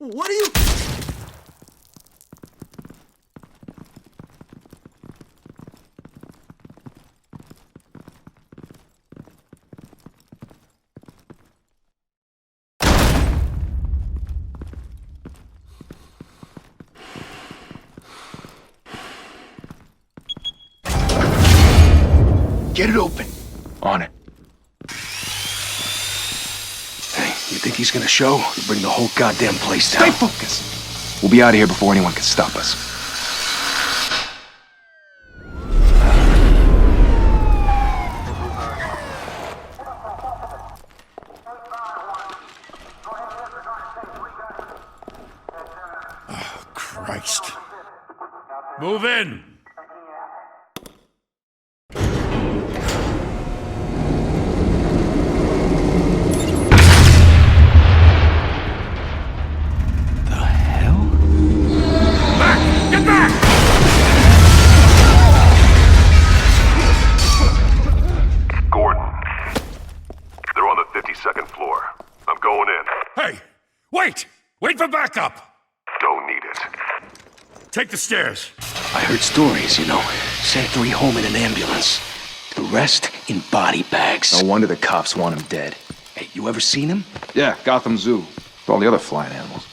What are you... Get it open. On it. Hey, you think he's gonna show? He'll bring the whole goddamn place down. Stay focused. We'll be out of here before anyone can stop us. Oh, Christ. Move in! Wait for backup! Don't need it. Take the stairs. I heard stories, you know. Sent 3 home in an ambulance. The rest in body bags. No wonder the cops want him dead. Hey, you ever seen him? Yeah, Gotham Zoo. With all the other flying animals.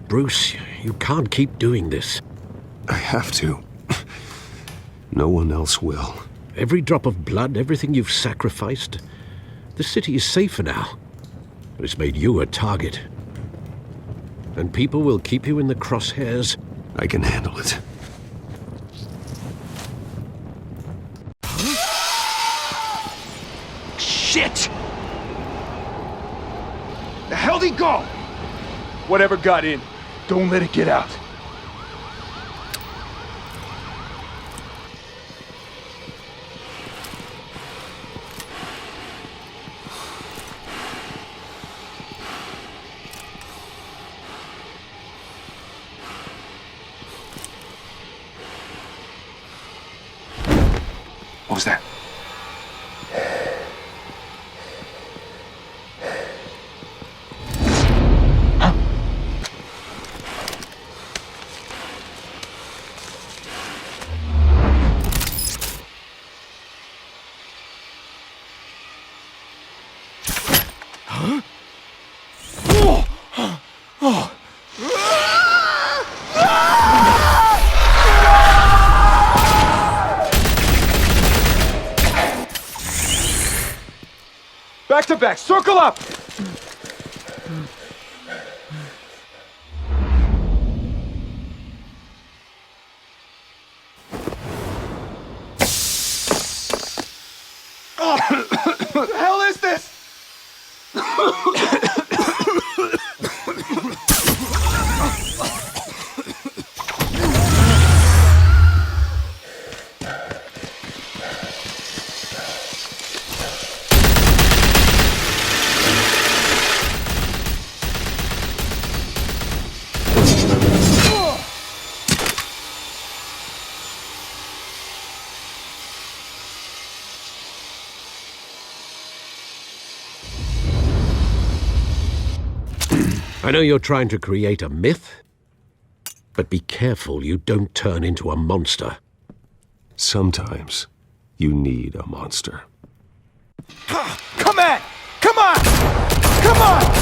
Bruce, you can't keep doing this. I have to. No one else will. Every drop of blood, everything you've sacrificed. The city is safer now. But it's made you a target. And people will keep you in the crosshairs. I can handle it. Shit! The hell'd he go? Whatever got in, don't let it get out. What was that? Back to back, circle up! What the hell is this? I know you're trying to create a myth, but be careful you don't turn into a monster. Sometimes you need a monster. Come on! Come on! Come on!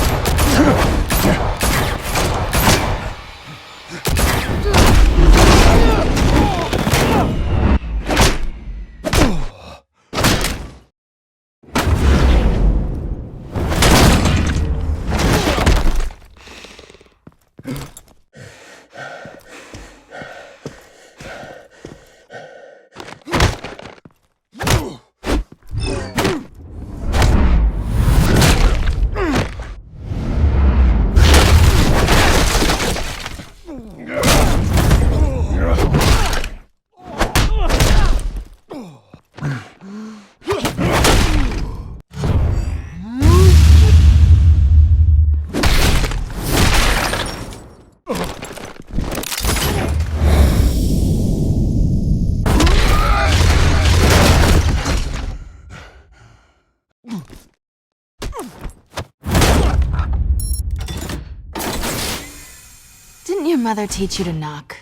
Didn't your mother teach you to knock?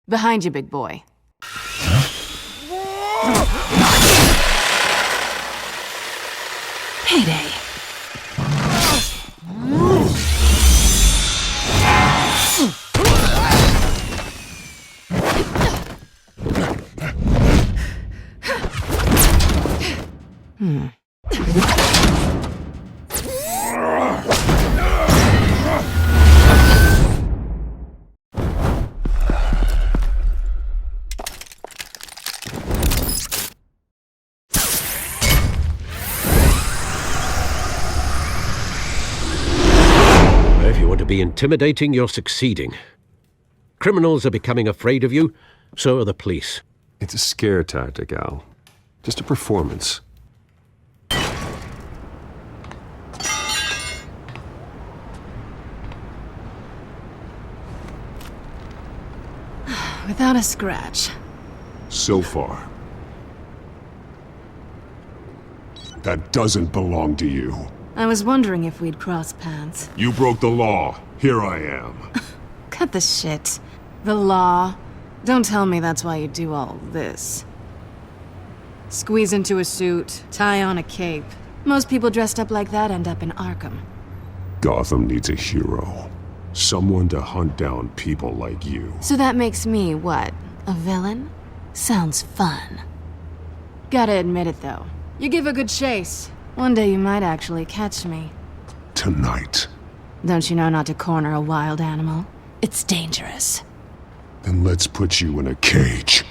Behind you, big boy. Payday. If you want to be intimidating, you're succeeding. Criminals are becoming afraid of you, so are the police. It's a scare tactic, Al. Just a performance. Without a scratch. So far. That doesn't belong to you. I was wondering if we'd cross paths. You broke the law. Here I am. Cut the shit. The law. Don't tell me that's why you do all this. Squeeze into a suit, tie on a cape. Most people dressed up like that end up in Arkham. Gotham needs a hero. Someone to hunt down people like you. So that makes me, what, a villain? Sounds fun. Gotta admit it, though. You give a good chase. One day you might actually catch me. Tonight. Don't you know not to corner a wild animal? It's dangerous. Then let's put you in a cage.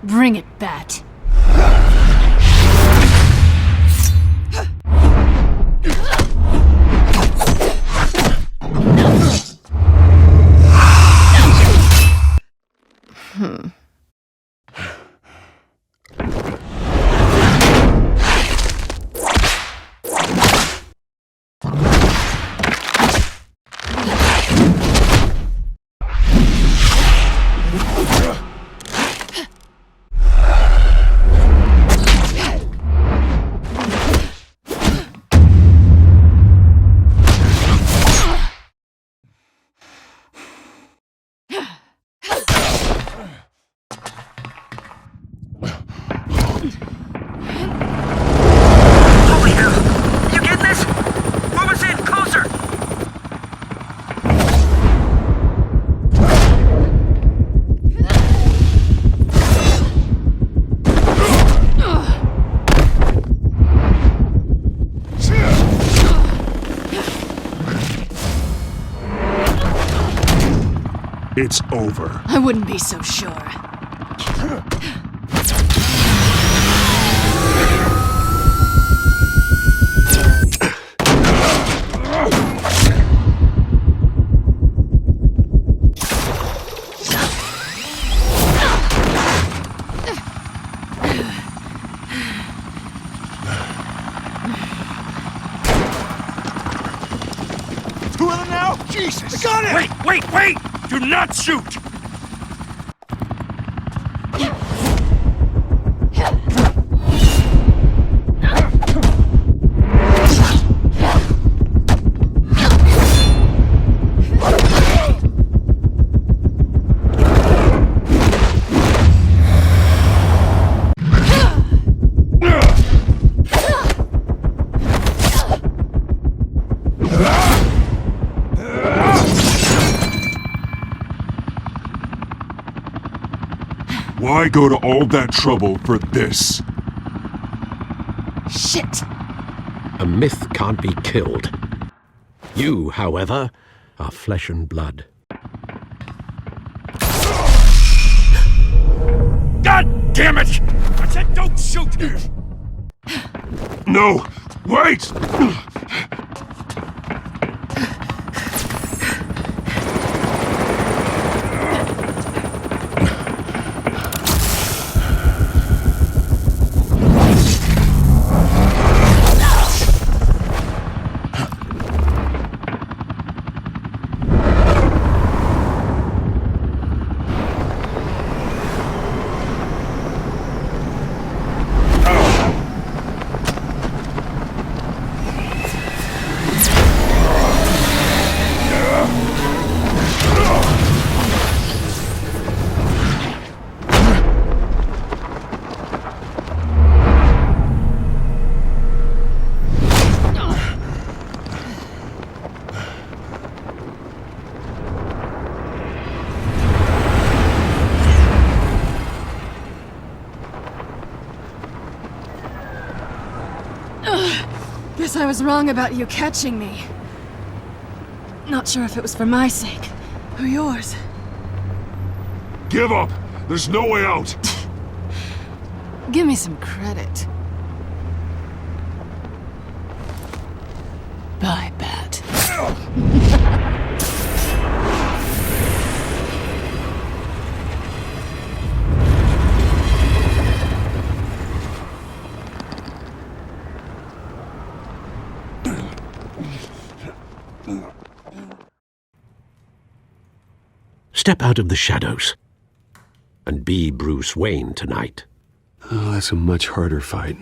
Bring it, Bat. Holy hell! You get this? Move us in, closer! It's over. I wouldn't be so sure. Two of them now? Jesus! I got it! Wait! Do not shoot! Why go to all that trouble for this? Shit! A myth can't be killed. You, however, are flesh and blood. God damn it! I said don't shoot! No! Wait! Guess I was wrong about you catching me. Not sure if it was for my sake or yours. Give up! There's no way out! Give me some credit. Bye, Bat. Step out of the shadows and be Bruce Wayne tonight. Oh, that's a much harder fight.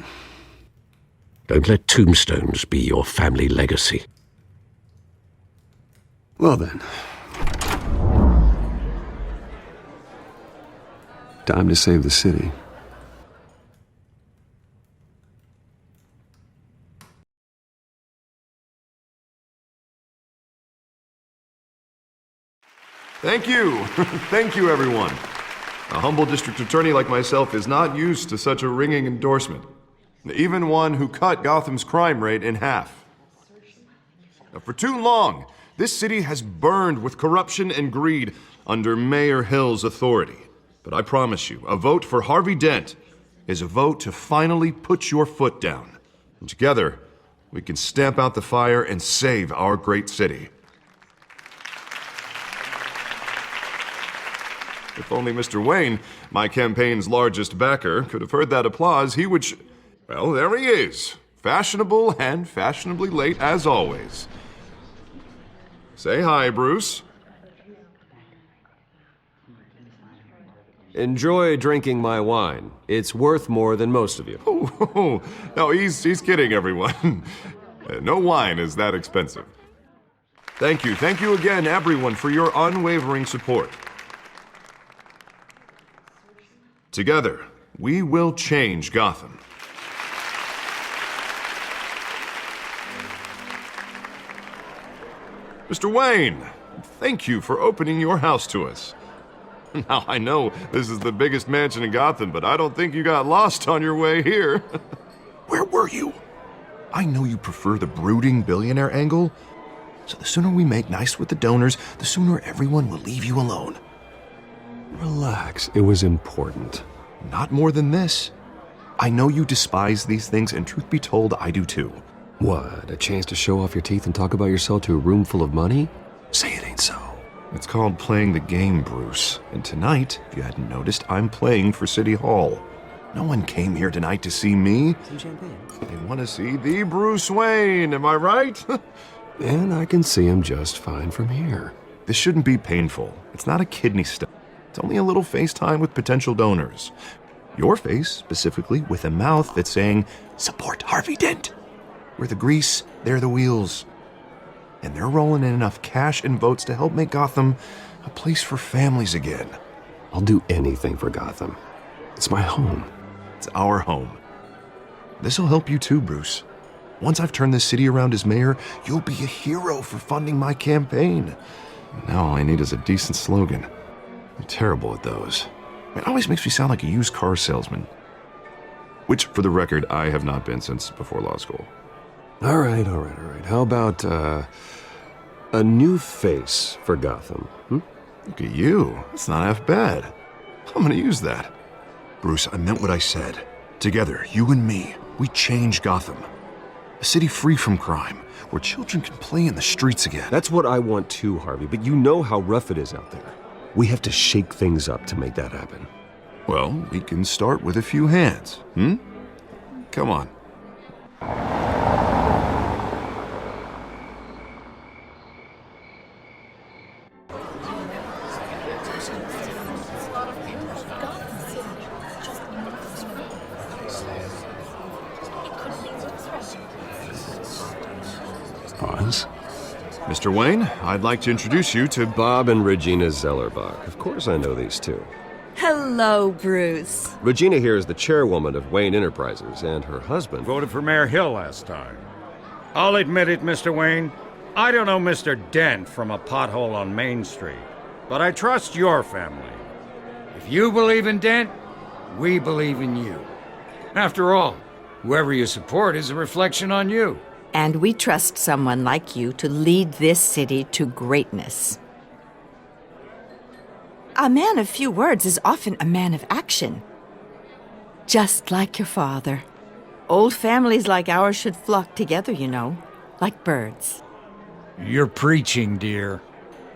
Don't let tombstones be your family legacy. Well then. Time to save the city. Thank you. Thank you, everyone. A humble district attorney like myself is not used to such a ringing endorsement. Even one who cut Gotham's crime rate in half. Now, for too long, this city has burned with corruption and greed under Mayor Hill's authority. But I promise you, a vote for Harvey Dent is a vote to finally put your foot down. And together, we can stamp out the fire and save our great city. If only Mr. Wayne, my campaign's largest backer, could have heard that applause, he would well, there he is. Fashionable and fashionably late as always. Say hi, Bruce. Enjoy drinking my wine. It's worth more than most of you. Oh, no, he's kidding, everyone. No wine is that expensive. Thank you again, everyone, for your unwavering support. Together, we will change Gotham. Mr. Wayne, thank you for opening your house to us. Now, I know this is the biggest mansion in Gotham, but I don't think you got lost on your way here. Where were you? I know you prefer the brooding billionaire angle, so the sooner we make nice with the donors, the sooner everyone will leave you alone. Relax, it was important. Not more than this. I know you despise these things, and truth be told, I do too. What, a chance to show off your teeth and talk about yourself to a room full of money? Say it ain't so. It's called playing the game, Bruce. And tonight, if you hadn't noticed, I'm playing for City Hall. No one came here tonight to see me. Some champagne. They want to see the Bruce Wayne, am I right? And I can see him just fine from here. This shouldn't be painful. It's not a kidney stone. It's only a little FaceTime with potential donors. Your face, specifically, with a mouth that's saying, support Harvey Dent. We're the grease, they're the wheels. And they're rolling in enough cash and votes to help make Gotham a place for families again. I'll do anything for Gotham. It's my home. It's our home. This'll help you too, Bruce. Once I've turned this city around as mayor, you'll be a hero for funding my campaign. Now all I need is a decent slogan. I'm terrible at those. It always makes me sound like a used car salesman. Which, for the record, I have not been since before law school. All right. How about, a new face for Gotham, Look at you. That's not half bad. I'm gonna use that. Bruce, I meant what I said. Together, you and me, we change Gotham. A city free from crime, where children can play in the streets again. That's what I want too, Harvey, but you know how rough it is out there. We have to shake things up to make that happen. Well, we can start with a few hands, Come on. Pause. Mr. Wayne, I'd like to introduce you to Bob and Regina Zellerbach. Of course I know these two. Hello, Bruce. Regina here is the chairwoman of Wayne Enterprises, and her husband... Voted for Mayor Hill last time. I'll admit it, Mr. Wayne. I don't know Mr. Dent from a pothole on Main Street, but I trust your family. If you believe in Dent, we believe in you. After all, Whoever you support is a reflection on you. And we trust someone like you to lead this city to greatness. A man of few words is often a man of action. Just like your father. Old families like ours should flock together, you know, like birds. You're preaching, dear.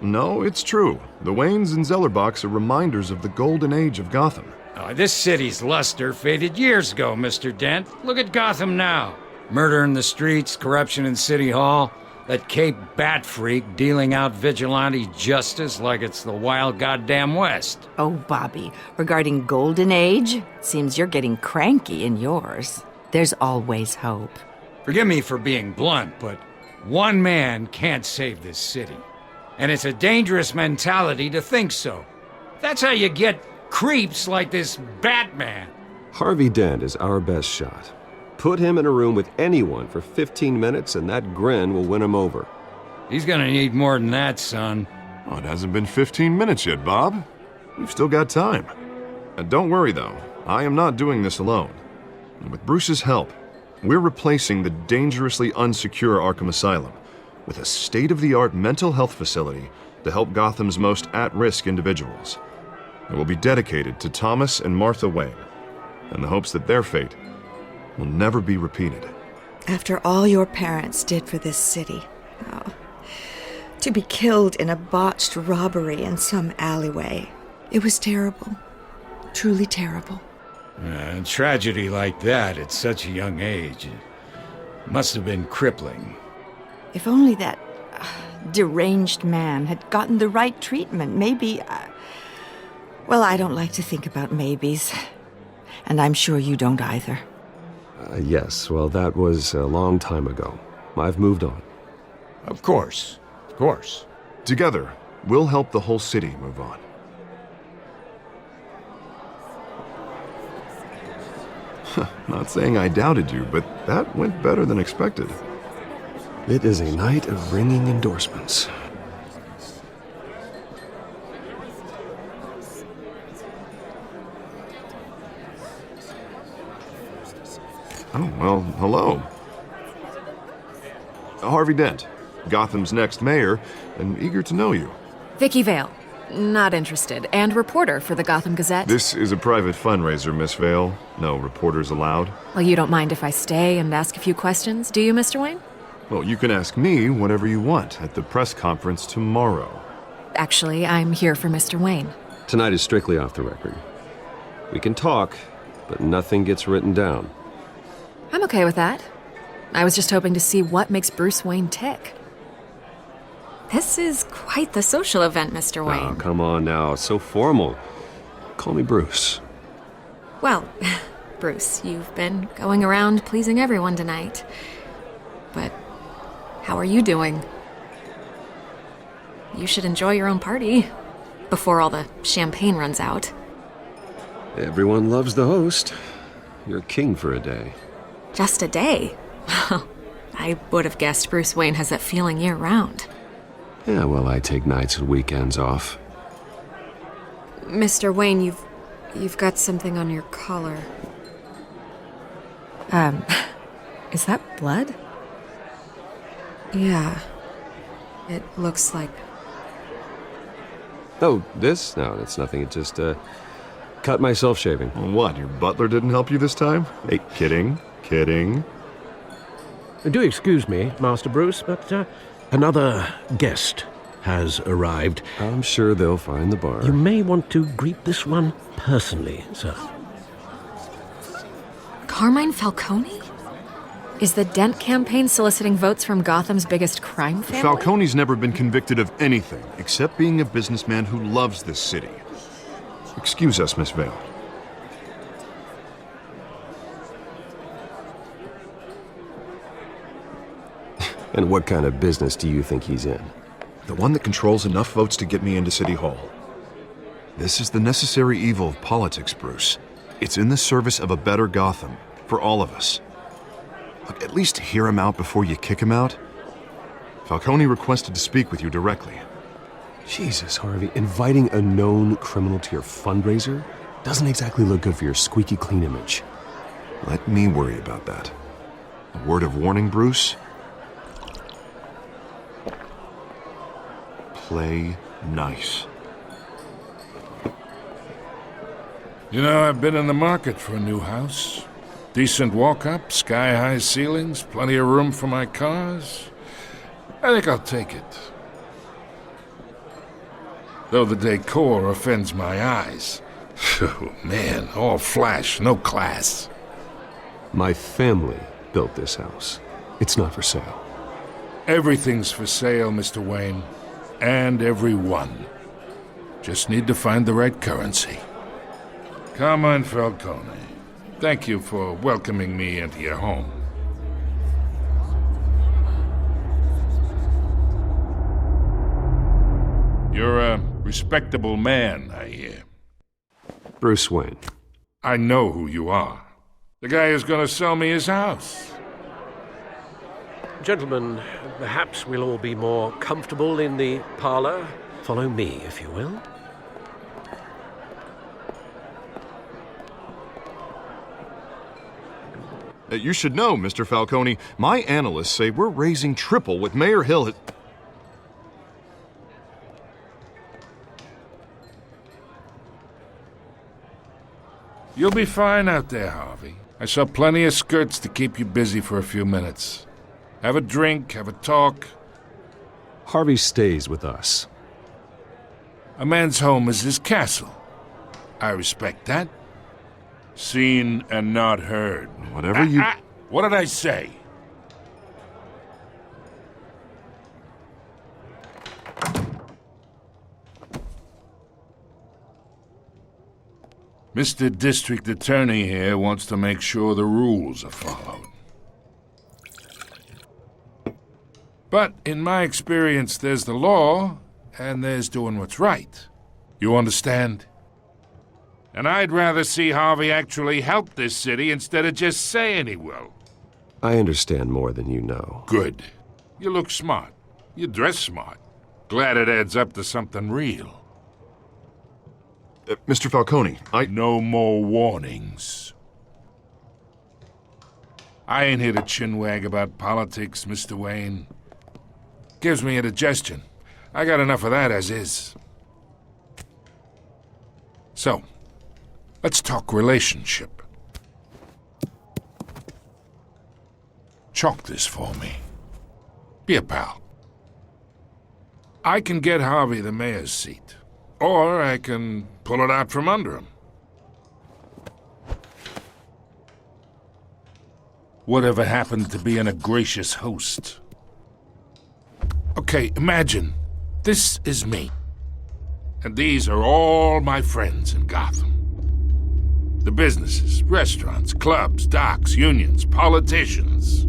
No, it's true. The Waynes and Zellerbachs are reminders of the golden age of Gotham. Oh, this city's luster faded years ago, Mr. Dent. Look at Gotham now. Murder in the streets, corruption in City Hall, that Cape Bat freak dealing out vigilante justice like it's the wild goddamn West. Oh, Bobby, regarding Golden Age, seems you're getting cranky in yours. There's always hope. Forgive me for being blunt, but one man can't save this city. And it's a dangerous mentality to think so. That's how you get creeps like this Batman. Harvey Dent is our best shot. Put him in a room with anyone for 15 minutes and that grin will win him over. He's gonna need more than that, son. Oh, it hasn't been 15 minutes yet, Bob. We've still got time. And don't worry, though. I am not doing this alone. And with Bruce's help, we're replacing the dangerously unsecure Arkham Asylum with a state-of-the-art mental health facility to help Gotham's most at-risk individuals. It will be dedicated to Thomas and Martha Wayne, in the hopes that their fate will never be repeated. After all your parents did for this city, to be killed in a botched robbery in some alleyway, it was terrible. Truly terrible. A tragedy like that at such a young age must have been crippling. If only that deranged man had gotten the right treatment, maybe... well, I don't like to think about maybes. And I'm sure you don't either. Yes, well, that was a long time ago. I've moved on. Of course. Of course. Together, we'll help the whole city move on. Not saying I doubted you, but that went better than expected. It is a night of ringing endorsements. Oh, well, hello. Harvey Dent, Gotham's next mayor, and eager to know you. Vicky Vale. Not interested. And reporter for the Gotham Gazette. This is a private fundraiser, Miss Vale. No reporters allowed. Well, you don't mind if I stay and ask a few questions, do you, Mr. Wayne? Well, you can ask me whatever you want at the press conference tomorrow. Actually, I'm here for Mr. Wayne. Tonight is strictly off the record. We can talk, but nothing gets written down. I'm okay with that. I was just hoping to see what makes Bruce Wayne tick. This is quite the social event, Mr. Wayne. Oh, come on now. It's so formal. Call me Bruce. Well, Bruce, you've been going around pleasing everyone tonight. But how are you doing? You should enjoy your own party before all the champagne runs out. Everyone loves the host. You're king for a day. Just a day? I would have guessed Bruce Wayne has that feeling year-round. Yeah, well, I take nights and weekends off. Mr. Wayne, you've got something on your collar. Is that blood? Yeah. It looks like... Oh, this? No, that's nothing. It just, cut myself shaving. What, your butler didn't help you this time? Hey, kidding. Do excuse me, Master Bruce, but another guest has arrived. I'm sure they'll find the bar. You may want to greet this one personally, sir. Carmine Falcone? Is the Dent campaign soliciting votes from Gotham's biggest crime family? Falcone's never been convicted of anything except being a businessman who loves this city. Excuse us, Miss Vale. And what kind of business do you think he's in? The one that controls enough votes to get me into City Hall. This is the necessary evil of politics, Bruce. It's in the service of a better Gotham, for all of us. Look, at least hear him out before you kick him out. Falcone requested to speak with you directly. Jesus, Harvey, inviting a known criminal to your fundraiser doesn't exactly look good for your squeaky clean image. Let me worry about that. A word of warning, Bruce? Play nice. You know, I've been in the market for a new house. Decent walk-up, sky-high ceilings, plenty of room for my cars. I think I'll take it. Though the decor offends my eyes. Oh, man, all flash, no class. My family built this house. It's not for sale. Everything's for sale, Mr. Wayne. And everyone. Just need to find the right currency. Come on, Falcone. Thank you for welcoming me into your home. You're a respectable man, I hear. Bruce Wayne. I know who you are. The guy who's going to sell me his house. Gentlemen, perhaps we'll all be more comfortable in the parlor. Follow me, if you will. You should know, Mr. Falcone, my analysts say we're raising triple what Mayor Hill has... You'll be fine out there, Harvey. I saw plenty of skirts to keep you busy for a few minutes. Have a drink, have a talk. Harvey stays with us. A man's home is his castle. I respect that. Seen and not heard. Whatever you... What did I say? Mr. District Attorney here wants to make sure the rules are followed. But in my experience, there's the law, and there's doing what's right. You understand? And I'd rather see Harvey actually help this city instead of just saying he will. I understand more than you know. Good. You look smart. You dress smart. Glad it adds up to something real. Mr. Falcone, No more warnings. I ain't here to chinwag about politics, Mr. Wayne. Gives me indigestion. I got enough of that as is. So, let's talk relationship. Chalk this for me. Be a pal. I can get Harvey the mayor's seat, or I can pull it out from under him. Whatever happened to being a gracious host? Okay, imagine this is me, and these are all my friends in Gotham. The businesses, restaurants, clubs, docks, unions, politicians.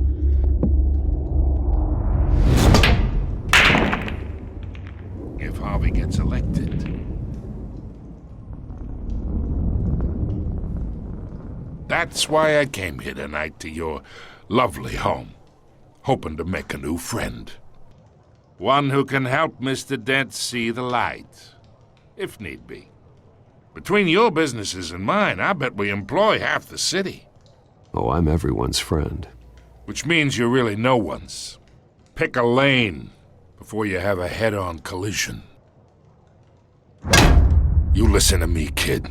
If Harvey gets elected, that's why I came here tonight to your lovely home, hoping to make a new friend. One who can help Mr. Dent see the light, if need be. Between your businesses and mine, I bet we employ half the city. Oh, I'm everyone's friend. Which means you're really no one's. Pick a lane before you have a head-on collision. You listen to me, kid.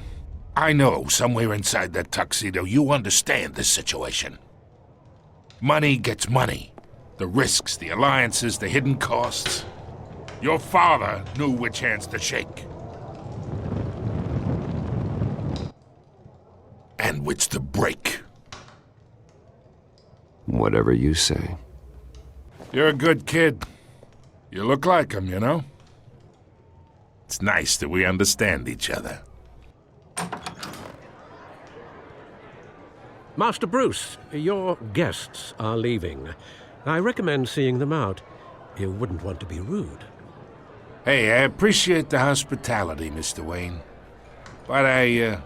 I know somewhere inside that tuxedo you understand this situation. Money gets money. The risks, the alliances, the hidden costs. Your father knew which hands to shake. And which to break. Whatever you say. You're a good kid. You look like him, you know? It's nice that we understand each other. Master Bruce, your guests are leaving. I recommend seeing them out. You wouldn't want to be rude. Hey, I appreciate the hospitality, Mr. Wayne. But I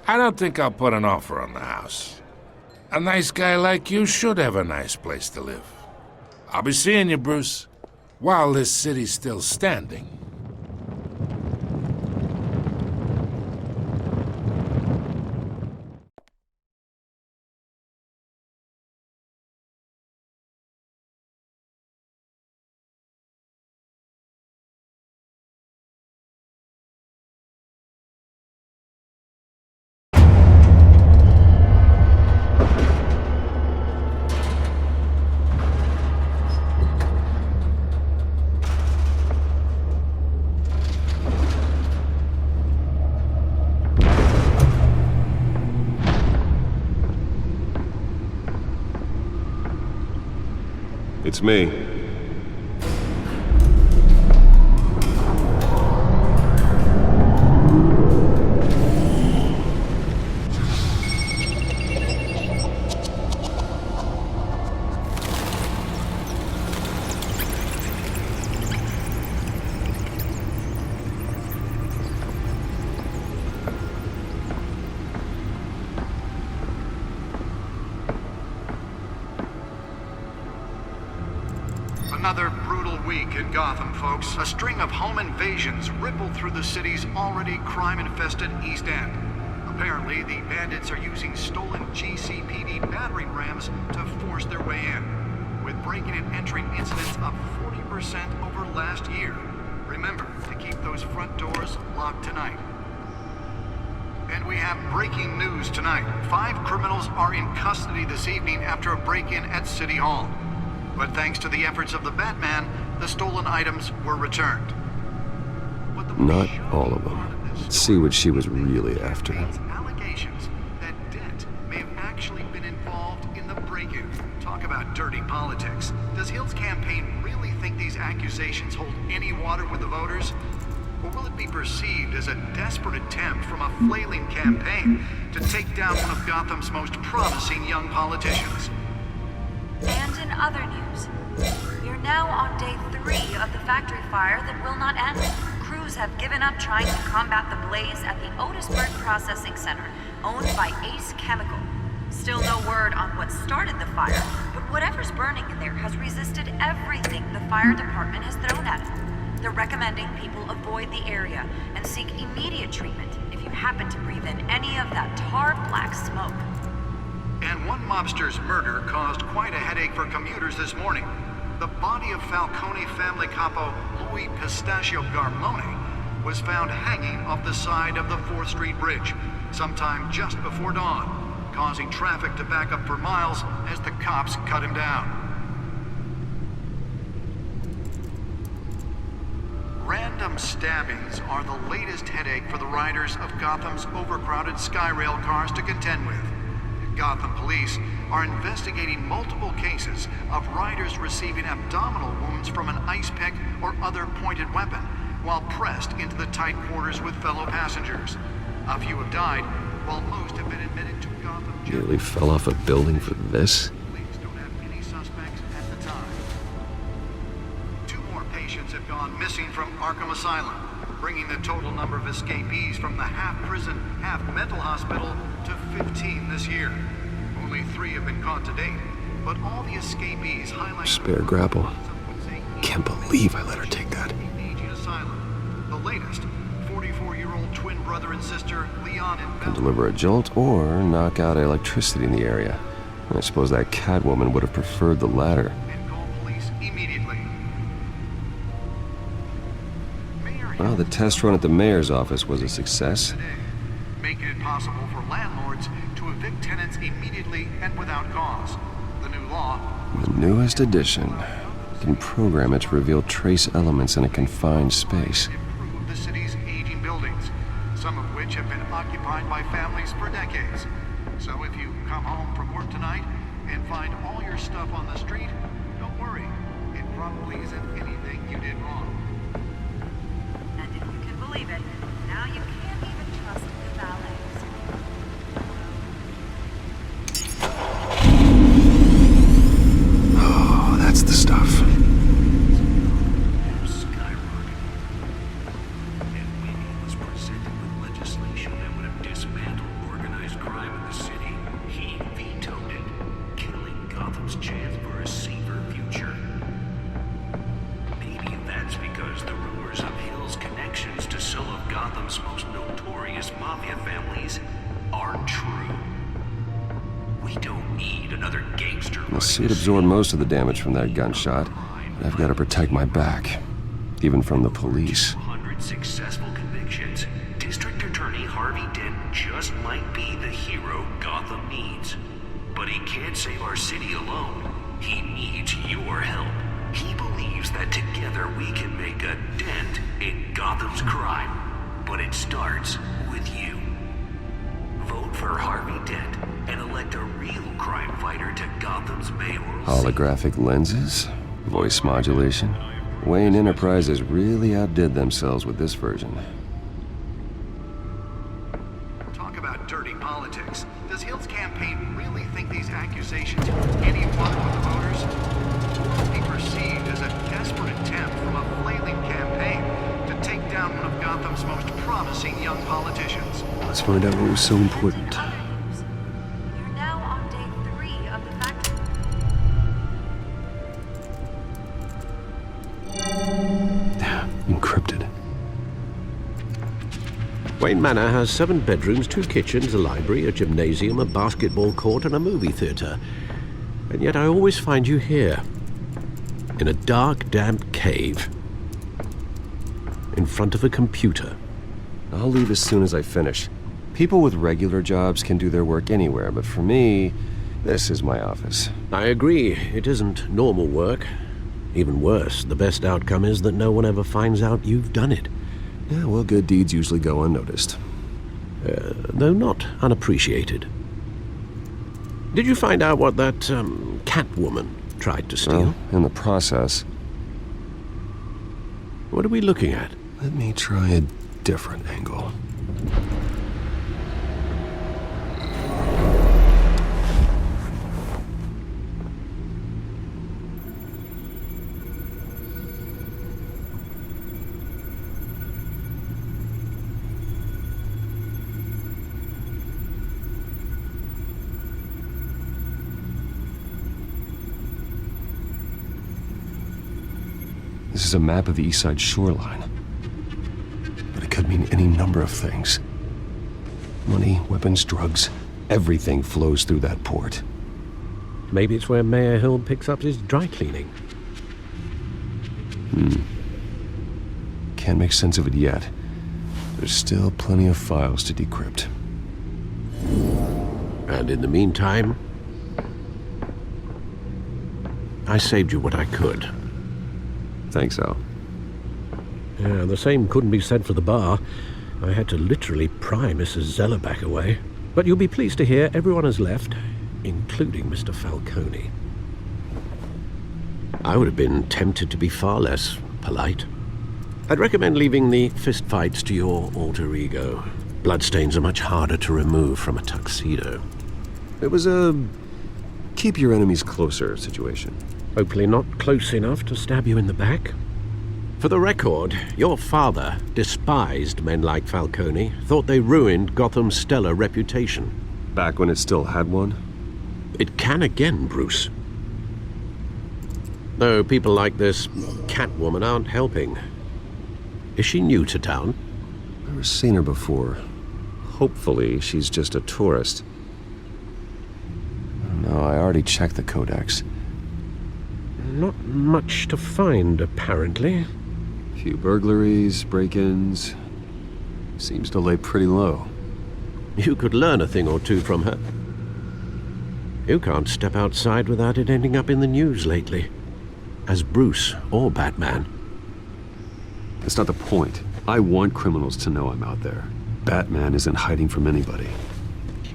don't think I'll put an offer on the house. A nice guy like you should have a nice place to live. I'll be seeing you, Bruce, while this city's still standing. It's me. Another brutal week in Gotham, folks. A string of home invasions rippled through the city's already crime-infested East End. Apparently, the bandits are using stolen GCPD battering rams to force their way in, with breaking and entering incidents up 40% over last year. Remember to keep those front doors locked tonight. And we have breaking news tonight. 5 criminals are in custody this evening after a break-in at City Hall. But thanks to the efforts of the Batman, the stolen items were returned. Not all of them. Let's see what she was really after. Allegations that Dent may have actually been involved in the break-in. Talk about dirty politics. Does Hill's campaign really think these accusations hold any water with the voters? Or will it be perceived as a desperate attempt from a flailing campaign to take down one of Gotham's most promising young politicians? And in other news, we're now on day 3 of the factory fire that will not end. Crews have given up trying to combat the blaze at the Otisburg Processing Center, owned by Ace Chemical. Still no word on what started the fire, but whatever's burning in there has resisted everything the fire department has thrown at it. They're recommending people avoid the area and seek immediate treatment if you happen to breathe in any of that tar black smoke. And one mobster's murder caused quite a headache for commuters this morning. The body of Falcone family capo Louis Pistachio Garmone was found hanging off the side of the 4th Street Bridge sometime just before dawn, causing traffic to back up for miles as the cops cut him down. Random stabbings are the latest headache for the riders of Gotham's overcrowded Skyrail cars to contend with. Gotham police are investigating multiple cases of riders receiving abdominal wounds from an ice pick or other pointed weapon while pressed into the tight quarters with fellow passengers. A few have died, while most have been admitted to Gotham jail. Nearly fell off a building for this? Police don't have any suspects at the time. 2 more patients have gone missing from Arkham Asylum, bringing the total number of escapees from the half-prison, half-mental hospital to 15 this year. Only 3 have been caught to date, but all the escapees highlight... Spare grapple. Can't believe I let her take that. Aging asylum. The latest, 44-year-old twin brother and sister, Leon and Can deliver a jolt or knock out electricity in the area. I suppose that Catwoman would have preferred the latter. And call police immediately. Well, the test run at the mayor's office was a success. Making it possible for landlords to evict tenants immediately and without cause. The new law... The newest edition can program it to reveal trace elements in a confined space. ...improve the city's aging buildings, some of which have been occupied by families for decades. So if you come home from work tonight and find all your stuff on the street, don't worry. It probably isn't anything you did wrong. And if you can believe it, now you can't even trust the valets. Oh, that's the stuff. The suit absorbed most of the damage from that gunshot, but I've got to protect my back, even from the police. 100 successful convictions. District Attorney Harvey Dent just might be the hero Gotham needs. But he can't save our city alone. He needs your help. He believes that together we can make a dent in Gotham's crime. But it starts with you. Vote for Harvey Dent. and elect a real crime fighter to Gotham's mayoral Holographic lenses? Voice modulation? Wayne Enterprises really outdid themselves with this version. Talk about dirty politics. Does Hill's campaign really think these accusations hold any water with the voters? Or will be perceived as a desperate attempt from a flailing campaign to take down one of Gotham's most promising young politicians? Let's find out what was so important. You're now on day 3 of the factory. Encrypted. Wayne Manor has 7 bedrooms, 2 kitchens, a library, a gymnasium, a basketball court, and a movie theater. And yet I always find you here, in a dark, damp cave, in front of a computer. I'll leave as soon as I finish. People with regular jobs can do their work anywhere, but for me, this is my office. I agree. It isn't normal work. Even worse, the best outcome is that no one ever finds out you've done it. Yeah, well, good deeds usually go unnoticed. Though not unappreciated. Did you find out what that, Catwoman tried to steal? Well, in the process. What are we looking at? Let me try a different angle. This is a map of the East Side shoreline. But it could mean any number of things. Money, weapons, drugs, everything flows through that port. Maybe it's where Mayor Hill picks up his dry cleaning. Can't make sense of it yet. There's still plenty of files to decrypt. And in the meantime, I saved you what I could. Thanks, Al. Yeah, the same couldn't be said for the bar. I had to literally pry Mrs. Zeller back away. But you'll be pleased to hear everyone has left, including Mr. Falcone. I would have been tempted to be far less polite. I'd recommend leaving the fistfights to your alter ego. Bloodstains are much harder to remove from a tuxedo. It was a keep your enemies closer situation. Hopefully not close enough to stab you in the back. For the record, your father despised men like Falcone, thought they ruined Gotham's stellar reputation. Back when it still had one? It can again, Bruce. Though people like this Catwoman aren't helping. Is she new to town? Never seen her before. Hopefully she's just a tourist. No, I already checked the codex. Not much to find, apparently. Few burglaries, break-ins. Seems to lay pretty low. You could learn a thing or two from her. You can't step outside without it ending up in the news lately. As Bruce or Batman. That's not the point. I want criminals to know I'm out there. Batman isn't hiding from anybody.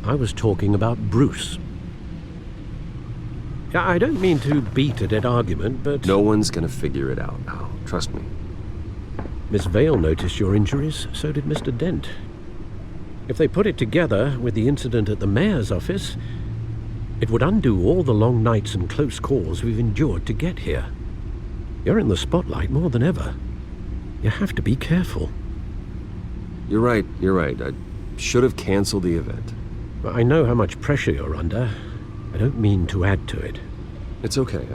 I was talking about Bruce. I don't mean to beat a dead argument, but... No one's gonna figure it out now. Trust me. Miss Vale noticed your injuries, so did Mr. Dent. If they put it together with the incident at the mayor's office, it would undo all the long nights and close calls we've endured to get here. You're in the spotlight more than ever. You have to be careful. You're right. I should have canceled the event. I know how much pressure you're under. I don't mean to add to it. It's okay.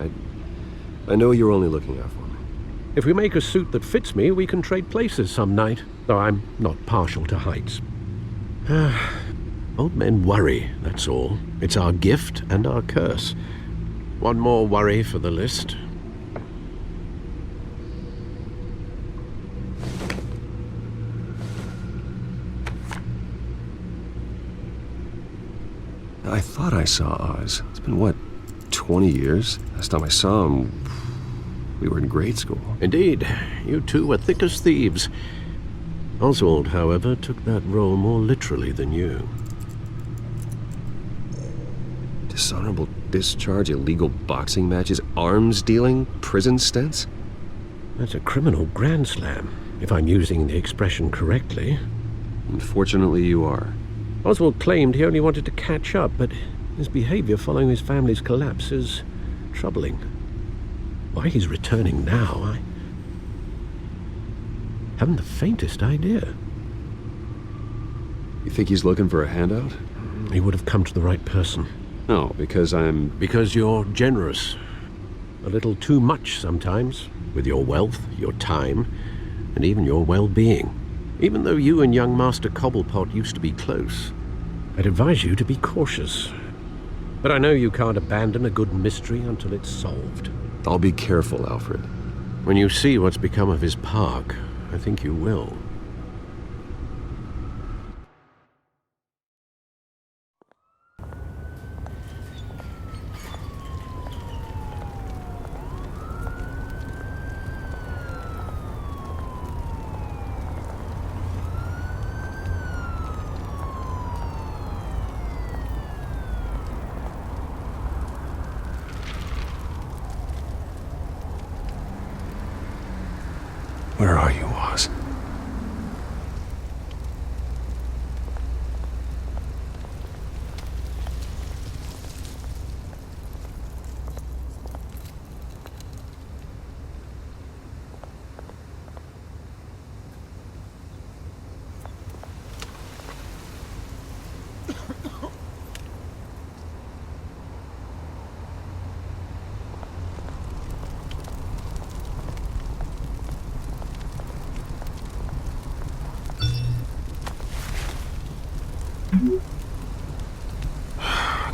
I know you're only looking out for me. If we make a suit that fits me, we can trade places some night, though I'm not partial to heights. Old men worry, that's all. It's our gift and our curse. One more worry for the list. I thought I saw Oz. It's been, what, 20 years? Last time I saw him, we were in grade school. Indeed. You two were thick as thieves. Oswald, however, took that role more literally than you. Dishonorable discharge, illegal boxing matches, arms dealing, prison stints? That's a criminal grand slam, if I'm using the expression correctly. Unfortunately, you are. Oswald claimed he only wanted to catch up, but his behavior following his family's collapse is troubling. Why he's returning now, I haven't the faintest idea. You think he's looking for a handout? He would have come to the right person. No, because I'm... Because you're generous. A little too much sometimes, with your wealth, your time, and even your well-being. Even though you and young Master Cobblepot used to be close, I'd advise you to be cautious. But I know you can't abandon a good mystery until it's solved. I'll be careful, Alfred. When you see what's become of his park, I think you will. Where are you, Oz?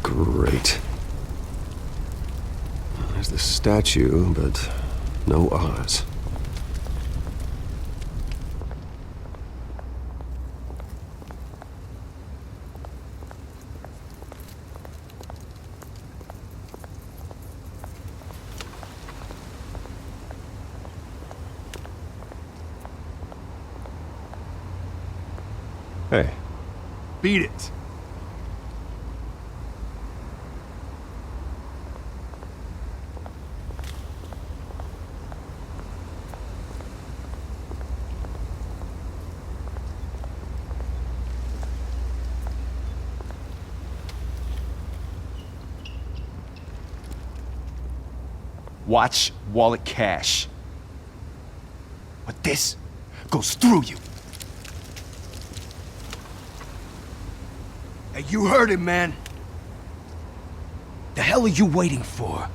Great. There's the statue, but no Oz. Hey. Beat it. Watch wallet cash. But this goes through you. Hey, you heard him, man. The hell are you waiting for?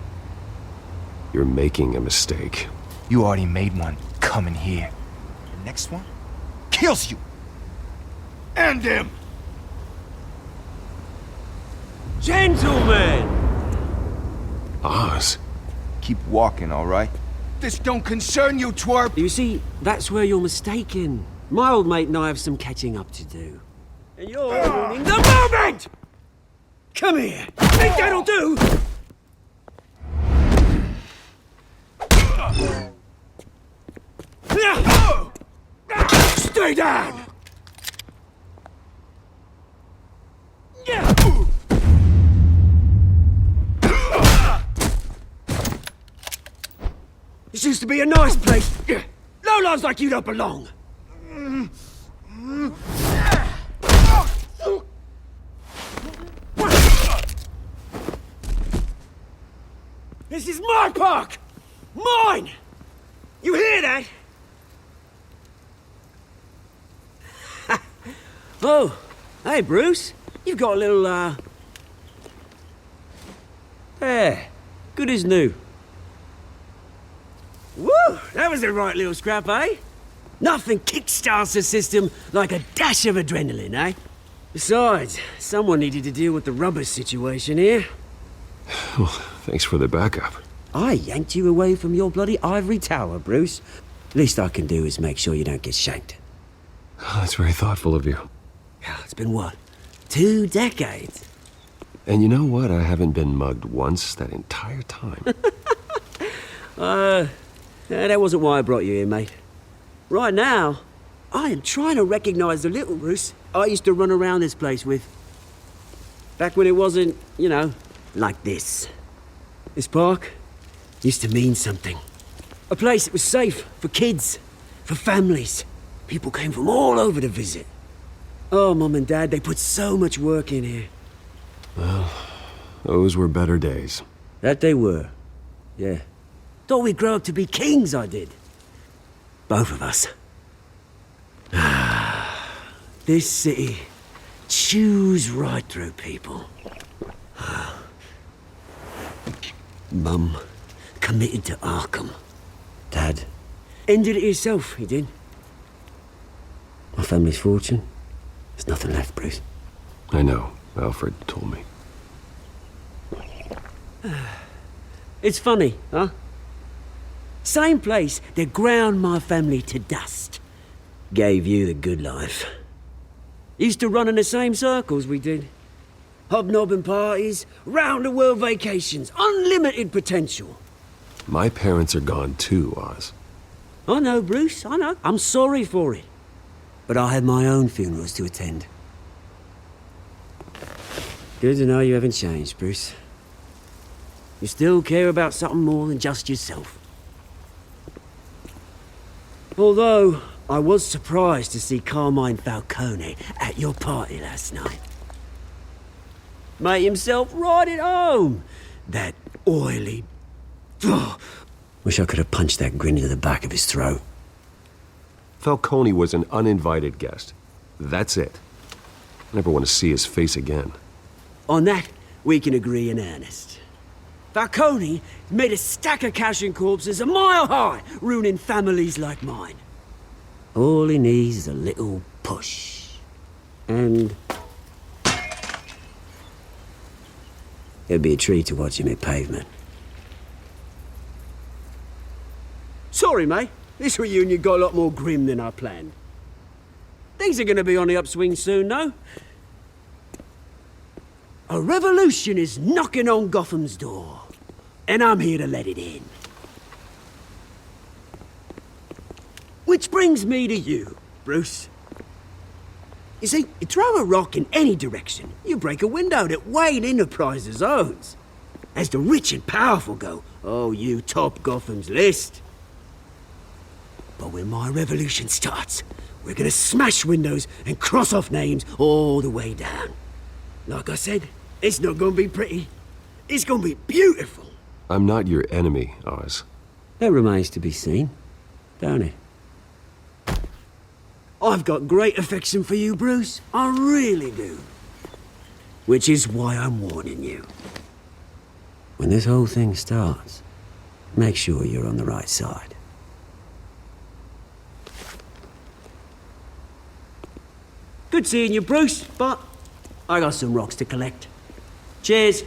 You're making a mistake. You already made one coming here. The next one kills you. And him. Gentlemen! Oz. Keep walking, all right? This don't concern you, twerp! You see, that's where you're mistaken. My old mate and I have some catching up to do. And you're ruining the moment! Come here! Think that'll do? Stay down! This used to be a nice place. Lowlifes like you don't belong. This is my park! Mine! You hear that? Oh, hey, Bruce. You've got a little, There. Good as new. Woo! That was a right little scrap, eh? Nothing kickstarts the system like a dash of adrenaline, eh? Besides, someone needed to deal with the rubber situation here. Well, thanks for the backup. I yanked you away from your bloody ivory tower, Bruce. Least I can do is make sure you don't get shanked. Oh, that's very thoughtful of you. It's been what? 2 decades? And you know what? I haven't been mugged once that entire time. That wasn't why I brought you here, mate. Right now, I am trying to recognize the little Bruce I used to run around this place with. Back when it wasn't, you know, like this. This park used to mean something. A place that was safe for kids, for families. People came from all over to visit. Oh, Mum and Dad, they put so much work in here. Well, those were better days. That they were. Yeah. Thought we'd grow up to be kings, I did. Both of us. This city chews right through people. Mum committed to Arkham. Dad ended it himself, he did. My family's fortune, there's nothing left, Bruce. I know. Alfred told me. It's funny, huh? Same place that ground my family to dust. Gave you the good life. Used to run in the same circles we did. Hobnobbing parties, round-the-world vacations, unlimited potential. My parents are gone too, Oz. I know, Bruce, I know. I'm sorry for it. But I had my own funerals to attend. Good to know you haven't changed, Bruce. You still care about something more than just yourself. Although, I was surprised to see Carmine Falcone at your party last night. Made himself right at home. That oily... Oh, wish I could have punched that grin into the back of his throat. Falcone was an uninvited guest. That's it. I never want to see his face again. On that, we can agree in earnest. Falcone made a stack of cash and corpses a mile high, ruining families like mine. All he needs is a little push. And... it'd be a treat to watch him hit pavement. Sorry, mate. This reunion got a lot more grim than I planned. Things are gonna be on the upswing soon, though. A revolution is knocking on Gotham's door, and I'm here to let it in. Which brings me to you, Bruce. You see, you throw a rock in any direction, you break a window that Wayne Enterprises owns. As the rich and powerful go, oh, you top Gotham's list. But when my revolution starts, we're gonna smash windows and cross off names all the way down. Like I said, it's not gonna be pretty. It's gonna be beautiful. I'm not your enemy, Oz. That remains to be seen, don't it? I've got great affection for you, Bruce. I really do. Which is why I'm warning you. When this whole thing starts, make sure you're on the right side. Good seeing you, Bruce, but I got some rocks to collect. Cheers.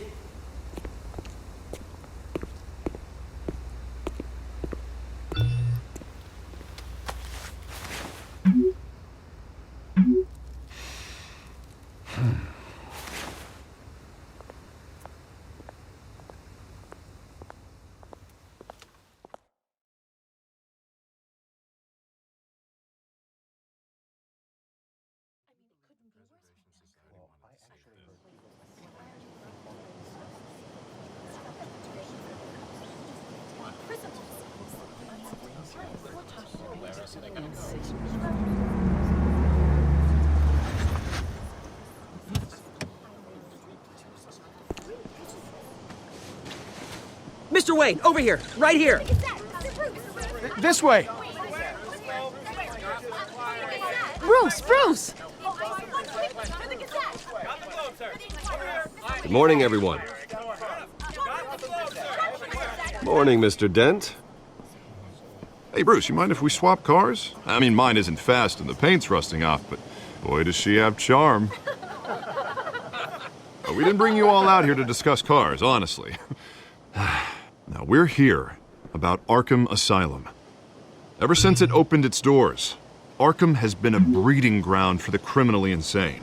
Mr. Wayne, over here, right here. This way. Bruce! Good morning, everyone. Morning, Mr. Dent. Hey, Bruce, you mind if we swap cars? I mean, mine isn't fast and the paint's rusting off, but boy, does she have charm. We didn't bring you all out here to discuss cars, honestly. Now, we're here about Arkham Asylum. Ever since it opened its doors, Arkham has been a breeding ground for the criminally insane.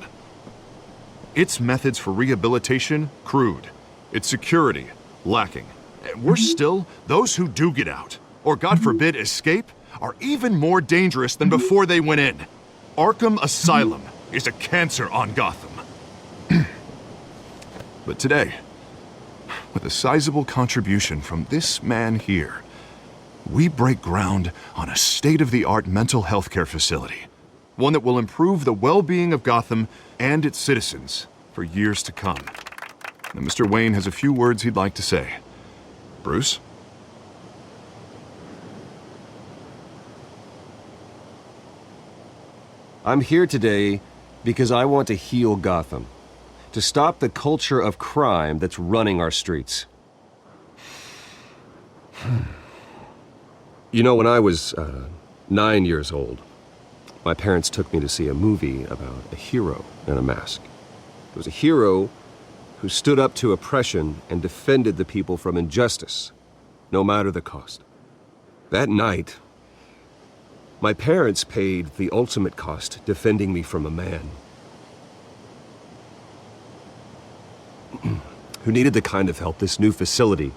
Its methods for rehabilitation, crude. Its security, lacking. And worse still, those who do get out, or God forbid escape, are even more dangerous than before they went in. Arkham Asylum is a cancer on Gotham. But today, with a sizable contribution from this man here, we break ground on a state-of-the-art mental health care facility. One that will improve the well-being of Gotham and its citizens for years to come. Now, Mr. Wayne has a few words he'd like to say. Bruce? I'm here today because I want to heal Gotham. To stop the culture of crime that's running our streets. You know, when I was 9 years old, my parents took me to see a movie about a hero in a mask. It was a hero who stood up to oppression and defended the people from injustice, no matter the cost. That night, my parents paid the ultimate cost defending me from a man who needed the kind of help this new facility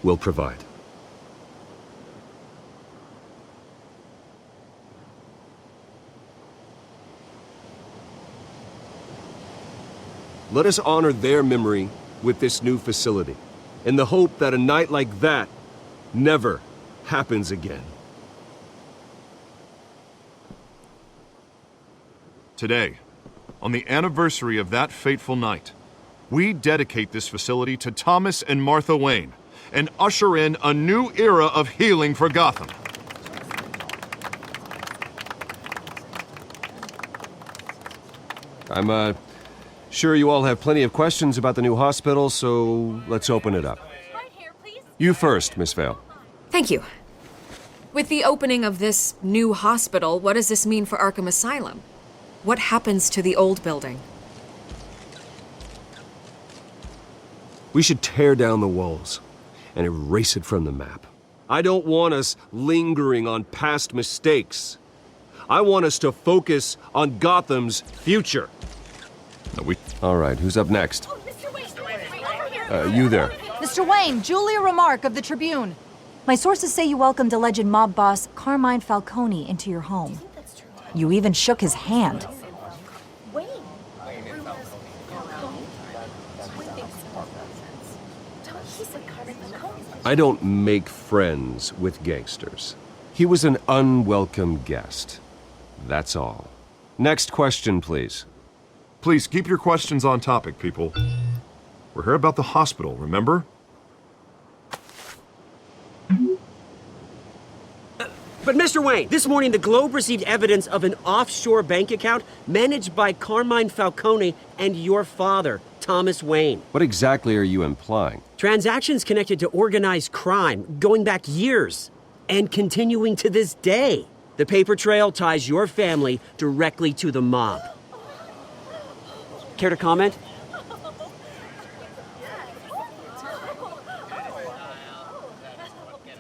will provide. Let us honor their memory with this new facility, in the hope that a night like that never happens again. Today, on the anniversary of that fateful night, we dedicate this facility to Thomas and Martha Wayne and usher in a new era of healing for Gotham. I'm sure you all have plenty of questions about the new hospital, so let's open it up. You first, Miss Vale. Thank you. With the opening of this new hospital, what does this mean for Arkham Asylum? What happens to the old building? We should tear down the walls and erase it from the map. I don't want us lingering on past mistakes. I want us to focus on Gotham's future. All right, who's up next? You there. Mr. Wayne, Julia Remark of the Tribune. My sources say you welcomed alleged mob boss Carmine Falcone into your home. You even shook his hand. I don't make friends with gangsters. He was an unwelcome guest. That's all. Next question, please. Please keep your questions on topic, people. We're here about the hospital, remember? But Mr. Wayne, this morning the Globe received evidence of an offshore bank account managed by Carmine Falcone and your father, Thomas Wayne. What exactly are you implying? Transactions connected to organized crime going back years and continuing to this day. The paper trail ties your family directly to the mob. Care to comment?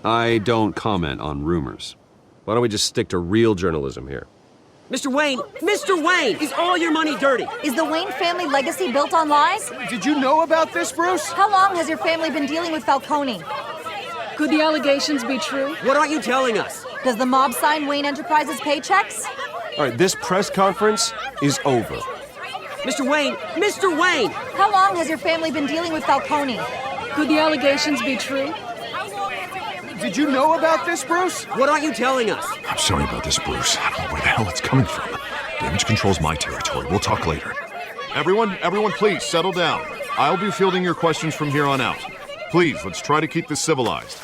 I don't comment on rumors. Why don't we just stick to real journalism here? Mr. Wayne! Mr. Wayne! Is all your money dirty? Is the Wayne family legacy built on lies? Did you know about this, Bruce? How long has your family been dealing with Falcone? Could the allegations be true? What aren't you telling us? Does the mob sign Wayne Enterprises paychecks? All right, this press conference is over. Mr. Wayne! Mr. Wayne! How long has your family been dealing with Falcone? Could the allegations be true? Did you know about this, Bruce? What aren't you telling us? I'm sorry about this, Bruce. I don't know where the hell it's coming from. Damage control's my territory. We'll talk later. Everyone, please settle down. I'll be fielding your questions from here on out. Please, let's try to keep this civilized.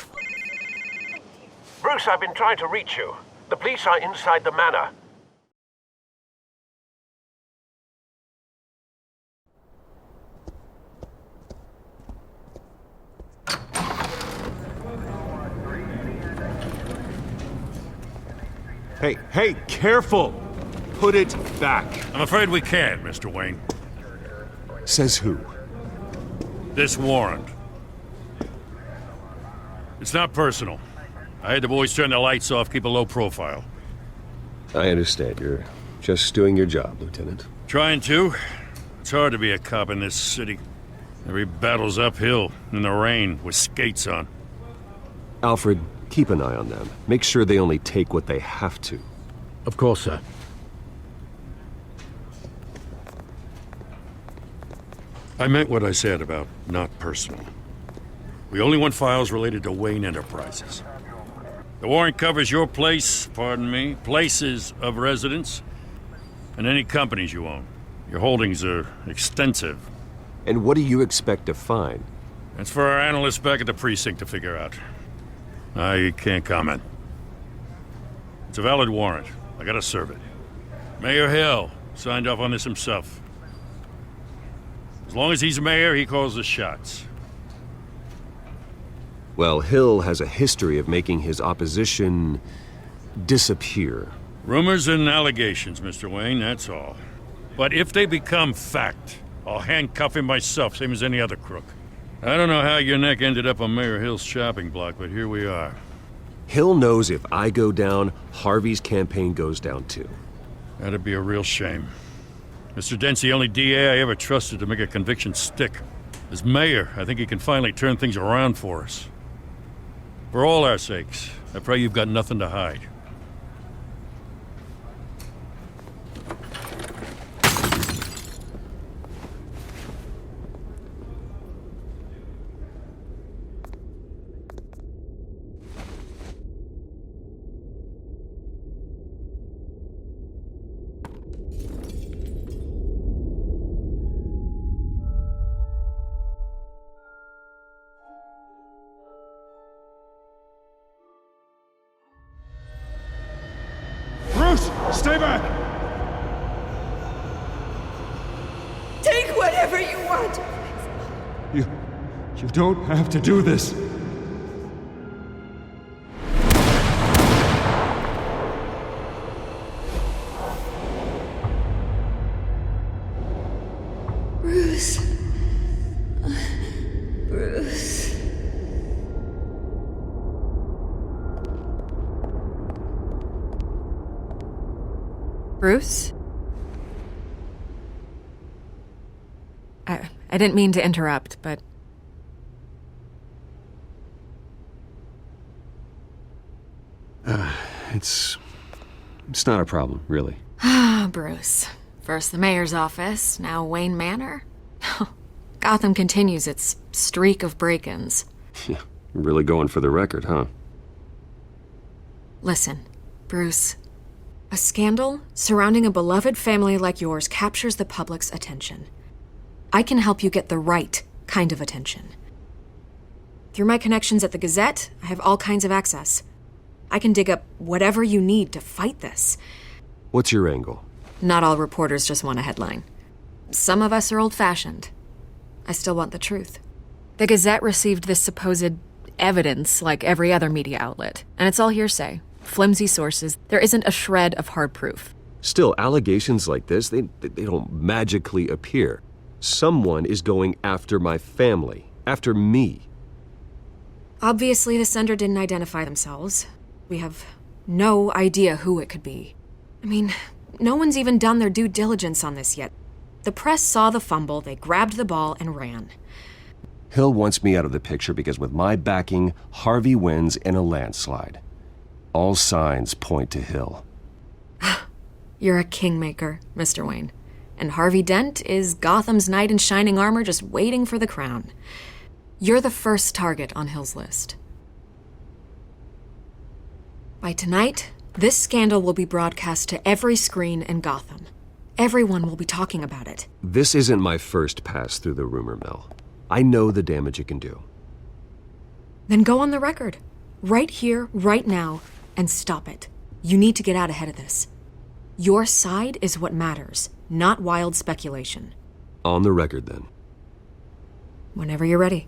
Bruce, I've been trying to reach you. The police are inside the manor. Hey, careful! Put it back. I'm afraid we can't, Mr. Wayne. Says who? This warrant. It's not personal. I had the boys turn the lights off, keep a low profile. I understand. You're just doing your job, Lieutenant. Trying to. It's hard to be a cop in this city. Every battle's uphill, in the rain, with skates on. Alfred, keep an eye on them. Make sure they only take what they have to. Of course, sir. I meant what I said about not personal. We only want files related to Wayne Enterprises. The warrant covers your place, places of residence, and any companies you own. Your holdings are extensive. And what do you expect to find? That's for our analysts back at the precinct to figure out. I can't comment. It's a valid warrant. I gotta serve it. Mayor Hill signed off on this himself. As long as he's mayor, he calls the shots. Well, Hill has a history of making his opposition disappear. Rumors and allegations, Mr. Wayne, that's all. But if they become fact, I'll handcuff him myself, same as any other crook. I don't know how your neck ended up on Mayor Hill's shopping block, but here we are. Hill knows if I go down, Harvey's campaign goes down too. That'd be a real shame. Mr. Dent's the only DA I ever trusted to make a conviction stick. As mayor, I think he can finally turn things around for us. For all our sakes, I pray you've got nothing to hide. Stay back! Take whatever you want! You don't have to do this. Bruce. Bruce. Bruce? I didn't mean to interrupt, but... It's not a problem, really. Ah, Bruce. First the mayor's office, now Wayne Manor. Gotham continues its streak of break-ins. Yeah, really going for the record, huh? Listen, Bruce. A scandal surrounding a beloved family like yours captures the public's attention. I can help you get the right kind of attention. Through my connections at the Gazette, I have all kinds of access. I can dig up whatever you need to fight this. What's your angle? Not all reporters just want a headline. Some of us are old-fashioned. I still want the truth. The Gazette received this supposed evidence like every other media outlet, and it's all hearsay. Flimsy sources. There isn't a shred of hard proof. Still, allegations like this, they don't magically appear. Someone is going after my family, after me. Obviously, the sender didn't identify themselves. We have no idea who it could be. I mean, no one's even done their due diligence on this yet. The press saw the fumble, they grabbed the ball and ran. Hill wants me out of the picture because with my backing, Harvey wins in a landslide. All signs point to Hill. You're a kingmaker, Mr. Wayne. And Harvey Dent is Gotham's knight in shining armor just waiting for the crown. You're the first target on Hill's list. By tonight, this scandal will be broadcast to every screen in Gotham. Everyone will be talking about it. This isn't my first pass through the rumor mill. I know the damage it can do. Then go on the record. Right here, right now, and stop it. You need to get out ahead of this. Your side is what matters, not wild speculation. On the record, then. Whenever you're ready.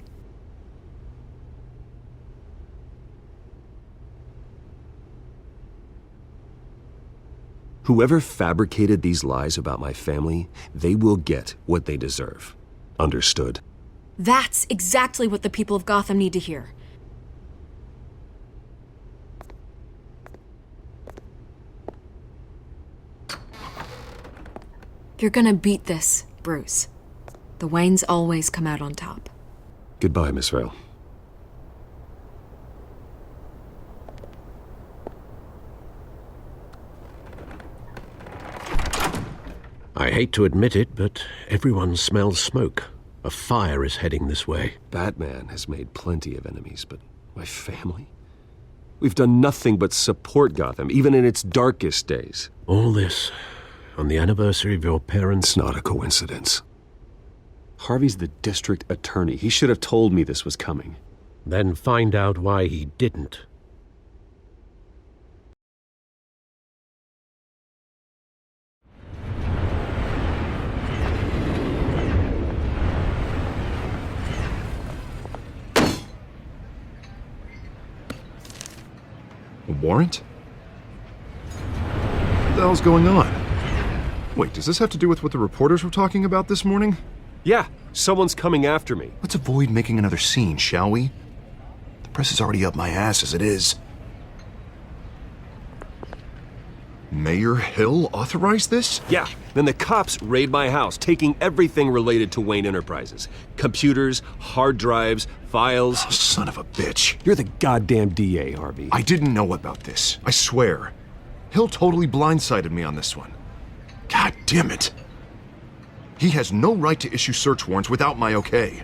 Whoever fabricated these lies about my family, they will get what they deserve. Understood? That's exactly what the people of Gotham need to hear. You're gonna beat this, Bruce. The Waynes always come out on top. Goodbye, Miss Vale. I hate to admit it, but everyone smells smoke. A fire is heading this way. Batman has made plenty of enemies, but my family? We've done nothing but support Gotham, even in its darkest days. All this on the anniversary of your parents'... It's not a coincidence. Harvey's the district attorney. He should have told me this was coming. Then find out why he didn't. A warrant? What the hell's going on? Wait, does this have to do with what the reporters were talking about this morning? Yeah, someone's coming after me. Let's avoid making another scene, shall we? The press is already up my ass as it is. Mayor Hill authorized this? Yeah, then the cops raid my house, taking everything related to Wayne Enterprises. Computers, hard drives, files. Oh, son of a bitch. You're the goddamn DA, Harvey. I didn't know about this. I swear. Hill totally blindsided me on this one. God damn it. He has no right to issue search warrants without my okay.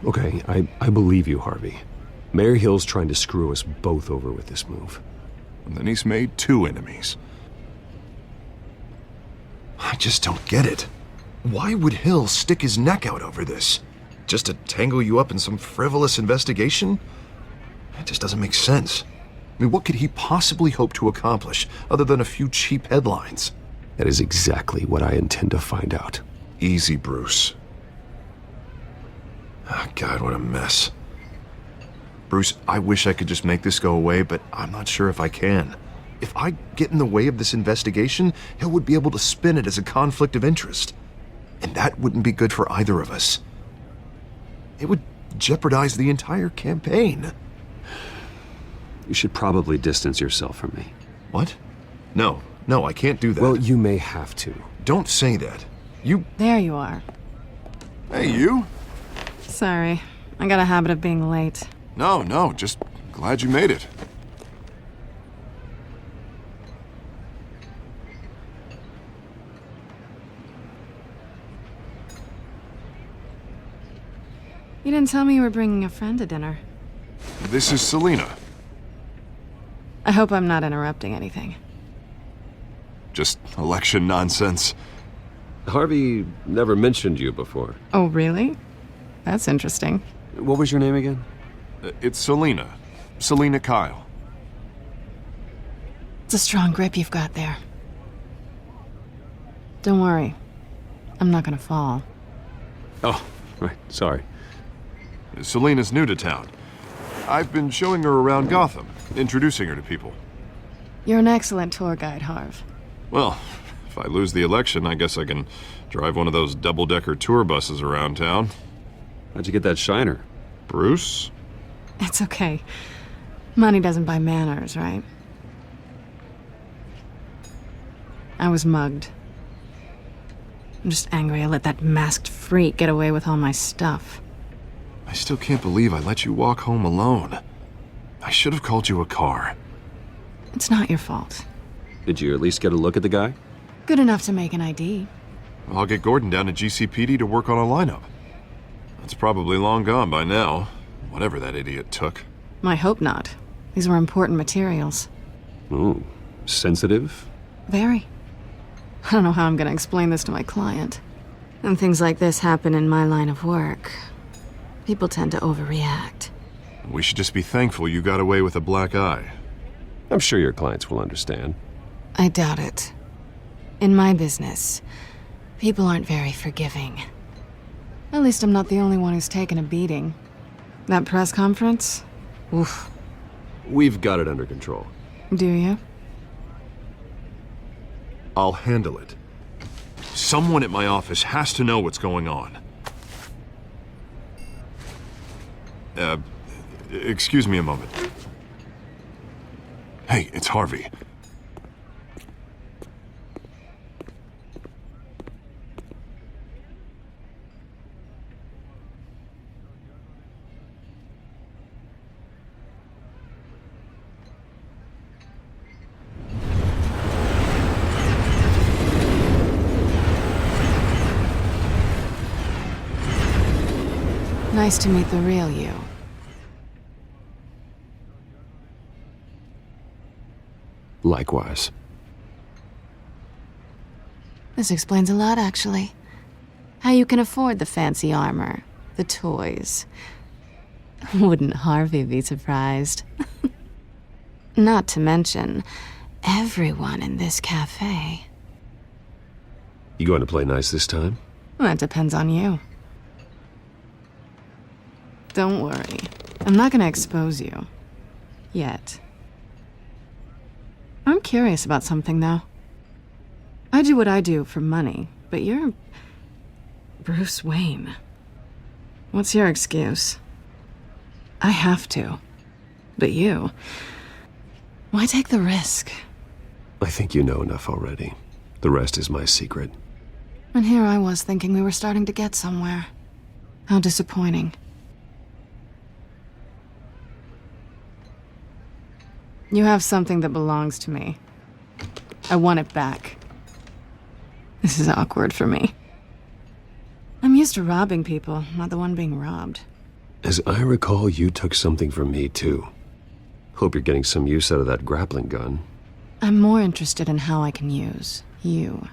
Okay, I believe you, Harvey. Mayor Hill's trying to screw us both over with this move. And then he's made 2 enemies. I just don't get it. Why would Hill stick his neck out over this? Just to tangle you up in some frivolous investigation? It just doesn't make sense. I mean, what could he possibly hope to accomplish other than a few cheap headlines? That is exactly what I intend to find out. Easy, Bruce. Oh, God, what a mess. Bruce, I wish I could just make this go away, but I'm not sure if I can. If I get in the way of this investigation, Hill would be able to spin it as a conflict of interest. And that wouldn't be good for either of us. It would jeopardize the entire campaign. You should probably distance yourself from me. What? No, I can't do that. Well, you may have to. Don't say that. You... There you are. Hey, you? Sorry. I got a habit of being late. No, just glad you made it. You didn't tell me you were bringing a friend to dinner. This is Selina. I hope I'm not interrupting anything. Just election nonsense. Harvey never mentioned you before. Oh, really? That's interesting. What was your name again? It's Selina. Selina Kyle. It's a strong grip you've got there. Don't worry. I'm not gonna fall. Oh, right. Sorry. Selina's new to town. I've been showing her around Gotham, introducing her to people. You're an excellent tour guide, Harv. Well, if I lose the election, I guess I can drive one of those double-decker tour buses around town. How'd you get that shiner? Bruce? It's okay. Money doesn't buy manners, right? I was mugged. I'm just angry I let that masked freak get away with all my stuff. I still can't believe I let you walk home alone. I should have called you a car. It's not your fault. Did you at least get a look at the guy? Good enough to make an ID. I'll get Gordon down to GCPD to work on a lineup. That's probably long gone by now, whatever that idiot took. I hope not. These were important materials. Ooh, sensitive? Very. I don't know how I'm gonna explain this to my client. When things like this happen in my line of work, people tend to overreact. We should just be thankful you got away with a black eye. I'm sure your clients will understand. I doubt it. In my business, people aren't very forgiving. At least I'm not the only one who's taken a beating. That press conference? Oof. We've got it under control. Do you? I'll handle it. Someone at my office has to know what's going on. Excuse me a moment. Hey, it's Harvey. Nice to meet the real you. Likewise. This explains a lot, actually. How you can afford the fancy armor, the toys. Wouldn't Harvey be surprised? Not to mention, everyone in this cafe. You going to play nice this time? Well, that depends on you. Don't worry. I'm not gonna expose you. Yet. I'm curious about something, though. I do what I do for money, but you're... Bruce Wayne. What's your excuse? I have to. But you... Why take the risk? I think you know enough already. The rest is my secret. And here I was thinking we were starting to get somewhere. How disappointing. You have something that belongs to me. I want it back. This is awkward for me. I'm used to robbing people, not the one being robbed. As I recall, you took something from me, too. Hope you're getting some use out of that grappling gun. I'm more interested in how I can use you.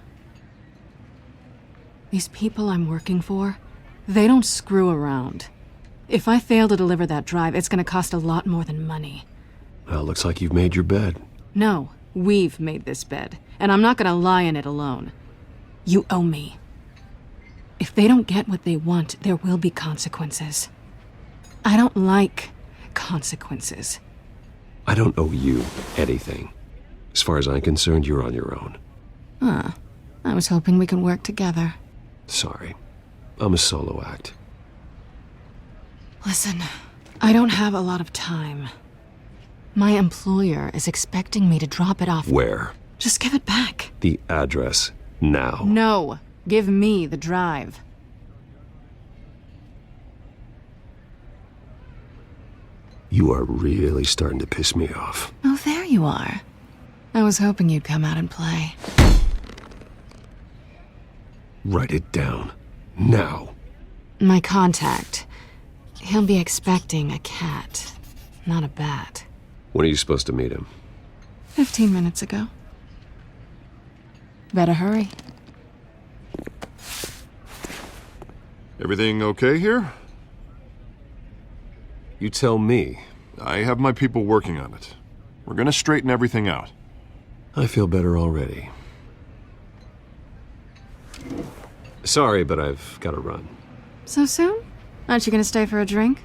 These people I'm working for, they don't screw around. If I fail to deliver that drive, it's gonna cost a lot more than money. Well, looks like you've made your bed. No, we've made this bed, and I'm not gonna lie in it alone. You owe me. If they don't get what they want, there will be consequences. I don't like consequences. I don't owe you anything. As far as I'm concerned, you're on your own. Huh. I was hoping we could work together. Sorry. I'm a solo act. Listen, I don't have a lot of time. My employer is expecting me to drop it off. Where? Just give it back. The address, now. No. Give me the drive. You are really starting to piss me off. Oh, there you are. I was hoping you'd come out and play. Write it down. Now. My contact. He'll be expecting a cat, not a bat. When are you supposed to meet him? 15 minutes ago. Better hurry. Everything okay here? You tell me. I have my people working on it. We're gonna straighten everything out. I feel better already. Sorry, but I've got to run. So soon? Aren't you gonna stay for a drink?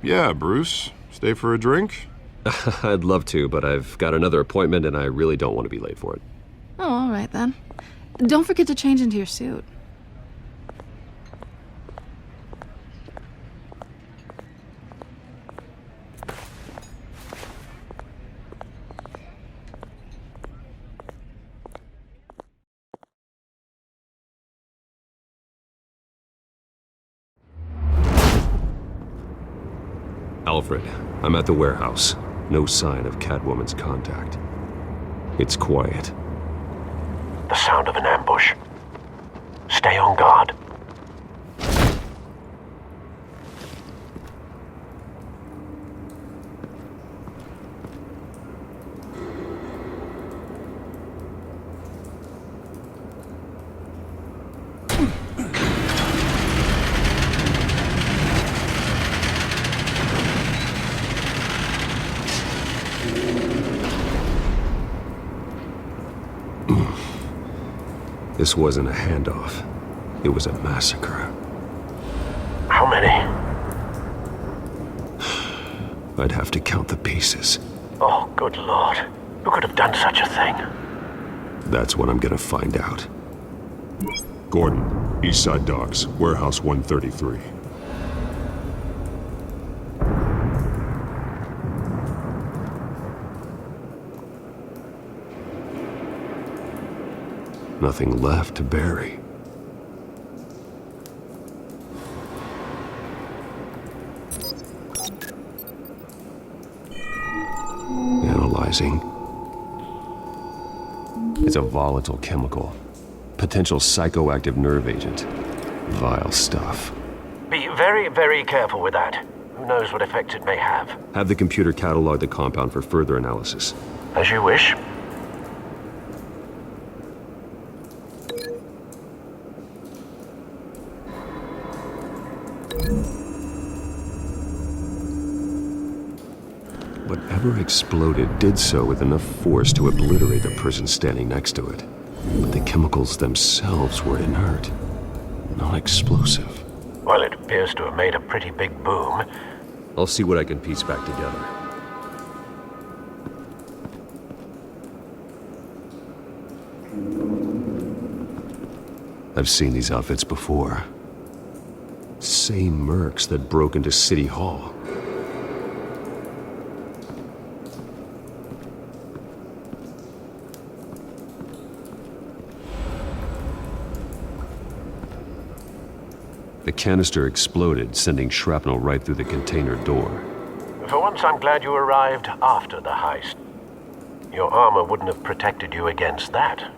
Yeah, Bruce. Stay for a drink? I'd love to, but I've got another appointment and I really don't want to be late for it. Oh, all right then. Don't forget to change into your suit. Alfred, I'm at the warehouse. No sign of Catwoman's contact. It's quiet. The sound of an ambush. Stay on guard. This wasn't a handoff. It was a massacre. How many? I'd have to count the pieces. Oh, good Lord. Who could have done such a thing? That's what I'm gonna find out. Gordon, Eastside Docks, Warehouse 133. Nothing left to bury. Analyzing. It's a volatile chemical. Potential psychoactive nerve agent. Vile stuff. Be very, very careful with that. Who knows what effects it may have. Have the computer catalog the compound for further analysis. As you wish. Whatever exploded did so with enough force to obliterate the person standing next to it. But the chemicals themselves were inert, non-explosive. Well, it appears to have made a pretty big boom. I'll see what I can piece back together. I've seen these outfits before. Same mercs that broke into City Hall. The canister exploded, sending shrapnel right through the container door. For once, I'm glad you arrived after the heist. Your armor wouldn't have protected you against that.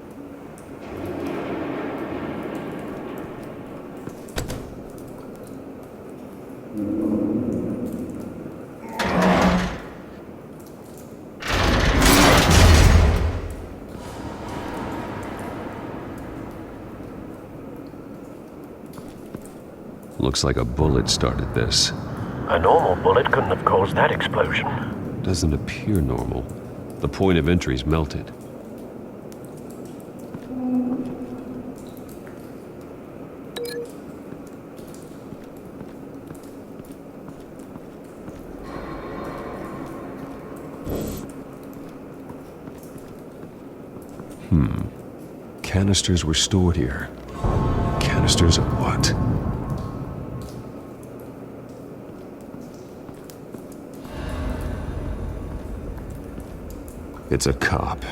Looks like a bullet started this. A normal bullet couldn't have caused that explosion. Doesn't appear normal. The point of entry's melted. Canisters were stored here. Canisters of what? It's a cop.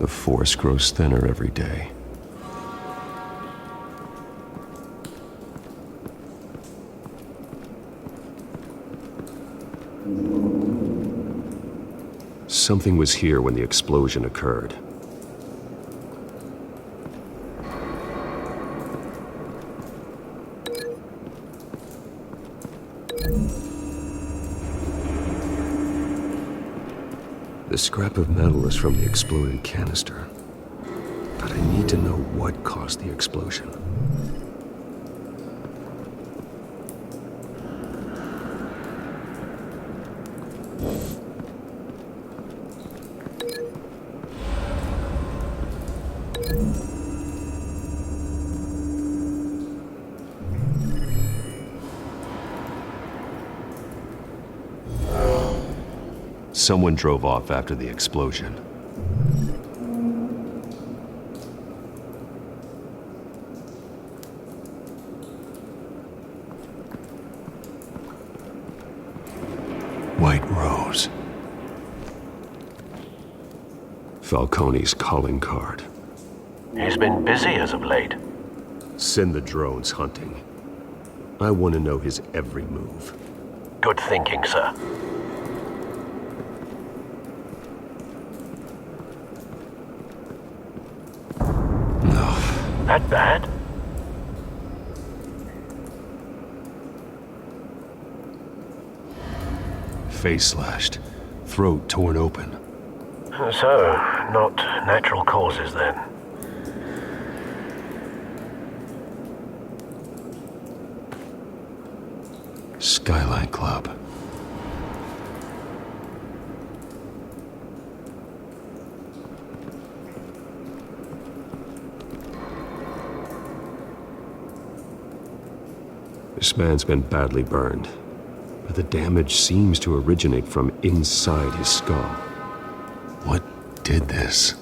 The force grows thinner every day. Something was here when the explosion occurred. The scrap of metal is from the exploded canister. But I need to know what caused the explosion. Someone drove off after the explosion. White Rose. Falcone's calling card. He's been busy as of late. Send the drones hunting. I want to know his every move. Good thinking, sir. That bad? Face slashed, throat torn open. So, not natural causes then. Skyline Club. This man's been badly burned, but the damage seems to originate from inside his skull. What did this?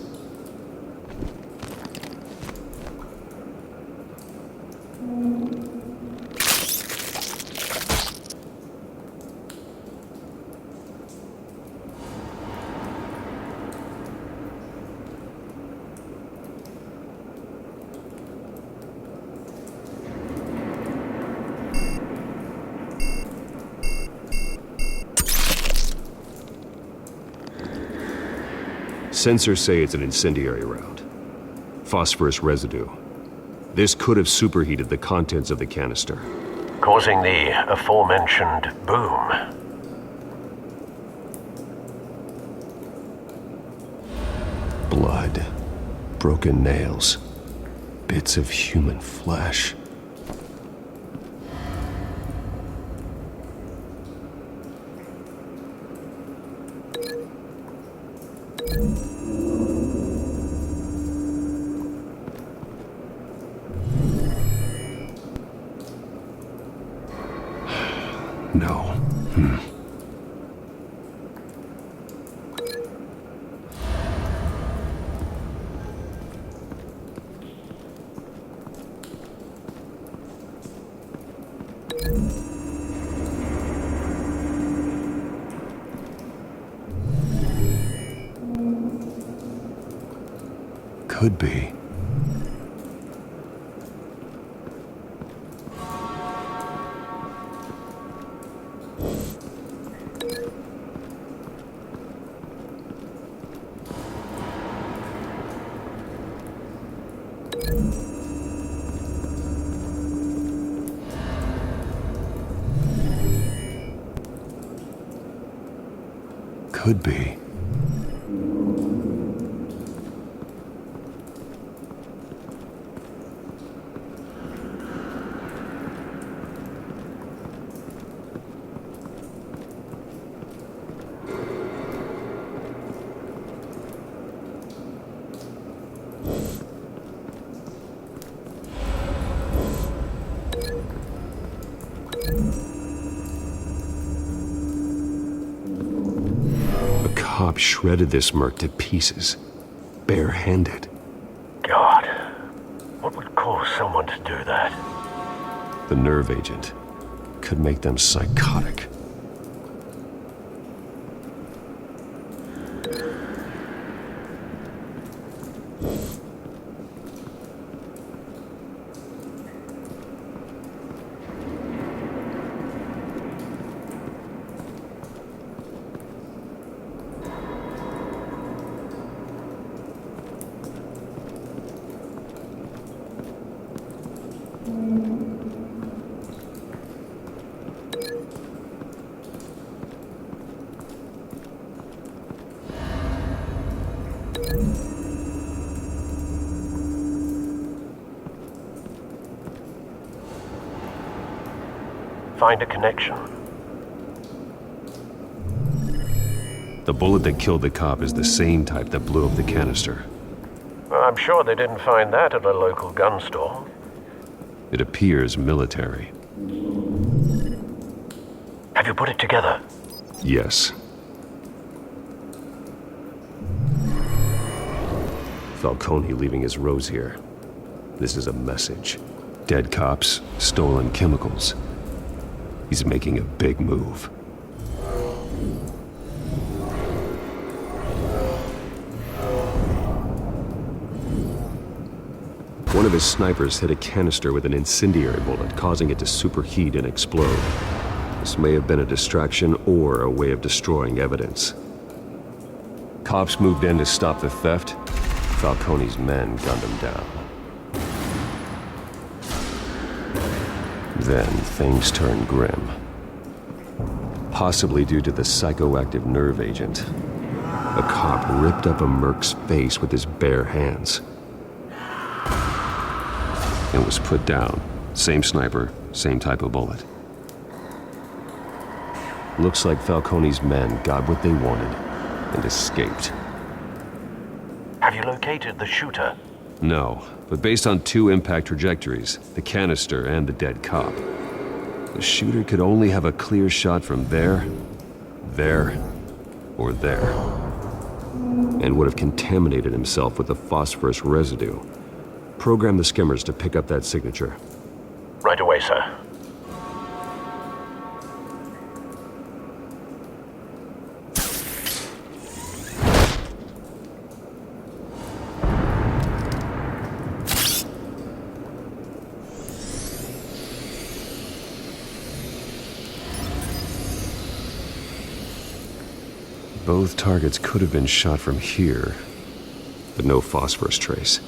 Sensors say it's an incendiary round. Phosphorus residue. This could have superheated the contents of the canister. causing the aforementioned boom. Blood, broken nails, bits of human flesh. No. Could be. Could be. Cop shredded this merc to pieces, barehanded. God, what would cause someone to do that? The nerve agent could make them psychotic. Find a connection. The bullet that killed the cop is the same type that blew up the canister. Well, I'm sure they didn't find that at a local gun store. It appears military. Have you put it together? Yes. Falcone leaving his rose here. This is a message. Dead cops, stolen chemicals. He's making a big move. One of his snipers hit a canister with an incendiary bullet, causing it to superheat and explode. This may have been a distraction or a way of destroying evidence. Cops moved in to stop the theft. Falcone's men gunned him down. Then things turned grim. Possibly due to the psychoactive nerve agent. A cop ripped up a merc's face with his bare hands. And was put down. Same sniper, same type of bullet. Looks like Falcone's men got what they wanted and escaped. Have you located the shooter? No, but based on two impact trajectories, the canister and the dead cop, the shooter could only have a clear shot from there, or there, and would have contaminated himself with the phosphorus residue. Program the skimmers to pick up that signature. Right away, sir. Both targets could have been shot from here, but no phosphorus trace.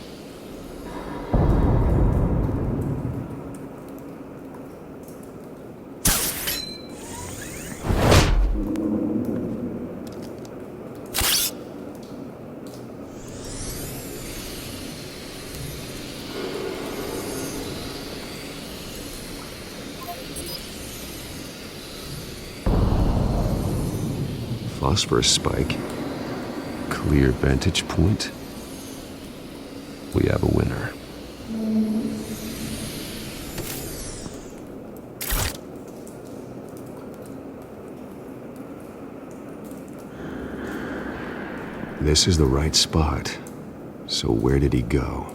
phosphorus spike. Clear vantage point. We have a winner. This is the right spot. So where did he go?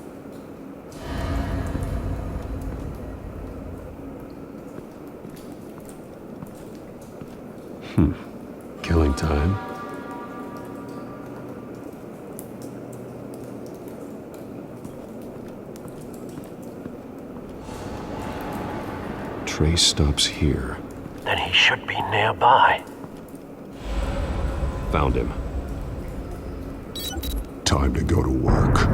Killing time. Trace stops here. Then he should be nearby. Found him. Time to go to work.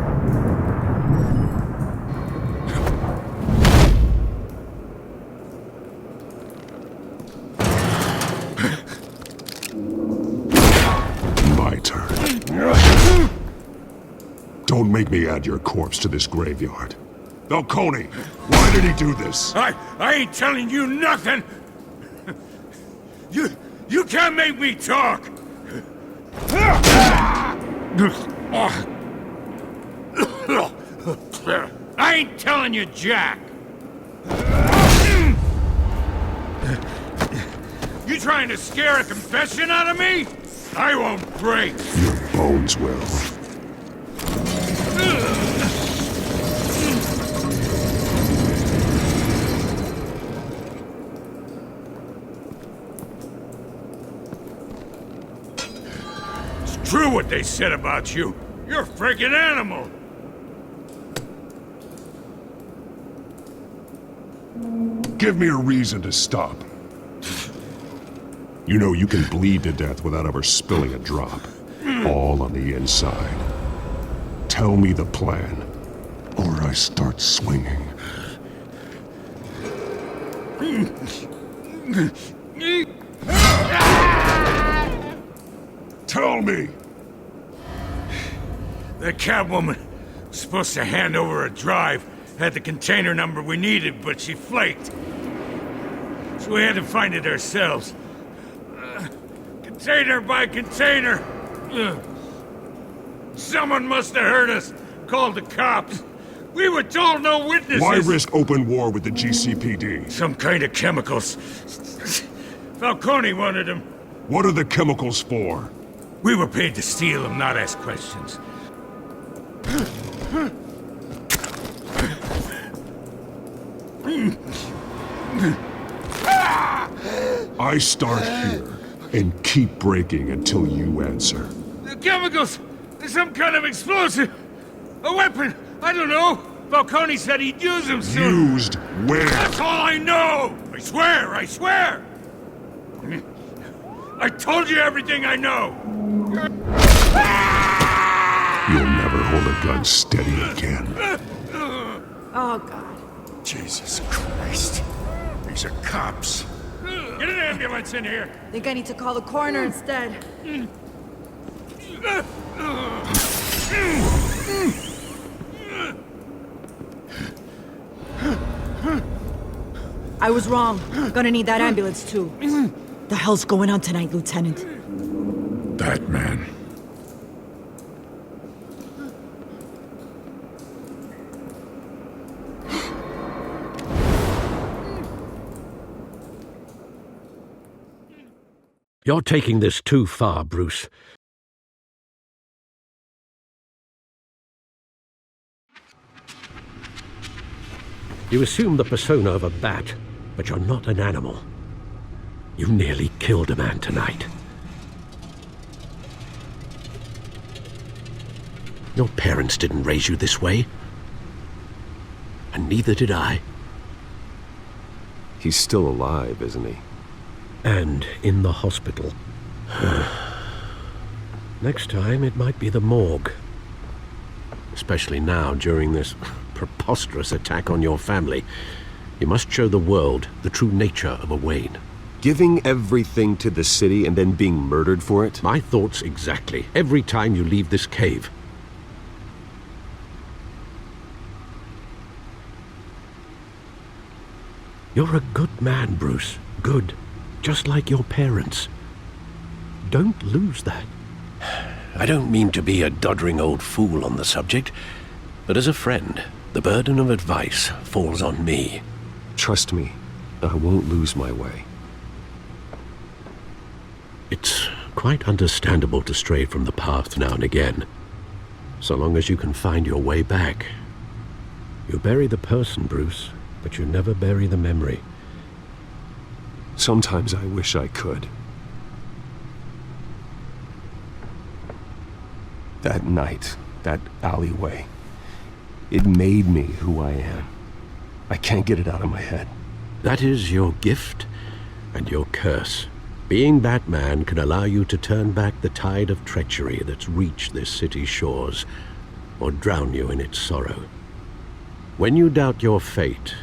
My turn. Don't make me add your corpse to this graveyard. Falcone, why did he do this? I ain't telling you nothing! You can't make me talk! I ain't telling you jack! You trying to scare a confession out of me? I won't break! Your bones will. It's true what they said about you. You're a freaking animal! Give me a reason to stop. You know you can bleed to death without ever spilling a drop. All on the inside. Tell me the plan, or I start swinging. Tell me! The Catwoman was supposed to hand over a drive, had the container number we needed, but she flaked. So we had to find it ourselves. Container by container. Someone must have heard us, called the cops. We were told no witnesses. Why risk open war with the GCPD? Some kind of chemicals. Falcone wanted them. What are the chemicals for? We were paid to steal them, not ask questions. I start here and keep breaking until you answer. The chemicals! Some kind of explosive! A weapon! I don't know! Falcone said he'd use them soon! Used where? That's all I know! I swear! I swear! I told you everything I know! You'll never hold a gun steady again. Oh, God. Jesus Christ. These are cops. Get an ambulance in here! Think I need to call the coroner instead. I was wrong. Gonna need that ambulance, too. The hell's going on tonight, Lieutenant? Batman. You're taking this too far, Bruce. You assume the persona of a bat, but you're not an animal. You nearly killed a man tonight. Your parents didn't raise you this way. And neither did I. He's still alive, isn't he? And in the hospital. Next time, it might be the morgue. Especially now, during this preposterous attack on your family. You must show the world the true nature of a Wayne. Giving everything to the city and then being murdered for it? My thoughts exactly. Every time you leave this cave. You're a good man, Bruce. Good. Just like your parents. Don't lose that. I don't mean to be a doddering old fool on the subject, but as a friend, the burden of advice falls on me. Trust me, I won't lose my way. It's quite understandable to stray from the path now and again, so long as you can find your way back. You bury the person, Bruce, but you never bury the memory. Sometimes I wish I could. That night, that alleyway, it made me who I am. I can't get it out of my head. That is your gift and your curse. Being Batman can allow you to turn back the tide of treachery that's reached this city's shores, or drown you in its sorrow. When you doubt your fate,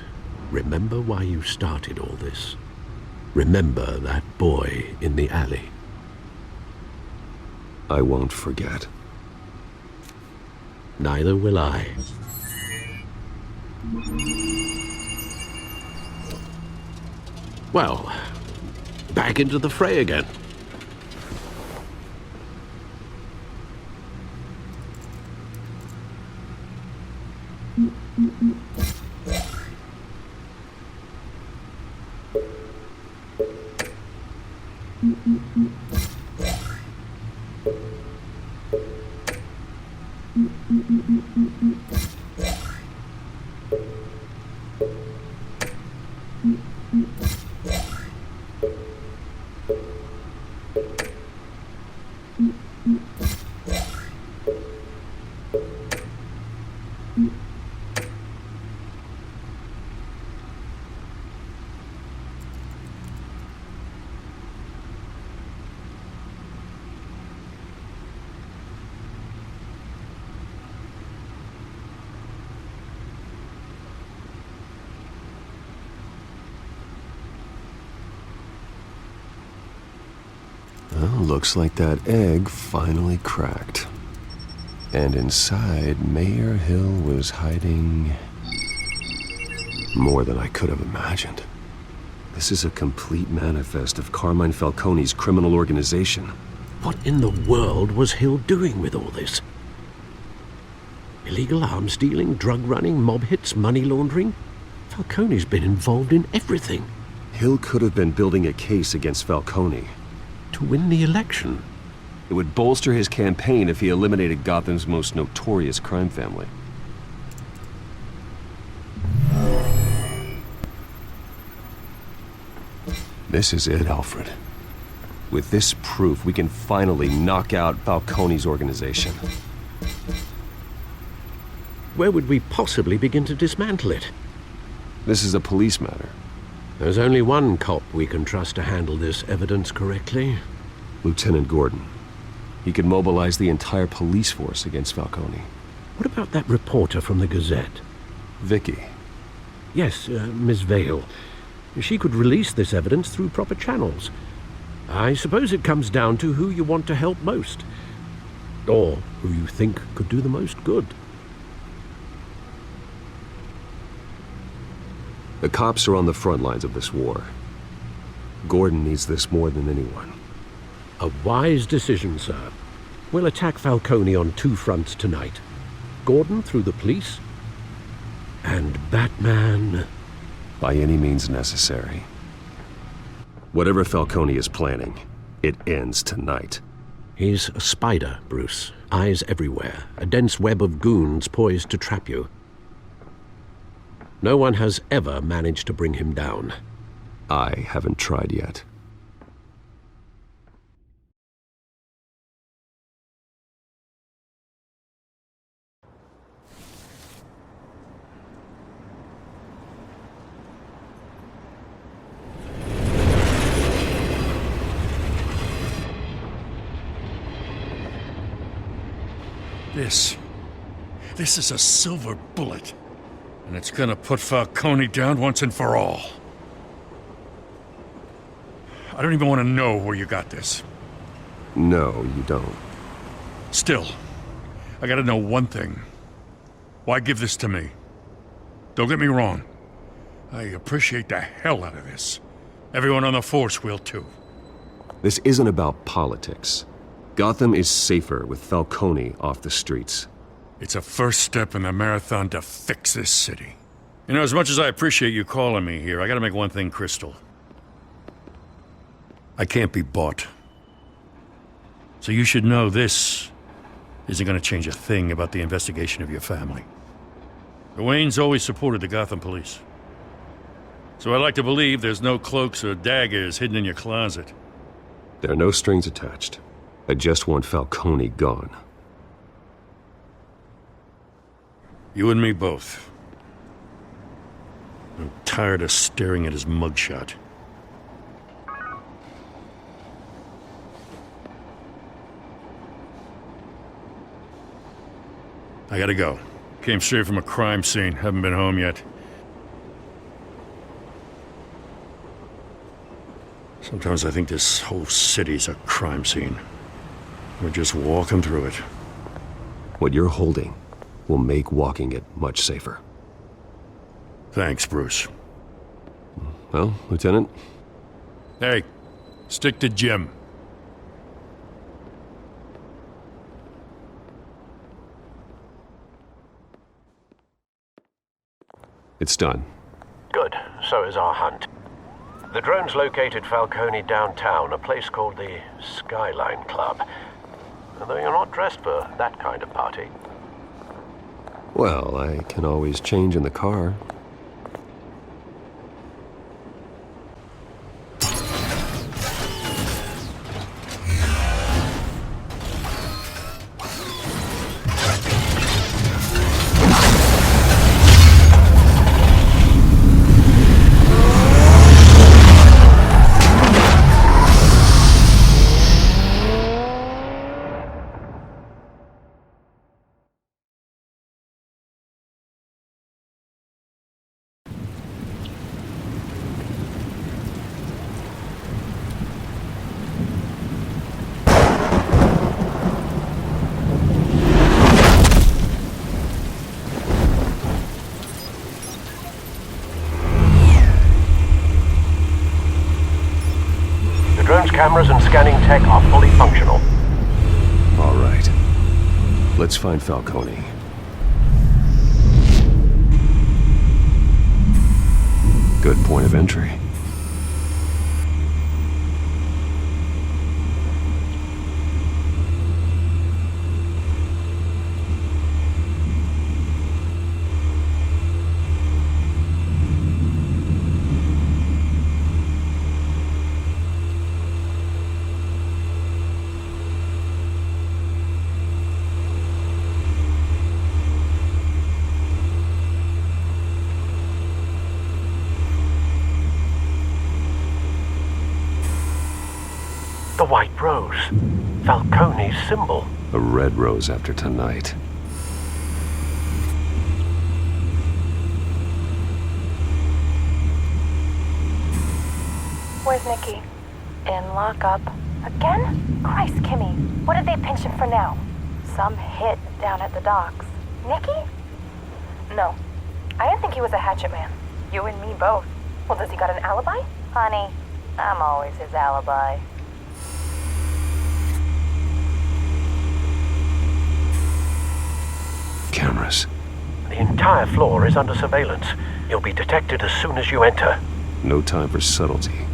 remember why you started all this. Remember that boy in the alley. I won't forget. Neither will I. Well, back into the fray again. Well, looks like that egg finally cracked. And inside, Mayor Hill was hiding more than I could have imagined. This is a complete manifest of Carmine Falcone's criminal organization. What in the world was Hill doing with all this? Illegal arms dealing, drug running, mob hits, money laundering? Falcone's been involved in everything. Hill could have been building a case against Falcone. To win the election? It would bolster his campaign if he eliminated Gotham's most notorious crime family. This is it, Alfred. With this proof, we can finally knock out Falcone's organization. Where would we possibly begin to dismantle it? This is a police matter. There's only one cop we can trust to handle this evidence correctly. Lieutenant Gordon. He could mobilize the entire police force against Falcone. What about that reporter from the Gazette? Vicky. Yes, Miss Vale. She could release this evidence through proper channels. I suppose it comes down to who you want to help most. Or who you think could do the most good. The cops are on the front lines of this war. Gordon needs this more than anyone. A wise decision, sir. We'll attack Falcone on two fronts tonight. Gordon through the police, and Batman... by any means necessary. Whatever Falcone is planning, it ends tonight. He's a spider, Bruce. Eyes everywhere. A dense web of goons poised to trap you. No one has ever managed to bring him down. I haven't tried yet. This is a silver bullet. And it's gonna put Falcone down once and for all. I don't even want to know where you got this. No, you don't. Still, I gotta know one thing. Why give this to me? Don't get me wrong. I appreciate the hell out of this. Everyone on the force will too. This isn't about politics. Gotham is safer with Falcone off the streets. It's a first step in the marathon to fix this city. You know, as much as I appreciate you calling me here, I gotta make one thing crystal. I can't be bought. So you should know this isn't gonna change a thing about the investigation of your family. The Waynes always supported the Gotham police. So I like to believe there's no cloaks or daggers hidden in your closet. There are no strings attached. I just want Falcone gone. You and me both. I'm tired of staring at his mugshot. I gotta go. Came straight from a crime scene. Haven't been home yet. Sometimes I think this whole city's a crime scene. We're just walking through it. What you're holding will make walking it much safer. Thanks, Bruce. Well, Lieutenant? Hey, stick to Jim. It's done. Good. So is our hunt. The drones located Falcone downtown, a place called the Skyline Club. Although you're not dressed for that kind of party. Well, I can always change in the car. Cameras and scanning tech are fully functional. All right. Let's find Falcone. Good point of entry. The white rose. Falcone's symbol. A red rose after tonight. Where's Nicky? In lockup. Again? Christ, Kimmy. What did they pinch him for now? Some hit down at the docks. Nicky? No. I didn't think he was a hatchet man. You and me both. Well, does he got an alibi? Honey, I'm always his alibi. Cameras. The entire floor is under surveillance. You'll be detected as soon as you enter. No time for subtlety.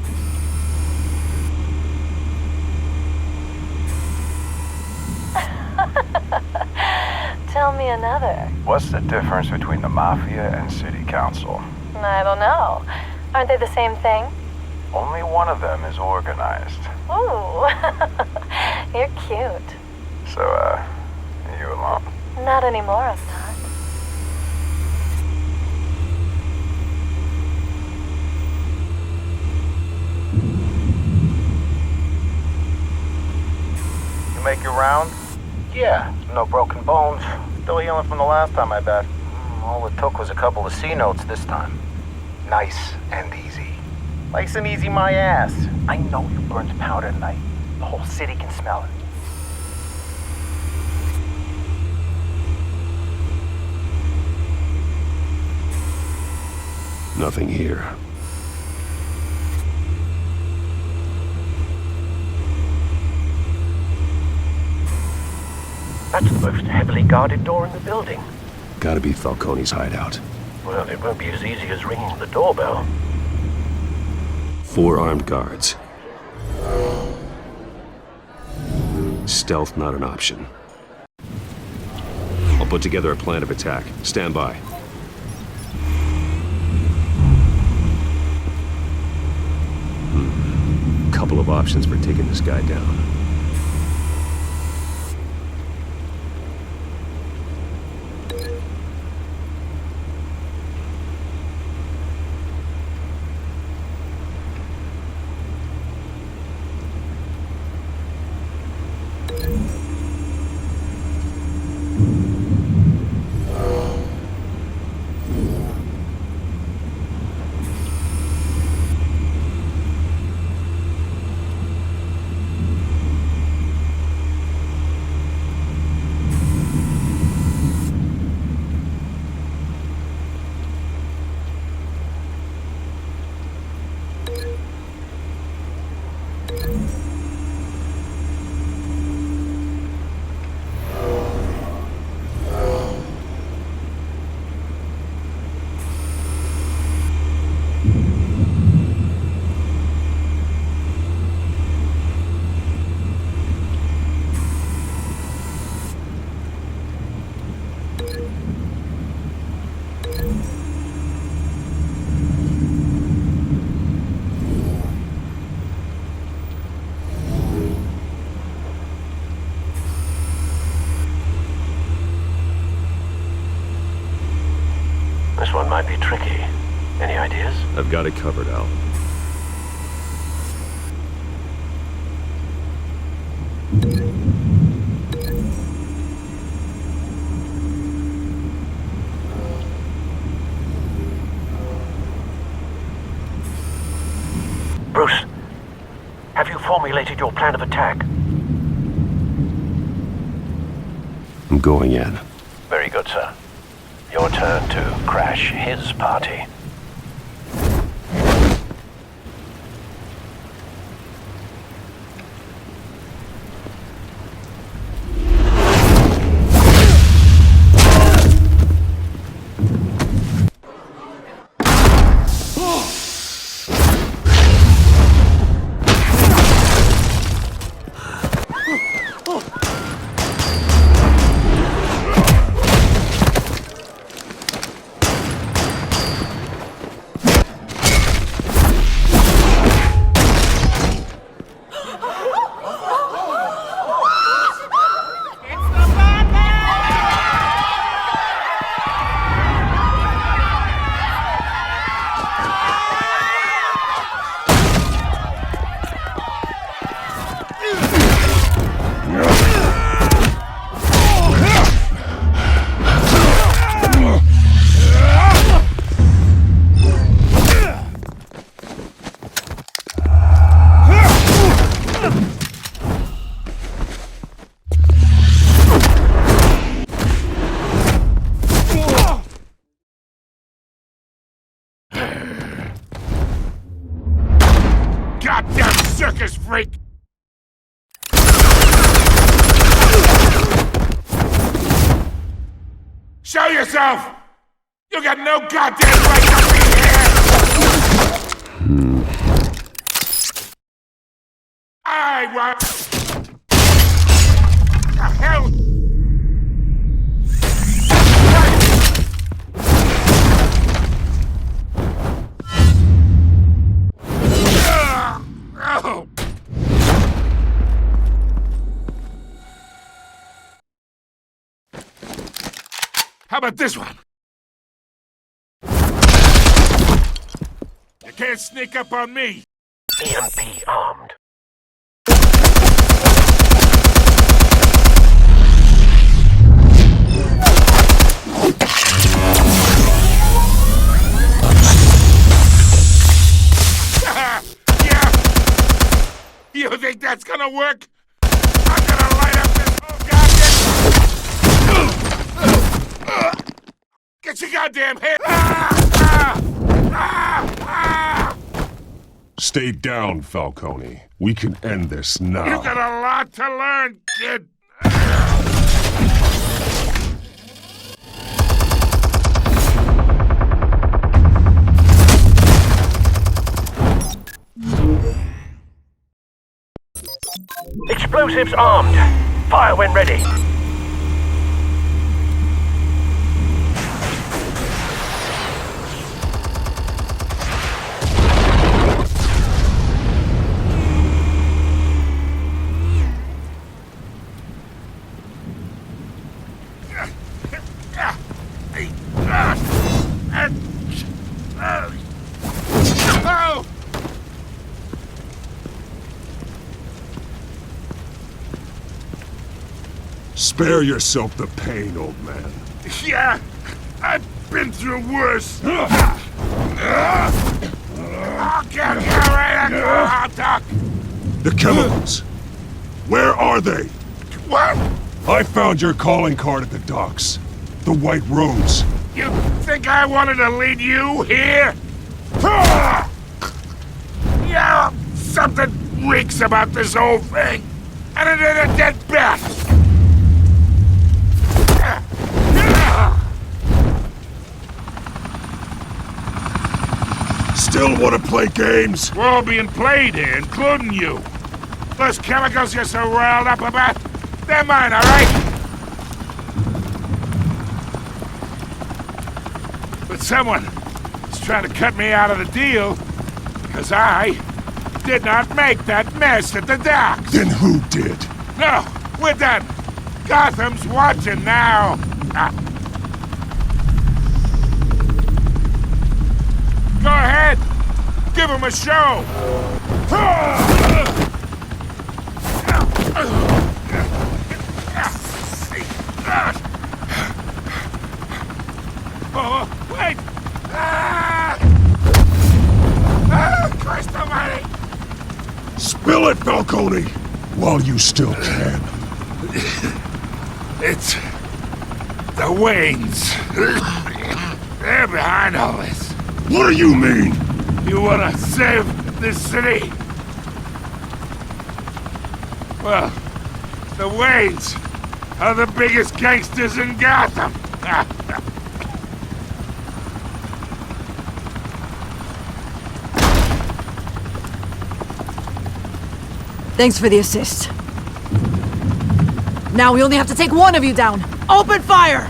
Tell me another. What's the difference between the Mafia and City Council? I don't know. Aren't they the same thing? Only one of them is organized. Ooh. You're cute. So, are you alone? Not anymore, I'm not. You make your round? Yeah, no broken bones. Still healing from the last time, I bet. All it took was a couple of C notes this time. Nice and easy. Nice and easy, my ass. I know you burned powder tonight. The whole city can smell it. Nothing here. That's the most heavily guarded door in the building. Gotta be Falcone's hideout. Well, it won't be as easy as ringing the doorbell. 4 armed guards. Stealth not an option. I'll put together a plan of attack. Stand by. Couple of options for taking this guy down. This one might be tricky. Any ideas? I've got it covered, Al. Bruce, have you formulated your plan of attack? I'm going in. Very good, sir. Your turn to crash his party. Goddamn circus freak! Show yourself! You got no goddamn right to be here! I want... The hell? How about this one? You can't sneak up on me. EMP armed. Yeah. You think that's gonna work? I'm gonna light up this whole goddamn... Get your goddamn head! Stay down, Falcone. We can end this now. You got a lot to learn, kid. Explosives armed. Fire when ready. Spare yourself the pain, old man. Yeah, I've been through worse. I'll get you right now, Doc. The chemicals. Where are they? What? I found your calling card at the docks. The White Rose. You think I wanted to lead you here? Yeah, something reeks about this whole thing. And it is a dead bat. Still want to play games? We're all being played here, including you. Those chemicals you're so riled up about, they're mine, all right? But someone is trying to cut me out of the deal because I did not make that mess at the docks. Then who did? No, we're done. Gotham's watching now. Go ahead. Give him a show. Oh, wait. Christ almighty. Spill it, Falcone, while you still can. It's the Waynes. They're behind all this. What do you mean? You wanna save this city? Well, the Waynes are the biggest gangsters in Gotham. Thanks for the assist. Now we only have to take one of you down. Open fire!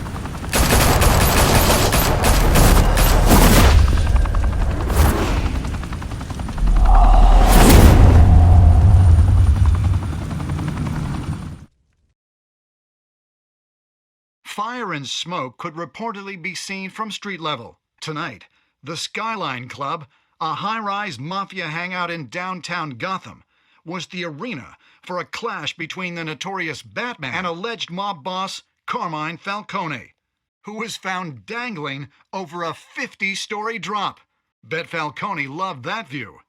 Fire and smoke could reportedly be seen from street level. Tonight, the Skyline Club, a high-rise mafia hangout in downtown Gotham, was the arena for a clash between the notorious Batman and alleged mob boss Carmine Falcone, who was found dangling over a 50-story drop. Bet Falcone loved that view.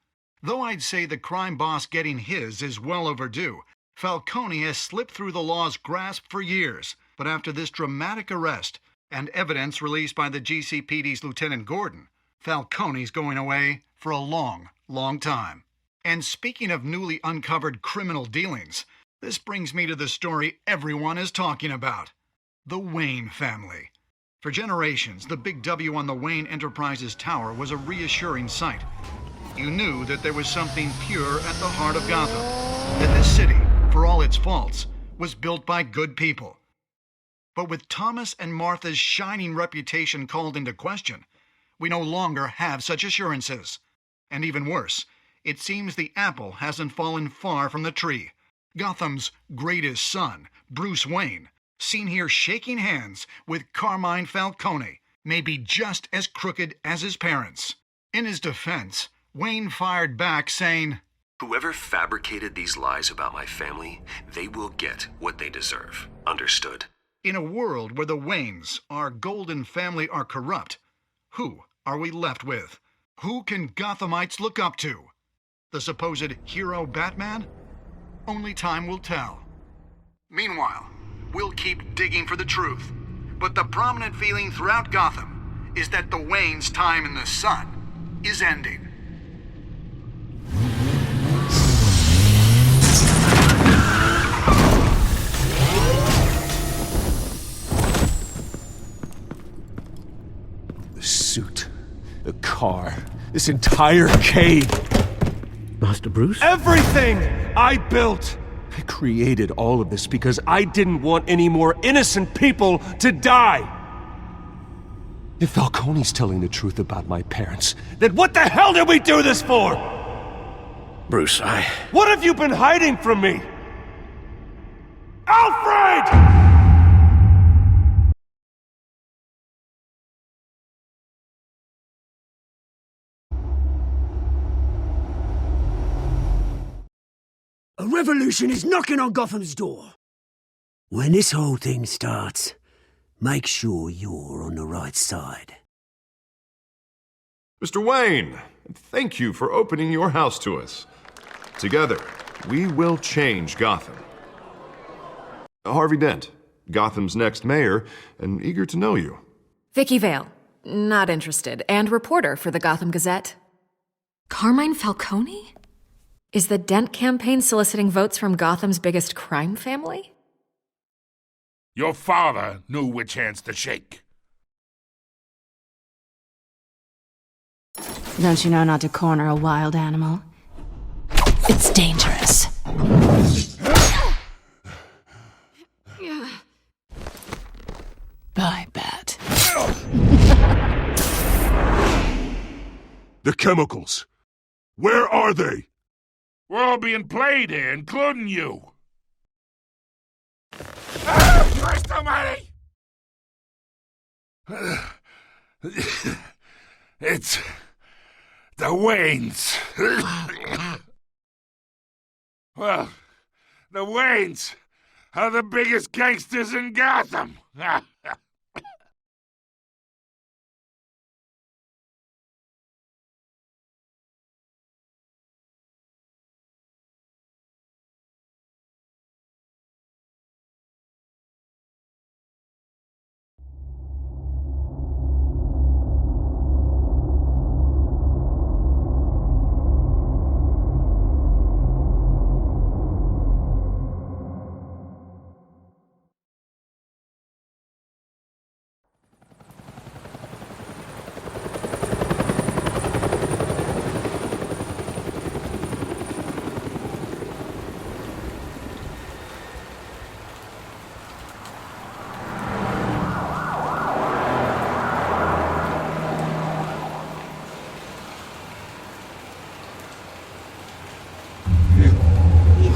Though I'd say the crime boss getting his is well overdue, Falcone has slipped through the law's grasp for years. But after this dramatic arrest and evidence released by the GCPD's Lieutenant Gordon, Falcone's going away for a long, long time. And speaking of newly uncovered criminal dealings, this brings me to the story everyone is talking about. The Wayne family. For generations, the big W on the Wayne Enterprises Tower was a reassuring sight. You knew that there was something pure at the heart of Gotham. That this city, for all its faults, was built by good people. But with Thomas and Martha's shining reputation called into question, we no longer have such assurances. And even worse, it seems the apple hasn't fallen far from the tree. Gotham's greatest son, Bruce Wayne, seen here shaking hands with Carmine Falcone, may be just as crooked as his parents. In his defense, Wayne fired back saying, "Whoever fabricated these lies about my family, they will get what they deserve. Understood?" In a world where the Waynes, our golden family, are corrupt, who are we left with? Who can Gothamites look up to? The supposed hero Batman? Only time will tell. Meanwhile, we'll keep digging for the truth. But the prominent feeling throughout Gotham is that the Waynes' time in the sun is ending. The suit, the car, this entire cave. Master Bruce? Everything I built. It created all of this because I didn't want any more innocent people to die. If Falcone's telling the truth about my parents, Then what the hell did we do this for? Bruce, What have you been hiding from me? Alfred! A revolution is knocking on Gotham's door. When this whole thing starts, make sure you're on the right side. Mr. Wayne, thank you for opening your house to us. Together, we will change Gotham. Harvey Dent, Gotham's next mayor, and eager to know you. Vicky Vale, not interested, and reporter for the Gotham Gazette. Carmine Falcone? Is the Dent campaign soliciting votes from Gotham's biggest crime family? Your father knew which hands to shake. Don't you know not to corner a wild animal? It's dangerous. Bye, Bat. The chemicals. Where are they? We're all being played here, including you. Ah, Christ almighty! It's the Waynes. Well, the Waynes are the biggest gangsters in Gotham.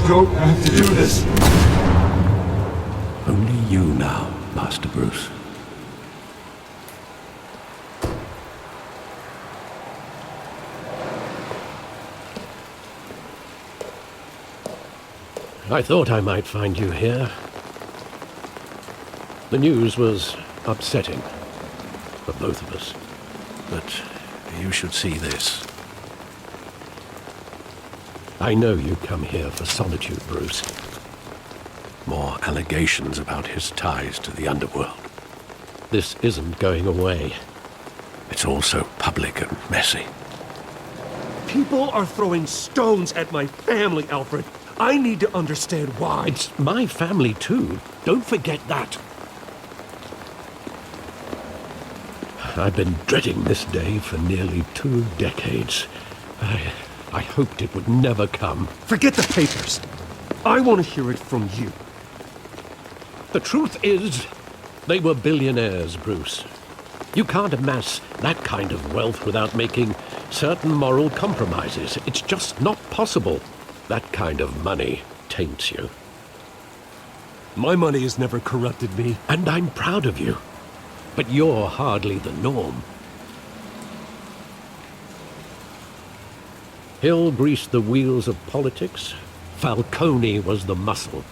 Don't have to do this. only you now, Master Bruce. I thought I might find you here. The news was upsetting for both of us, but you should see this. I know you come here for solitude, Bruce. More allegations about his ties to the underworld. This isn't going away. It's all so public and messy. People are throwing stones at my family, Alfred. I need to understand why. It's my family, too. Don't forget that. I've been dreading this day for nearly 2 decades. I hoped it would never come. Forget the papers. I want to hear it from you. The truth is, they were billionaires, Bruce. You can't amass that kind of wealth without making certain moral compromises. It's just not possible. That kind of money taints you. My money has never corrupted me. And I'm proud of you. But you're hardly the norm. Hill greased the wheels of politics. Falcone was the muscle.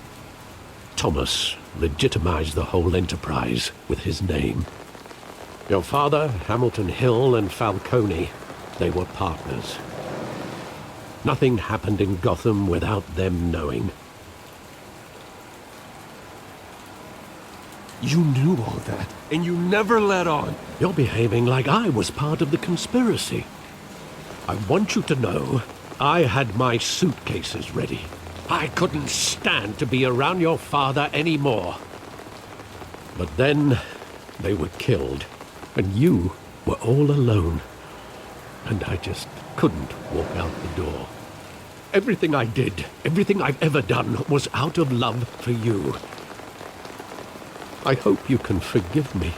Thomas legitimized the whole enterprise with his name. Your father, Hamilton Hill, and Falcone, they were partners. Nothing happened in Gotham without them knowing. You knew all that, and you never let on. You're behaving like I was part of the conspiracy. I want you to know I had my suitcases ready. I couldn't stand to be around your father anymore. But then they were killed, and you were all alone. And I just couldn't walk out the door. Everything I did, everything I've ever done, was out of love for you. I hope you can forgive me.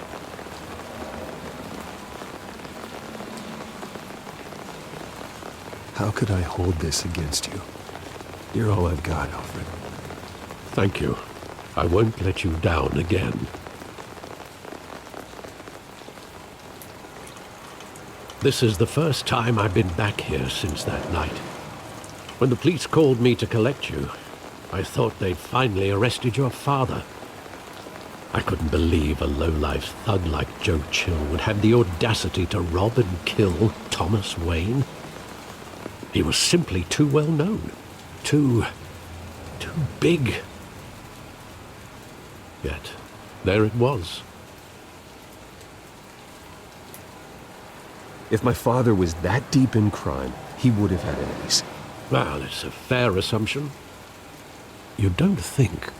How could I hold this against you? You're all I've got, Alfred. Thank you. I won't let you down again. This is the first time I've been back here since that night. When the police called me to collect you, I thought they'd finally arrested your father. I couldn't believe a low-life thug like Joe Chill would have the audacity to rob and kill Thomas Wayne. He was simply too well known. Too big. Yet, there it was. If my father was that deep in crime, he would have had enemies. Well, it's a fair assumption. You don't think.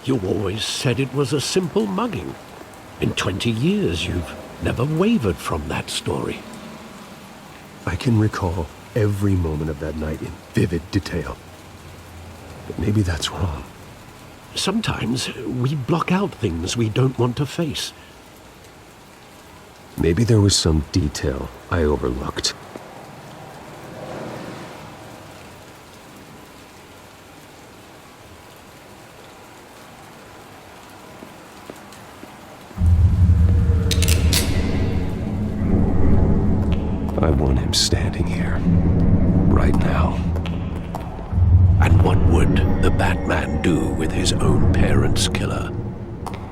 You always said it was a simple mugging. In 20 years, you've never wavered from that story. I can recall every moment of that night in vivid detail. But maybe that's wrong. Sometimes we block out things we don't want to face. Maybe there was some detail I overlooked. I want him standing here, right now. And what would the Batman do with his own parents' killer?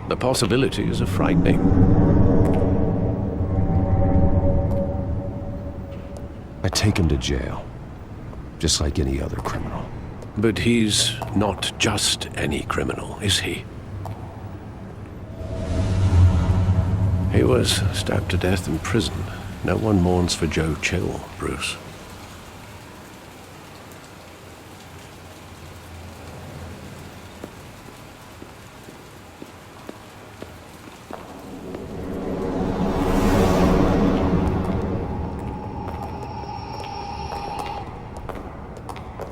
The possibilities are frightening. I take him to jail, just like any other criminal. But he's not just any criminal, is he? He was stabbed to death in prison. No one mourns for Joe Chill, Bruce.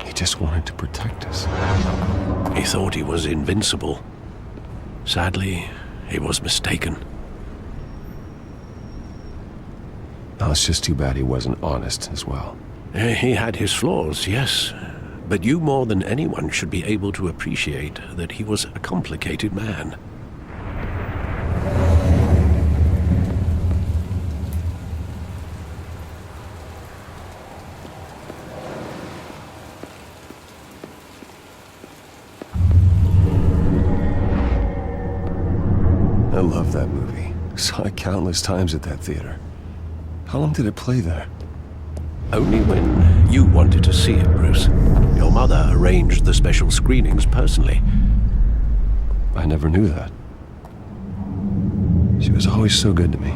He just wanted to protect us. He thought he was invincible. Sadly, he was mistaken. Oh, it's just too bad he wasn't honest as well. He had his flaws, yes. But you more than anyone should be able to appreciate that he was a complicated man. I love that movie. Saw it countless times at that theater. How long did it play there? Only when you wanted to see it, Bruce. Your mother arranged the special screenings personally. I never knew that. She was always so good to me.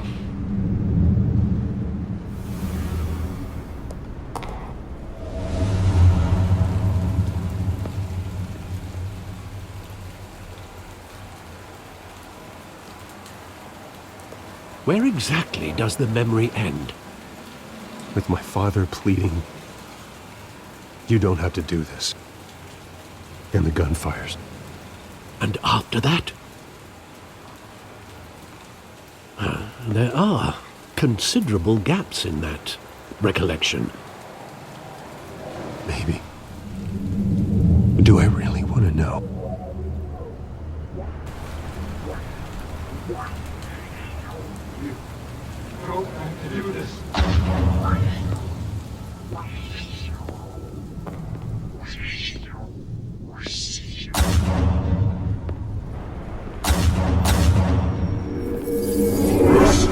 Where exactly does the memory end? With my father pleading, "You don't have to do this." And the gunfires. And after that? There are considerable gaps in that recollection. Maybe. Do I really want to know? To do this.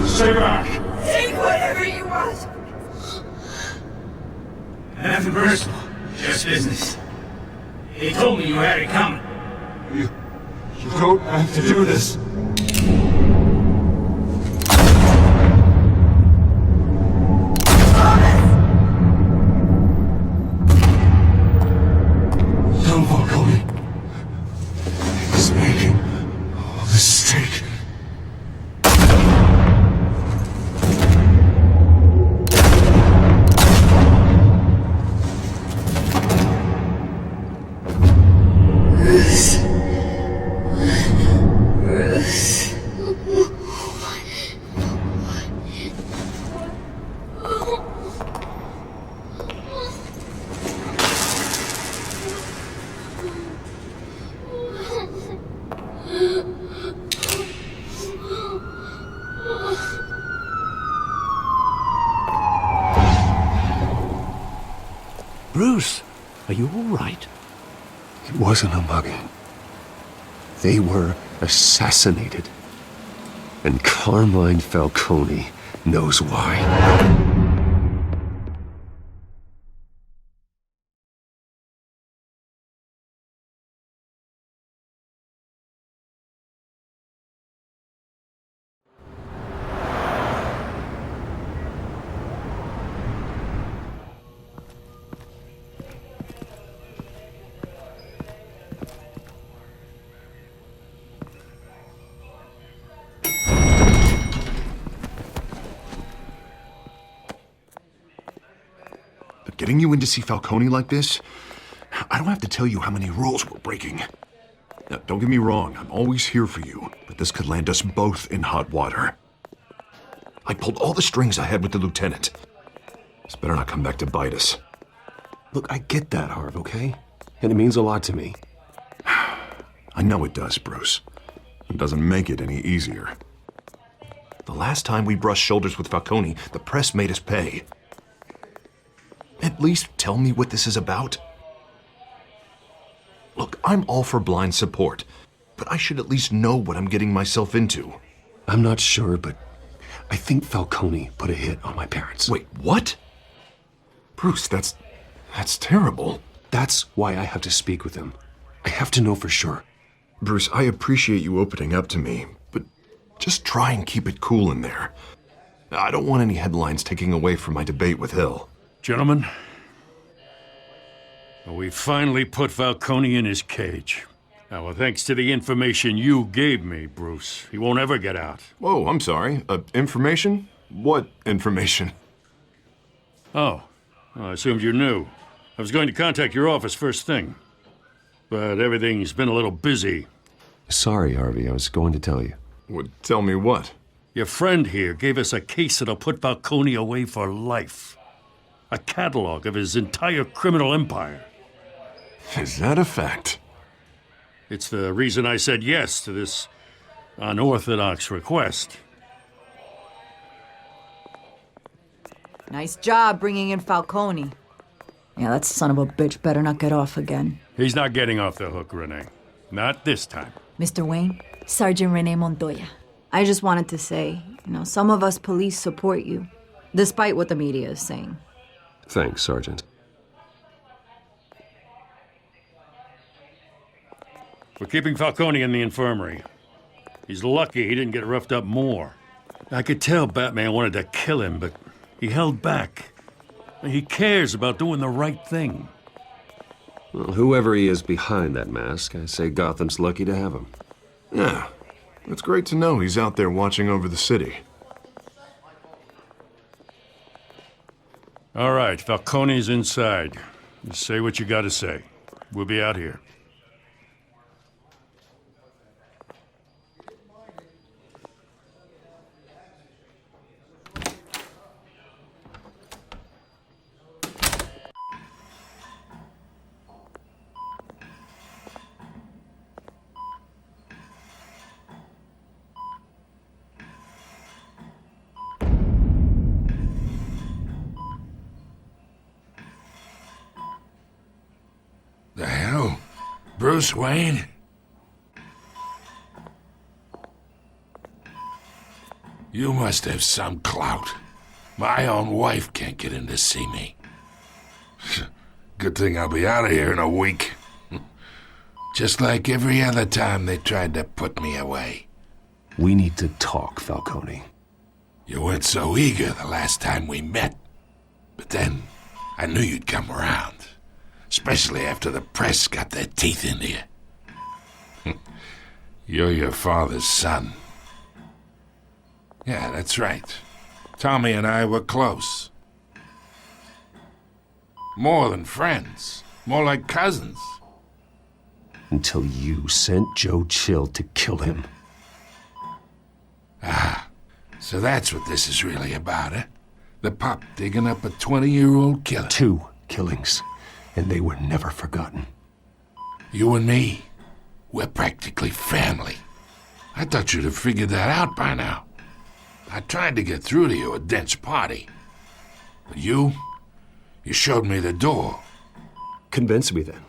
Stay back! Take whatever you want! Nothing personal, just business. He told me you had it coming. You don't have to do this. Don't walk on me. He's making a mistake. Bruce, are you all right? It wasn't a mugging. They were assassinated. And Carmine Falcone knows why. Getting you in to see Falcone like this, I don't have to tell you how many rules we're breaking. Now, don't get me wrong, I'm always here for you, but this could land us both in hot water. I pulled all the strings I had with the lieutenant. This better not come back to bite us. Look, I get that, Harv, okay? And it means a lot to me. I know it does, Bruce. It doesn't make it any easier. The last time we brushed shoulders with Falcone, the press made us pay. At least tell me what this is about. Look, I'm all for blind support, but I should at least know what I'm getting myself into. I'm not sure, but I think Falcone put a hit on my parents. Wait, what? Bruce, that's terrible. That's why I have to speak with him. I have to know for sure. Bruce, I appreciate you opening up to me, but just try and keep it cool in there. I don't want any headlines taking away from my debate with Hill. Gentlemen, we finally put Falcone in his cage. Now, thanks to the information you gave me, Bruce, he won't ever get out. Whoa, I'm sorry. Information? What information? Oh, I assumed you knew. I was going to contact your office first thing, but everything's been a little busy. Sorry, Harvey, I was going to tell you. Well, tell me what? Your friend here gave us a case that'll put Falcone away for life. A catalog of his entire criminal empire. Is that a fact? It's the reason I said yes to this unorthodox request. Nice job bringing in Falcone. Yeah, that son of a bitch better not get off again. He's not getting off the hook, Renee. Not this time. Mr. Wayne, Sergeant Renee Montoya. I just wanted to say, some of us police support you, despite what the media is saying. Thanks, Sergeant. We're keeping Falcone in the infirmary. He's lucky he didn't get roughed up more. I could tell Batman wanted to kill him, but he held back. He cares about doing the right thing. Well, whoever he is behind that mask, I say Gotham's lucky to have him. Yeah, it's great to know he's out there watching over the city. All right, Falcone's inside. You say what you gotta say. We'll be out here. The hell? Bruce Wayne? You must have some clout. My own wife can't get in to see me. Good thing I'll be out of here in a week. Just like every other time they tried to put me away. We need to talk, Falcone. You weren't so eager the last time we met. But then, I knew you'd come around. Especially after the press got their teeth into you. You're your father's son. Yeah, that's right. Tommy and I were close. More than friends. More like cousins. Until you sent Joe Chill to kill him. Ah, so that's what this is really about, eh? The pup digging up a 20-year-old killer. 2 killings. And they were never forgotten. You and me, we're practically family. I thought you'd have figured that out by now. I tried to get through to you at Dent's party. But you showed me the door. Convince me then.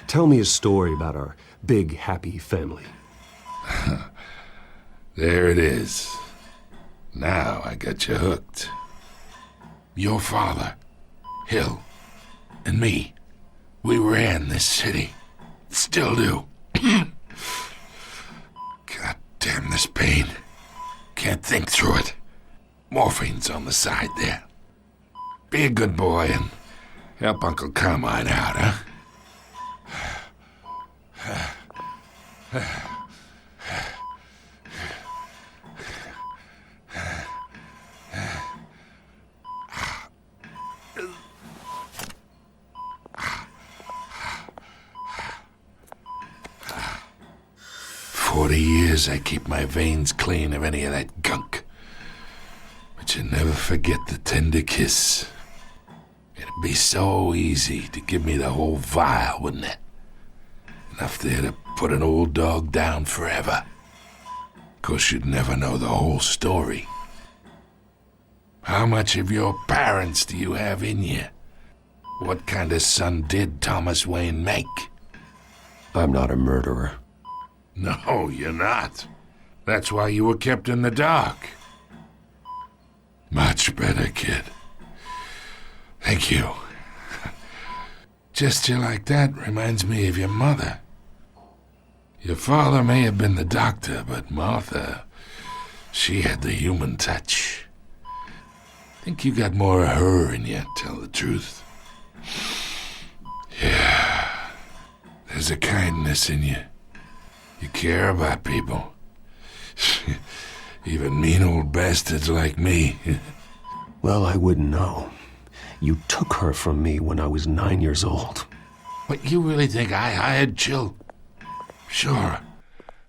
Tell me a story about our big, happy family. There it is. Now I got you hooked. Your father, Hill, and me, we ran this city. Still do. God damn this pain. Can't think through it. Morphine's on the side there. Be a good boy and help Uncle Carmine out, huh? 40 years I keep my veins clean of any of that gunk. But you never forget the tender kiss. It'd be so easy to give me the whole vial, wouldn't it? Enough there to put an old dog down forever. 'Course you'd never know the whole story. How much of your parents do you have in you? What kind of son did Thomas Wayne make? I'm not a murderer. No, you're not. That's why you were kept in the dark. Much better, kid. Thank you. Gesture like that reminds me of your mother. Your father may have been the doctor, but Martha, she had the human touch. Think you got more of her in you, tell the truth. Yeah, there's a kindness in you. You care about people. Even mean old bastards like me. Well, I wouldn't know. You took her from me when I was 9 years old. What, you really think I hired Chill? Sure.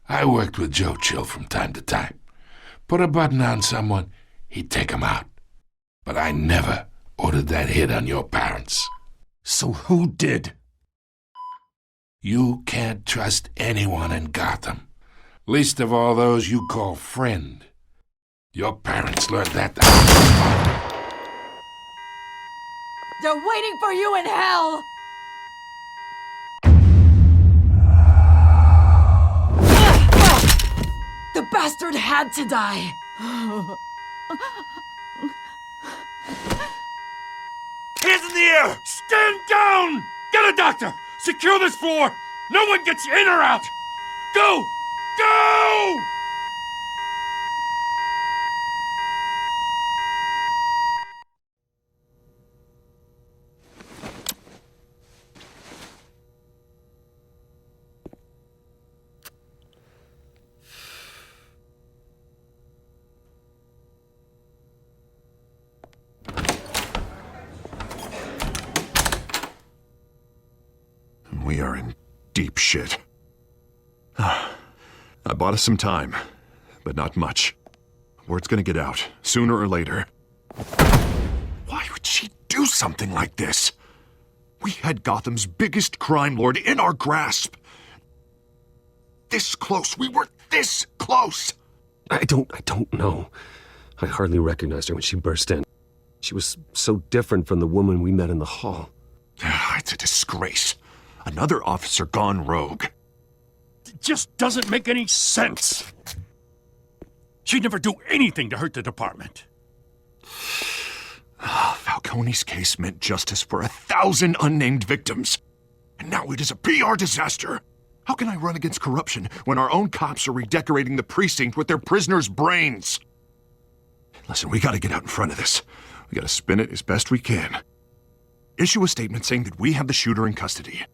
I worked with Joe Chill from time to time. Put a button on someone, he'd take 'em out. But I never ordered that hit on your parents. So who did? You can't trust anyone in Gotham. Least of all those you call friend. Your parents learned that. They're waiting for you in hell! The bastard had to die! Hands in the air! Stand down! Get a doctor! Secure this floor! No one gets in or out! Go! Go! We are in deep shit. I bought us some time, but not much. Word's gonna get out, sooner or later. Why would she do something like this? We had Gotham's biggest crime lord in our grasp. This close. We were this close. I don't know. I hardly recognized her when she burst in. She was so different from the woman we met in the hall. It's a disgrace. Another officer gone rogue. It just doesn't make any sense. She'd never do anything to hurt the department. Falcone's case meant justice for 1,000 unnamed victims. And now it is a PR disaster. How can I run against corruption when our own cops are redecorating the precinct with their prisoners' brains? Listen, we gotta get out in front of this. We gotta spin it as best we can. Issue a statement saying that we have the shooter in custody.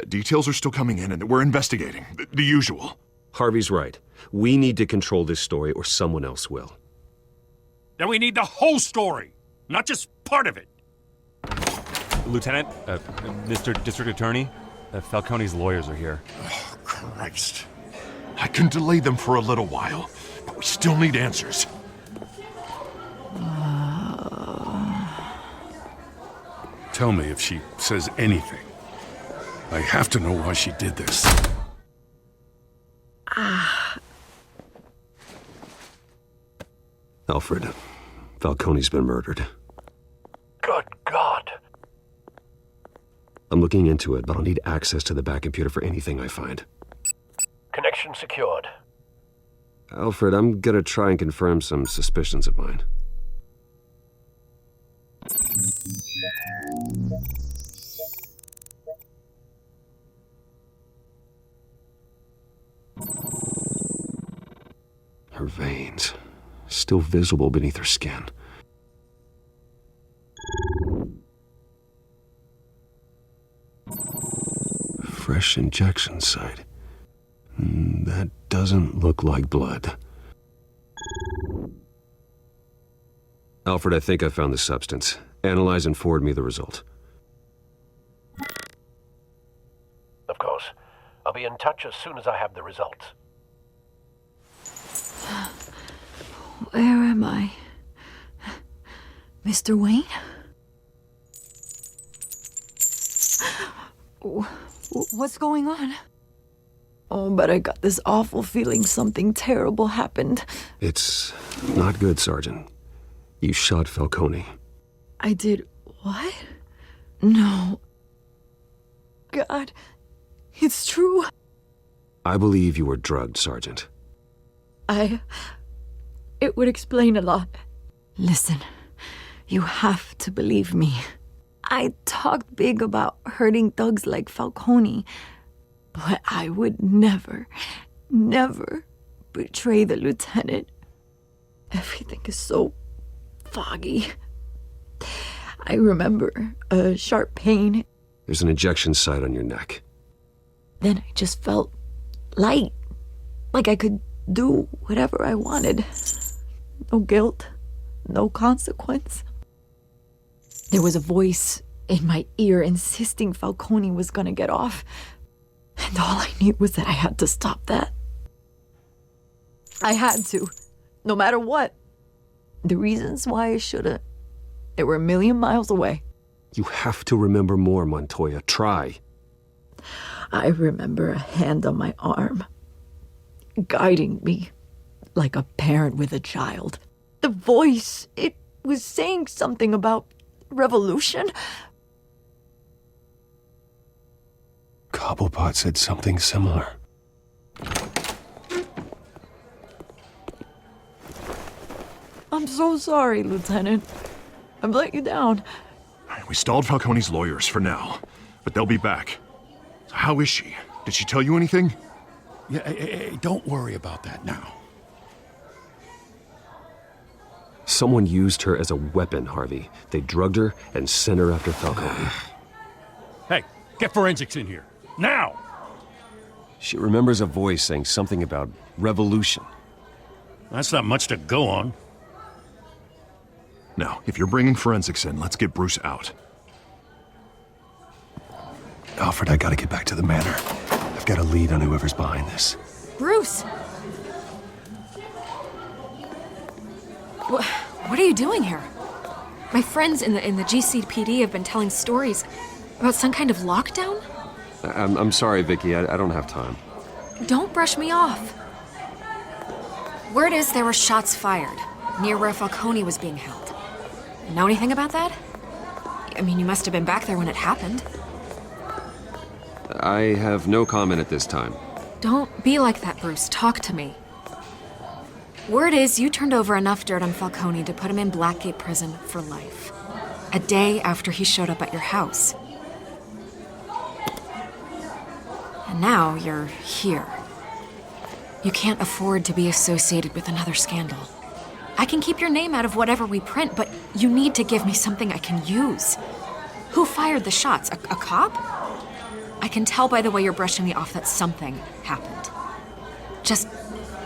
Details are still coming in and that we're investigating. The usual. Harvey's right. We need to control this story or someone else will. Then we need the whole story, not just part of it. Lieutenant, Mr. District Attorney, Falcone's lawyers are here. Oh, Christ. I can delay them for a little while, but we still need answers. Tell me if she says anything. I have to know why she did this. Alfred, Falcone's been murdered. Good God. I'm looking into it, but I'll need access to the back computer for anything I find. Connection secured. Alfred, I'm gonna try and confirm some suspicions of mine. Her veins, still visible beneath her skin. Fresh injection site. That doesn't look like blood. Alfred, I think I found the substance. Analyze and forward me the result. Of course. I'll be in touch as soon as I have the results. Where am I? Mr. Wayne? What's going on? Oh, but I got this awful feeling something terrible happened. It's not good, Sergeant. You shot Falcone. I did what? No. God, it's true. I believe you were drugged, Sergeant. It would explain a lot. Listen, you have to believe me. I talked big about hurting thugs like Falcone, but I would never betray the lieutenant. Everything is so foggy. I remember a sharp pain. There's an injection site on your neck. Then I just felt light, like I could do whatever I wanted. No guilt, no consequence. There was a voice in my ear insisting Falcone was gonna get off. And all I knew was that I had to stop that. I had to, no matter what. The reasons why I should've, they were a million miles away. You have to remember more, Montoya. Try. I remember a hand on my arm, guiding me like a parent with a child. The voice, it was saying something about revolution. Cobblepot said something similar. I'm so sorry, Lieutenant. I've let you down. We stalled Falcone's lawyers for now, but they'll be back. So how is she? Did she tell you anything? Yeah, hey, don't worry about that now. Someone used her as a weapon, Harvey. They drugged her and sent her after Falcone. Hey, get forensics in here. Now! She remembers a voice saying something about revolution. That's not much to go on. Now, if you're bringing forensics in, let's get Bruce out. Alfred, I gotta get back to the manor. I've got a lead on whoever's behind this. Bruce! What are you doing here? My friends in the GCPD have been telling stories about some kind of lockdown? I'm sorry, Vicky. I don't have time. Don't brush me off. Word is there were shots fired near where Falcone was being held. Know anything about that? I mean, you must have been back there when it happened. I have no comment at this time. Don't be like that, Bruce. Talk to me. Word is you turned over enough dirt on Falcone to put him in Blackgate Prison for life. A day after he showed up at your house. And now you're here. You can't afford to be associated with another scandal. I can keep your name out of whatever we print, but you need to give me something I can use. Who fired the shots? A cop? I can tell by the way you're brushing me off that something happened. Just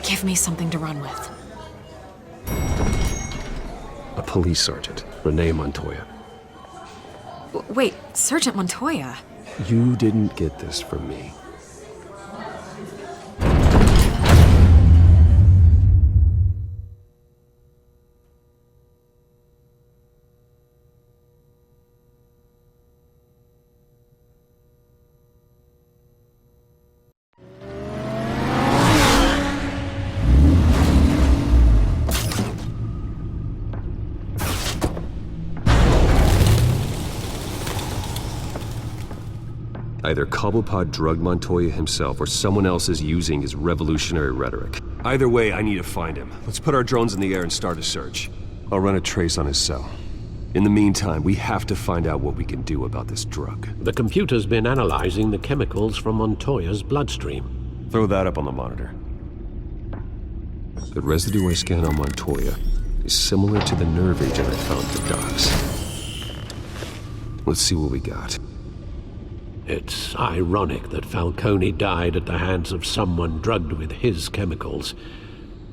give me something to run with. A police sergeant, Renee Montoya. Wait, Sergeant Montoya? You didn't get this from me. Either Cobblepot drugged Montoya himself or someone else is using his revolutionary rhetoric. Either way, I need to find him. Let's put our drones in the air and start a search. I'll run a trace on his cell. In the meantime, we have to find out what we can do about this drug. The computer's been analyzing the chemicals from Montoya's bloodstream. Throw that up on the monitor. The residue I scan on Montoya is similar to the nerve agent I found at the docks. Let's see what we got. It's ironic that Falcone died at the hands of someone drugged with his chemicals.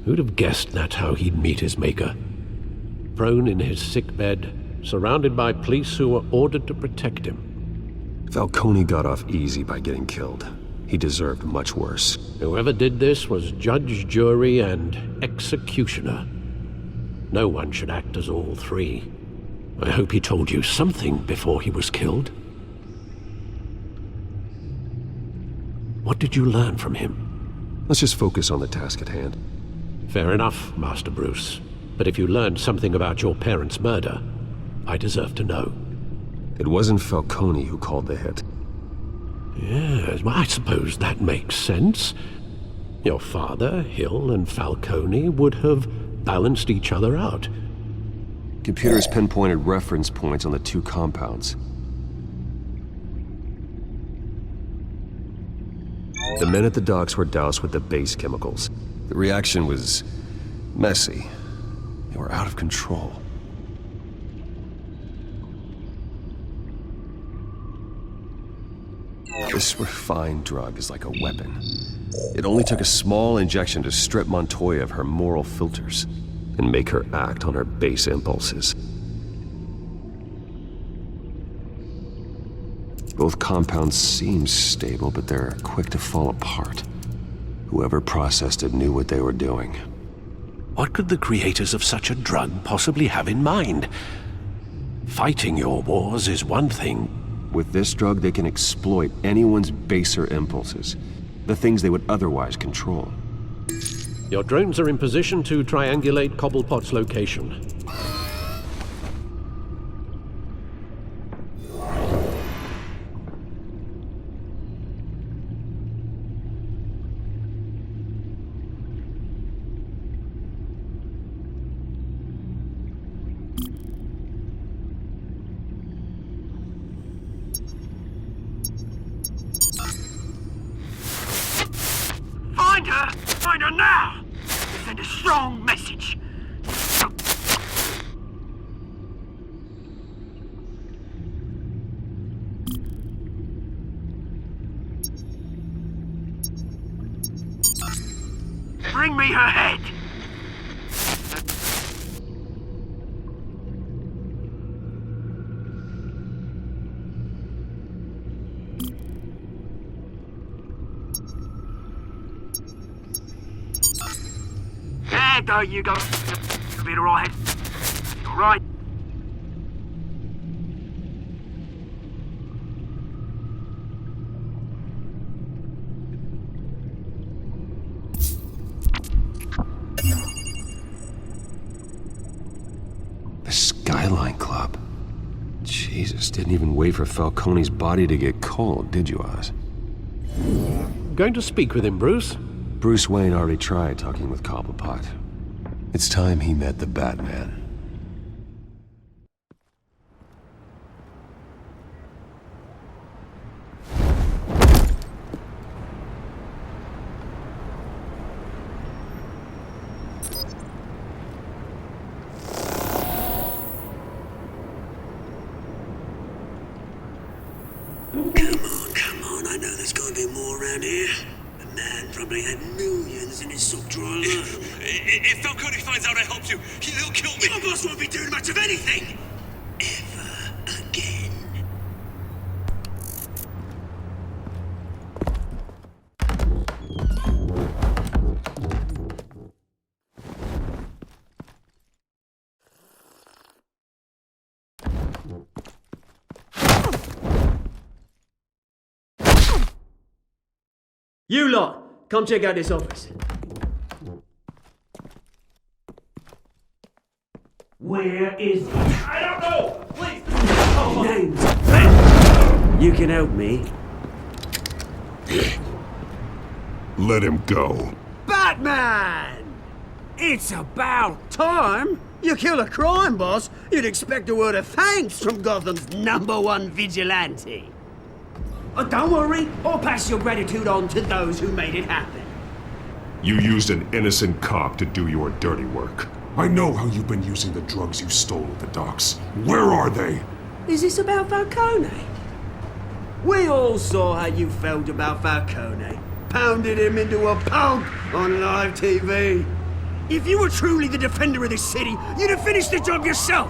Who'd have guessed that's how he'd meet his maker? Prone in his sickbed, surrounded by police who were ordered to protect him. Falcone got off easy by getting killed. He deserved much worse. Whoever did this was judge, jury, and executioner. No one should act as all three. I hope he told you something before he was killed. What did you learn from him? Let's just focus on the task at hand. Fair enough, Master Bruce. But if you learned something about your parents' murder, I deserve to know. It wasn't Falcone who called the hit. Yes, well, I suppose that makes sense. Your father, Hill, and Falcone would have balanced each other out. Computers pinpointed reference points on the two compounds. The men at the docks were doused with the base chemicals. The reaction was messy. They were out of control. This refined drug is like a weapon. It only took a small injection to strip Montoya of her moral filters and make her act on her base impulses. Both compounds seem stable, but they're quick to fall apart. Whoever processed it knew what they were doing. What could the creators of such a drug possibly have in mind? Fighting your wars is one thing. With this drug, they can exploit anyone's baser impulses, the things they would otherwise control. Your drones are in position to triangulate Cobblepot's location. Find her now! Send a strong message. Bring me her head! There you go. You'll be alright. Alright. The Skyline Club. Jesus, didn't even wait for Falcone's body to get cold, did you, Oz? Going to speak with him, Bruce? Bruce Wayne already tried talking with Cobblepot. It's time he met the Batman. Come on, I know there's gotta be more around here. The man probably had millions in his sock drawer alone. If Falcone finds out I helped you, he'll kill me. Your boss won't be doing much of anything! Ever again. You lot, come check out this office. Where is he? I don't know! Please! Names. You can help me. Let him go. Batman! It's about time. You kill a crime boss, you'd expect a word of thanks from Gotham's #1 vigilante. Oh, don't worry, I'll pass your gratitude on to those who made it happen. You used an innocent cop to do your dirty work. I know how you've been using the drugs you stole at the docks. Where are they? Is this about Falcone? We all saw how you felt about Falcone. Pounded him into a pulp on live TV. If you were truly the defender of this city, you'd have finished the job yourself.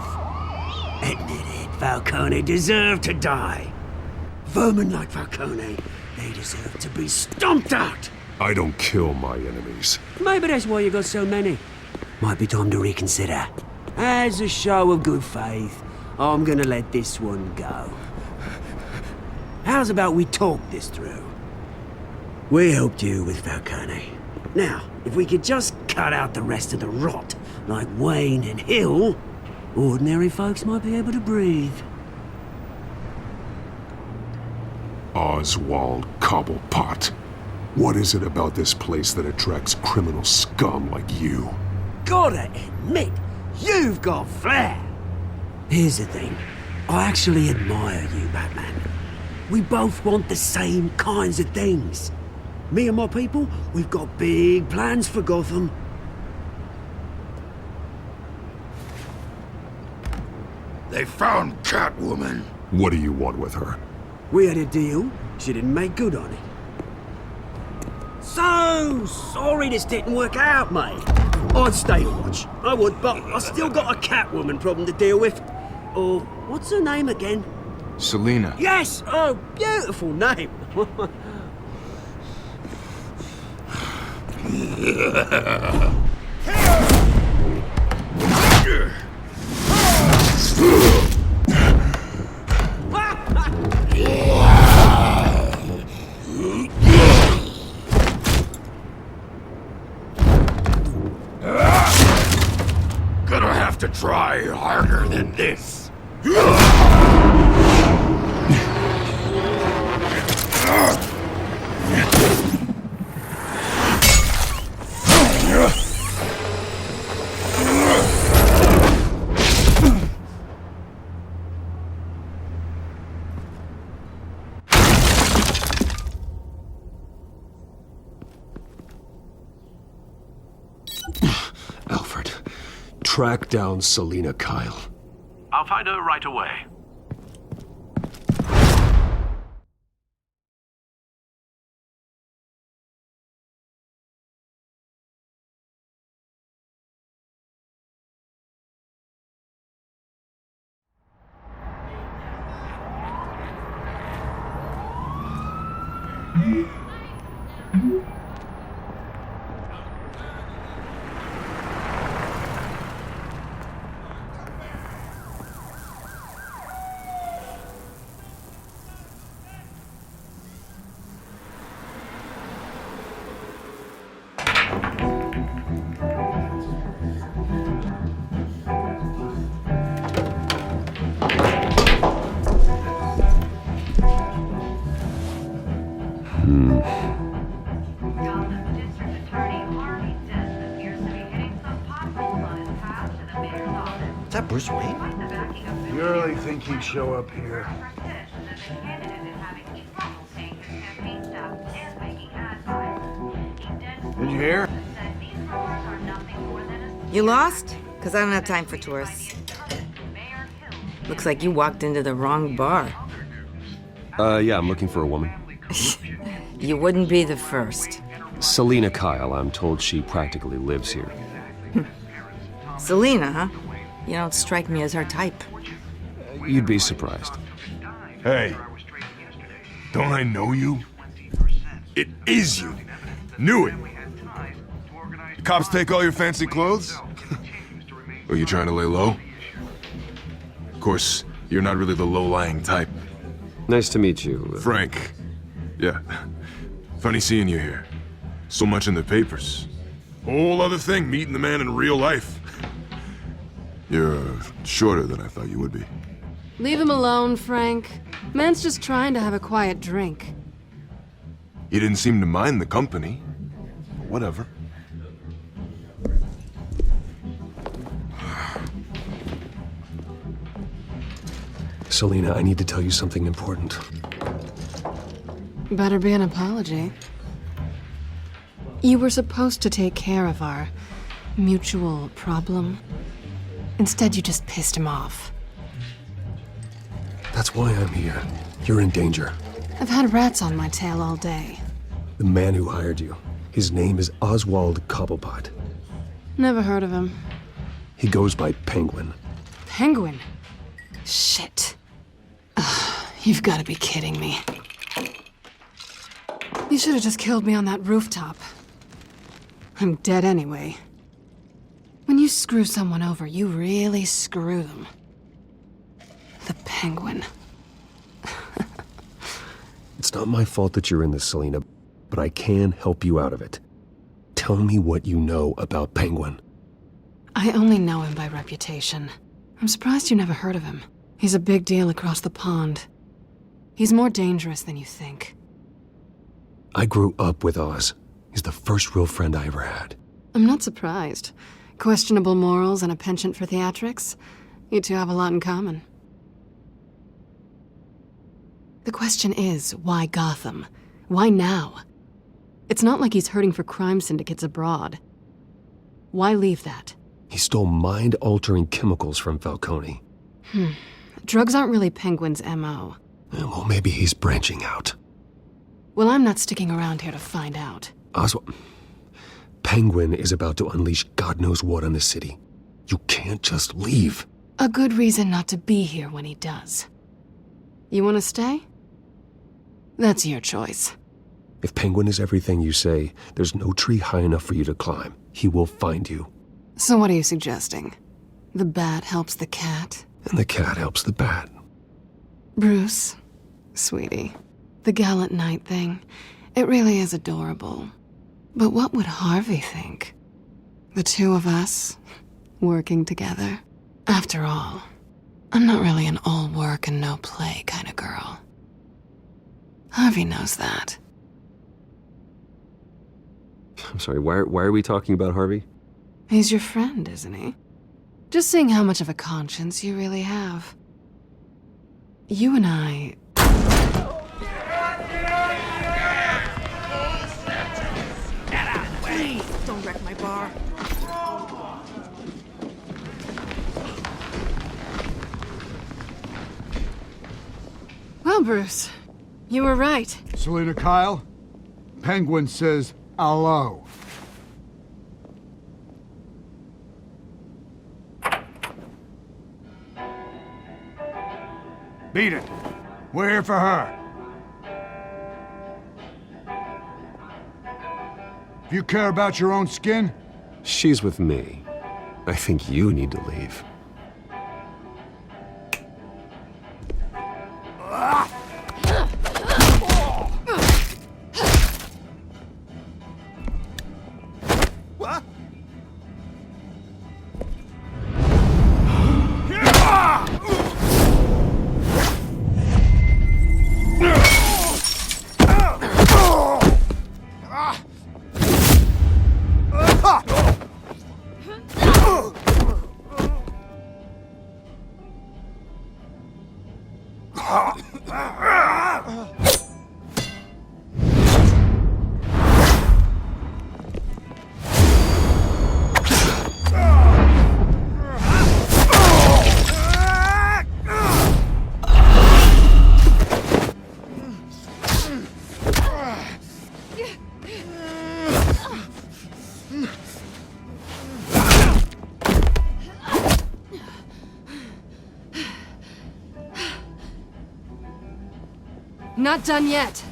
Admit it, Falcone deserved to die. Vermin like Falcone, they deserve to be stomped out. I don't kill my enemies. Maybe that's why you got so many. Might be time to reconsider. As a show of good faith, I'm gonna let this one go. How's about we talk this through? We helped you with Falcone. Now, if we could just cut out the rest of the rot, like Wayne and Hill, ordinary folks might be able to breathe. Oswald Cobblepot. What is it about this place that attracts criminal scum like you? Gotta admit, you've got flair. Here's the thing. I actually admire you, Batman. We both want the same kinds of things. Me and my people, we've got big plans for Gotham. They found Catwoman. What do you want with her? We had a deal. She didn't make good on it. So sorry this didn't work out, mate. I'd stay to watch. I would, but I still got a Catwoman problem to deal with. Oh, what's her name again? Selina. Yes! Oh, beautiful name. Gonna have to try harder than this. Alfred, track down Selina Kyle. I'll find her right away. Is that Bruce Wayne? You really think he'd show up here? Did you hear? You lost? Because I don't have time for tourists. Looks like you walked into the wrong bar. Yeah, I'm looking for a woman. You wouldn't be the first. Selina Kyle, I'm told she practically lives here. Selina, huh? You don't strike me as her type. You'd be surprised. Hey, don't I know you? It is you. Knew it. The cops take all your fancy clothes? Are you trying to lay low? Of course, you're not really the low-lying type. Nice to meet you. Frank. Yeah. Funny seeing you here. So much in the papers. Whole other thing, meeting the man in real life. You're shorter than I thought you would be. Leave him alone, Frank. Man's just trying to have a quiet drink. You didn't seem to mind the company. Whatever. Selina, I need to tell you something important. Better be an apology. You were supposed to take care of our mutual problem. Instead, you just pissed him off. That's why I'm here. You're in danger. I've had rats on my tail all day. The man who hired you, his name is Oswald Cobblepot. Never heard of him. He goes by Penguin. Penguin? Shit. Ugh, you've got to be kidding me. You should have just killed me on that rooftop. I'm dead anyway. When you screw someone over, you really screw them. The Penguin. It's not my fault that you're in this, Selina, but I can help you out of it. Tell me what you know about Penguin. I only know him by reputation. I'm surprised you never heard of him. He's a big deal across the pond. He's more dangerous than you think. I grew up with Oz. He's the first real friend I ever had. I'm not surprised. Questionable morals and a penchant for theatrics. You two have a lot in common. The question is, why Gotham? Why now? It's not like he's hurting for crime syndicates abroad. Why leave that? He stole mind-altering chemicals from Falcone. Drugs aren't really Penguin's M.O. Well, maybe he's branching out. Well, I'm not sticking around here to find out. Oswald, Penguin is about to unleash God knows what on the city. You can't just leave. A good reason not to be here when he does. You want to stay? That's your choice. If Penguin is everything you say, there's no tree high enough for you to climb. He will find you. So what are you suggesting? The bat helps the cat? And the cat helps the bat. Bruce, sweetie, the gallant knight thing, it really is adorable. But what would Harvey think? The two of us, working together? After all, I'm not really an all work and no play kind of girl. Harvey knows that. I'm sorry, why are we talking about Harvey? He's your friend, isn't he? Just seeing how much of a conscience you really have. You and I... Get out of the way! Don't wreck my bar. Well, Bruce, you were right. Selina Kyle, Penguin says hello. Beat it. We're here for her. If you care about your own skin... She's with me. I think you need to leave. Not done yet.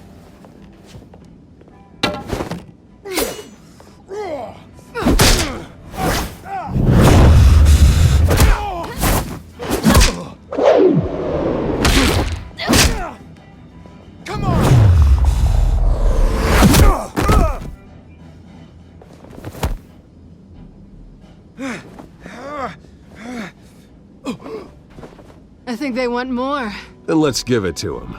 Come on! I think they want more. Then let's give it to him.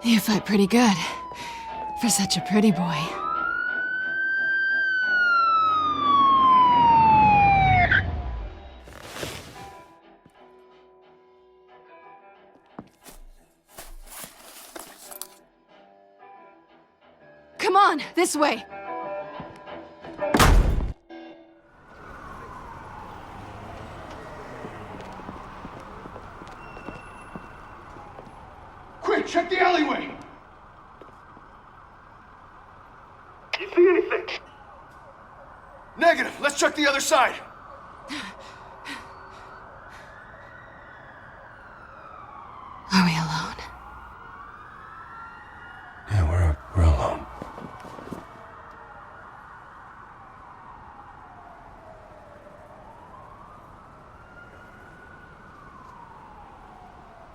You fight pretty good. For such a pretty boy. Come on, this way! Quick, check the alleyway! You see anything? Negative. Let's check the other side. Are we alone? Yeah, we're alone.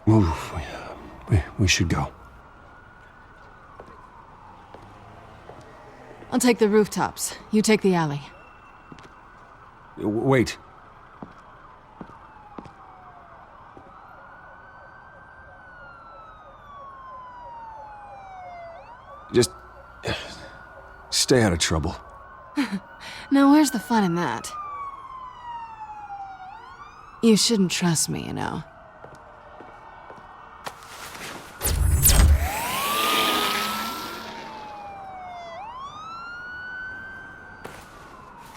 Move. We should go. I'll take the rooftops. You take the alley. Wait. Just stay out of trouble. Now, where's the fun in that? You shouldn't trust me, you know.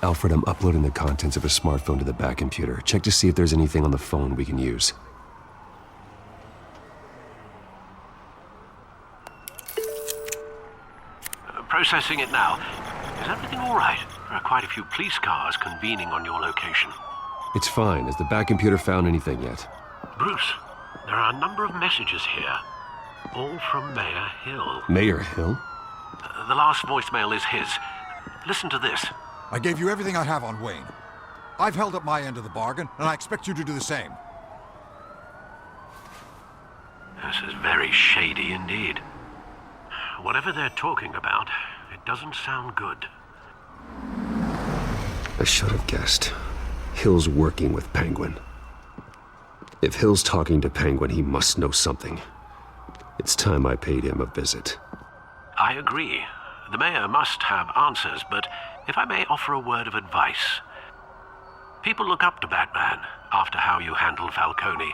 Alfred, I'm uploading the contents of a smartphone to the back computer. Check to see if there's anything on the phone we can use. Processing it now. Is everything all right? There are quite a few police cars convening on your location. It's fine. Has the back computer found anything yet? Bruce, there are a number of messages here. All from Mayor Hill. Mayor Hill? The last voicemail is his. Listen to this. I gave you everything I have on Wayne. I've held up my end of the bargain, and I expect you to do the same. This is very shady indeed. Whatever they're talking about, it doesn't sound good. I should have guessed. Hill's working with Penguin. If Hill's talking to Penguin, he must know something. It's time I paid him a visit. I agree. The mayor must have answers, but if I may offer a word of advice. People look up to Batman after how you handled Falcone.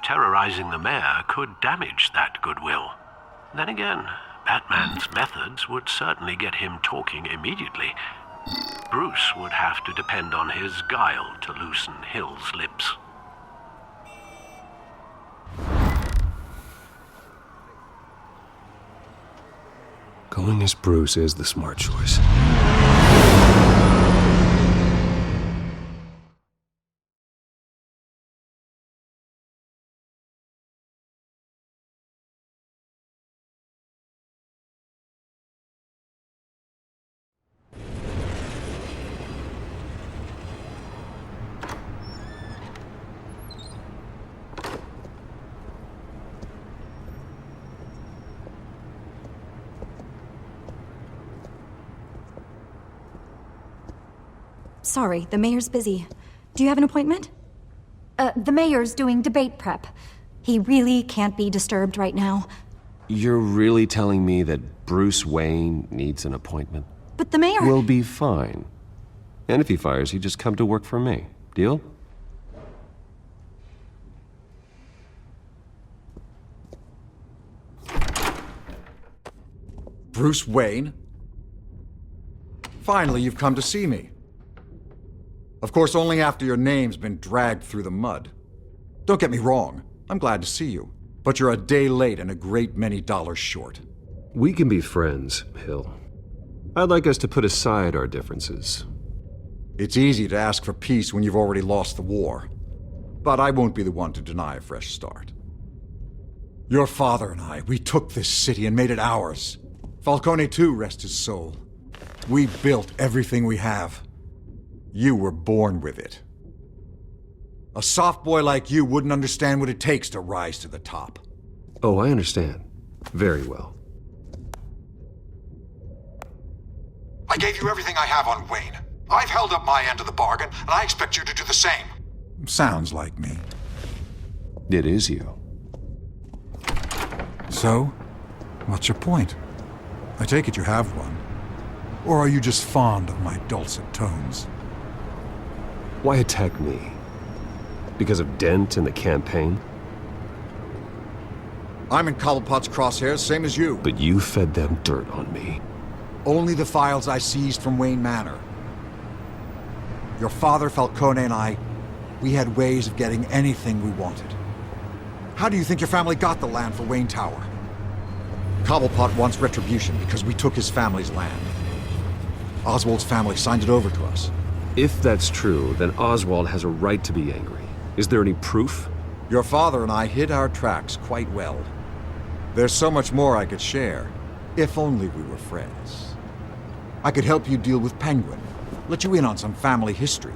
Terrorizing the mayor could damage that goodwill. Then again, Batman's methods would certainly get him talking immediately. Bruce would have to depend on his guile to loosen Hill's lips. Going as Bruce is the smart choice. Sorry, the mayor's busy. Do you have an appointment? The mayor's doing debate prep. He really can't be disturbed right now. You're really telling me that Bruce Wayne needs an appointment? But the mayor... We'll be fine. And if he fires you, just come to work for me. Deal? Bruce Wayne? Finally, you've come to see me. Of course, only after your name's been dragged through the mud. Don't get me wrong, I'm glad to see you. But you're a day late and a great many dollars short. We can be friends, Hill. I'd like us to put aside our differences. It's easy to ask for peace when you've already lost the war. But I won't be the one to deny a fresh start. Your father and I, we took this city and made it ours. Falcone too, rest his soul. We built everything we have. You were born with it. A soft boy like you wouldn't understand what it takes to rise to the top. Oh, I understand. Very well. I gave you everything I have on Wayne. I've held up my end of the bargain, and I expect you to do the same. Sounds like me. It is you. So, What's your point? I take it you have one. Or are you just fond of my dulcet tones? Why attack me? Because of Dent and the campaign? I'm in Cobblepot's crosshairs, same as you. But you fed them dirt on me. Only the files I seized from Wayne Manor. Your father, Falcone, and I, we had ways of getting anything we wanted. How do you think your family got the land for Wayne Tower? Cobblepot wants retribution because we took his family's land. Oswald's family signed it over to us. If that's true, then Oswald has a right to be angry. Is there any proof? Your father and I hid our tracks quite well. There's so much more I could share, if only we were friends. I could help you deal with Penguin, let you in on some family history.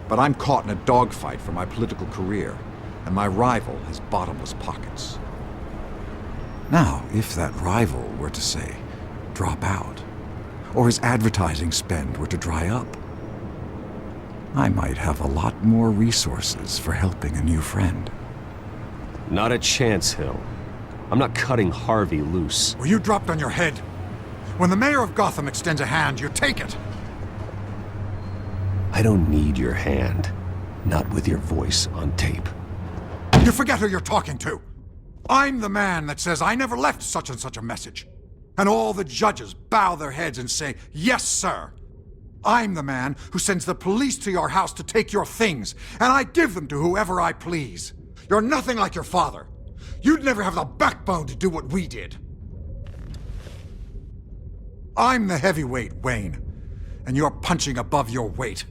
But I'm caught in a dogfight for my political career, and my rival has bottomless pockets. Now, if that rival were to, say, drop out, or his advertising spend were to dry up, I might have a lot more resources for helping a new friend. Not a chance, Hill. I'm not cutting Harvey loose. Were you dropped on your head? When the mayor of Gotham extends a hand, you take it! I don't need your hand. Not with your voice on tape. You forget who you're talking to! I'm the man that says I never left such and such a message. And all the judges bow their heads and say, "Yes, sir." I'm the man who sends the police to your house to take your things, and I give them to whoever I please. You're nothing like your father. You'd never have the backbone to do what we did. I'm the heavyweight, Wayne, and you're punching above your weight.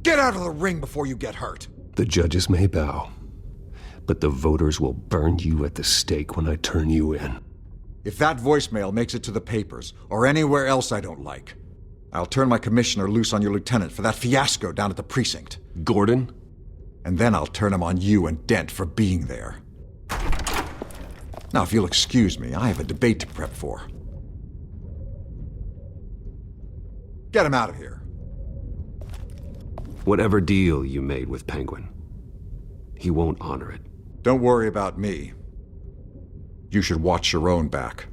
Get out of the ring before you get hurt. The judges may bow, but the voters will burn you at the stake when I turn you in. If that voicemail makes it to the papers, or anywhere else I don't like, I'll turn my commissioner loose on your lieutenant for that fiasco down at the precinct. Gordon? And then I'll turn him on you and Dent for being there. Now, if you'll excuse me, I have a debate to prep for. Get him out of here. Whatever deal you made with Penguin, he won't honor it. Don't worry about me. You should watch your own back.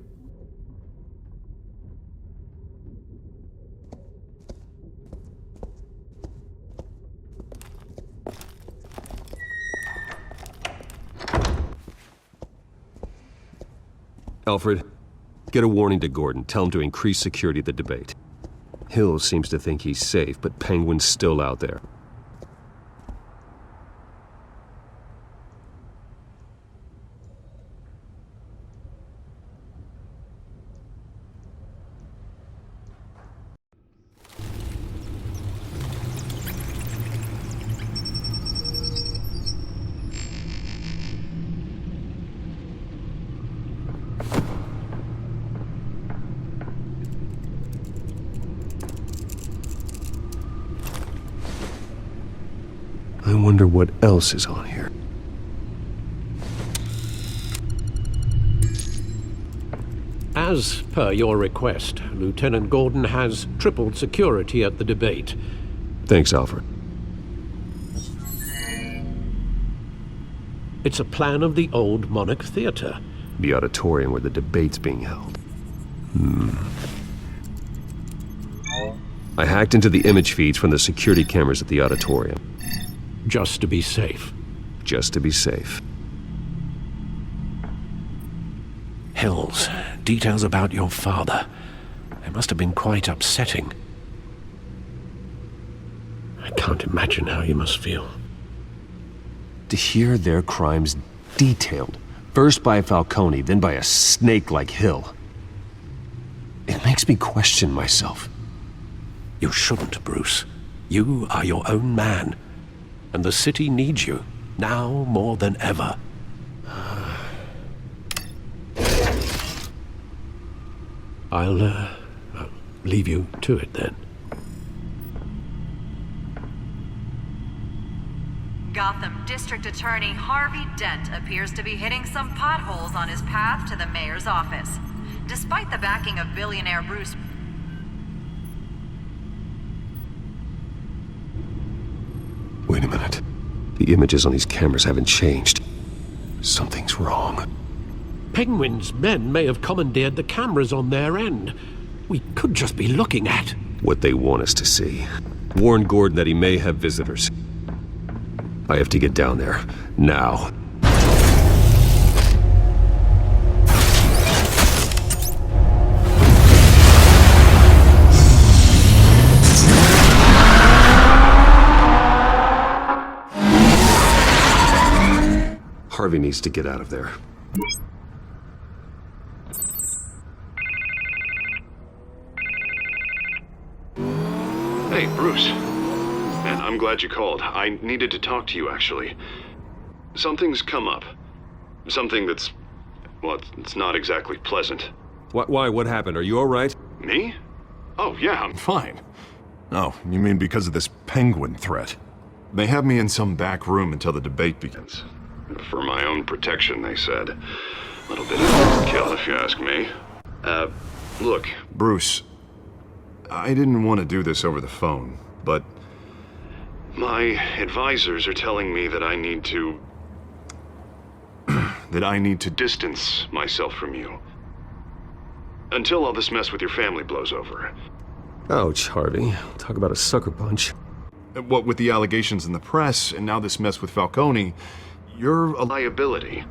Alfred, get a warning to Gordon. Tell him to increase security at the debate. Hill seems to think he's safe, but Penguin's still out there. I wonder what else is on here. As per your request, Lieutenant Gordon has tripled security at the debate. Thanks, Alfred. It's a plan of the old Monarch Theater. The auditorium where the debate's being held. I hacked into the image feeds from the security cameras at the auditorium. Just to be safe. Just to be safe. Hills, details about your father. They must have been quite upsetting. I can't imagine how you must feel. To hear their crimes detailed, first by Falcone, then by a snake like Hill. It makes me question myself. You shouldn't, Bruce. You are your own man. And the city needs you, now more than ever. I'll leave you to it then. Gotham District Attorney Harvey Dent appears to be hitting some potholes on his path to the mayor's office. Despite the backing of billionaire Bruce... Wait a minute. The images on these cameras haven't changed. Something's wrong. Penguin's men may have commandeered the cameras on their end. We could just be looking at what they want us to see. Warn Gordon that he may have visitors. I have to get down there, now. Harvey needs to get out of there. Hey, Bruce. Man, I'm glad you called. I needed to talk to you, actually. Something's come up. Something that's... well, it's not exactly pleasant. Why? What happened? Are you all right? Me? Oh, yeah, I'm fine. Oh, you mean because of this penguin threat? They have me in some back room until the debate begins. For my own protection, they said. A little bit of overkill, if you ask me. Look, Bruce, I didn't want to do this over the phone, but my advisors are telling me that I need to... that I need to distance myself from you. Until all this mess with your family blows over. Ouch, Harvey. Talk about a sucker punch. What with the allegations in the press, and now this mess with Falcone, you're a liability.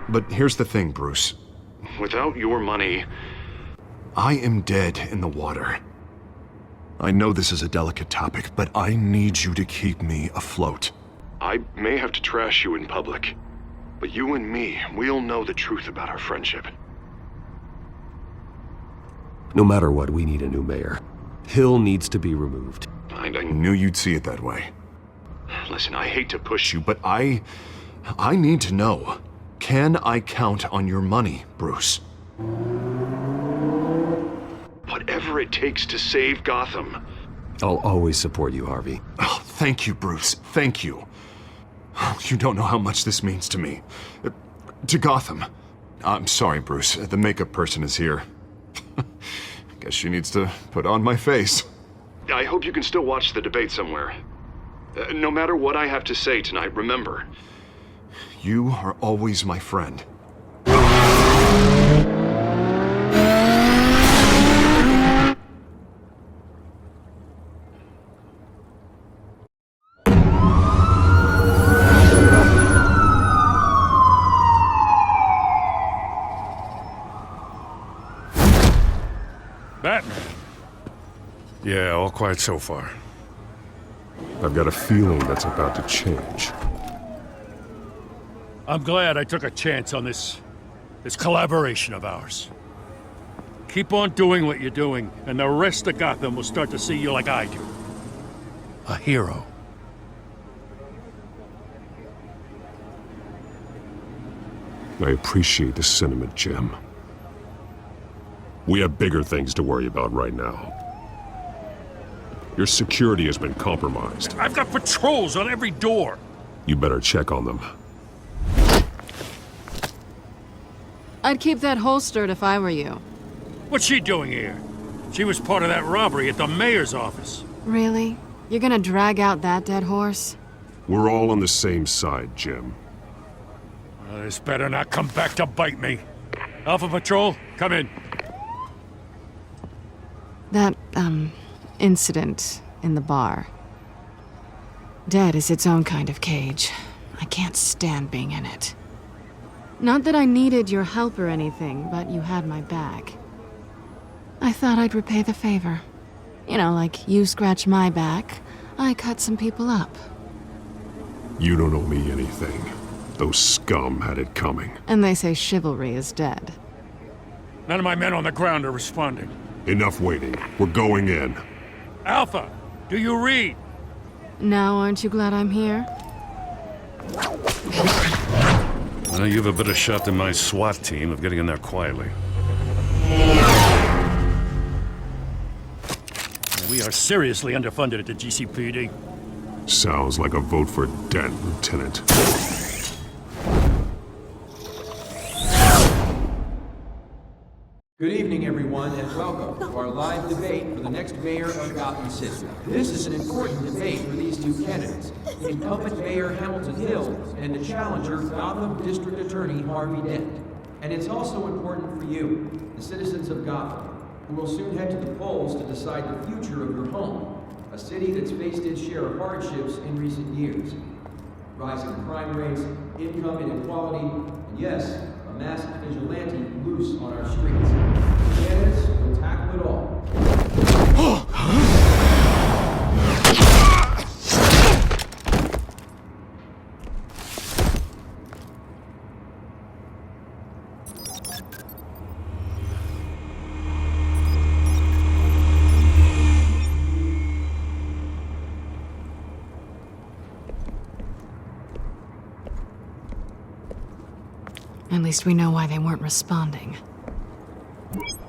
But here's the thing, Bruce. Without your money, I am dead in the water. I know this is a delicate topic, but I need you to keep me afloat. I may have to trash you in public, but you and me, we'll know the truth about our friendship. No matter what, we need a new mayor. Hill needs to be removed. I knew you'd see it that way. Listen, I hate to push you, but I need to know. Can I count on your money, Bruce? Whatever it takes to save Gotham. I'll always support you, Harvey. Oh, thank you, Bruce. Thank you. You don't know how much this means to me. To Gotham. I'm sorry, Bruce. The makeup person is here. Guess she needs to put on my face. I hope you can still watch the debate somewhere. No matter what I have to say tonight, remember, you are always my friend. Batman. Yeah, all quiet so far. I've got a feeling that's about to change. I'm glad I took a chance on this collaboration of ours. Keep on doing what you're doing, and the rest of Gotham will start to see you like I do. A hero. I appreciate the sentiment, Jim. We have bigger things to worry about right now. Your security has been compromised. I've got patrols on every door. You better check on them. I'd keep that holstered if I were you. What's she doing here? She was part of that robbery at the mayor's office. Really? You're gonna drag out that dead horse? We're all on the same side, Jim. This better not come back to bite me. Alpha Patrol, come in. That, incident in the bar. Dead is its own kind of cage. I can't stand being in it. Not that I needed your help or anything, but you had my back. I thought I'd repay the favor. You know, like you scratch my back, I cut some people up. You don't owe me anything. Those scum had it coming. And they say chivalry is dead. None of my men on the ground are responding. Enough waiting. We're going in. Alpha, do you read? Now aren't you glad I'm here? You have a better shot than my SWAT team of getting in there quietly. We are seriously underfunded at the GCPD. Sounds like a vote for Dent, Lieutenant. Good evening, everyone, and welcome to our live debate for the next mayor of Gotham City. This is an important debate for these two candidates, the incumbent Mayor Hamilton Hill and the challenger Gotham District Attorney Harvey Dent. And it's also important for you, the citizens of Gotham, who will soon head to the polls to decide the future of your home, a city that's faced its share of hardships in recent years. Rising crime rates, income inequality, and yes, a masked vigilante loose on our streets. The candidates will tackle it all. At least we know why they weren't responding.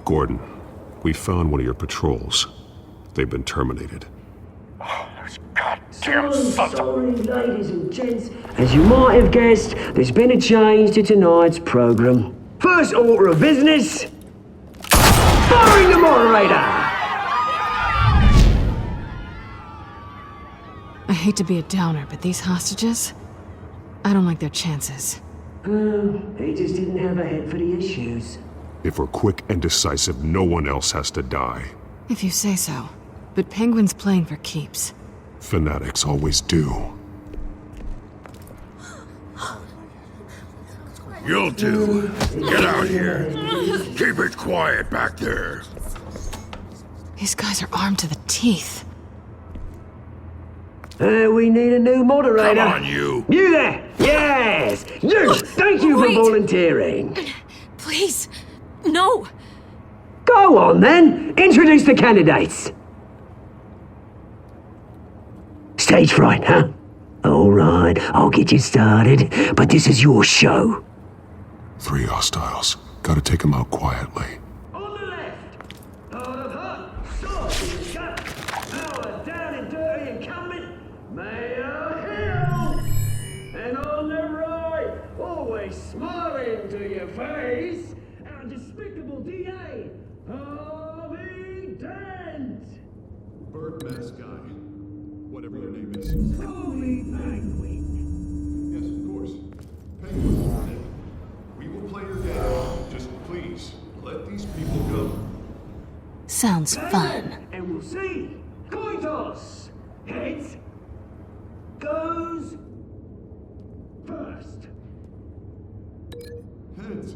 Gordon, we found one of your patrols. They've been terminated. Sorry, ladies and gents. As you might have guessed, there's been a change to tonight's program. First order of business, firing the moderator! I hate to be a downer, but these hostages? I don't like their chances. He just didn't have a head for the issues. If we're quick and decisive, no one else has to die. If you say so. But Penguin's playing for keeps. Fanatics always do. You'll do. Get out here. Keep it quiet back there. These guys are armed to the teeth. We need a new moderator. Come on, you. You there! Yes! You! Thank you for volunteering. Please, no. Go on, then. Introduce the candidates. Stage fright, huh? All right, I'll get you started, but this is your show. 3 hostiles. Gotta take them out quietly. Smiling to your face, our despicable DA, Harvey Dent! Bird mask guy. Whatever your name is. Holy Penguin! Yes, of course. Penguin. We will play your game. Just please, let these people go. Sounds fun. And we'll see. Coin toss! Heads goes first. Heads.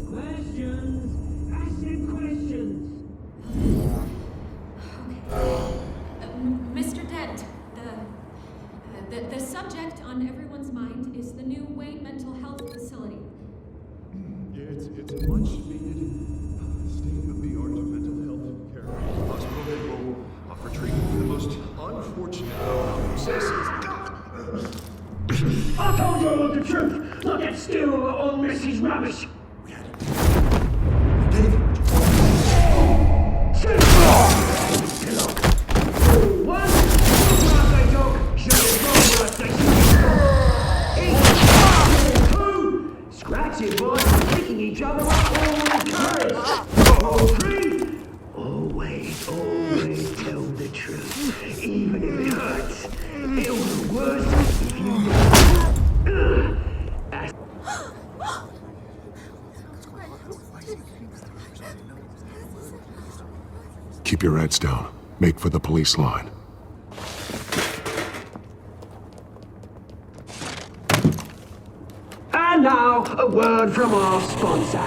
Questions! Ask questions! Mr. Dent, the subject on everyone's mind is the new Wayne Mental Health Facility. Yeah, it's a much needed state-of-the-art mental health care hospital that will offer treatment for the most unfortunate citizens. I told you all the truth! Not that still on Mrs. Rubbish! Scratching boys and picking each other up all with courage! All 3! Always tell the truth, even if it hurts. It'll be worse if you don't. Keep your heads down. Make for the police line. And now, a word from our sponsor.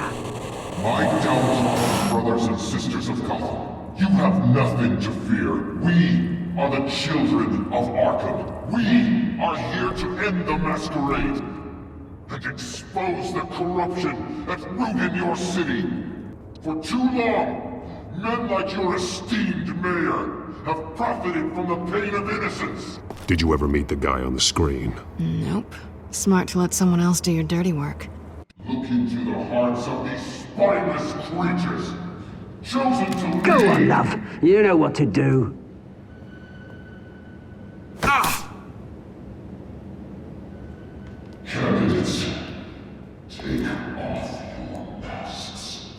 My gallant brothers and sisters of Gotham, you have nothing to fear. We are the children of Arkham. We are here to end the masquerade and expose the corruption that's rooted your city. For too long, men like your esteemed mayor have profited from the pain of innocence. Did you ever meet the guy on the screen? Nope. Smart to let someone else do your dirty work. Look into the hearts of these spineless creatures, chosen to Go on, love. You know what to do. Candidates, take off your masks.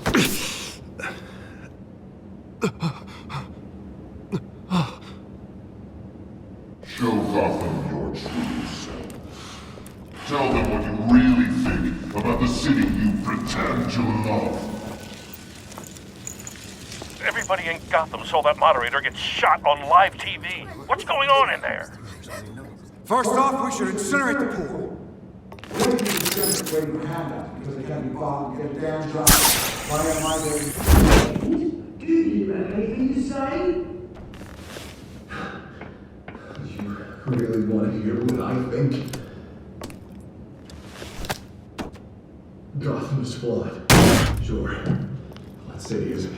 Tell them what you really think about the city you pretend to love. Everybody in Gotham saw that moderator get shot on live TV. What's going on in there? First off, we should incinerate the pool. Waiting for handouts because they can't be bothered to get a damn job. Why am I waiting? Do you have anything to say? You really want to hear what I think? Gotham is flawed. Sure. Flawed city isn't.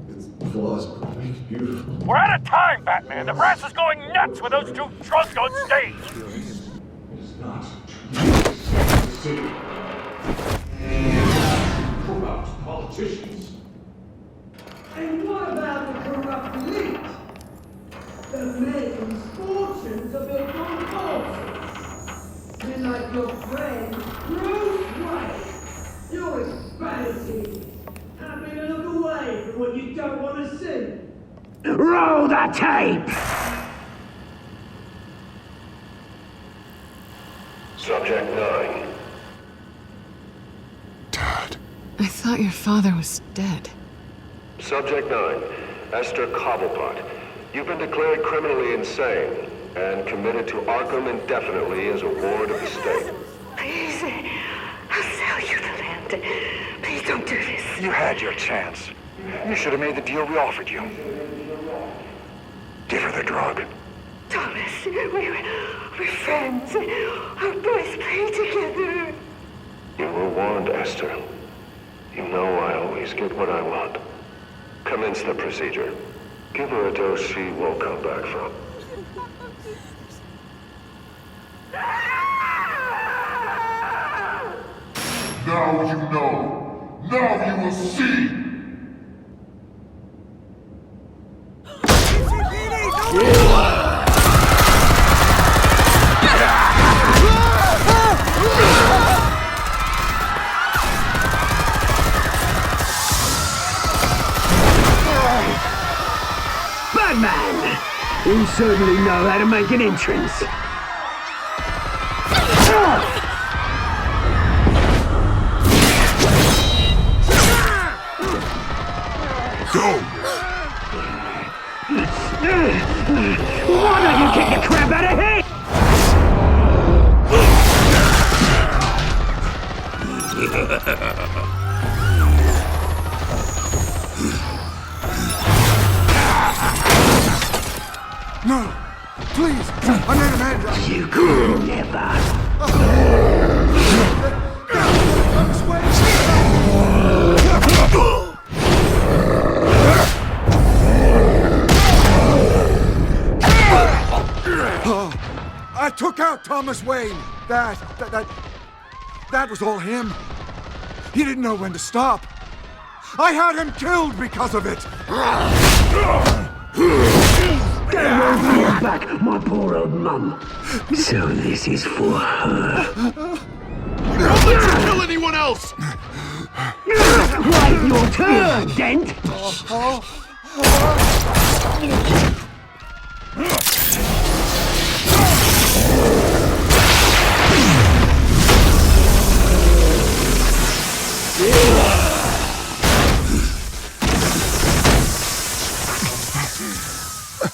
Its flaws make it beautiful. We're out of time, Batman. The brass is going nuts with those two drunks on stage. It's not. City. Corrupt politicians. And what about the corrupt elite? The men whose fortunes are built on falsehoods. Men like your friend, Bruce Wayne. Your expansive. Happy to look away from what you don't want to see. Roll the tape! Subject 9. I thought your father was dead. Subject 9, Esther Cobblepot. You've been declared criminally insane and committed to Arkham indefinitely as a ward of the state. Please, I'll sell you the land. Please don't do this. You had your chance. You should have made the deal we offered you. Give her the drug. Thomas, we're friends. Our boys play together. You were warned, Esther. You know I always get what I want. Commence the procedure. Give her a dose she won't come back from. Now you know. Now you will see. Batman! You certainly know how to make an entrance. Go! Why don't you kick the crap out of him? No! Please! I made a man drop! You could never! I took out Thomas Wayne! That was all him. He didn't know when to stop. I had him killed because of it! Don't want to bring back my poor old mum. So this is for her. Don't let you kill anyone else! Wait your turn, Dent!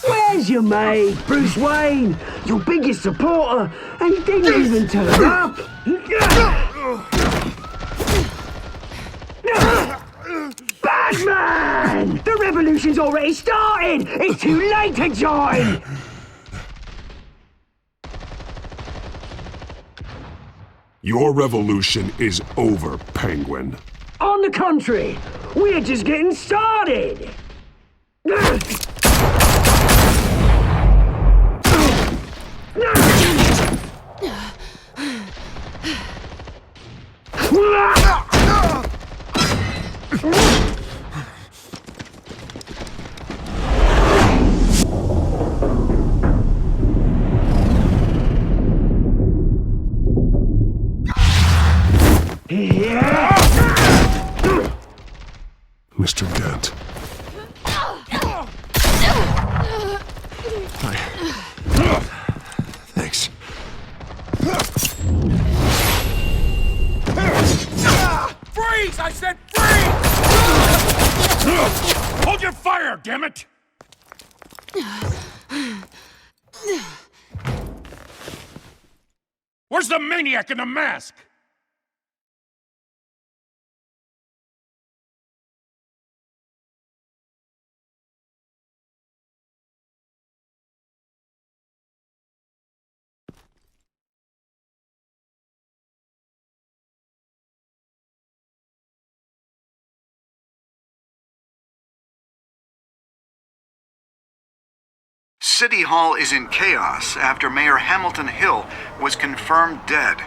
Where's your mate, Bruce Wayne? Your biggest supporter, and he didn't even turn up! Batman! The revolution's already started! It's too late to join! Your revolution is over, Penguin. On the contrary, we're just getting started! Mr. Dent. Thanks. said free! Hold your fire, damn it! Where's the maniac in the mask? City Hall is in chaos after Mayor Hamilton Hill was confirmed dead.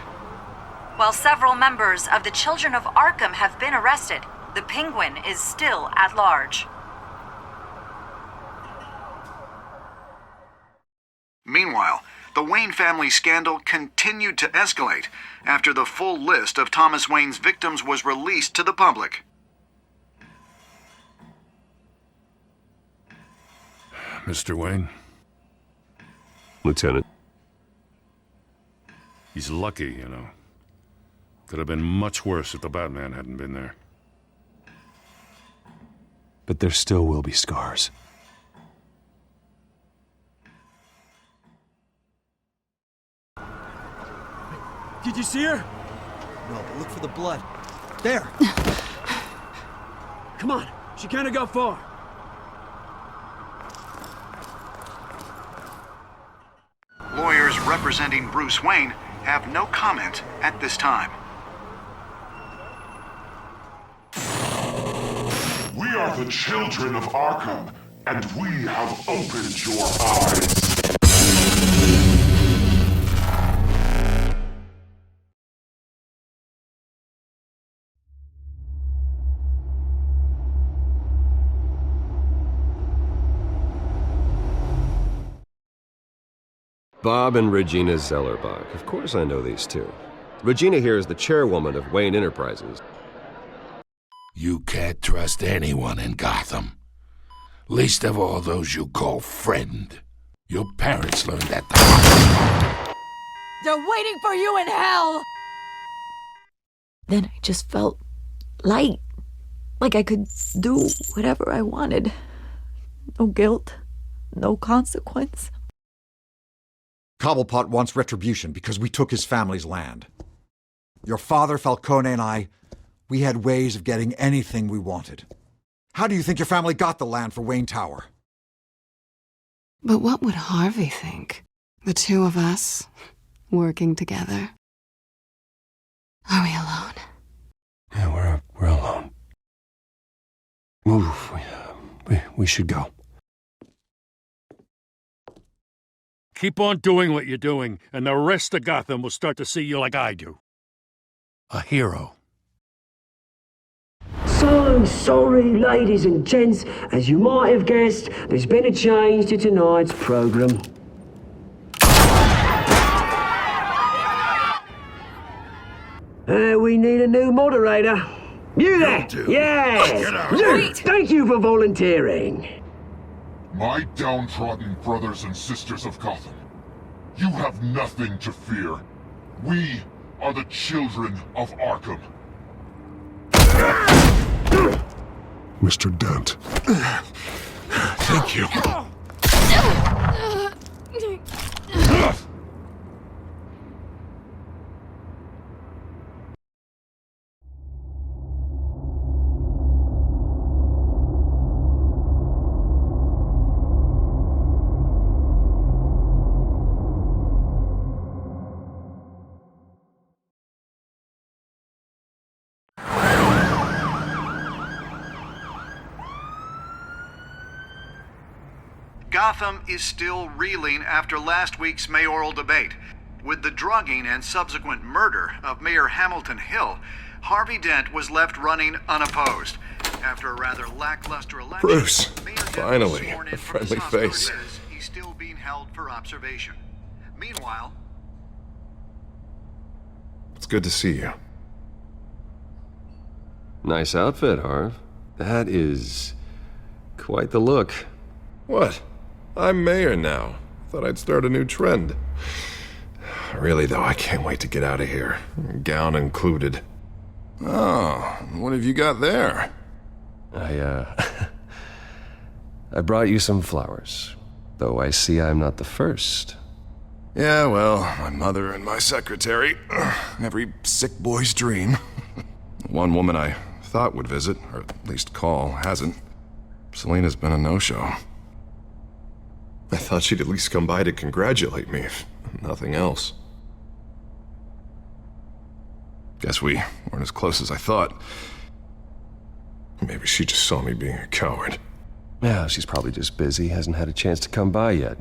While several members of the Children of Arkham have been arrested, the Penguin is still at large. Meanwhile, the Wayne family scandal continued to escalate after the full list of Thomas Wayne's victims was released to the public. Mr. Wayne? Lieutenant. He's lucky, you know. Could have been much worse if the Batman hadn't been there. But there still will be scars. Did you see her? No, but look for the blood. There! Come on, she can't have got far. Lawyers representing Bruce Wayne have no comment at this time. We are the children of Arkham, and we have opened your eyes. Bob and Regina Zellerbach. Of course I know these two. Regina here is the chairwoman of Wayne Enterprises. You can't trust anyone in Gotham. Least of all those you call friend. Your parents learned that the hard way. They're waiting for you in hell! Then I just felt light. Like I could do whatever I wanted. No guilt, no consequence. Cobblepot wants retribution because we took his family's land. Your father, Falcone, and I, we had ways of getting anything we wanted. How do you think your family got the land for Wayne Tower? But what would Harvey think? The two of us, working together. Are we alone? Yeah, we're alone. Move. We should go. Keep on doing what you're doing, and the rest of Gotham will start to see you like I do. A hero. So sorry, ladies and gents. As you might have guessed, there's been a change to tonight's program. We need a new moderator. You there? Yes! You! Thank you for volunteering. My downtrodden brothers and sisters of Gotham, you have nothing to fear. We are the children of Arkham. Mr. Dent. Thank you. Gotham is still reeling after last week's mayoral debate. With the drugging and subsequent murder of Mayor Hamilton Hill, Harvey Dent was left running unopposed. After a rather lackluster election, Bruce, Mayor Dent was finally, sworn in a for the friendly Sosco face. Riz. He's still being held for observation. Meanwhile, It's good to see you. Nice outfit, Harv. That is quite the look. What? I'm mayor now. Thought I'd start a new trend. Really, though, I can't wait to get out of here. Gown included. Oh, what have you got there? I brought you some flowers. Though I see I'm not the first. Yeah, well, my mother and my secretary. Every sick boy's dream. One woman I thought would visit, or at least call, hasn't. Selena's been a no-show. I thought she'd at least come by to congratulate me, if nothing else. Guess we weren't as close as I thought. Maybe she just saw me being a coward. Yeah, she's probably just busy, hasn't had a chance to come by yet.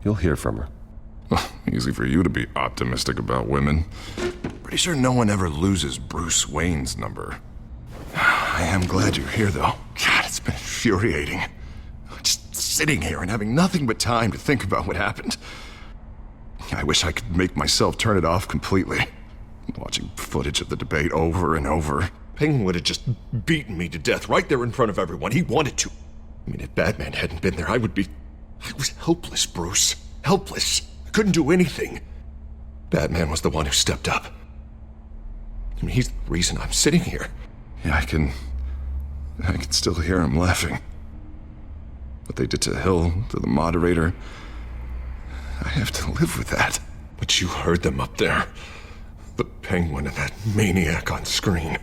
You'll hear from her. Easy for you to be optimistic about women. Pretty sure no one ever loses Bruce Wayne's number. I am glad you're here, though. God, it's been infuriating. Just sitting here and having nothing but time to think about what happened. I wish I could make myself turn it off completely. Watching footage of the debate over and over. Penguin would have just beaten me to death right there in front of everyone. He wanted to. I mean, if Batman hadn't been there, I was helpless, Bruce. Helpless. I couldn't do anything. Batman was the one who stepped up. I mean, he's the reason I'm sitting here. Yeah, I can still hear him laughing. What they did to Hill, to the moderator, I have to live with that. But you heard them up there. The Penguin and that maniac on screen.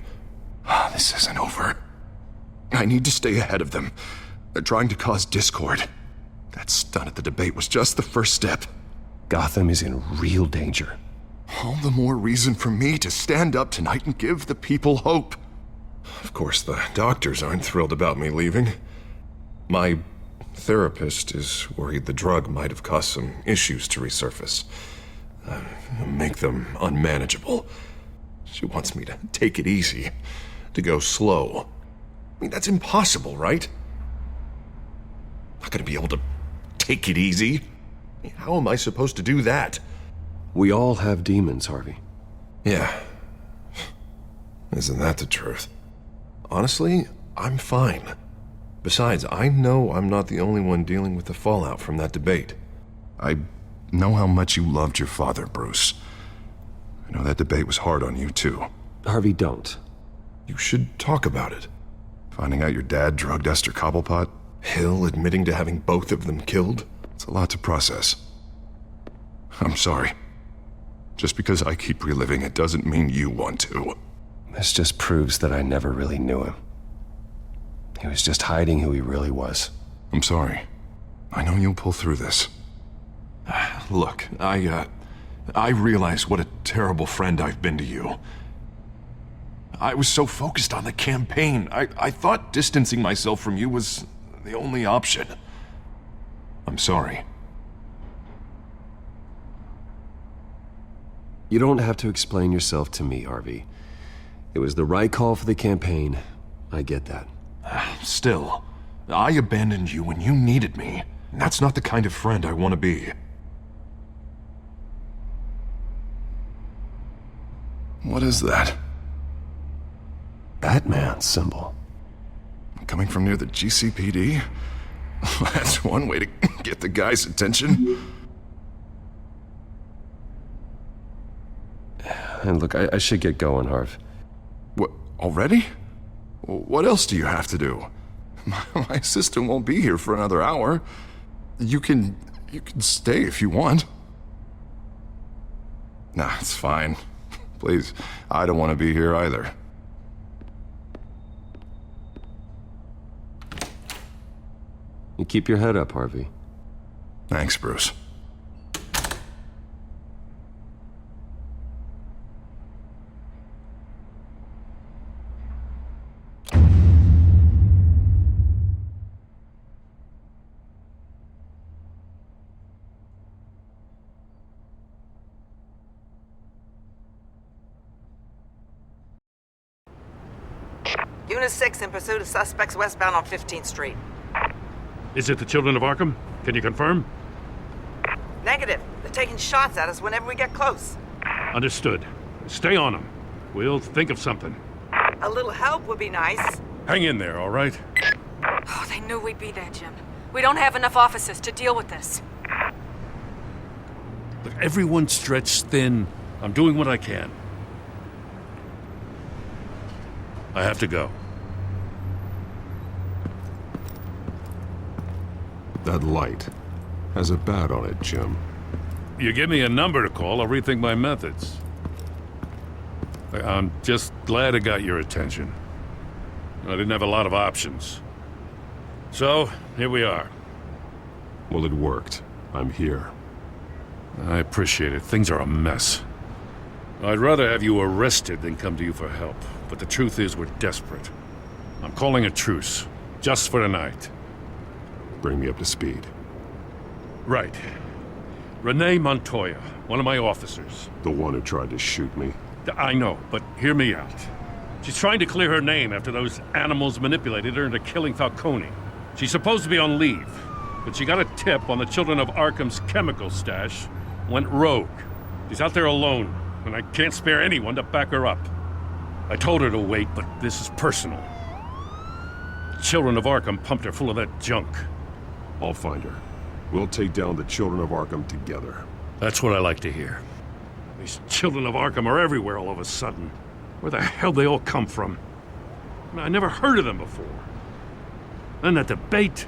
This isn't over. I need to stay ahead of them. They're trying to cause discord. That stunt at the debate was just the first step. Gotham is in real danger. All the more reason for me to stand up tonight and give the people hope. Of course, the doctors aren't thrilled about me leaving. My therapist is worried the drug might have caused some issues to resurface. Make them unmanageable. She wants me to take it easy, to go slow. I mean, that's impossible, right? Not gonna be able to take it easy. How am I supposed to do that? We all have demons, Harvey. Yeah. Isn't that the truth? Honestly, I'm fine. Besides, I know I'm not the only one dealing with the fallout from that debate. I know how much you loved your father, Bruce. I know that debate was hard on you, too. Harvey, don't. You should talk about it. Finding out your dad drugged Esther Cobblepot, Hill admitting to having both of them killed. It's a lot to process. I'm sorry. Just because I keep reliving it doesn't mean you want to. This just proves that I never really knew him. He was just hiding who he really was. I'm sorry. I know you'll pull through this. Look, I realize what a terrible friend I've been to you. I was so focused on the campaign. I thought distancing myself from you was the only option. I'm sorry. You don't have to explain yourself to me, Harvey. It was the right call for the campaign. I get that. Still, I abandoned you when you needed me. That's not the kind of friend I want to be. What is that? Batman's symbol. Coming from near the GCPD? That's one way to get the guy's attention. And look, I should get going, Harv. What, already? What else do you have to do? My assistant won't be here for another hour. You can stay if you want. Nah, it's fine. Please, I don't want to be here either. You keep your head up, Harvey. Thanks, Bruce. Unit 6 in pursuit of suspects westbound on 15th Street. Is it the Children of Arkham? Can you confirm? Negative. They're taking shots at us whenever we get close. Understood. Stay on them. We'll think of something. A little help would be nice. Hang in there, all right? Oh, they knew we'd be there, Jim. We don't have enough officers to deal with this. Look, everyone's stretched thin. I'm doing what I can. I have to go. That light has a bat on it, Jim. You give me a number to call, I'll rethink my methods. I'm just glad I got your attention. I didn't have a lot of options. So, here we are. Well, it worked. I'm here. I appreciate it. Things are a mess. I'd rather have you arrested than come to you for help. But the truth is, we're desperate. I'm calling a truce. Just for tonight. Bring me up to speed. Right. Renee Montoya, one of my officers. The one who tried to shoot me? I know, but hear me out. She's trying to clear her name after those animals manipulated her into killing Falcone. She's supposed to be on leave, but she got a tip on the Children of Arkham's chemical stash, went rogue. She's out there alone, and I can't spare anyone to back her up. I told her to wait, but this is personal. The Children of Arkham pumped her full of that junk. I'll find her. We'll take down the Children of Arkham together. That's what I like to hear. These Children of Arkham are everywhere all of a sudden. Where the hell they all come from? I never heard of them before. Then that debate.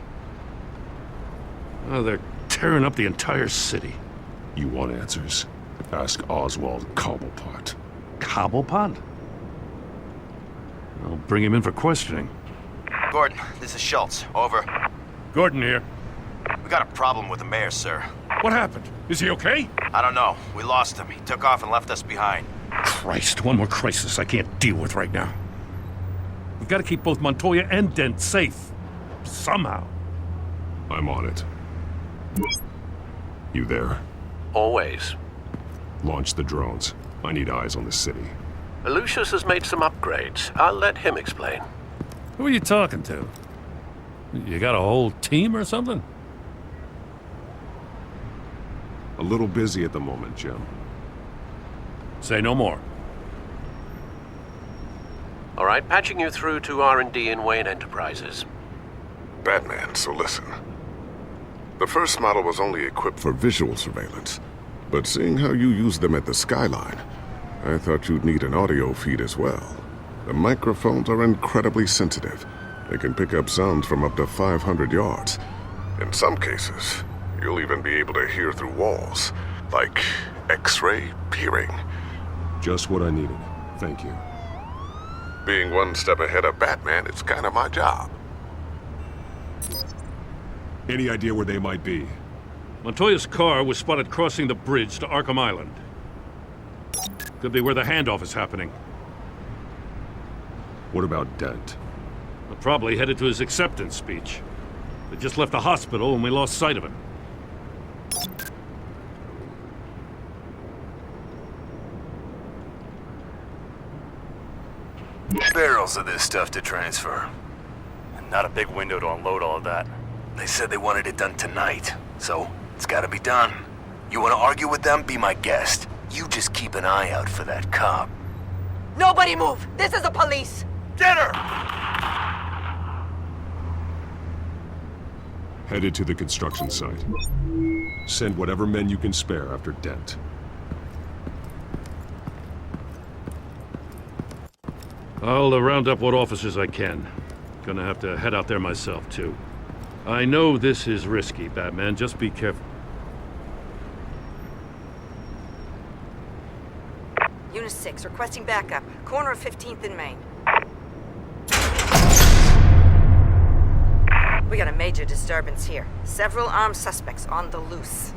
Oh, they're tearing up the entire city. You want answers? Ask Oswald Cobblepot. Cobblepot? I'll bring him in for questioning. Gordon, this is Schultz. Over. Gordon here. We got a problem with the mayor, sir. What happened? Is he okay? I don't know. We lost him. He took off and left us behind. Christ, one more crisis I can't deal with right now. We've got to keep both Montoya and Dent safe. Somehow. I'm on it. You there? Always. Launch the drones. I need eyes on the city. Lucius has made some upgrades. I'll let him explain. Who are you talking to? You got a whole team or something? A little busy at the moment, Jim. Say no more. All right, patching you through to R&D in Wayne Enterprises. Batman, so listen. The first model was only equipped for visual surveillance, but seeing how you use them at the Skyline, I thought you'd need an audio feed as well. The microphones are incredibly sensitive. They can pick up sounds from up to 500 yards. In some cases, you'll even be able to hear through walls, like X-ray peering. Just what I needed. Thank you. Being one step ahead of Batman, it's kind of my job. Any idea where they might be? Montoya's car was spotted crossing the bridge to Arkham Island. Could be where the handoff is happening. What about Dent? Probably headed to his acceptance speech. They just left the hospital and we lost sight of him. Barrels of this stuff to transfer. Not a big window to unload all of that. They said they wanted it done tonight, so it's gotta be done. You wanna argue with them? Be my guest. You just keep an eye out for that cop. Nobody move! This is the police! Get her! Headed to the construction site. Send whatever men you can spare after Dent. I'll round up what officers I can. Gonna have to head out there myself, too. I know this is risky, Batman. Just be careful. Unit 6, requesting backup. Corner of 15th and Main. We got a major disturbance here. Several armed suspects on the loose.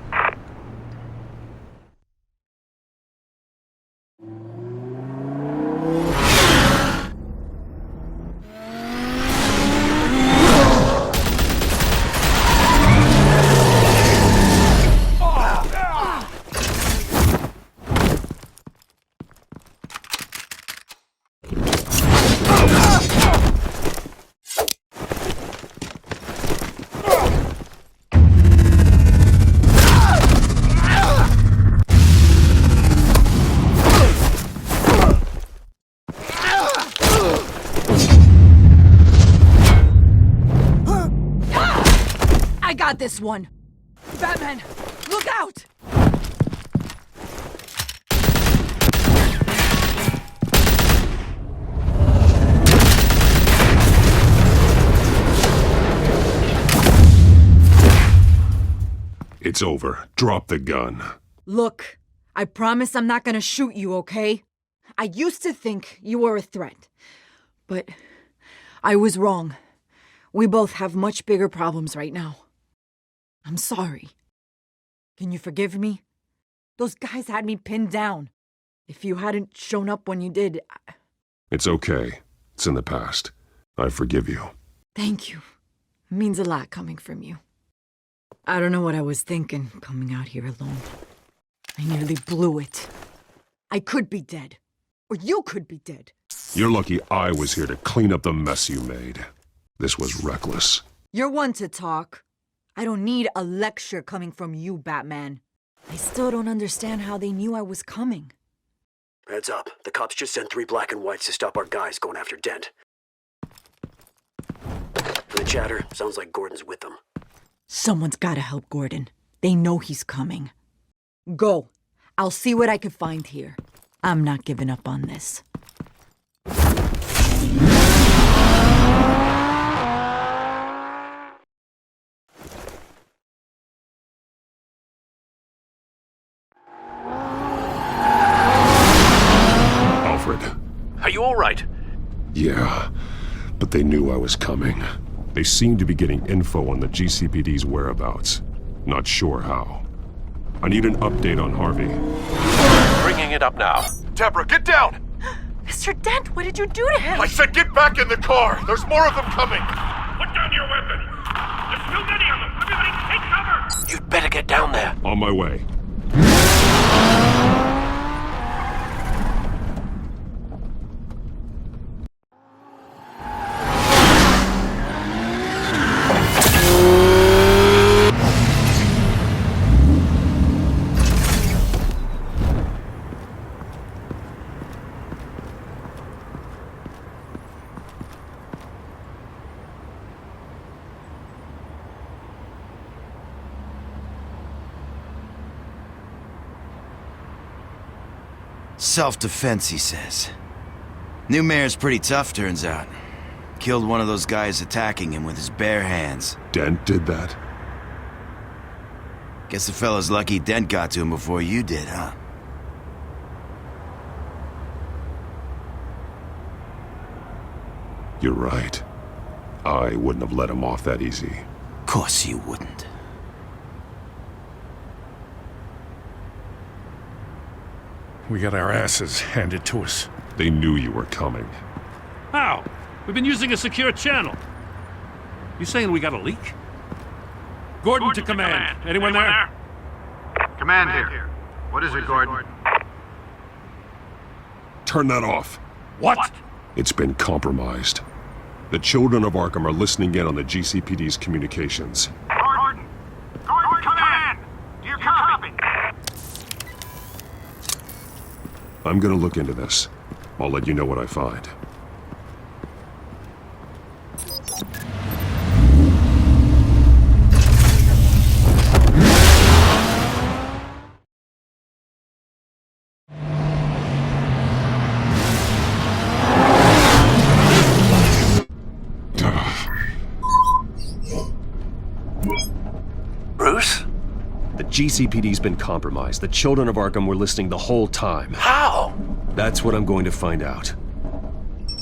This one. Batman, look out! It's over. Drop the gun. Look, I promise I'm not gonna shoot you, okay? I used to think you were a threat, but I was wrong. We both have much bigger problems right now. I'm sorry. Can you forgive me? Those guys had me pinned down. If you hadn't shown up when you did... It's okay. It's in the past. I forgive you. Thank you. It means a lot coming from you. I don't know what I was thinking, coming out here alone. I nearly blew it. I could be dead. Or you could be dead. You're lucky I was here to clean up the mess you made. This was reckless. You're one to talk. I don't need a lecture coming from you, Batman. I still don't understand how they knew I was coming. Heads up. The cops just sent 3 black and whites to stop our guys going after Dent. For the chatter, sounds like Gordon's with them. Someone's gotta help Gordon. They know he's coming. Go. I'll see what I can find here. I'm not giving up on this. Alfred. Are you all right? Yeah, but they knew I was coming. They seemed to be getting info on the GCPD's whereabouts. Not sure how. I need an update on Harvey. Bringing it up now. Deborah, get down! Mr. Dent, what did you do to him? I said get back in the car! There's more of them coming! Put down your weapon! There's too many of them! Everybody take cover! You'd better get down there. On my way. Self-defense, he says. New mayor's pretty tough, turns out. Killed one of those guys attacking him with his bare hands. Dent did that? Guess the fella's lucky Dent got to him before you did, huh? You're right. I wouldn't have let him off that easy. Course you wouldn't. We got our asses handed to us. They knew you were coming. How? We've been using a secure channel. You saying we got a leak? Gordon to command. Anyone there? Command here. What is it, Gordon? Turn that off. What? It's been compromised. The children of Arkham are listening in on the GCPD's communications. Gordon! Gordon, command! Do you copy? I'm gonna look into this. I'll let you know what I find. Bruce? The GCPD's been compromised. The children of Arkham were listening the whole time. How? That's what I'm going to find out.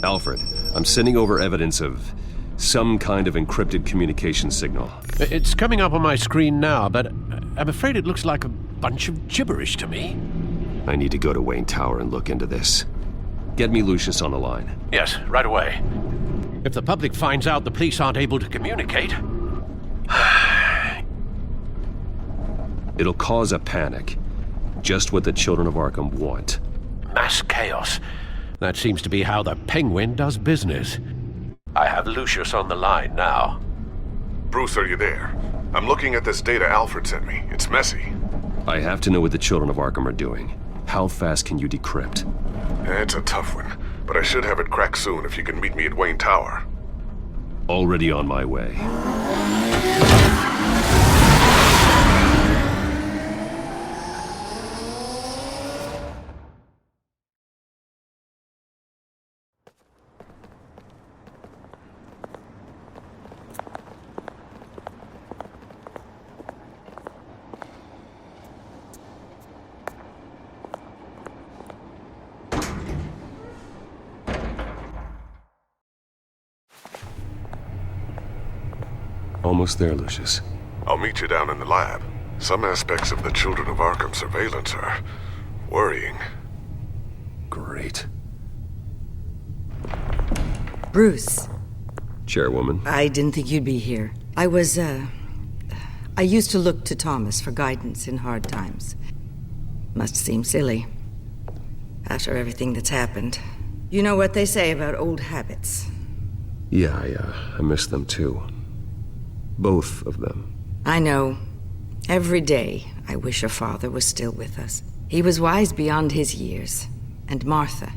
Alfred, I'm sending over evidence of some kind of encrypted communication signal. It's coming up on my screen now, but I'm afraid it looks like a bunch of gibberish to me. I need to go to Wayne Tower and look into this. Get me Lucius on the line. Yes, right away. If the public finds out the police aren't able to communicate... It'll cause a panic. Just what the children of Arkham want. Mass chaos. That seems to be how the Penguin does business. I have Lucius on the line now. Bruce, are you there? I'm looking at this data Alfred sent me. It's messy. I have to know what the children of Arkham are doing. How fast can you decrypt? It's a tough one, but I should have it cracked soon if you can meet me at Wayne Tower. Already on my way. Almost there, Lucius. I'll meet you down in the lab. Some aspects of the Children of Arkham surveillance are worrying. Great. Bruce. Chairwoman. I didn't think you'd be here. I used to look to Thomas for guidance in hard times. Must seem silly. After everything that's happened. You know what they say about old habits. Yeah, I miss them too. Both of them. I know. Every day, I wish your father was still with us. He was wise beyond his years. And Martha,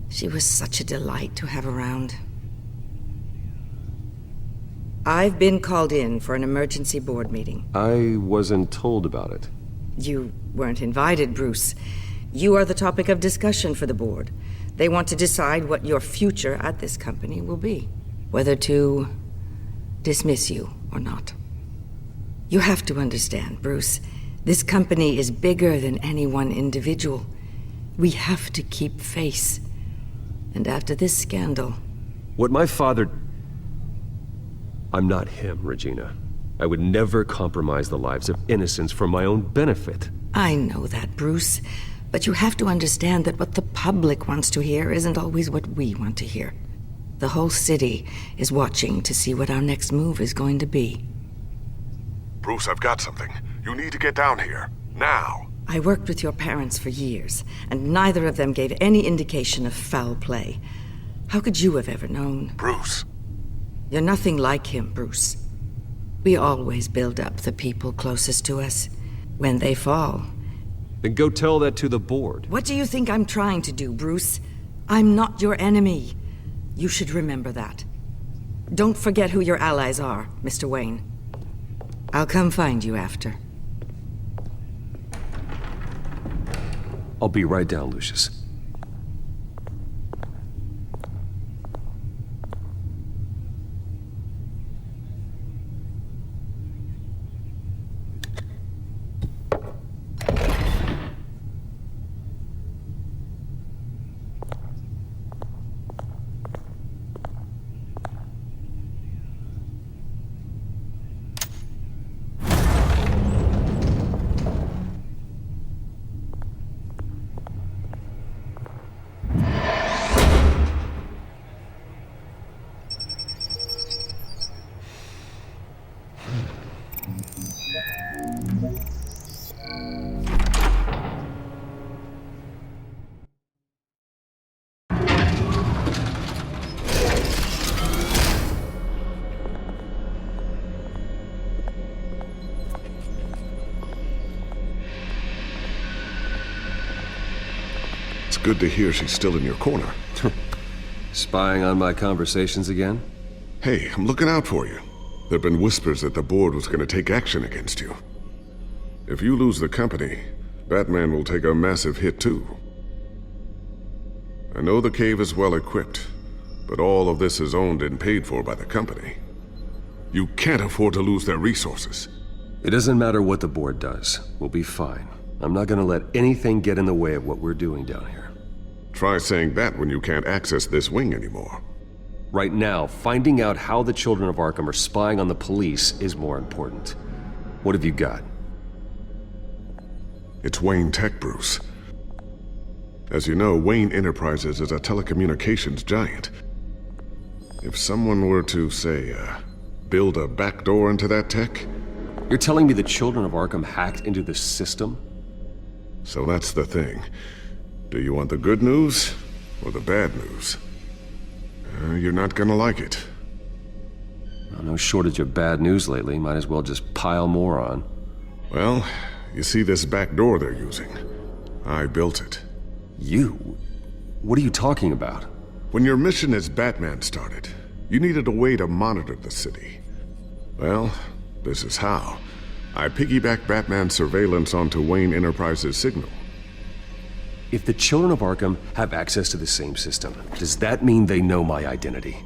she was such a delight to have around. I've been called in for an emergency board meeting. I wasn't told about it. You weren't invited, Bruce. You are the topic of discussion for the board. They want to decide what your future at this company will be. Whether to dismiss you or not. You have to understand, Bruce. This company is bigger than any one individual. We have to keep face. And after this scandal... What my father... I'm not him, Regina. I would never compromise the lives of innocents for my own benefit. I know that, Bruce. But you have to understand that what the public wants to hear isn't always what we want to hear. The whole city is watching to see what our next move is going to be. Bruce, I've got something. You need to get down here. Now. I worked with your parents for years, and neither of them gave any indication of foul play. How could you have ever known? Bruce. You're nothing like him, Bruce. We always build up the people closest to us. When they fall... Then go tell that to the board. What do you think I'm trying to do, Bruce? I'm not your enemy. You should remember that. Don't forget who your allies are, Mr. Wayne. I'll come find you after. I'll be right down, Lucius. Good to hear she's still in your corner. Spying on my conversations again? Hey, I'm looking out for you. There've been whispers that the board was going to take action against you. If you lose the company, Batman will take a massive hit too. I know the cave is well equipped, but all of this is owned and paid for by the company. You can't afford to lose their resources. It doesn't matter what the board does. We'll be fine. I'm not going to let anything get in the way of what we're doing down here. Try saying that when you can't access this wing anymore. Right now, finding out how the Children of Arkham are spying on the police is more important. What have you got? It's Wayne Tech, Bruce. As you know, Wayne Enterprises is a telecommunications giant. If someone were to, say, build a backdoor into that tech... You're telling me the Children of Arkham hacked into this system? So that's the thing. Do you want the good news or the bad news? You're not gonna like it. Well, no shortage of bad news lately. Might as well just pile more on. Well, you see this back door they're using? I built it. You? What are you talking about? When your mission as Batman started, you needed a way to monitor the city. Well, this is how. I piggybacked Batman's surveillance onto Wayne Enterprises' signal. If the Children of Arkham have access to the same system, does that mean they know my identity?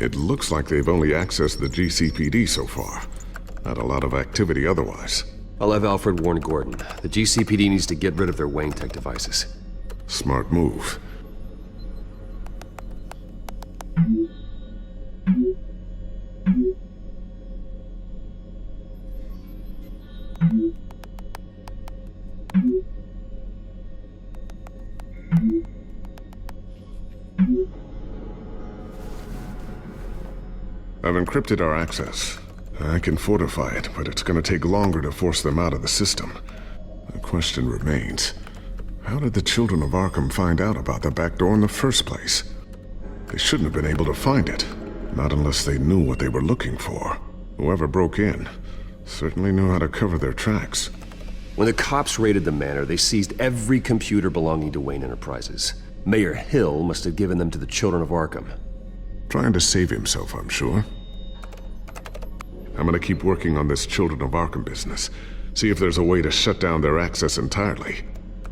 It looks like they've only accessed the GCPD so far. Not a lot of activity otherwise. I'll have Alfred warn Gordon. The GCPD needs to get rid of their Wayne Tech devices. Smart move. I've encrypted our access. I can fortify it, but it's going to take longer to force them out of the system. The question remains, how did the children of Arkham find out about the back door in the first place? They shouldn't have been able to find it, not unless they knew what they were looking for. Whoever broke in certainly knew how to cover their tracks. When the cops raided the manor, they seized every computer belonging to Wayne Enterprises. Mayor Hill must have given them to the children of Arkham. Trying to save himself, I'm sure. I'm gonna keep working on this Children of Arkham business. See if there's a way to shut down their access entirely.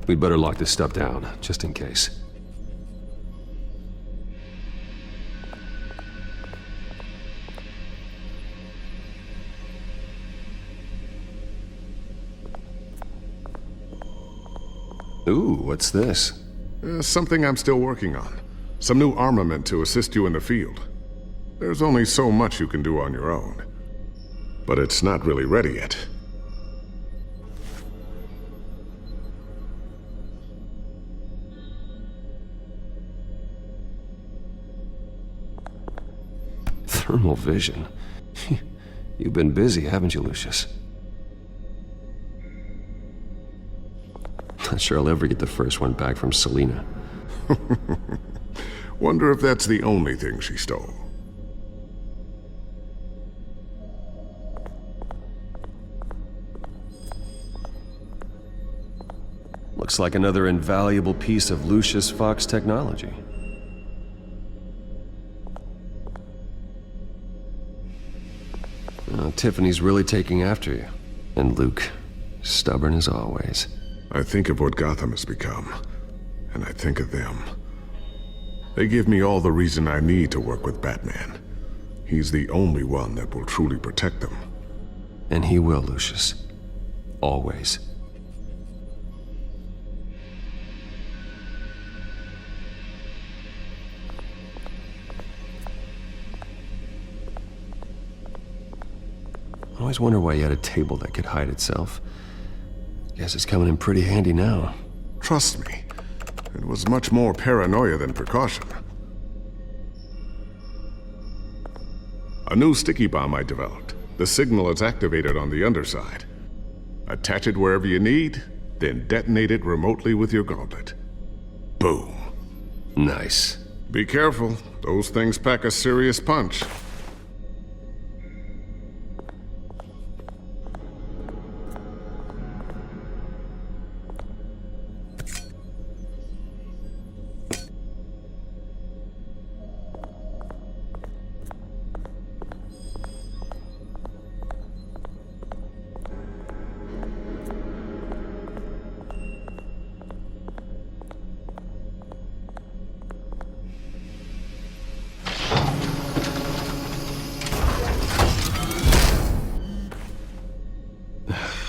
We'd better lock this stuff down, just in case. Ooh, what's this? Something I'm still working on. Some new armament to assist you in the field. There's only so much you can do on your own. But it's not really ready yet. Thermal vision. You've been busy, haven't you, Lucius? Not sure I'll ever get the first one back from Selina. Wonder if that's the only thing she stole. Looks like another invaluable piece of Lucius Fox technology. Tiffany's really taking after you. And Luke, stubborn as always. I think of what Gotham has become, and I think of them. They give me all the reason I need to work with Batman. He's the only one that will truly protect them. And he will, Lucius. Always. I always wonder why you had a table that could hide itself. Guess it's coming in pretty handy now. Trust me, it was much more paranoia than precaution. A new sticky bomb I developed. The signal is activated on the underside. Attach it wherever you need, then detonate it remotely with your gauntlet. Boom. Nice. Be careful, those things pack a serious punch.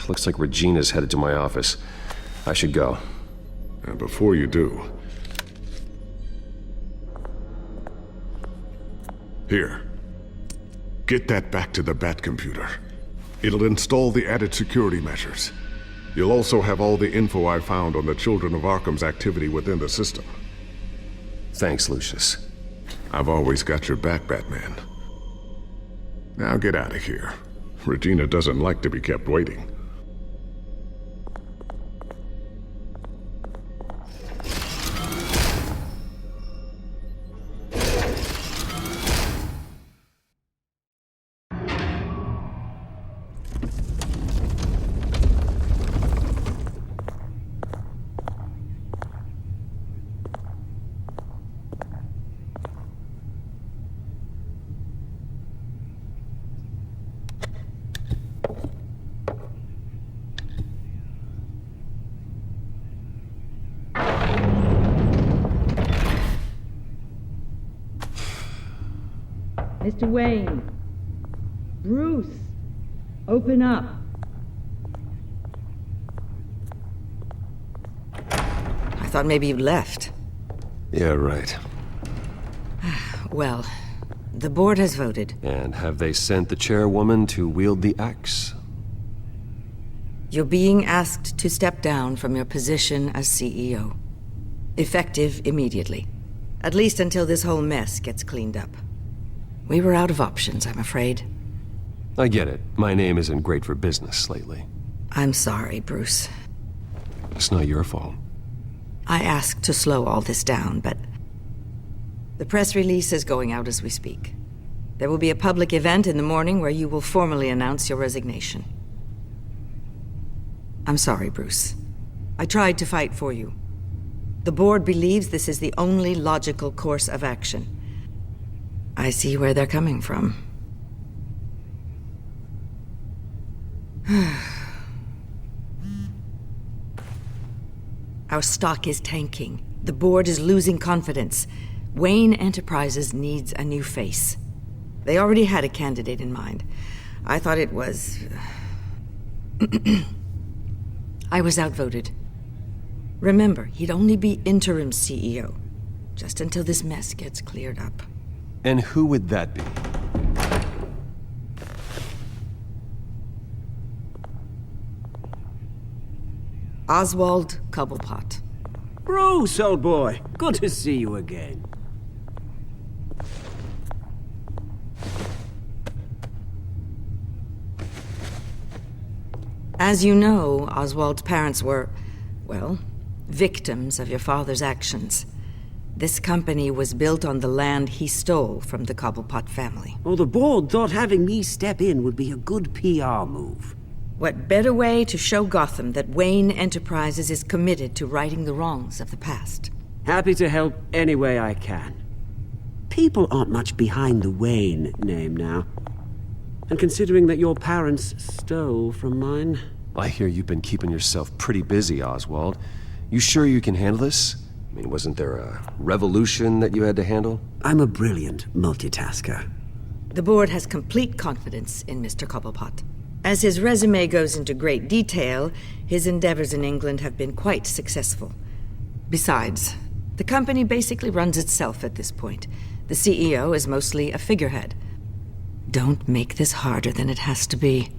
Looks like Regina's headed to my office. I should go. And before you do... Here. Get that back to the Bat computer. It'll install the added security measures. You'll also have all the info I found on the Children of Arkham's activity within the system. Thanks, Lucius. I've always got your back, Batman. Now get out of here. Regina doesn't like to be kept waiting. Mr. Wayne. Bruce. Open up. I thought maybe you left. Yeah, right. Well, the board has voted. And have they sent the chairwoman to wield the axe? You're being asked to step down from your position as CEO. Effective immediately. At least until this whole mess gets cleaned up. We were out of options, I'm afraid. I get it. My name isn't great for business lately. I'm sorry, Bruce. It's not your fault. I asked to slow all this down, but the press release is going out as we speak. There will be a public event in the morning where you will formally announce your resignation. I'm sorry, Bruce. I tried to fight for you. The board believes this is the only logical course of action. I see where they're coming from. Our stock is tanking. The board is losing confidence. Wayne Enterprises needs a new face. They already had a candidate in mind. I thought it was... I was outvoted. Remember, he'd only be interim CEO, just until this mess gets cleared up. And who would that be? Oswald Cobblepot. Bruce, old boy. Good to see you again. As you know, Oswald's parents were, well, victims of your father's actions. This company was built on the land he stole from the Cobblepot family. Well, the board thought having me step in would be a good PR move. What better way to show Gotham that Wayne Enterprises is committed to righting the wrongs of the past? Happy to help any way I can. People aren't much behind the Wayne name now. And considering that your parents stole from mine... I hear you've been keeping yourself pretty busy, Oswald. You sure you can handle this? I mean, wasn't there a revolution that you had to handle? I'm a brilliant multitasker. The board has complete confidence in Mr. Cobblepot. As his resume goes into great detail, his endeavors in England have been quite successful. Besides, the company basically runs itself at this point. The CEO is mostly a figurehead. Don't make this harder than it has to be.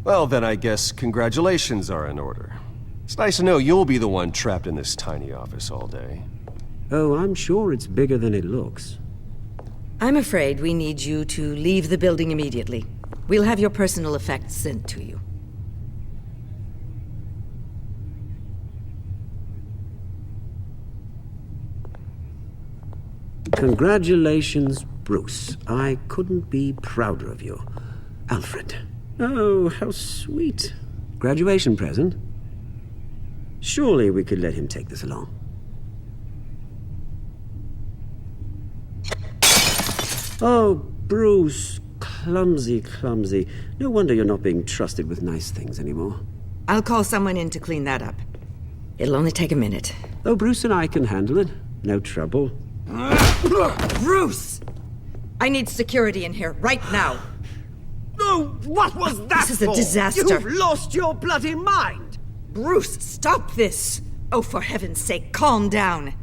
Well, then I guess congratulations are in order. It's nice to know you'll be the one trapped in this tiny office all day. Oh, I'm sure it's bigger than it looks. I'm afraid we need you to leave the building immediately. We'll have your personal effects sent to you. Congratulations, Bruce. I couldn't be prouder of you. Alfred. Oh, how sweet. Graduation present? Surely we could let him take this along. Oh, Bruce. Clumsy, clumsy. No wonder you're not being trusted with nice things anymore. I'll call someone in to clean that up. It'll only take a minute. Oh, Bruce and I can handle it. No trouble. Bruce! I need security in here, right now. Oh, what was that This is a disaster. You've lost your bloody mind! Bruce, stop this! Oh, for heaven's sake, calm down.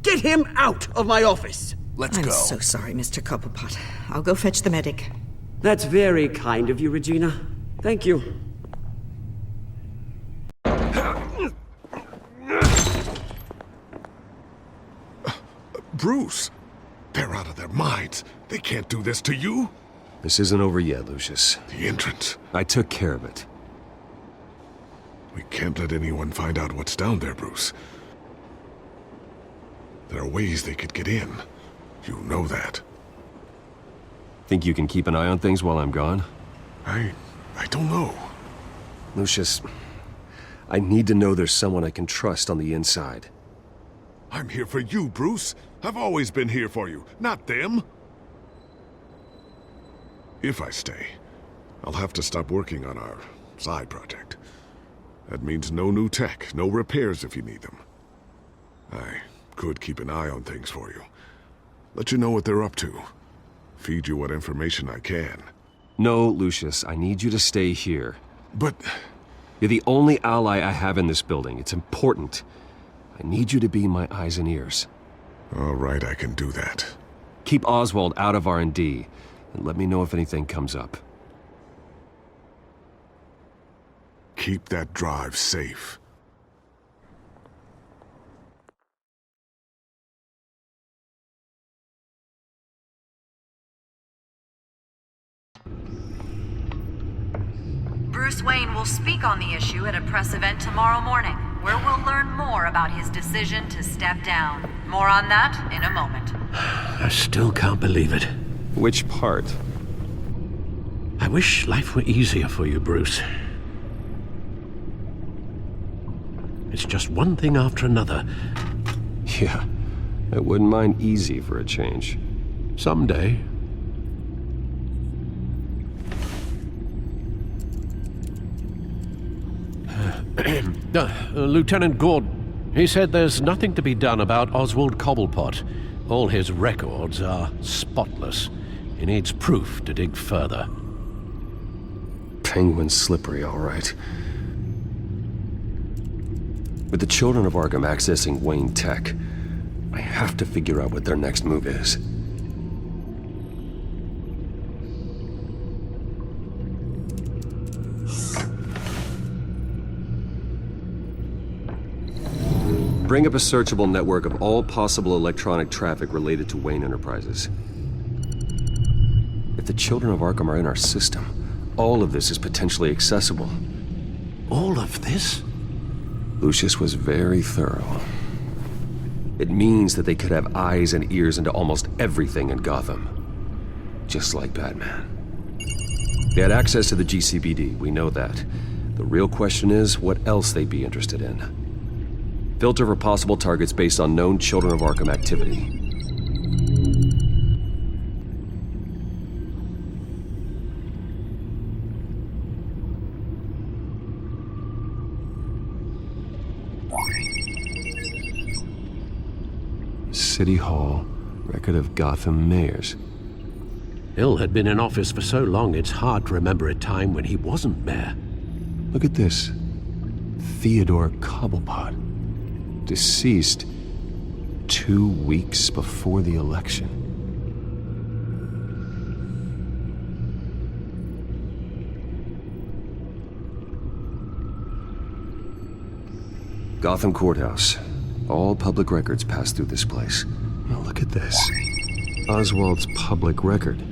Get him out of my office! I'm so sorry, Mr. Cobblepot. I'll go fetch the medic. That's very kind of you, Regina. Thank you. Bruce, they're out of their minds. They can't do this to you. This isn't over yet, Lucius. The entrance. I took care of it. We can't let anyone find out what's down there, Bruce. There are ways they could get in. You know that. Think you can keep an eye on things while I'm gone? I don't know. Lucius, I need to know there's someone I can trust on the inside. I'm here for you, Bruce. I've always been here for you, not them. If I stay, I'll have to stop working on our side project. That means no new tech, no repairs if you need them. I could keep an eye on things for you. Let you know what they're up to. Feed you what information I can. No, Lucius, I need you to stay here. But... You're the only ally I have in this building. It's important. I need you to be my eyes and ears. All right, I can do that. Keep Oswald out of R&D, and let me know if anything comes up. Keep that drive safe. Bruce Wayne will speak on the issue at a press event tomorrow morning, where we'll learn more about his decision to step down. More on that in a moment. I still can't believe it. Which part? I wish life were easier for you, Bruce. It's just one thing after another. Yeah, I wouldn't mind easy for a change. Someday. Lieutenant Gordon, he said there's nothing to be done about Oswald Cobblepot. All his records are spotless. He needs proof to dig further. Penguin's slippery, all right. With the children of Arkham accessing Wayne Tech, I have to figure out what their next move is. Bring up a searchable network of all possible electronic traffic related to Wayne Enterprises. If the children of Arkham are in our system, all of this is potentially accessible. All of this? Lucius was very thorough. It means that they could have eyes and ears into almost everything in Gotham. Just like Batman. They had access to the GCPD, we know that. The real question is what else they'd be interested in. Filter for possible targets based on known Children of Arkham activity. City Hall, record of Gotham mayors. Hill had been in office for so long, it's hard to remember a time when he wasn't mayor. Look at this. Theodore Cobblepot. Deceased 2 weeks before the election. Gotham Courthouse. All public records pass through this place. Now look at this. Oswald's public record.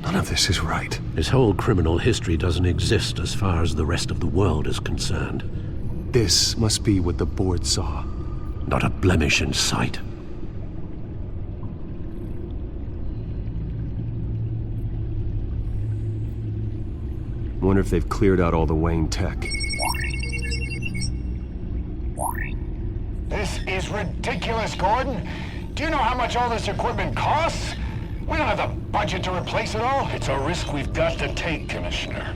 None of this is right. His whole criminal history doesn't exist as far as the rest of the world is concerned. This must be what the board saw. Not a blemish in sight. Wonder if they've cleared out all the Wayne tech. This is ridiculous, Gordon. Do you know how much all this equipment costs? We don't have the budget to replace it all. It's a risk we've got to take, Commissioner.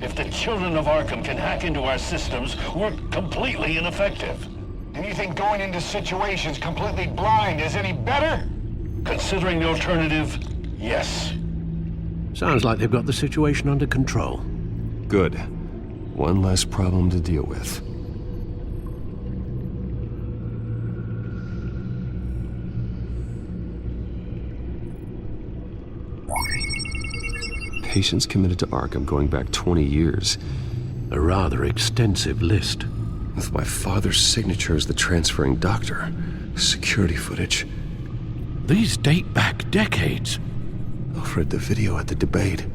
If the children of Arkham can hack into our systems, we're completely ineffective. And you think going into situations completely blind is any better? Considering the alternative, yes. Sounds like they've got the situation under control. Good. One less problem to deal with. Patients committed to Arkham going back 20 years. A rather extensive list. With my father's signature as the transferring doctor. Security footage. These date back decades. I've read the video at the debate.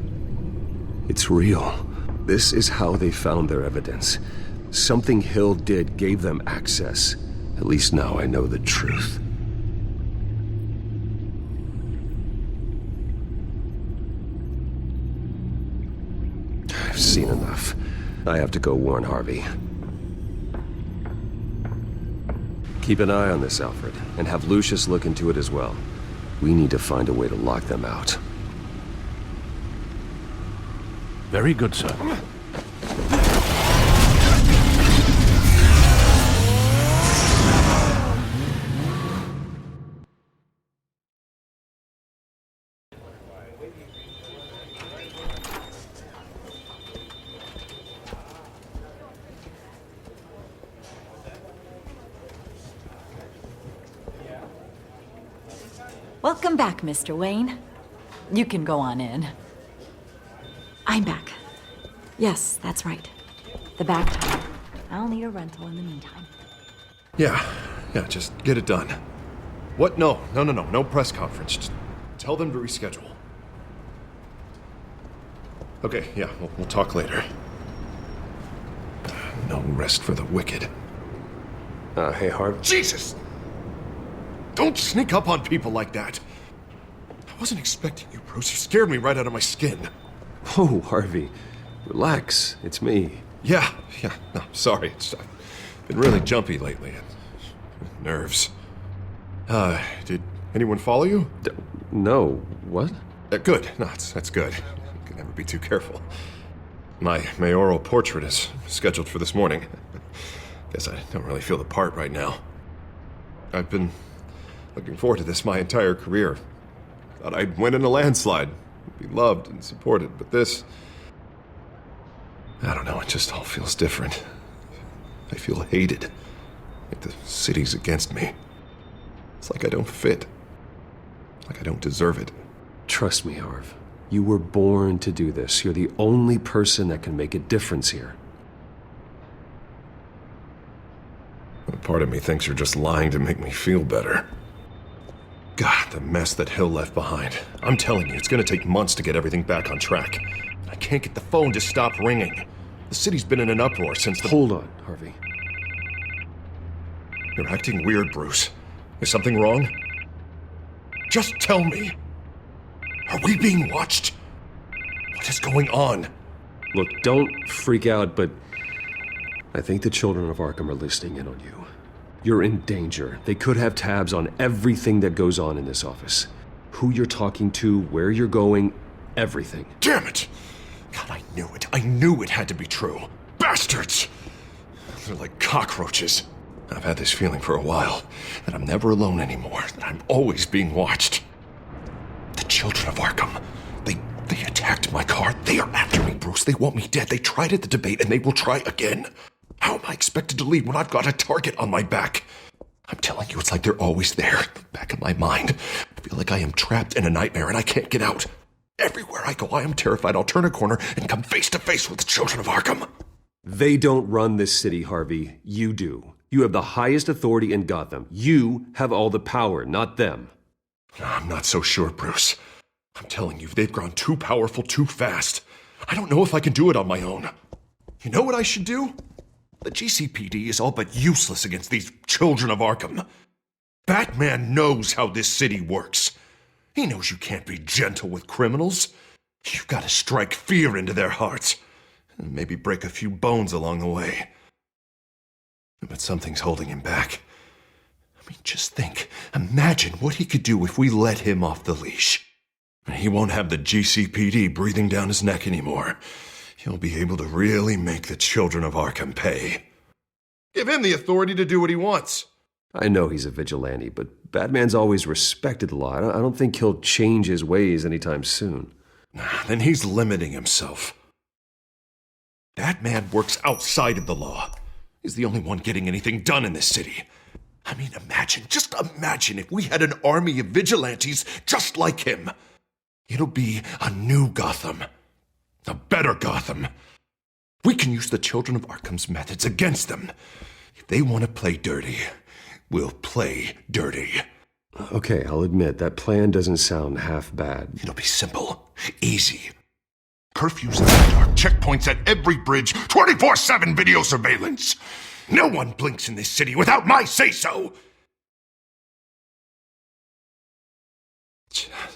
It's real. This is how they found their evidence. Something Hill did gave them access. At least now I know the truth. I've seen enough. I have to go warn Harvey. Keep an eye on this, Alfred, and have Lucius look into it as well. We need to find a way to lock them out. Very good, sir. Welcome back, Mr. Wayne. You can go on in. I'm back. Yes, that's right. The back time. I'll need a rental in the meantime. Yeah, just get it done. What? No press conference. Just tell them to reschedule. Okay, yeah, we'll talk later. No rest for the wicked. Hey, Harv. Jesus! Don't sneak up on people like that. I wasn't expecting you, Bruce. You scared me right out of my skin. Oh, Harvey. Relax. It's me. Yeah, no, sorry. I've been really jumpy lately. Nerves. Did anyone follow you? No. What? Good. No, that's good. You can never be too careful. My mayoral portrait is scheduled for this morning. Guess I don't really feel the part right now. I've been looking forward to this my entire career. Thought I'd win in a landslide, be loved and supported, but this... I don't know, it just all feels different. I feel hated. Like the city's against me. It's like I don't fit. Like I don't deserve it. Trust me, Harv. You were born to do this. You're the only person that can make a difference here. Part of me thinks you're just lying to make me feel better. God, the mess that Hill left behind. I'm telling you, it's gonna take months to get everything back on track. I can't get the phone to stop ringing. The city's been in an uproar since the... Hold on, Harvey. You're acting weird, Bruce. Is something wrong? Just tell me. Are we being watched? What is going on? Look, don't freak out, but I think the children of Arkham are listening in on you. You're in danger. They could have tabs on everything that goes on in this office. Who you're talking to, where you're going, everything. Damn it! God, I knew it. I knew it had to be true. Bastards! They're like cockroaches. I've had this feeling for a while, that I'm never alone anymore, that I'm always being watched. The children of Arkham, they attacked my car. They are after me, Bruce. They want me dead. They tried at the debate, and they will try again. How am I expected to lead when I've got a target on my back? I'm telling you, it's like they're always there, in the back of my mind. I feel like I am trapped in a nightmare and I can't get out. Everywhere I go, I am terrified I'll turn a corner and come face to face with the children of Arkham. They don't run this city, Harvey. You do. You have the highest authority in Gotham. You have all the power, not them. I'm not so sure, Bruce. I'm telling you, they've grown too powerful too fast. I don't know if I can do it on my own. You know what I should do? The GCPD is all but useless against these children of Arkham. Batman knows how this city works. He knows you can't be gentle with criminals. You've got to strike fear into their hearts. And maybe break a few bones along the way. But something's holding him back. I mean, just think. Imagine what he could do if we let him off the leash. He won't have the GCPD breathing down his neck anymore. He'll be able to really make the children of Arkham pay. Give him the authority to do what he wants. I know he's a vigilante, but Batman's always respected the law. I don't think he'll change his ways anytime soon. Then he's limiting himself. Batman works outside of the law. He's the only one getting anything done in this city. I mean, just imagine if we had an army of vigilantes just like him. It'll be a new Gotham. A better Gotham. We can use the children of Arkham's methods against them. If they want to play dirty, we'll play dirty. Okay, I'll admit, that plan doesn't sound half bad. It'll be simple, easy. Curfews in the dark, checkpoints at every bridge, 24/7 video surveillance. No one blinks in this city without my say-so.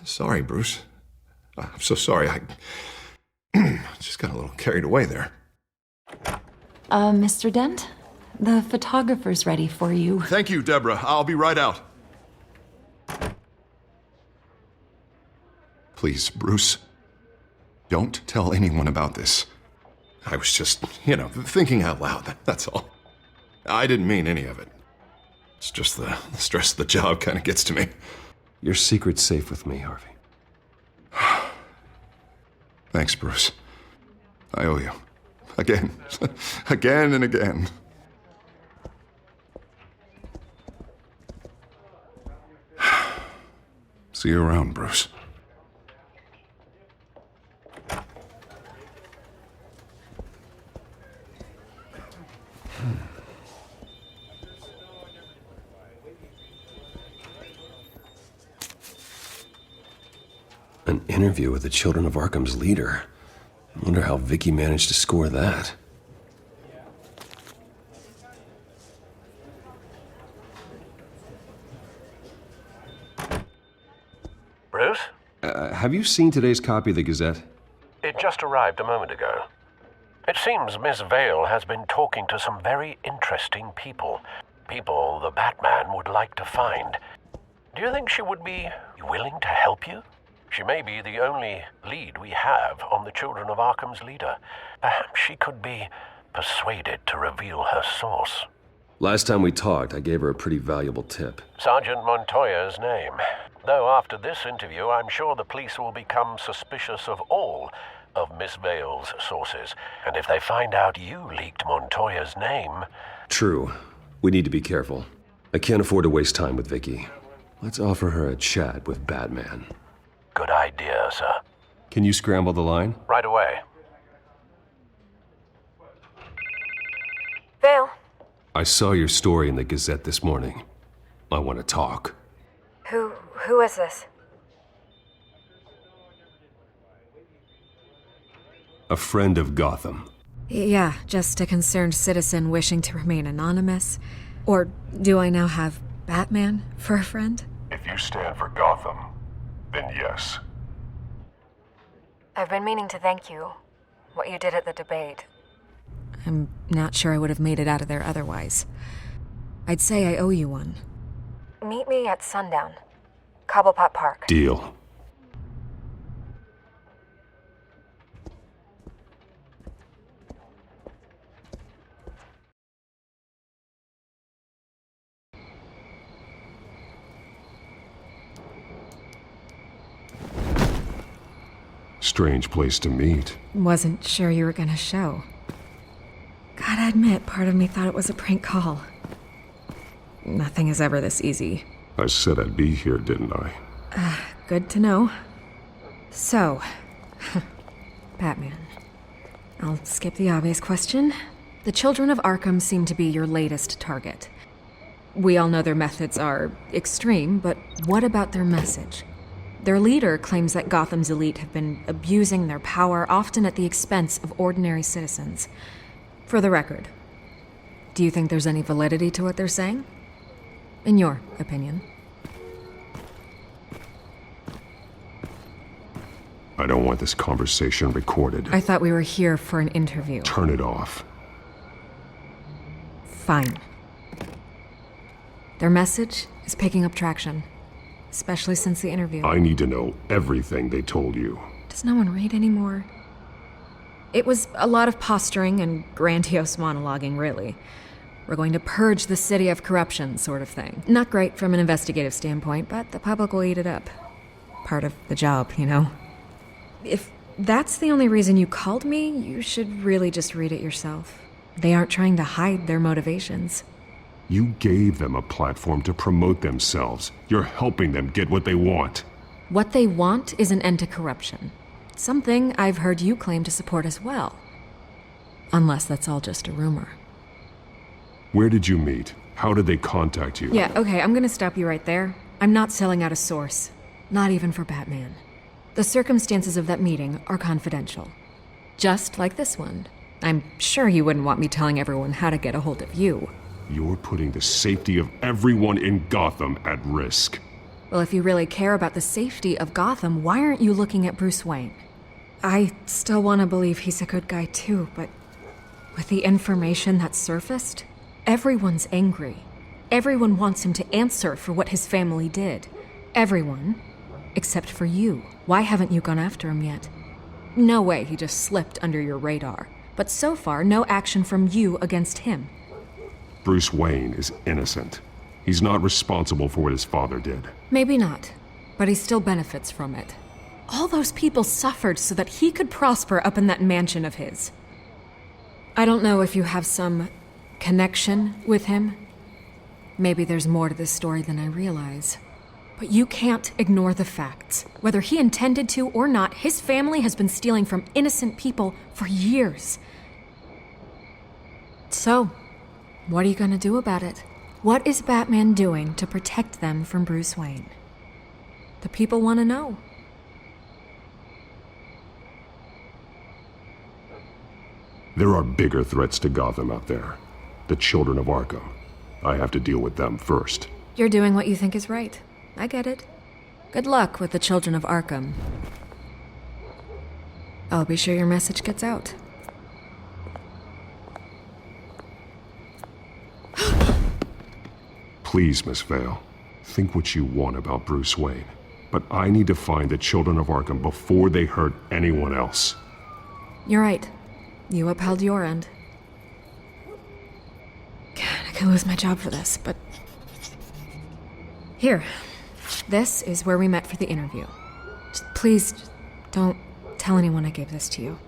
Sorry, Bruce. I'm so sorry. I just got a little carried away there. Mr. Dent? The photographer's ready for you. Thank you, Deborah. I'll be right out. Please, Bruce, don't tell anyone about this. I was just, thinking out loud, that's all. I didn't mean any of it. It's just the stress of the job kind of gets to me. Your secret's safe with me, Harvey. Thanks, Bruce. I owe you. Again. Again and again. See you around, Bruce. An interview with the Children of Arkham's leader. I wonder how Vicky managed to score that. Bruce? Have you seen today's copy of the Gazette? It just arrived a moment ago. It seems Miss Vale has been talking to some very interesting people. People the Batman would like to find. Do you think she would be willing to help you? She may be the only lead we have on the Children of Arkham's leader. Perhaps she could be persuaded to reveal her source. Last time we talked, I gave her a pretty valuable tip. Sergeant Montoya's name. Though after this interview, I'm sure the police will become suspicious of all of Miss Vale's sources. And if they find out you leaked Montoya's name... True. We need to be careful. I can't afford to waste time with Vicky. Let's offer her a chat with Batman. Good idea, sir. Can you scramble the line? Right away. Vale. I saw your story in the Gazette this morning. I want to talk. Who is this? A friend of Gotham. Yeah, just a concerned citizen wishing to remain anonymous. Or do I now have Batman for a friend? If you stand for Gotham, then yes. I've been meaning to thank you. What you did at the debate. I'm not sure I would have made it out of there otherwise. I'd say I owe you one. Meet me at sundown. Cobblepot Park. Deal. Strange place to meet. Wasn't sure you were gonna show. Gotta admit, part of me thought it was a prank call. Nothing is ever this easy. I said I'd be here, didn't I? Good to know. So, Batman. I'll skip the obvious question. The Children of Arkham seem to be your latest target. We all know their methods are extreme, but what about their message? Their leader claims that Gotham's elite have been abusing their power, often at the expense of ordinary citizens. For the record, do you think there's any validity to what they're saying? In your opinion? I don't want this conversation recorded. I thought we were here for an interview. Turn it off. Fine. Their message is picking up traction, especially since the interview. I need to know everything they told you. Does no one read anymore? It was a lot of posturing and grandiose monologuing, really. We're going to purge the city of corruption, sort of thing. Not great from an investigative standpoint, but the public will eat it up. Part of the job, you know? If that's the only reason you called me, you should really just read it yourself. They aren't trying to hide their motivations. You gave them a platform to promote themselves. You're helping them get what they want. What they want is an end to corruption. Something I've heard you claim to support as well. Unless that's all just a rumor. Where did you meet? How did they contact you? Yeah, okay, I'm gonna stop you right there. I'm not selling out a source. Not even for Batman. The circumstances of that meeting are confidential. Just like this one. I'm sure you wouldn't want me telling everyone how to get a hold of you. You're putting the safety of everyone in Gotham at risk. Well, if you really care about the safety of Gotham, why aren't you looking at Bruce Wayne? I still want to believe he's a good guy too, but with the information that's surfaced, everyone's angry. Everyone wants him to answer for what his family did. Everyone, except for you. Why haven't you gone after him yet? No way he just slipped under your radar. But so far, no action from you against him. Bruce Wayne is innocent. He's not responsible for what his father did. Maybe not, but he still benefits from it. All those people suffered so that he could prosper up in that mansion of his. I don't know if you have some connection with him. Maybe there's more to this story than I realize. But you can't ignore the facts. Whether he intended to or not, his family has been stealing from innocent people for years. So, what are you gonna do about it? What is Batman doing to protect them from Bruce Wayne? The people want to know. There are bigger threats to Gotham out there. The children of Arkham. I have to deal with them first. You're doing what you think is right. I get it. Good luck with the children of Arkham. I'll be sure your message gets out. Please, Miss Vale, think what you want about Bruce Wayne. But I need to find the children of Arkham before they hurt anyone else. You're right. You upheld your end. God, I could lose my job for this, but... Here. This is where we met for the interview. Please, don't tell anyone I gave this to you.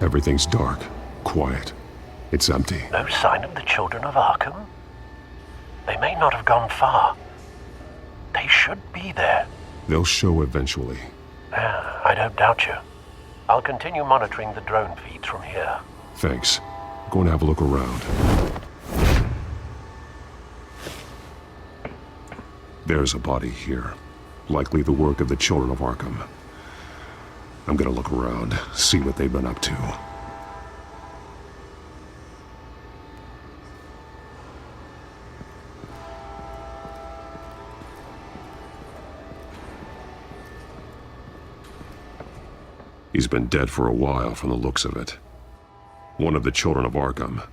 Everything's dark, quiet. It's empty. No sign of the children of Arkham? They may not have gone far. They should be there. They'll show eventually. I don't doubt you. I'll continue monitoring the drone feeds from here. Thanks. I'm going to have a look around. There's a body here. Likely the work of the children of Arkham. I'm gonna look around, see what they've been up to. He's been dead for a while from the looks of it. One of the children of Arkham.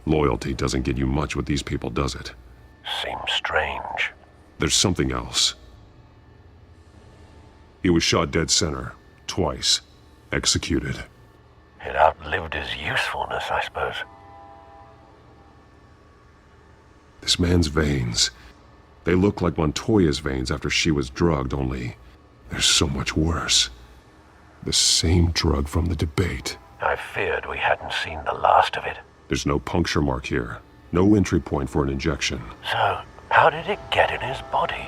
Loyalty doesn't get you much with these people, does it? Seems strange. There's something else. He was shot dead center. Twice. Executed. It outlived his usefulness, I suppose. This man's veins. They look like Montoya's veins after she was drugged, only they're so much worse. The same drug from the debate. I feared we hadn't seen the last of it. There's no puncture mark here. No entry point for an injection. So, how did it get in his body?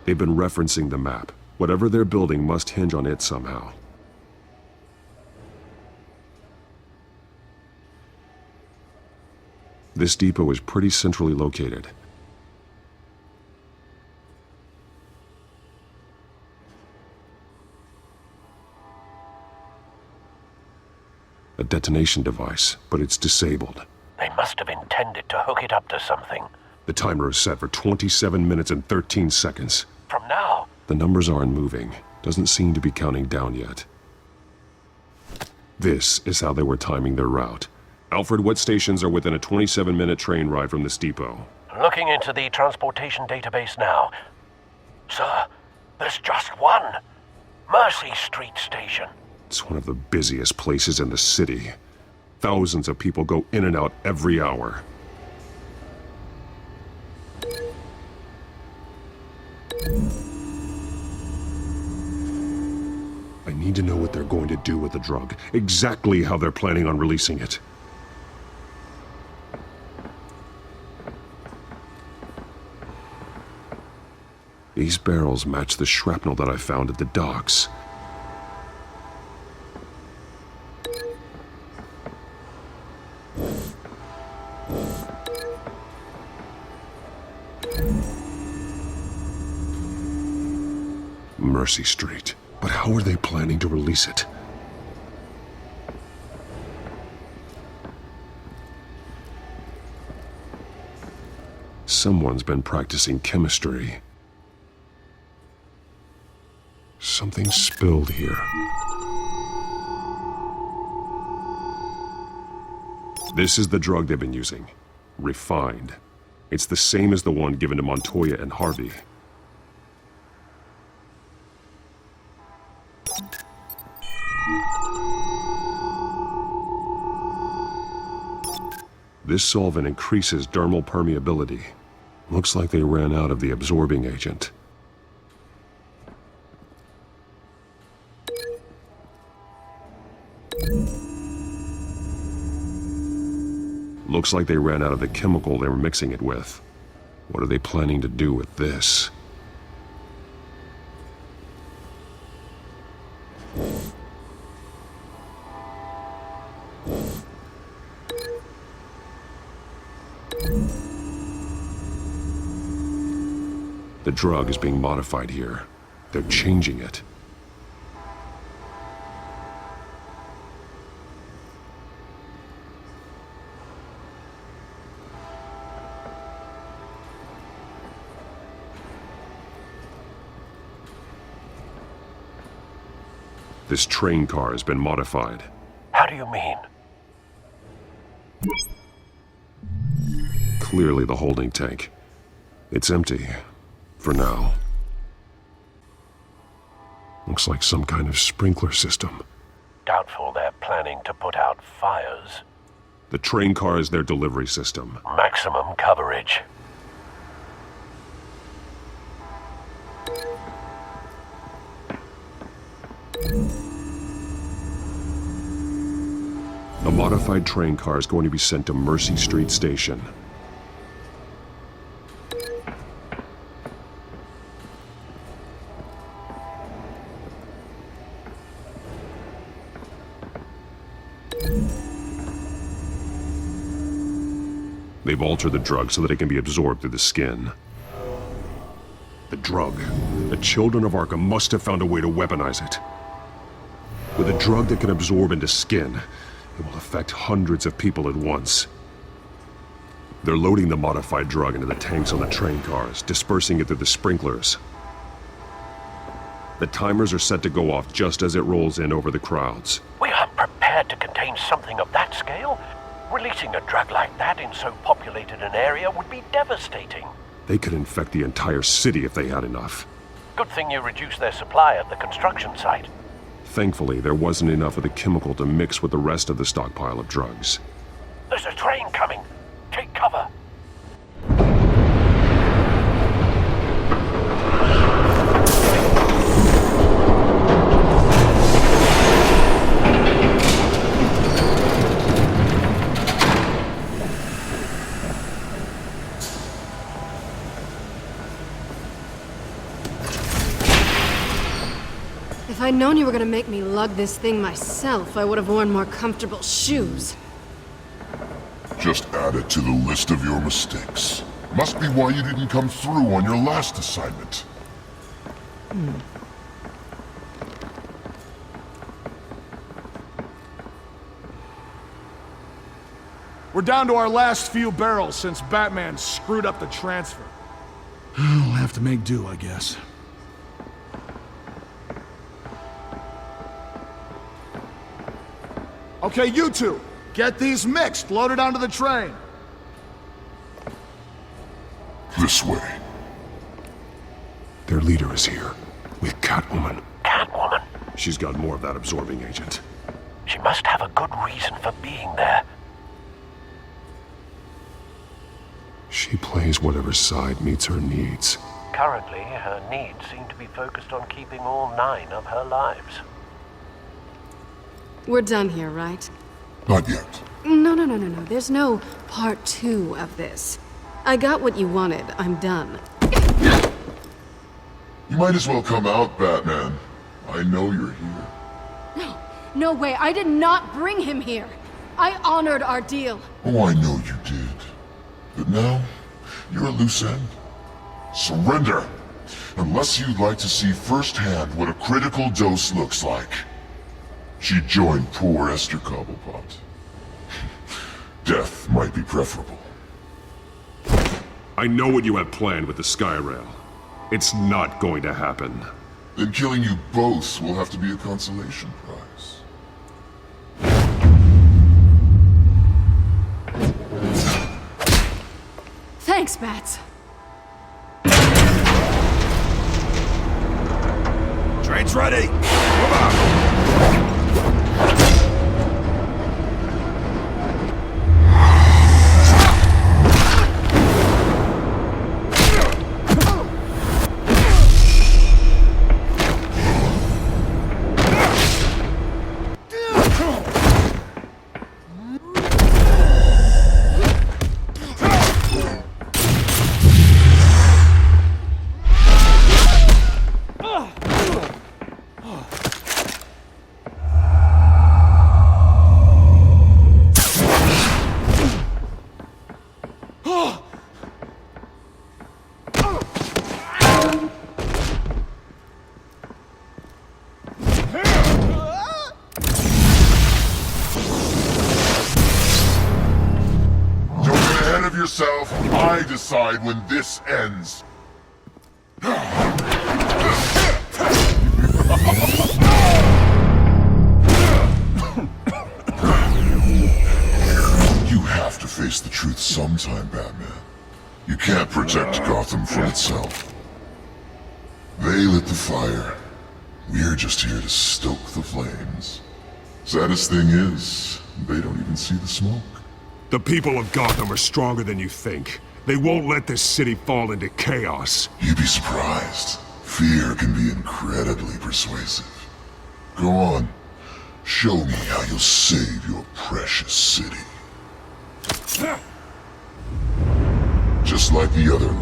They've been referencing the map. Whatever they're building must hinge on it somehow. This depot is pretty centrally located. A detonation device, but it's disabled. They must have intended to hook it up to something. The timer is set for 27 minutes and 13 seconds. From now? The numbers aren't moving. Doesn't seem to be counting down yet. This is how they were timing their route. Alfred, what stations are within a 27-minute train ride from this depot? Looking into the transportation database now. Sir, there's just one. Mercy Street Station. It's one of the busiest places in the city. Thousands of people go in and out every hour. I need to know what they're going to do with the drug. Exactly how they're planning on releasing it. These barrels match the shrapnel that I found at the docks. Mercy Street. But how are they planning to release it? Someone's been practicing chemistry. Something spilled here. This is the drug they've been using. Refined. It's the same as the one given to Montoya and Harvey. This solvent increases dermal permeability. Looks like they ran out of the absorbing agent. Looks like they ran out of the chemical they were mixing it with. What are they planning to do with this? The drug is being modified here. They're changing it. This train car has been modified. How do you mean? Clearly the holding tank. It's empty. For now. Looks like some kind of sprinkler system. Doubtful they're planning to put out fires. The train car is their delivery system. Maximum coverage. The modified train car is going to be sent to Mercy Street Station. They've altered the drug so that it can be absorbed through the skin. The drug. The children of Arkham must have found a way to weaponize it. With a drug that can absorb into skin, it will affect hundreds of people at once. They're loading the modified drug into the tanks on the train cars, dispersing it through the sprinklers. The timers are set to go off just as it rolls in over the crowds. We aren't prepared to contain something of that scale. Releasing a drug like that in so populated an area would be devastating. They could infect the entire city if they had enough. Good thing you reduced their supply at the construction site. Thankfully, there wasn't enough of the chemical to mix with the rest of the stockpile of drugs. There's a train coming. Take cover. If I'd known you were gonna make me lug this thing myself, I would have worn more comfortable shoes. Just add it to the list of your mistakes. Must be why you didn't come through on your last assignment. We're down to our last few barrels since Batman screwed up the transfer. We'll have to make do, I guess. Okay, you two, get these mixed, loaded onto the train. This way. Their leader is here, with Catwoman. Catwoman? She's got more of that absorbing agent. She must have a good reason for being there. She plays whatever side meets her needs. Currently, her needs seem to be focused on keeping all 9 of her lives. We're done here, right? Not yet. No. There's no part 2 of this. I got what you wanted. I'm done. You might as well come out, Batman. I know you're here. No way. I did not bring him here. I honored our deal. Oh, I know you did. But now, you're a loose end. Surrender! Unless you'd like to see firsthand what a critical dose looks like. She joined poor Esther Cobblepot. Death might be preferable. I know what you have planned with the Skyrail. It's not going to happen. Then killing you both will have to be a consolation prize. Thanks, Bats. Train's ready! Move out! Yourself, I decide when this ends. You have to face the truth sometime, Batman. You can't protect Gotham from itself. They lit the fire. We're just here to stoke the flames. Saddest thing is, they don't even see the smoke. The people of Gotham are stronger than you think. They won't let this city fall into chaos. You'd be surprised. Fear can be incredibly persuasive. Go on. Show me how you'll save your precious city. Just like the other.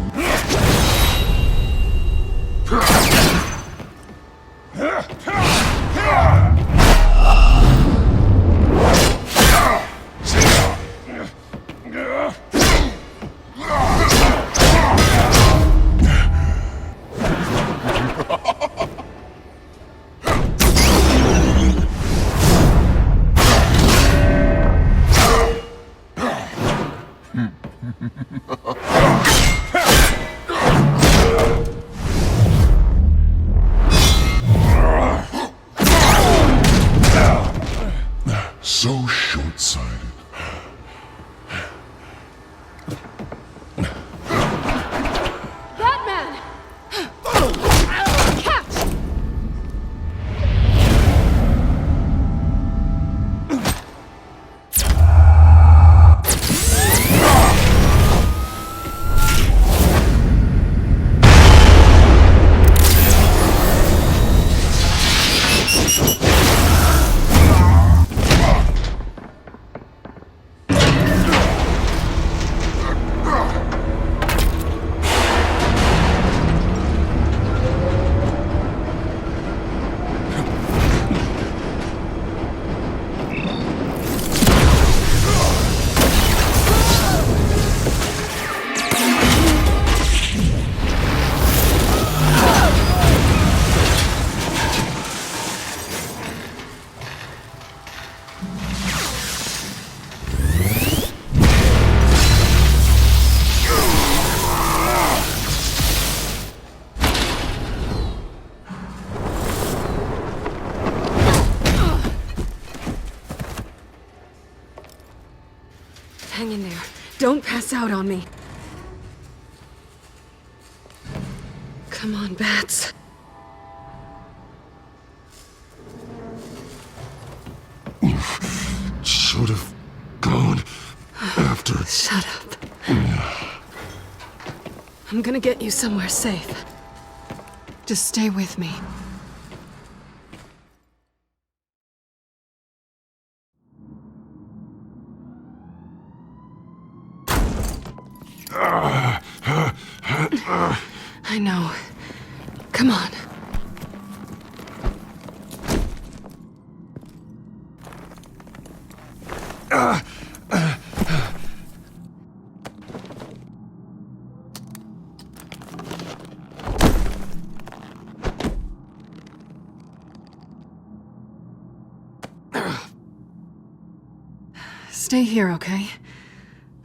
So short-sighted. Batman! Catch! Hang in there. Don't pass out on me. Come on, Bats. Should have gone after. Shut up. I'm gonna get you somewhere safe. Just stay with me. I know. Come on. Stay here, okay?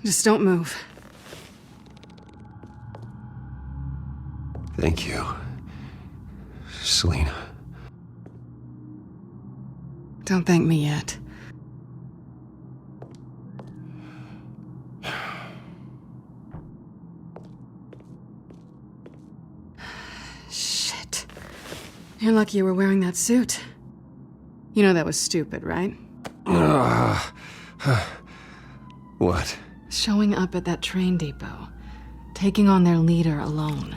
Just don't move. Thank you. Selina. Don't thank me yet. Shit. You're lucky you were wearing that suit. You know that was stupid, right? What? Showing up at that train depot. Taking on their leader alone.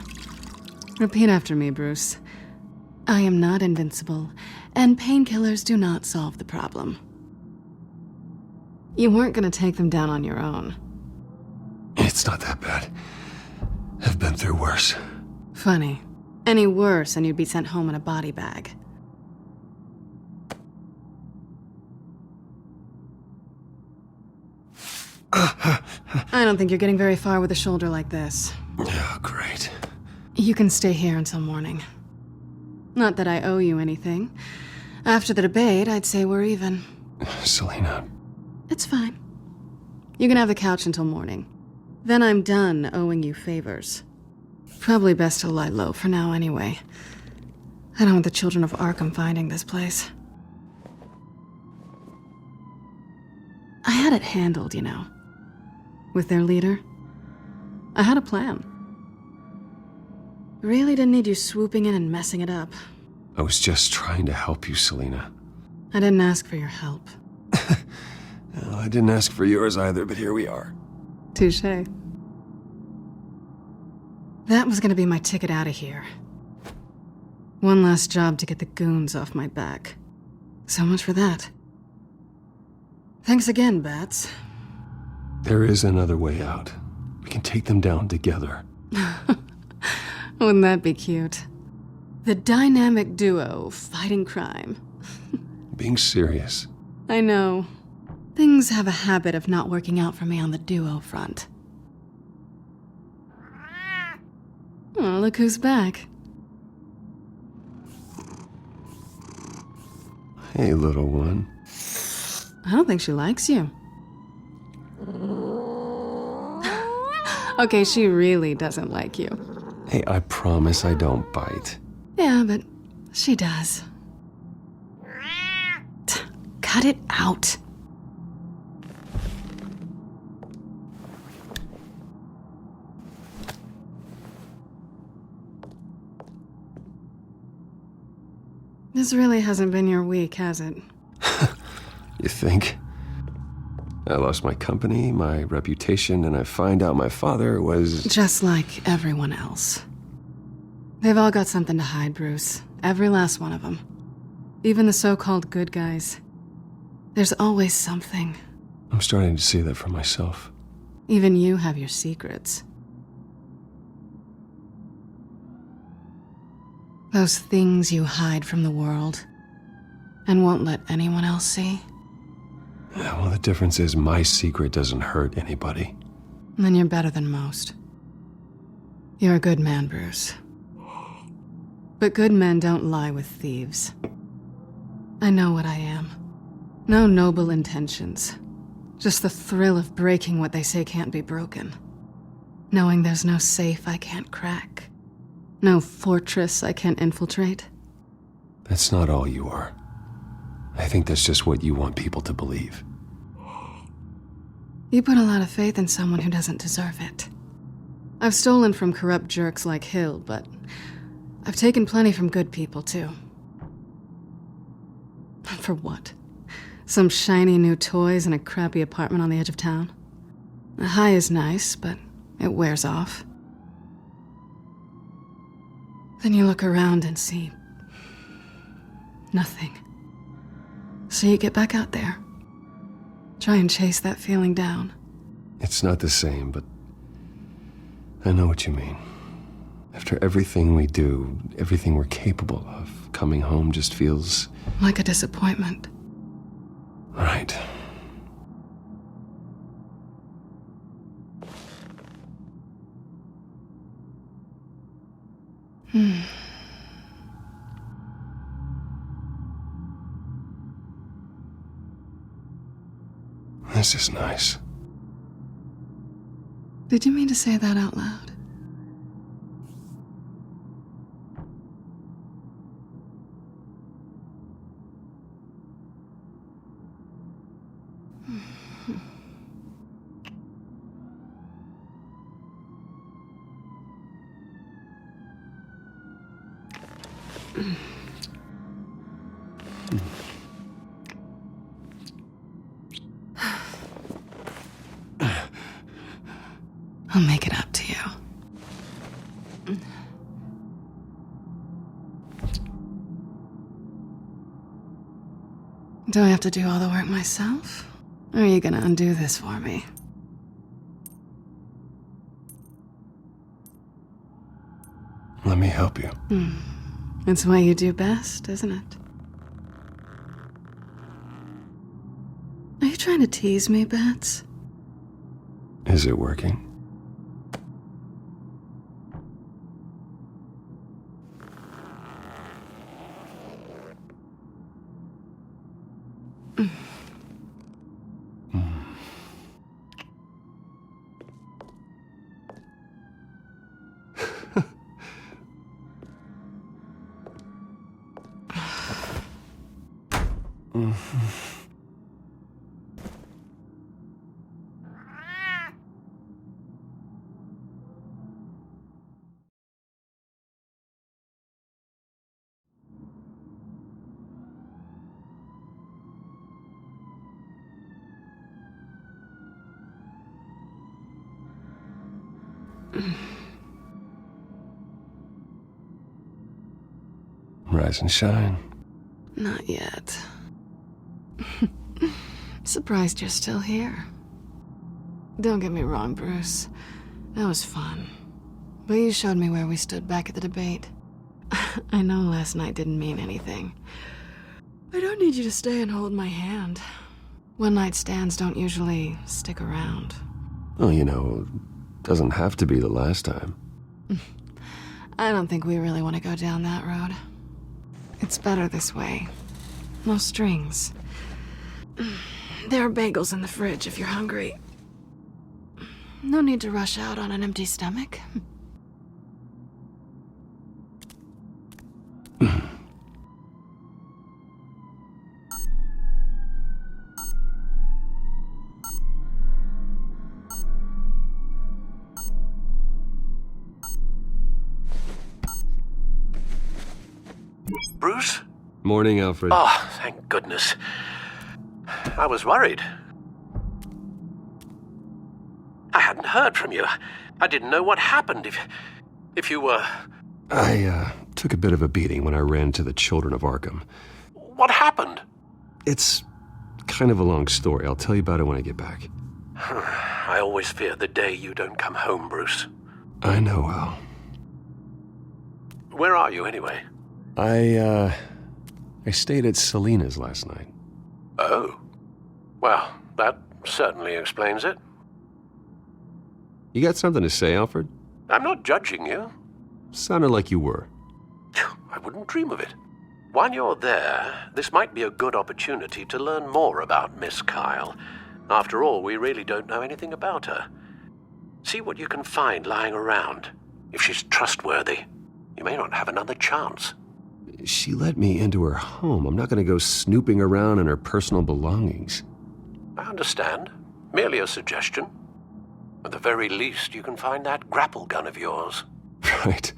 Repeat after me, Bruce. I am not invincible, and painkillers do not solve the problem. You weren't gonna take them down on your own. It's not that bad. I've been through worse. Funny. Any worse and you'd be sent home in a body bag. I don't think you're getting very far with a shoulder like this. Oh, great. You can stay here until morning. Not that I owe you anything. After the debate, I'd say we're even. Selina. It's fine. You can have the couch until morning. Then I'm done owing you favors. Probably best to lie low for now anyway. I don't want the children of Arkham finding this place. I had it handled, you know. With their leader. I had a plan. Really didn't need you swooping in and messing it up. I was just trying to help you, Selina. I didn't ask for your help. Well, I didn't ask for yours either, but here we are. Touché. That was gonna be my ticket out of here. One last job to get the goons off my back. So much for that. Thanks again, Bats. There is another way out. We can take them down together. Wouldn't that be cute? The dynamic duo fighting crime. Being serious. I know. Things have a habit of not working out for me on the duo front. Oh, look who's back. Hey, little one. I don't think she likes you. Okay, she really doesn't like you. Hey, I promise I don't bite. Yeah, but she does. Cut it out. This really hasn't been your week, has it? You think? I lost my company, my reputation, and I find out my father was... Just like everyone else. They've all got something to hide, Bruce. Every last one of them. Even the so-called good guys. There's always something. I'm starting to see that for myself. Even you have your secrets. Those things you hide from the world and won't let anyone else see. Yeah, well, the difference is my secret doesn't hurt anybody. Then you're better than most. You're a good man, Bruce. But good men don't lie with thieves. I know what I am. No noble intentions. Just the thrill of breaking what they say can't be broken. Knowing there's no safe I can't crack. No fortress I can't infiltrate. That's not all you are. I think that's just what you want people to believe. You put a lot of faith in someone who doesn't deserve it. I've stolen from corrupt jerks like Hill, but I've taken plenty from good people, too. For what? Some shiny new toys and a crappy apartment on the edge of town? The high is nice, but it wears off. Then you look around and see nothing. So you get back out there. Try and chase that feeling down. It's not the same, but I know what you mean. After everything we do, everything we're capable of, coming home just feels... like a disappointment. Right. This is nice. Did you mean to say that out loud? I'll make it up to you. Do I have to do all the work myself? Or are you gonna undo this for me? Let me help you. It's what you do best, isn't it? Are you trying to tease me, Bats? Is it working? Rise and shine. Not yet. Surprised you're still here. Don't get me wrong, Bruce. That was fun. But you showed me where we stood back at the debate. I know last night didn't mean anything. I don't need you to stay and hold my hand. One-night stands don't usually stick around. Well, you know, doesn't have to be the last time. I don't think we really want to go down that road. It's better this way. No strings. There are bagels in the fridge if you're hungry. No need to rush out on an empty stomach. Bruce? Morning, Alfred. Oh, thank goodness. I was worried. I hadn't heard from you. I didn't know what happened if you were... I took a bit of a beating when I ran to the Children of Arkham. What happened? It's kind of a long story. I'll tell you about it when I get back. I always fear the day you don't come home, Bruce. I know, Al. Where are you, anyway? I stayed at Selena's last night. Oh. Well, that certainly explains it. You got something to say, Alfred? I'm not judging you. Sounded like you were. I wouldn't dream of it. While you're there, this might be a good opportunity to learn more about Miss Kyle. After all, we really don't know anything about her. See what you can find lying around. If she's trustworthy, you may not have another chance. She let me into her home. I'm not going to go snooping around in her personal belongings. I understand. Merely a suggestion. At the very least, you can find that grapple gun of yours. Right.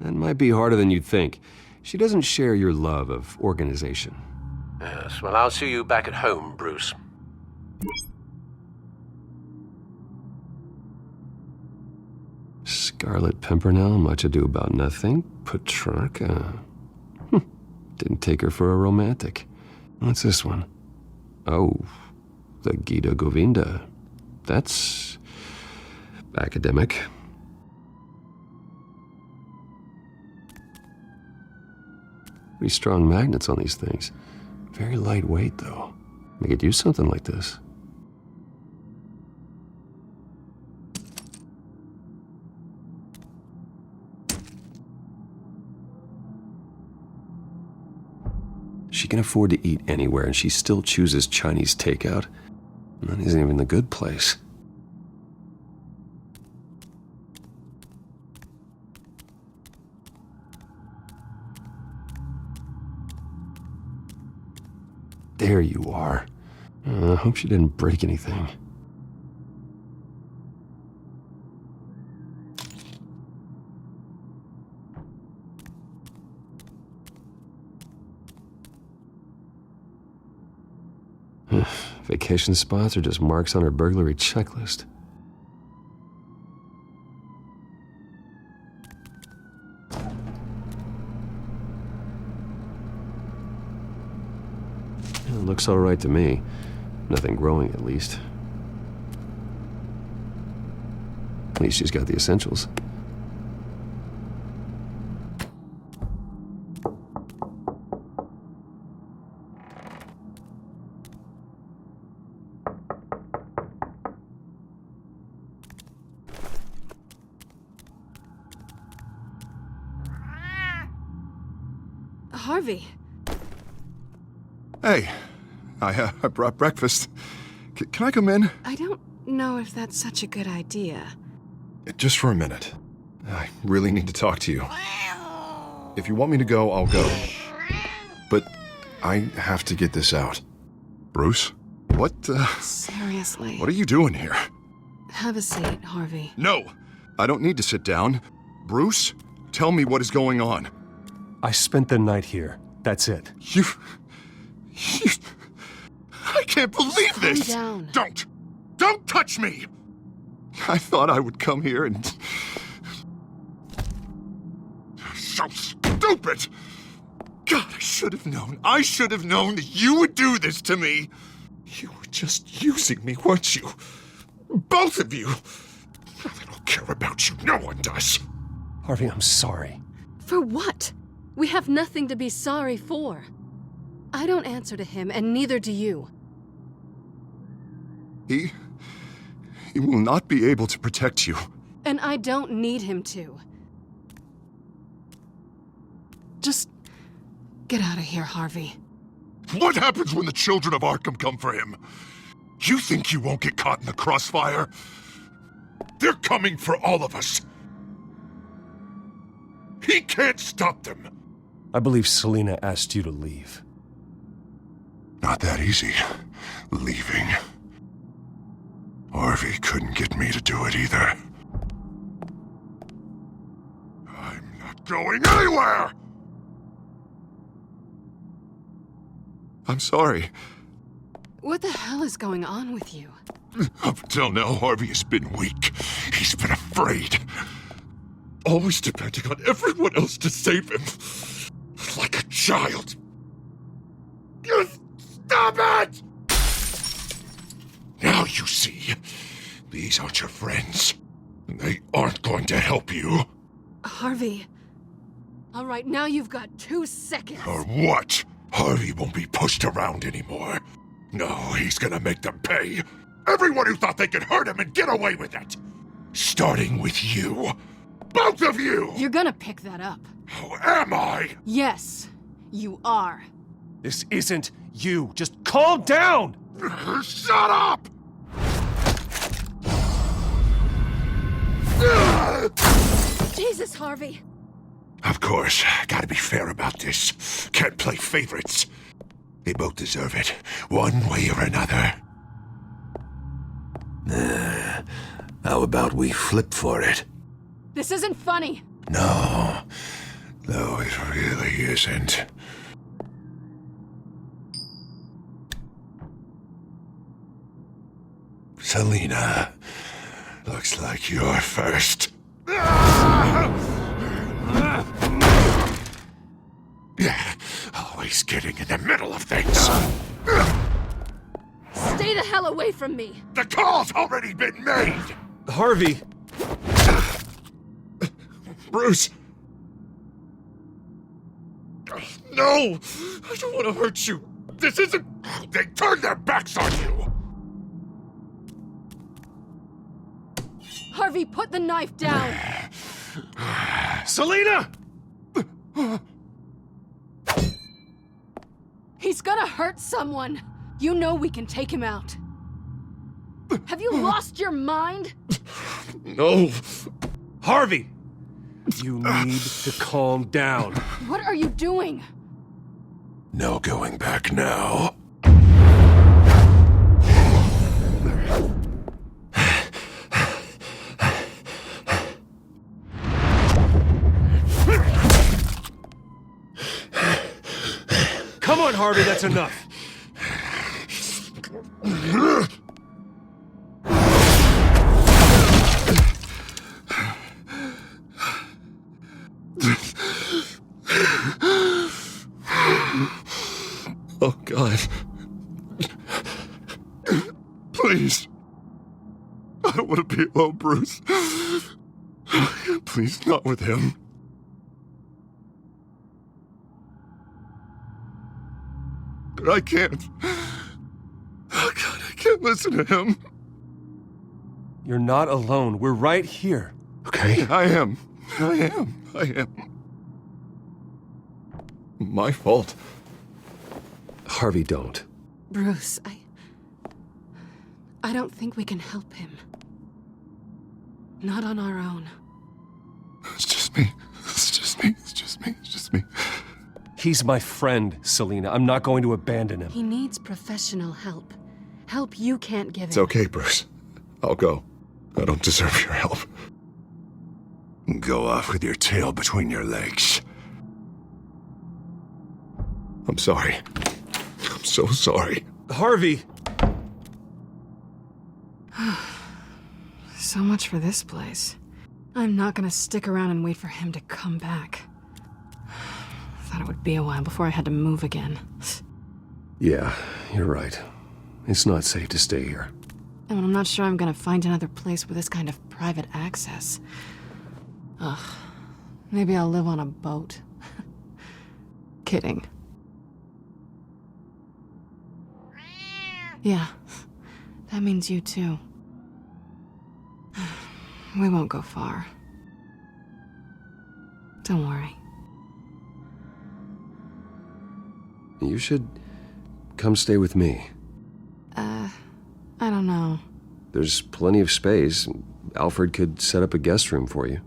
That might be harder than you'd think. She doesn't share your love of organization. Yes, well, I'll see you back at home, Bruce. Scarlet Pimpernel, much ado about nothing. Petrarca. Didn't take her for a romantic. What's this one? Oh, the Gita Govinda. That's academic. Pretty strong magnets on these things. Very lightweight, though. They could use something like this. She can afford to eat anywhere, and she still chooses Chinese takeout. And that isn't even the good place. There you are. I hope she didn't break anything. Vacation spots are just marks on her burglary checklist. It looks all right to me. Nothing growing, at least. At least she's got the essentials. Harvey. Hey, I brought breakfast. Can I come in? I don't know if that's such a good idea. Just for a minute. I really need to talk to you. If you want me to go, I'll go. But I have to get this out. Bruce? What, Seriously. What are you doing here? Have a seat, Harvey. No! I don't need to sit down. Bruce, tell me what is going on. I spent the night here. That's it. You... I can't believe this! Calm down. Don't touch me! I thought I would come here and... So stupid! God, I should have known. I should have known that you would do this to me. You were just using me, weren't you? Both of you. I don't care about you. No one does. Harvey, I'm sorry. For what? We have nothing to be sorry for. I don't answer to him, and neither do you. He will not be able to protect you. And I don't need him to. Just get out of here, Harvey. What happens when the children of Arkham come for him? You think you won't get caught in the crossfire? They're coming for all of us. He can't stop them. I believe Selina asked you to leave. Not that easy, leaving. Harvey couldn't get me to do it either. I'm not going anywhere! I'm sorry. What the hell is going on with you? Up until now, Harvey has been weak. He's been afraid. Always depending on everyone else to save him. Like a child. Stop it! Now you see, these aren't your friends. And they aren't going to help you. Harvey. All right, now you've got 2 seconds. Or what? Harvey won't be pushed around anymore. No, he's gonna make them pay. Everyone who thought they could hurt him and get away with it. Starting with you. Both of you! You're gonna pick that up. How am I? Yes, you are. This isn't you. Just calm down! Shut up! Jesus, Harvey. Of course, gotta be fair about this. Can't play favorites. They both deserve it, one way or another. How about we flip for it? This isn't funny. No, it really isn't. Selina, looks like you're first. Yeah, always getting in the middle of things. Stay the hell away from me. The call's already been made! Harvey! Bruce! No! I don't want to hurt you. This isn't... They turned their backs on you! Harvey, put the knife down! Selina! He's gonna hurt someone. You know we can take him out. Have you lost your mind? No. Harvey! You need to calm down. What are you doing? No going back now. Harvey, that's enough. Oh, God. Please. I don't want to be alone, Bruce. Please, not with him. I can't. Oh, God, I can't listen to him. You're not alone. We're right here. Okay? I am. My fault. Harvey, don't. Bruce, I don't think we can help him. Not on our own. It's just me. He's my friend, Selina. I'm not going to abandon him. He needs professional help. Help you can't give him. It's okay, Bruce. I'll go. I don't deserve your help. Go off with your tail between your legs. I'm sorry. I'm so sorry. Harvey! So much for this place. I'm not gonna stick around and wait for him to come back. Thought it would be a while before I had to move again. Yeah, you're right. It's not safe to stay here. And I'm not sure I'm gonna find another place with this kind of private access. Ugh. Maybe I'll live on a boat. Kidding. Yeah, that means you too. We won't go far. Don't worry. You should come stay with me. I don't know. There's plenty of space. Alfred could set up a guest room for you.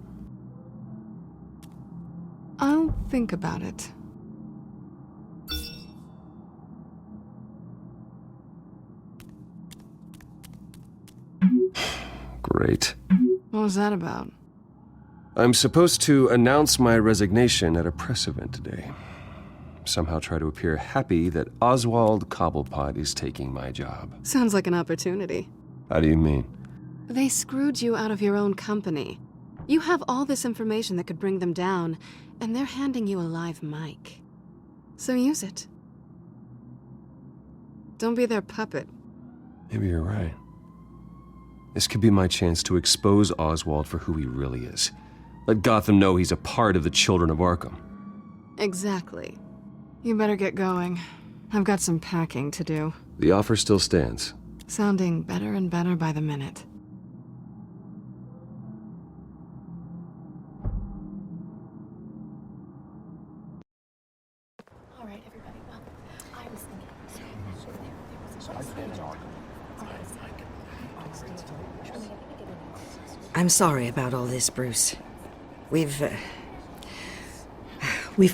I'll think about it. Great. What was that about? I'm supposed to announce my resignation at a press event today. Somehow try to appear happy that Oswald Cobblepot is taking my job. Sounds like an opportunity. How do you mean? They screwed you out of your own company. You have all this information that could bring them down, and they're handing you a live mic. So use it. Don't be their puppet. Maybe you're right. This could be my chance to expose Oswald for who he really is. Let Gotham know he's a part of the Children of Arkham. Exactly. You better get going. I've got some packing to do. The offer still stands. Sounding better and better by the minute. All right, everybody. Well, I was thinking. I'm sorry about all this, Bruce. We've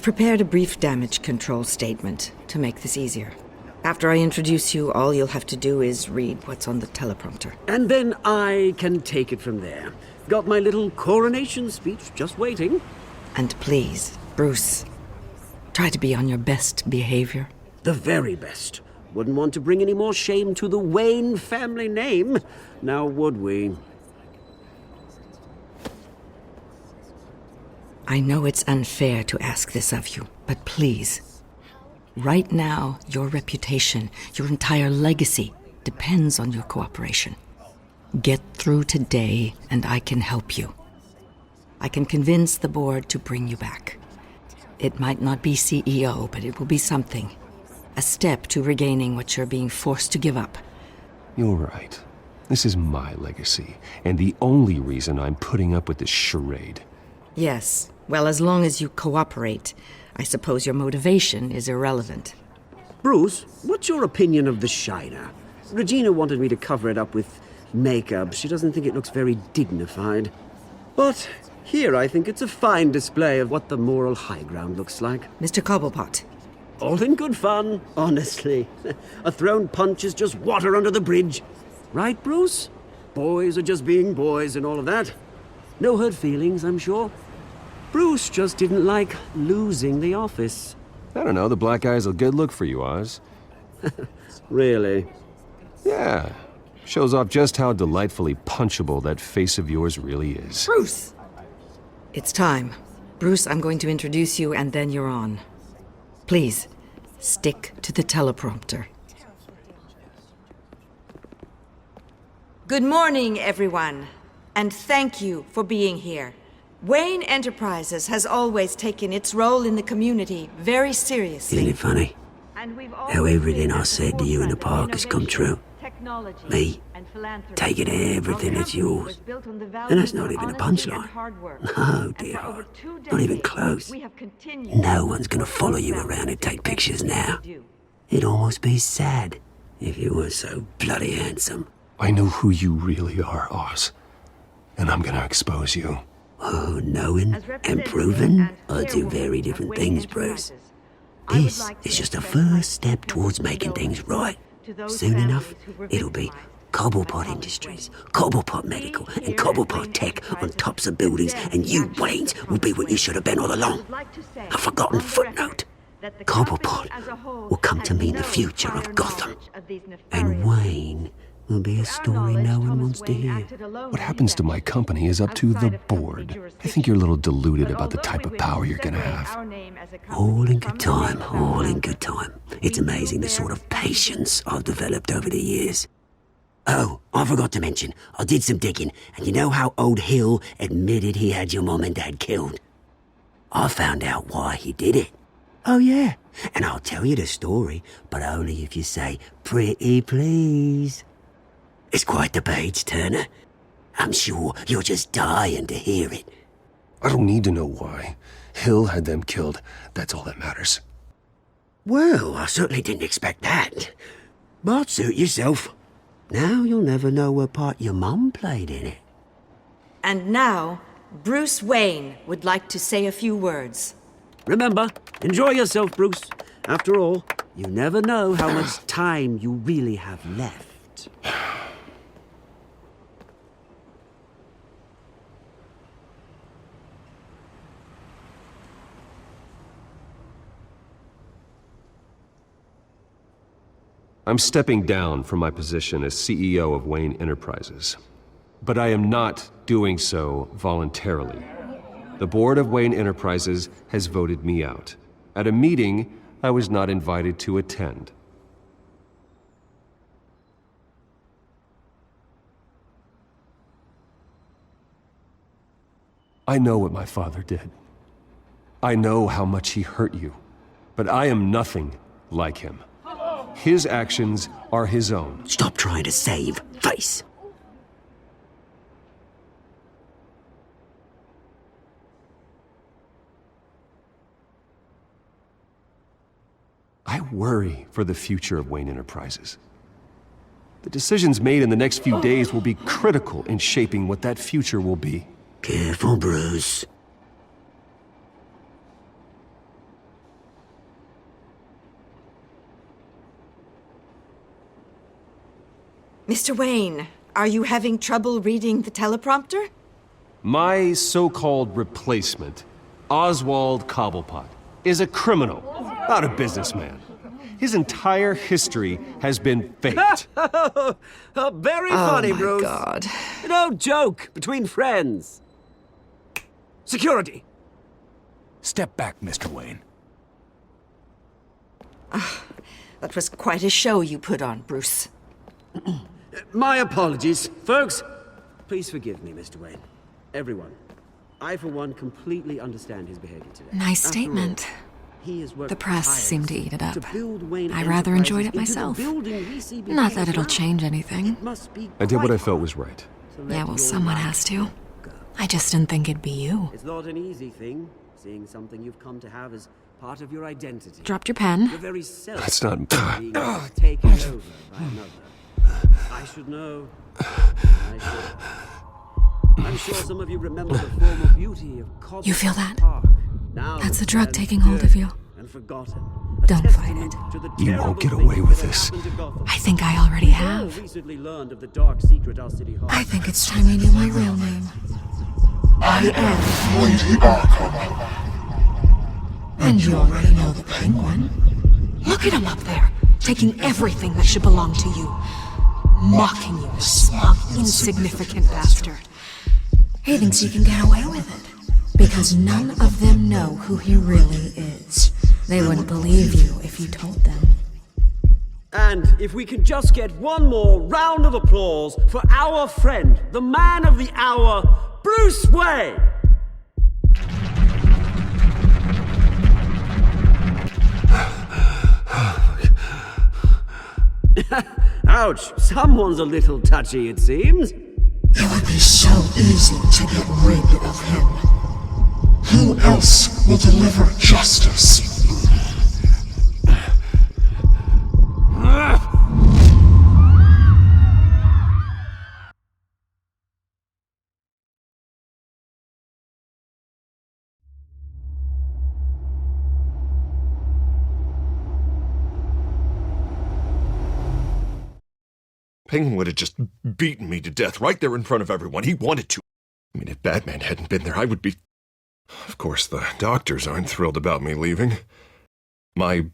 prepared a brief damage control statement to make this easier. After I introduce you, all you'll have to do is read what's on the teleprompter. And then I can take it from there. Got my little coronation speech just waiting. And please, Bruce, try to be on your best behavior. The very best. Wouldn't want to bring any more shame to the Wayne family name, now would we? I know it's unfair to ask this of you, but please, right now, your reputation, your entire legacy, depends on your cooperation. Get through today, and I can help you. I can convince the board to bring you back. It might not be CEO, but it will be something. A step to regaining what you're being forced to give up. You're right. This is my legacy, and the only reason I'm putting up with this charade. Yes. Well, as long as you cooperate, I suppose your motivation is irrelevant. Bruce, what's your opinion of the Shiner? Regina wanted me to cover it up with makeup. She doesn't think it looks very dignified. But here I think it's a fine display of what the moral high ground looks like. Mr. Cobblepot. All in good fun, honestly. A thrown punch is just water under the bridge. Right, Bruce? Boys are just being boys and all of that. No hurt feelings, I'm sure. Bruce just didn't like losing the office. I don't know, the black eye's a good look for you, Oz. Really? Yeah. Shows off just how delightfully punchable that face of yours really is. Bruce! It's time. Bruce, I'm going to introduce you and then you're on. Please, stick to the teleprompter. Good morning, everyone. And thank you for being here. Wayne Enterprises has always taken its role in the community very seriously. Isn't it funny? How everything I said to you in the park has come true. Me, taking everything that's yours. And that's not even a punchline. No, dear heart. Not even close. No one's gonna follow you around and take pictures now. It'd almost be sad if you were so bloody handsome. I know who you really are, Oz. And I'm gonna expose you. Oh, knowing and proving are two very different things, Bruce. This is just a first step towards making things right. Soon enough, it'll be Cobblepot Industries, Cobblepot Medical, and Cobblepot Tech on tops of buildings, and you, Waynes, will be what you should have been all along. A forgotten footnote. Cobblepot will come to mean the future of Gotham. And Wayne will be a story no one wants to hear. What happens to my company is up to the board. I think you're a little deluded about the type of power you're gonna have. All in good time, all in good time. It's amazing the sort of patience I've developed over the years. Oh, I forgot to mention, I did some digging, and you know how old Hill admitted he had your mom and dad killed? I found out why he did it. Oh yeah, and I'll tell you the story, but only if you say, "Pretty please." It's quite the page turner. I'm sure you're just dying to hear it. I don't need to know why. Hill had them killed. That's all that matters. Well, I certainly didn't expect that. But suit yourself. Now you'll never know what part your mum played in it. And now, Bruce Wayne would like to say a few words. Remember, enjoy yourself, Bruce. After all, you never know how much time you really have left. I'm stepping down from my position as CEO of Wayne Enterprises. But I am not doing so voluntarily. The board of Wayne Enterprises has voted me out, at a meeting I was not invited to attend. I know what my father did. I know how much he hurt you, but I am nothing like him. His actions are his own. Stop trying to save face. I worry for the future of Wayne Enterprises. The decisions made in the next few days will be critical in shaping what that future will be. Careful, Bruce. Mr. Wayne, are you having trouble reading the teleprompter? My so-called replacement, Oswald Cobblepot, is a criminal, not a businessman. His entire history has been faked. Very funny, Bruce. Oh, my God. No joke between friends. Security. Step back, Mr. Wayne. That was quite a show you put on, Bruce. My apologies. Folks, please forgive me, Mr. Wayne. Everyone. I, for one, completely understand his behavior today. Nice After statement. all, he has worked The press seemed to eat it up. to build Wayne I rather enjoyed it Enterprises into the myself. building we see Not before that it'll us now. change anything. It must be I did what I quite felt was right. to let Yeah, well, your someone light has to. go. I just didn't think it'd be you. It's not an easy thing, seeing something you've come to have as part of your identity. Dropped your pen. Your very self That's not... being taken over by another. I should know. I should. I'm sure some of you remember the former beauty of Cobblepot You feel that? Park. Now That's the it drug stands taking hold of you. and forgotten. Don't fight it. You won't get away with this. I think I already have. Recently learned of the dark secret our city holds. I think it's time you knew my real name. I am Lady Arkham. And you already know the Penguin. Look at him up there, taking everything that should belong to you. Mocking you, a smug, insignificant bastard. He thinks he can get away with it, because none of them know who he really is. They wouldn't believe you if you told them. And if we can just get one more round of applause for our friend, the man of the hour, Bruce Wayne! Ouch, someone's a little touchy, it seems. It would be so easy to get rid of him. Who else will deliver justice? Penguin would have just beaten me to death right there in front of everyone. He wanted to. I mean, if Batman hadn't been there, I would be... Of course, the doctors aren't thrilled about me leaving. My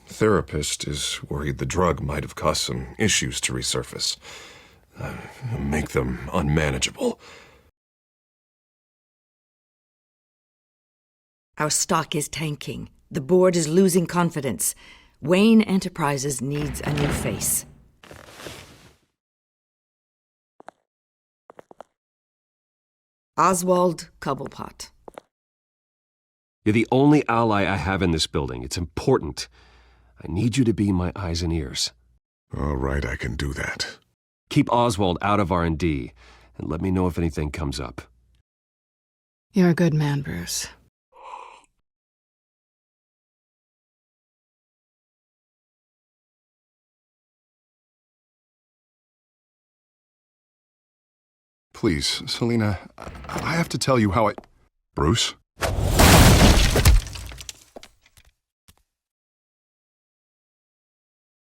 therapist is worried the drug might have caused some issues to resurface. Make them unmanageable. Our stock is tanking. The board is losing confidence. Wayne Enterprises needs a new face. Oswald Cobblepot. You're the only ally I have in this building. It's important. I need you to be my eyes and ears. All right, I can do that. Keep Oswald out of R&D, and let me know if anything comes up. You're a good man, Bruce. Please, Selina, I have to tell you how I... Bruce?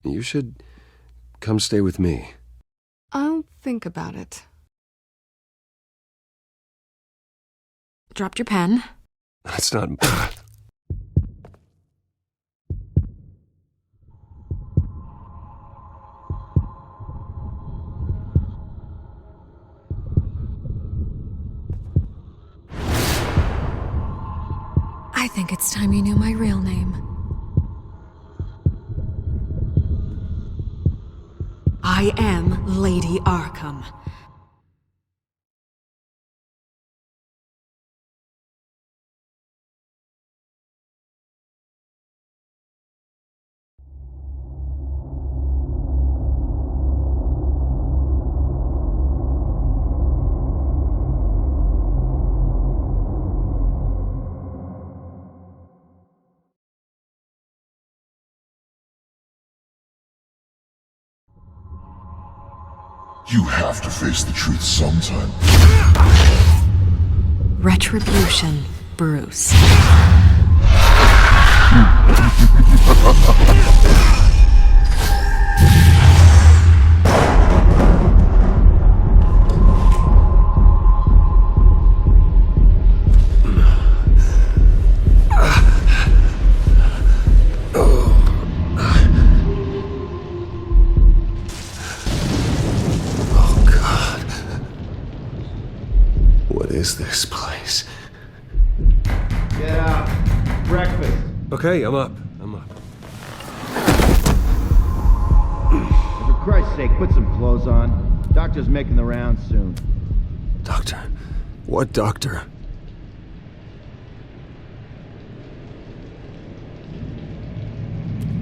You should come stay with me. I'll think about it. Dropped your pen. That's not... I think it's time you knew my real name. I am Lady Arkham. You have to face the truth sometime. Retribution, Bruce. What is this place? Get up. Breakfast. Okay, I'm up. For Christ's sake, put some clothes on. Doctor's making the rounds soon. Doctor? What doctor?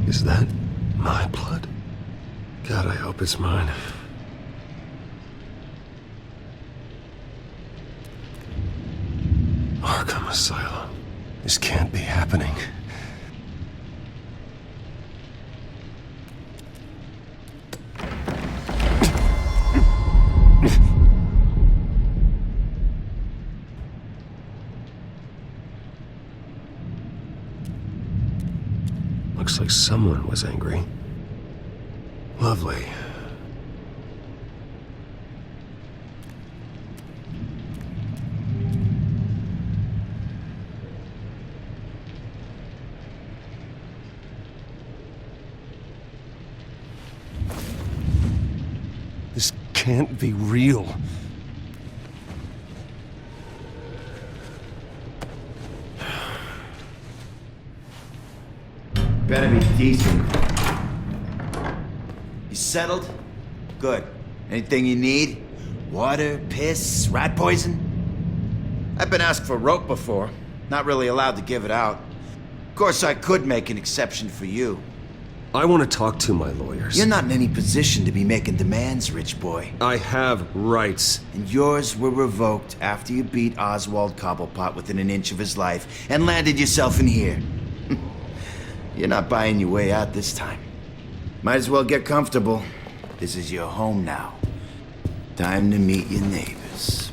Is that my blood? God, I hope it's mine. Arkham Asylum. This can't be happening. Looks like someone was angry. Lovely. can't be real. Better be decent. You settled? Good. Anything you need? Water, piss, rat poison? I've been asked for rope before. Not really allowed to give it out. Of course, I could make an exception for you. I want to talk to my lawyers. You're not in any position to be making demands, rich boy. I have rights. And yours were revoked after you beat Oswald Cobblepot within an inch of his life and landed yourself in here. You're not buying your way out this time. Might as well get comfortable. This is your home now. Time to meet your neighbors.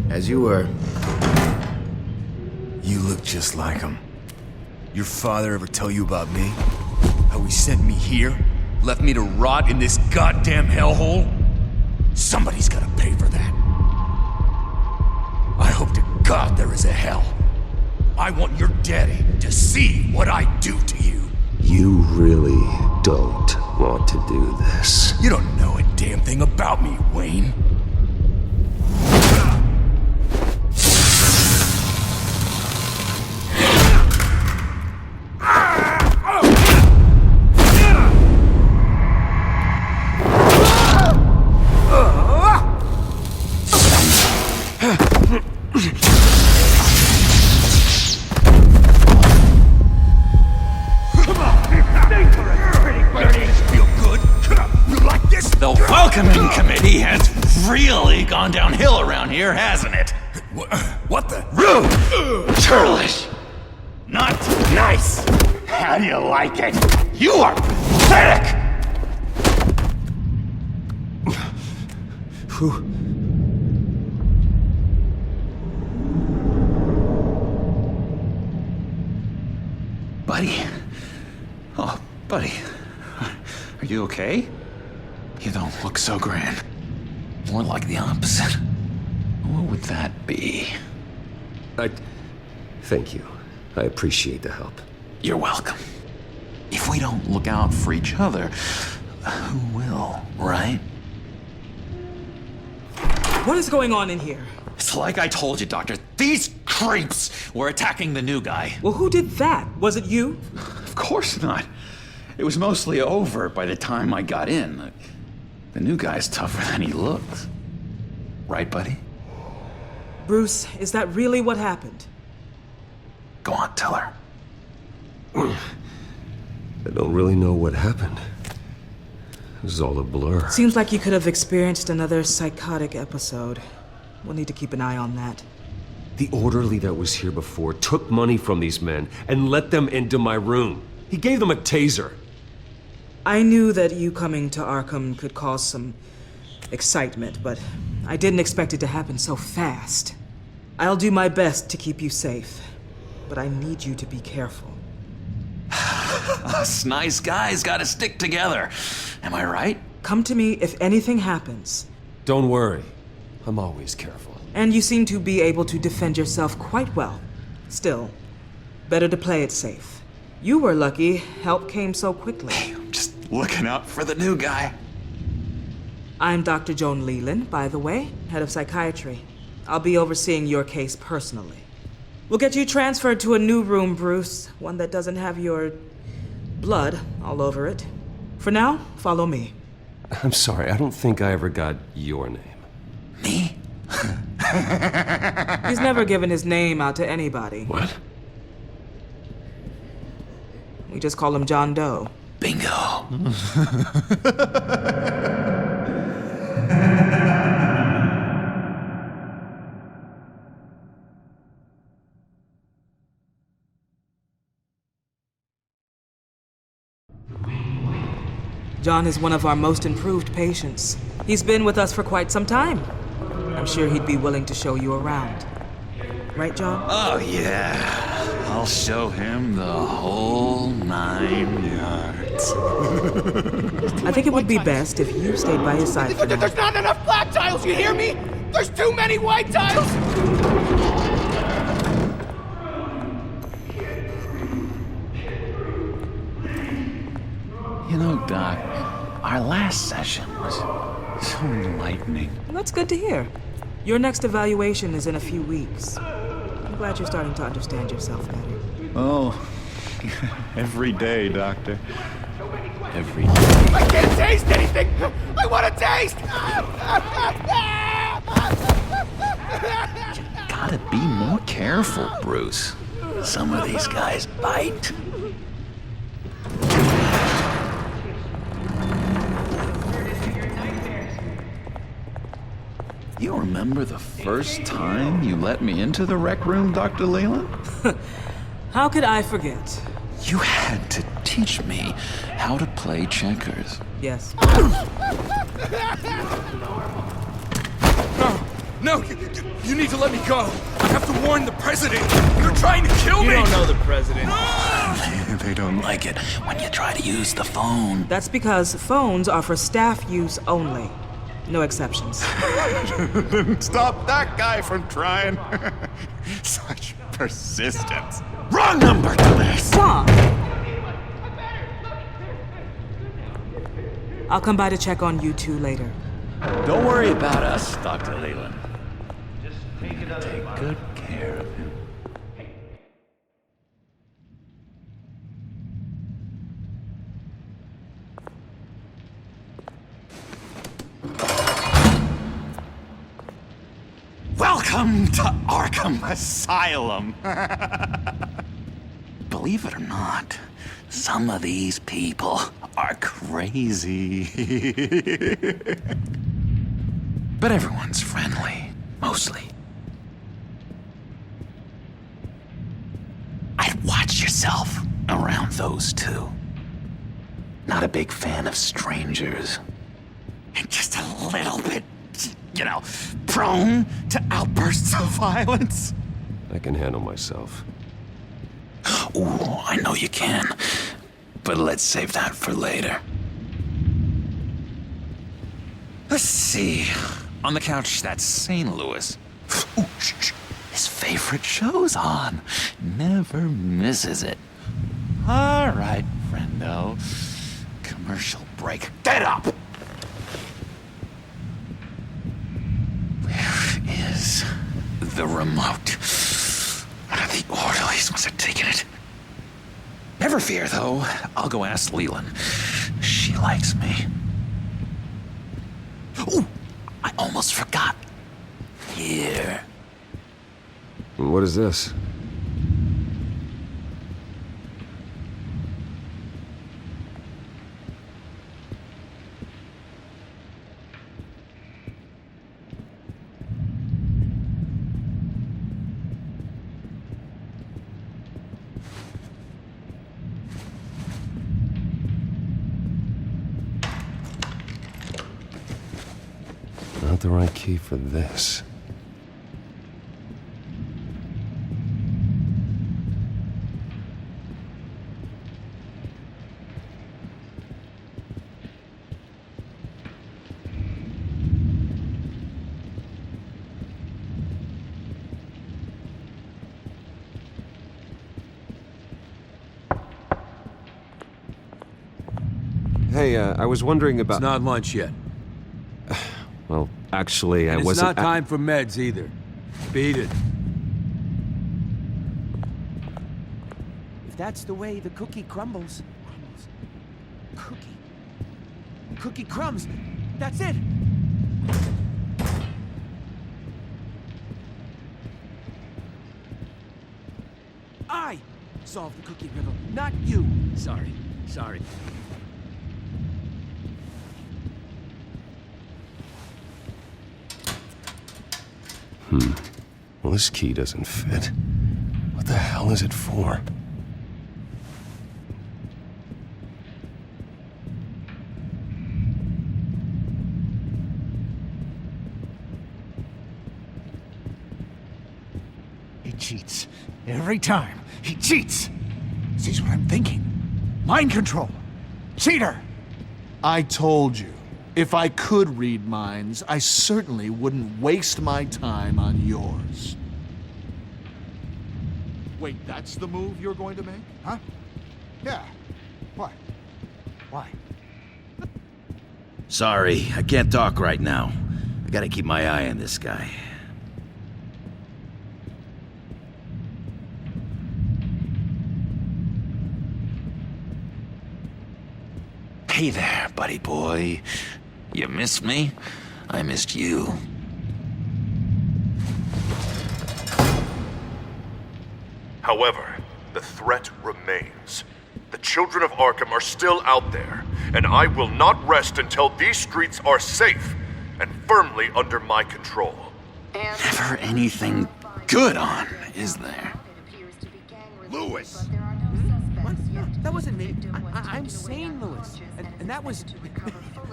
As you were. You look just like him. Your father ever tell you about me? How he sent me here? Left me to rot in this goddamn hellhole? Somebody's gotta pay for that. I hope to God there is a hell. I want your daddy to see what I do to you. You really don't want to do this. You don't know a damn thing about me, Wayne. The welcoming committee has really gone downhill around here, hasn't it? What the? Rude! Churlish! Not nice! How do you like it? You are pathetic! Buddy? Oh, buddy. Are you okay? You don't look so grand. More like the opposite. What would that be? Thank you. I appreciate the help. You're welcome. If we don't look out for each other, who will, right? What is going on in here? It's like I told you, Doctor. These creeps were attacking the new guy. Well, who did that? Was it you? Of course not. It was mostly over by the time I got in. The new guy's tougher than he looks. Right, buddy? Bruce, is that really what happened? Go on, tell her. I don't really know what happened. This is all a blur. Seems like you could have experienced another psychotic episode. We'll need to keep an eye on that. The orderly that was here before took money from these men and let them into my room. He gave them a taser. I knew that you coming to Arkham could cause some excitement, but I didn't expect it to happen so fast. I'll do my best to keep you safe, but I need you to be careful. Us nice guys gotta stick together. Am I right? Come to me if anything happens. Don't worry. I'm always careful. And you seem to be able to defend yourself quite well. Still, better to play it safe. You were lucky help came so quickly. Just looking out for the new guy. I'm Dr. Joan Leland, by the way, head of psychiatry. I'll be overseeing your case personally. We'll get you transferred to a new room, Bruce, one that doesn't have your blood all over it. For now, follow me. I'm sorry, I don't think I ever got your name. Me? He's never given his name out to anybody. What? We just call him John Doe. Bingo. John is one of our most improved patients. He's been with us for quite some time. I'm sure he'd be willing to show you around. Right, John? Oh, yeah. I'll show him the whole 9 yards. I think it would be best if you stayed by his side for now. There's not enough black tiles, you hear me? There's too many white tiles! Doc. Our last session was so enlightening. Well, that's good to hear. Your next evaluation is in a few weeks. I'm glad you're starting to understand yourself better. Oh, every day, Doctor. Every day. I can't taste anything! I want to taste! Gotta be more careful, Bruce. Some of these guys bite. You remember the first time you let me into the rec room, Dr. Leland? How could I forget? You had to teach me how to play checkers. Yes. No, you need to let me go. I have to warn the president. You're trying to kill me. You don't know the president. They don't like it when you try to use the phone. That's because phones are for staff use only. No exceptions. Stop that guy from trying. Such persistence. Wrong number to this. Stop! I'll come by to check on you two later. Don't worry about us, Dr. Leland. Just take good care of him. Welcome to Arkham Asylum. Believe it or not, some of these people are crazy. But everyone's friendly, mostly. I'd watch yourself around those two. Not a big fan of strangers. And just a little bit, prone to outbursts of violence. I can handle myself. Ooh, I know you can. But let's save that for later. Let's see. On the couch, that's St. Louis. Ooh, his favorite show's on. Never misses it. All right, friendo. Commercial break. Get up! Where is the remote? One of the orderlies must have taken it. Never fear, though. I'll go ask Leland. She likes me. Ooh, I almost forgot. Here. What is this? Not the right key for this. Hey, I was wondering about... It's not lunch yet. Well, actually, I wasn't... It's not time for meds either. Beat it. If that's the way the cookie crumbles... Cookie crumbs! That's it! I solved the cookie riddle, not you! Sorry. Well, this key doesn't fit. What the hell is it for? He cheats. Every time. He cheats! Sees what I'm thinking. Mind control. Cheater! I told you, if I could read minds, I certainly wouldn't waste my time on yours. Wait, that's the move you're going to make? Huh? Yeah. What? Why? Sorry, I can't talk right now. I gotta keep my eye on this guy. Hey there, buddy boy. You missed me? I missed you. However, the threat remains. The children of Arkham are still out there, and I will not rest until these streets are safe and firmly under my control. Never anything good on, is there? Lewis! What? No, that wasn't me. I'm sane, Lewis. And that was...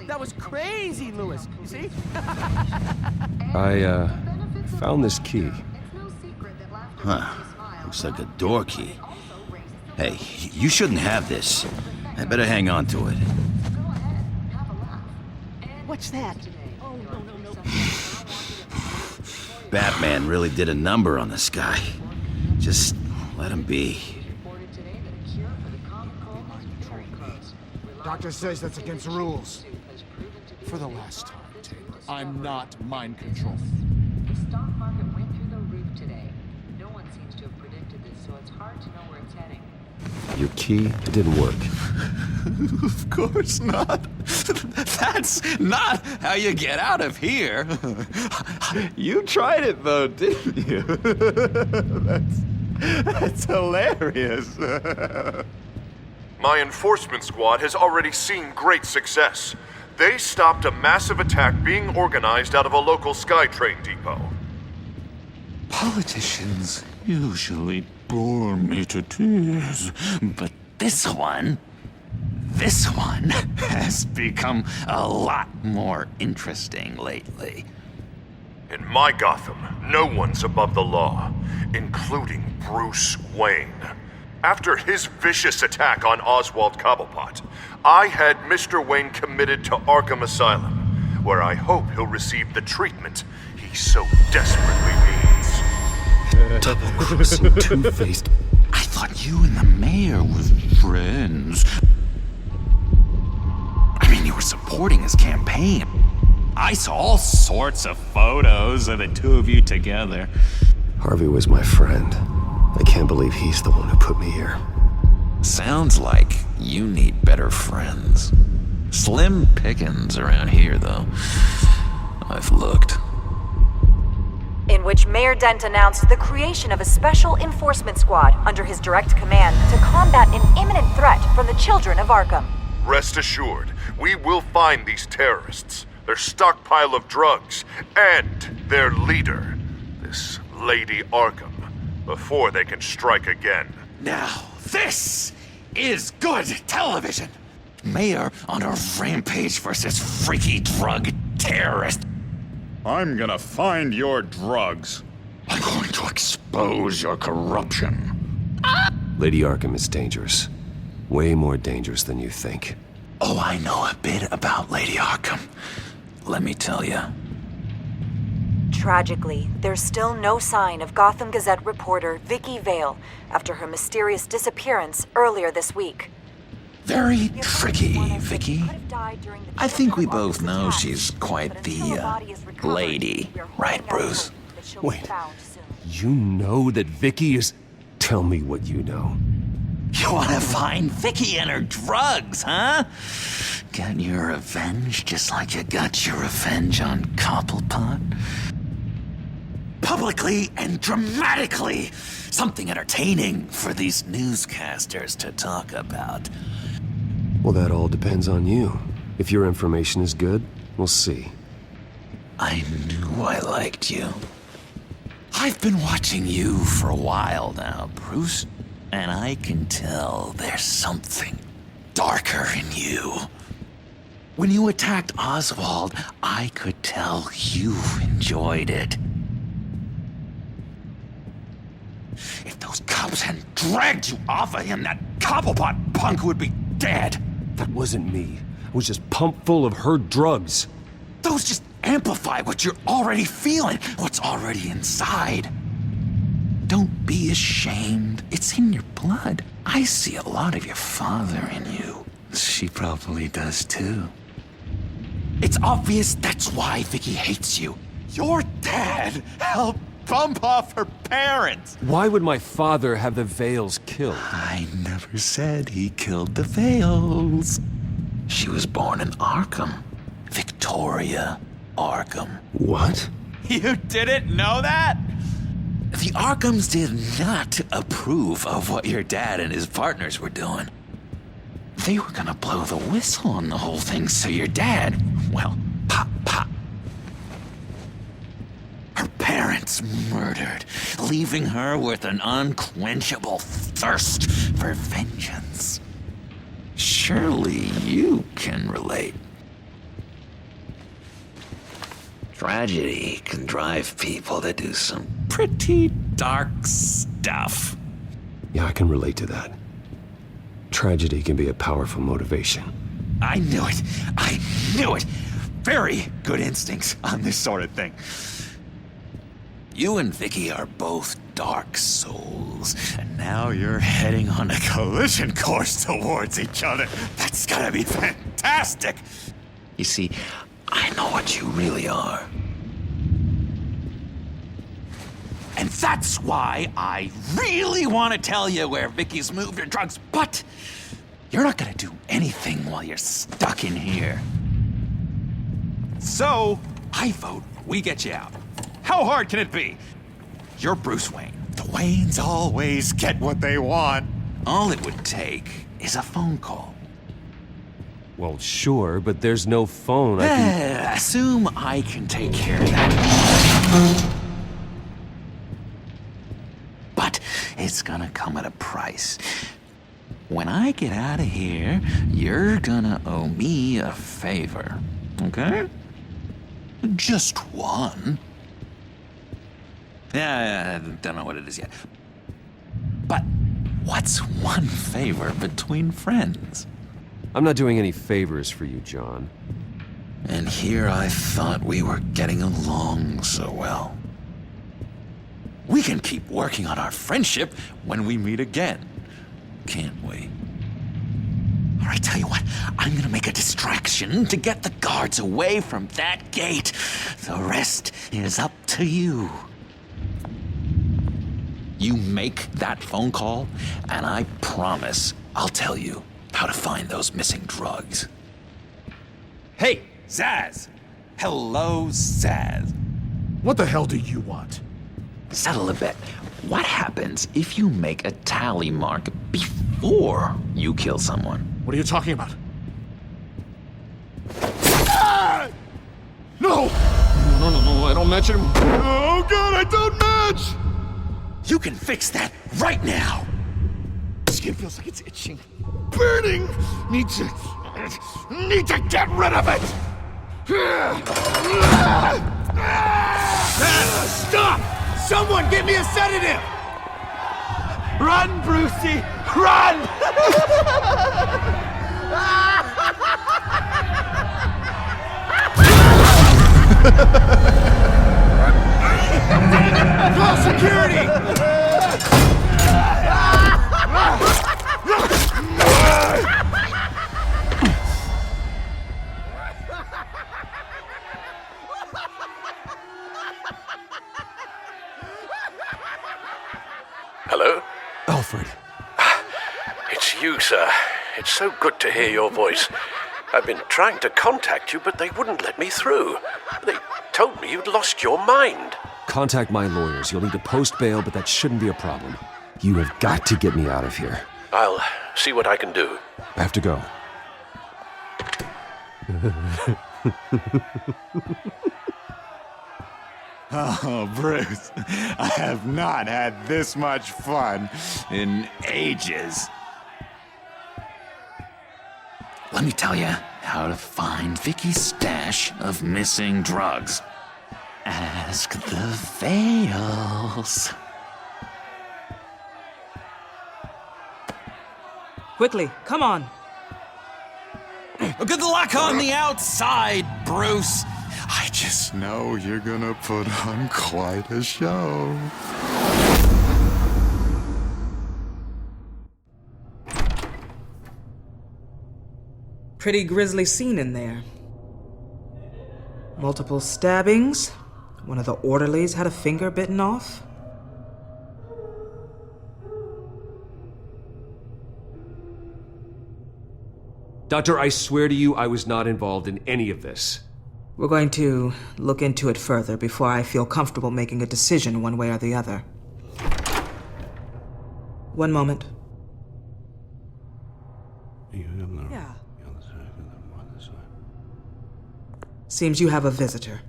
that was crazy, Lewis. You see? I, found this key. Huh. Looks like a door key. Hey, you shouldn't have this. I better hang on to it. What's that? Batman really did a number on this guy. Just let him be. Doctor says that's against the rules. For the last time, Taylor, I'm not mind controlled. The stock market went through the roof today. No one seems to have predicted this, so it's hard to know where it's heading. Your key, it didn't work. Of course not. That's not how you get out of here. You tried it though, didn't you? That's hilarious. My enforcement squad has already seen great success. They stopped a massive attack being organized out of a local SkyTrain depot. Politicians usually bore me to tears, but this one has become a lot more interesting lately. In my Gotham, no one's above the law, including Bruce Wayne. After his vicious attack on Oswald Cobblepot, I had Mr. Wayne committed to Arkham Asylum, where I hope he'll receive the treatment he so desperately needs. Double-crossing, two-faced. I thought you and the mayor were friends. I mean, you were supporting his campaign. I saw all sorts of photos of the two of you together. Harvey was my friend. I can't believe he's the one who put me here. Sounds like you need better friends. Slim pickings around here, though. I've looked. In which Mayor Dent announced the creation of a special enforcement squad under his direct command to combat an imminent threat from the children of Arkham. Rest assured, we will find these terrorists, their stockpile of drugs, and their leader, this Lady Arkham, before they can strike again. Now, this is good television. Mayor on a rampage versus freaky drug terrorist. I'm gonna find your drugs. I'm going to expose your corruption. Lady Arkham is dangerous. Way more dangerous than you think. Oh, I know a bit about Lady Arkham. Let me tell you. Tragically, there's still no sign of Gotham Gazette reporter Vicky Vale after her mysterious disappearance earlier this week. Very tricky, Vicky. I think we both know she's quite the, lady, right, Bruce? Wait, you know that Vicky is... Tell me what you know. You want to find Vicky and her drugs, huh? Get your revenge just like you got your revenge on Cobblepot? Publicly and dramatically! Something entertaining for these newscasters to talk about. Well, that all depends on you. If your information is good, we'll see. I knew I liked you. I've been watching you for a while now, Bruce, and I can tell there's something darker in you. When you attacked Oswald, I could tell you enjoyed it. If those cops hadn't dragged you off of him, that Cobblepot punk would be dead. That wasn't me. I was just pumped full of her drugs. Those just amplify what you're already feeling, what's already inside. Don't be ashamed. It's in your blood. I see a lot of your father in you. She probably does too. It's obvious that's why Vicky hates you. Your dad helped bump off her parents. Why would my father have the Vales killed? I never said he killed the Vales. She was born in Arkham. Victoria Arkham. What? You didn't know that? The Arkhams did not approve of what your dad and his partners were doing. They were gonna blow the whistle on the whole thing, so your dad, well, pop. Her parents murdered, leaving her with an unquenchable thirst for vengeance. Surely you can relate. Tragedy can drive people to do some pretty dark stuff. Yeah, I can relate to that. Tragedy can be a powerful motivation. I knew it. I knew it. Very good instincts on this sort of thing. You and Vicky are both dark souls, and now you're heading on a collision course towards each other. That's gonna be fantastic. You see, I know what you really are. And that's why I really want to tell you where Vicky's moved her drugs, but you're not gonna do anything while you're stuck in here. So, I vote we get you out. How hard can it be? You're Bruce Wayne. The Waynes always get what they want. All it would take is a phone call. Well, sure, but there's no phone. I can... Assume I can take care of that. But it's gonna come at a price. When I get out of here, you're gonna owe me a favor, okay? Just one. Yeah, I don't know what it is yet. But what's one favor between friends? I'm not doing any favors for you, John. And here I thought we were getting along so well. We can keep working on our friendship when we meet again, can't we? All right, tell you what, I'm gonna make a distraction to get the guards away from that gate. The rest is up to you. You make that phone call, and I promise I'll tell you how to find those missing drugs. Hey, Zaz! Hello, Zaz. What the hell do you want? Settle a bet. What happens if you make a tally mark before you kill someone? What are you talking about? Ah! No! No, I don't match him. Oh god, I don't match! You can fix that right now! Skin feels like it's itching. Burning! Need to get rid of it! Stop! Someone give me a sedative! Run, Brucey! Run! Call security! Hello? Alfred. It's you, sir. It's so good to hear your voice. I've been trying to contact you, but they wouldn't let me through. They told me you'd lost your mind. Contact my lawyers. You'll need to post bail, but that shouldn't be a problem. You have got to get me out of here. I'll see what I can do. I have to go. Oh, Bruce, I have not had this much fun in ages. Let me tell you how to find Vicky's stash of missing drugs. Ask the Vales. Quickly, come on. Good luck on the outside, Bruce. I just know you're gonna put on quite a show. Pretty grisly scene in there. Multiple stabbings. One of the orderlies had a finger bitten off. Doctor, I swear to you, I was not involved in any of this. We're going to look into it further before I feel comfortable making a decision one way or the other. One moment. Yeah. Seems you have a visitor.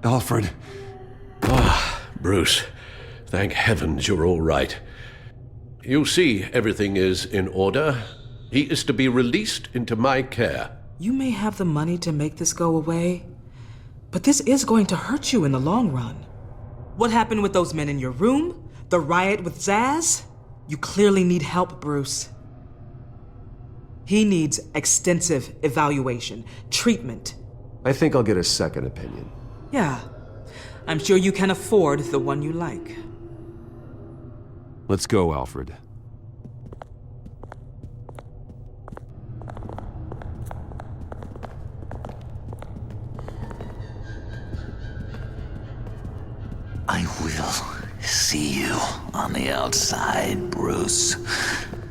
Alfred. Bruce, thank heavens you're all right. You see, everything is in order. He is to be released into my care. You may have the money to make this go away, but this is going to hurt you in the long run. What happened with those men in your room? The riot with Zaz? You clearly need help, Bruce. He needs extensive evaluation, treatment. I think I'll get a second opinion. Yeah, I'm sure you can afford the one you like. Let's go, Alfred. I will see you on the outside, Bruce.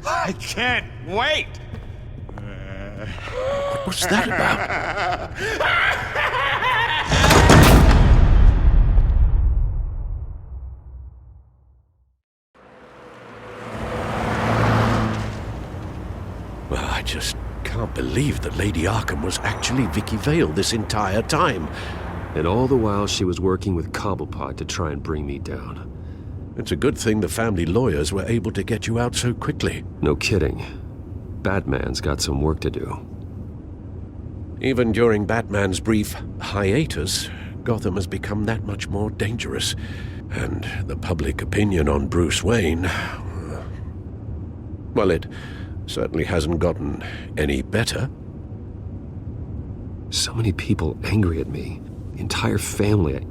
I can't wait! What's that about? Well, I just can't believe that Lady Arkham was actually Vicky Vale this entire time. And all the while she was working with Cobblepot to try and bring me down. It's a good thing the family lawyers were able to get you out so quickly. No kidding. Batman's got some work to do. Even during Batman's brief hiatus, Gotham has become that much more dangerous. And the public opinion on Bruce Wayne... well, it certainly hasn't gotten any better. So many people angry at me. The entire family.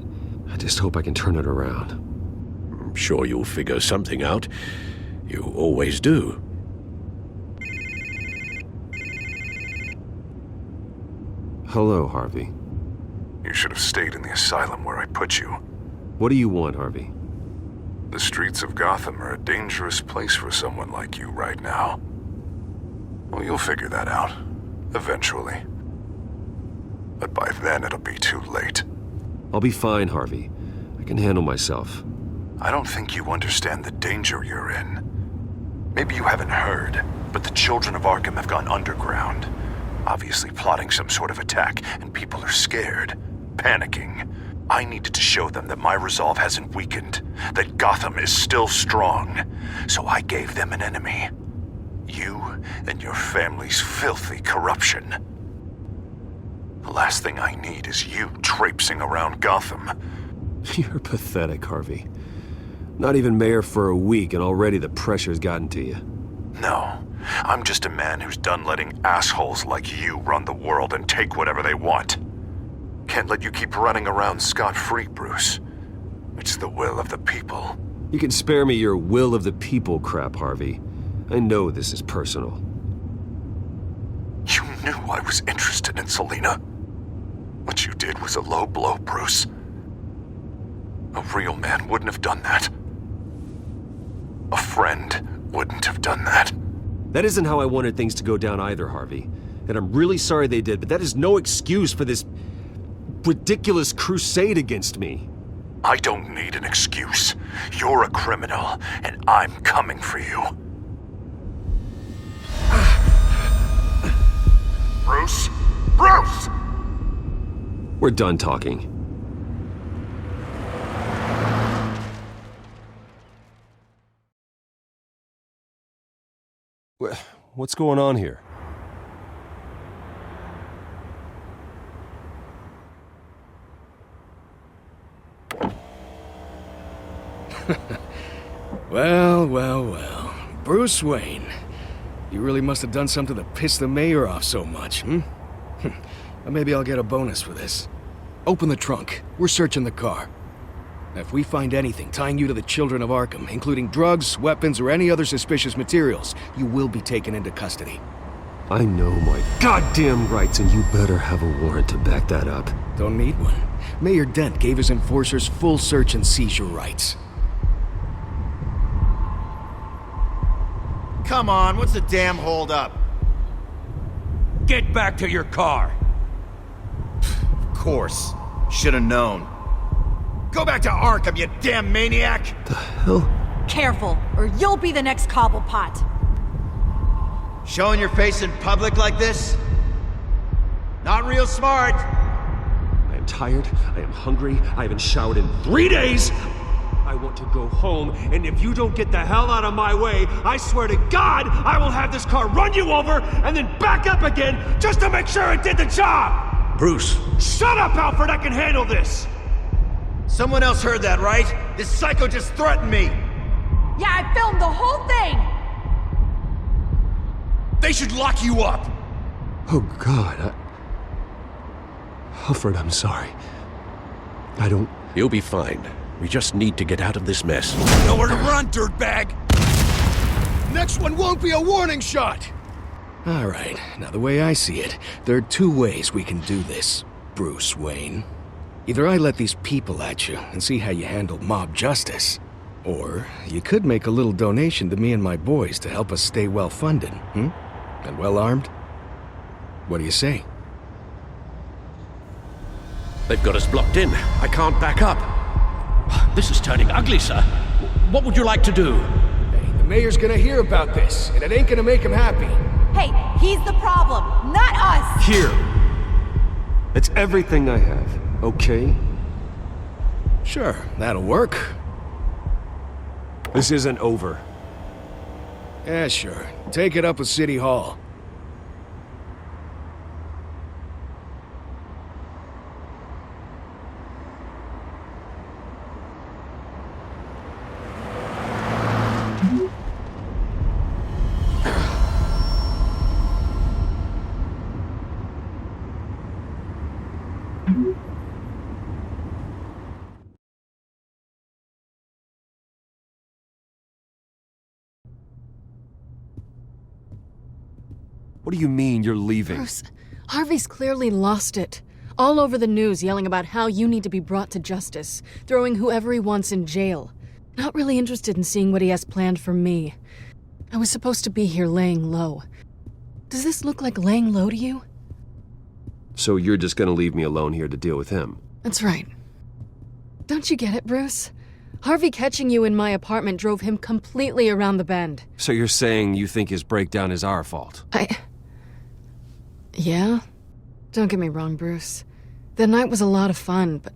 I just hope I can turn it around. I'm sure you'll figure something out. You always do. Hello, Harvey. You should have stayed in the asylum where I put you. What do you want, Harvey? The streets of Gotham are a dangerous place for someone like you right now. Well, you'll figure that out. Eventually. But by then it'll be too late. I'll be fine, Harvey. I can handle myself. I don't think you understand the danger you're in. Maybe you haven't heard, but the children of Arkham have gone underground. Obviously plotting some sort of attack, and people are scared, panicking. I needed to show them that my resolve hasn't weakened, that Gotham is still strong. So I gave them an enemy. You and your family's filthy corruption. The last thing I need is you traipsing around Gotham. You're pathetic, Harvey. Not even mayor for a week and already the pressure's gotten to you. No, I'm just a man who's done letting assholes like you run the world and take whatever they want. Can't let you keep running around scot-free, Bruce. It's the will of the people. You can spare me your will of the people crap, Harvey. I know this is personal. You knew I was interested in Selina. What you did was a low blow, Bruce. A real man wouldn't have done that. A friend wouldn't have done that. That isn't how I wanted things to go down either, Harvey. And I'm really sorry they did, but that is no excuse for this ridiculous crusade against me. I don't need an excuse. You're a criminal, and I'm coming for you. Bruce? Bruce! We're done talking. What's going on here? Well. Bruce Wayne. You really must have done something to piss the mayor off so much, hmm? Maybe I'll get a bonus for this. Open the trunk. We're searching the car. If we find anything tying you to the Children of Arkham, including drugs, weapons, or any other suspicious materials, you will be taken into custody. I know my goddamn rights, and you better have a warrant to back that up. Don't need one. Mayor Dent gave his enforcers full search and seizure rights. Come on, what's the damn holdup? Get back to your car! Of course. Should've known. Go back to Arkham, you damn maniac! The hell? Careful, or you'll be the next Cobblepot. Showing your face in public like this? Not real smart. I am tired, I am hungry, I haven't showered in 3 days! I want to go home, and if you don't get the hell out of my way, I swear to God, I will have this car run you over, and then back up again, just to make sure it did the job! Bruce. Shut up, Alfred, I can handle this! Someone else heard that, right? This psycho just threatened me! Yeah, I filmed the whole thing! They should lock you up! Oh, God, Alfred, I'm sorry. I don't... You'll be fine. We just need to get out of this mess. Nowhere to run, dirtbag! Next one won't be a warning shot! All right, now the way I see it, there are 2 ways we can do this, Bruce Wayne. Either I let these people at you and see how you handle mob justice, or you could make a little donation to me and my boys to help us stay well-funded, And well-armed? What do you say? They've got us blocked in. I can't back up. This is turning ugly, sir. What would you like to do? Hey, the mayor's gonna hear about this, and it ain't gonna make him happy. Hey, he's the problem, not us! Here! It's everything I have, okay? Sure, that'll work. This isn't over. Yeah, sure. Take it up with City Hall. What do you mean you're leaving? Bruce, Harvey's clearly lost it. All over the news yelling about how you need to be brought to justice, throwing whoever he wants in jail. Not really interested in seeing what he has planned for me. I was supposed to be here laying low. Does this look like laying low to you? So you're just gonna leave me alone here to deal with him? That's right. Don't you get it, Bruce? Harvey catching you in my apartment drove him completely around the bend. So you're saying you think his breakdown is our fault? Yeah? Don't get me wrong, Bruce. The night was a lot of fun, but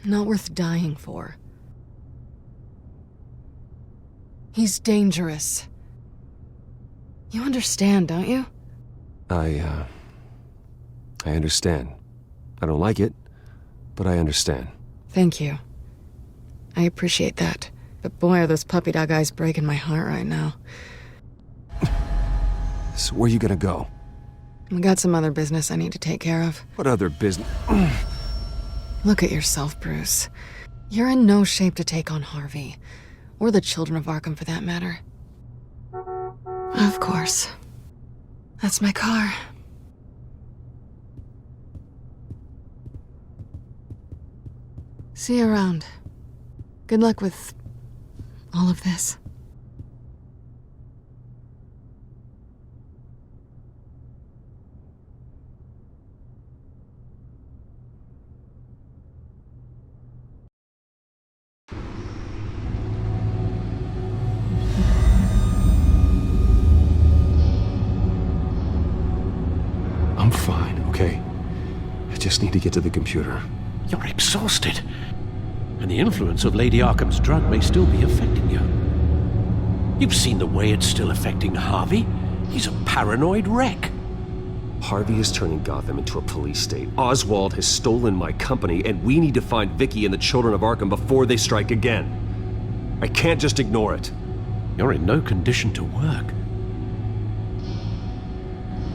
not worth dying for. He's dangerous. You understand, don't you? I understand. I don't like it, but I understand. Thank you. I appreciate that. But boy, are those puppy dog eyes breaking my heart right now. So where are you gonna go? I got some other business I need to take care of. What other business? Look at yourself, Bruce. You're in no shape to take on Harvey. Or the Children of Arkham, for that matter. Of course. That's my car. See you around. Good luck with all of this. I'm fine, okay? I just need to get to the computer. You're exhausted. And the influence of Lady Arkham's drug may still be affecting you. You've seen the way it's still affecting Harvey. He's a paranoid wreck. Harvey is turning Gotham into a police state. Oswald has stolen my company, and we need to find Vicky and the Children of Arkham before they strike again. I can't just ignore it. You're in no condition to work.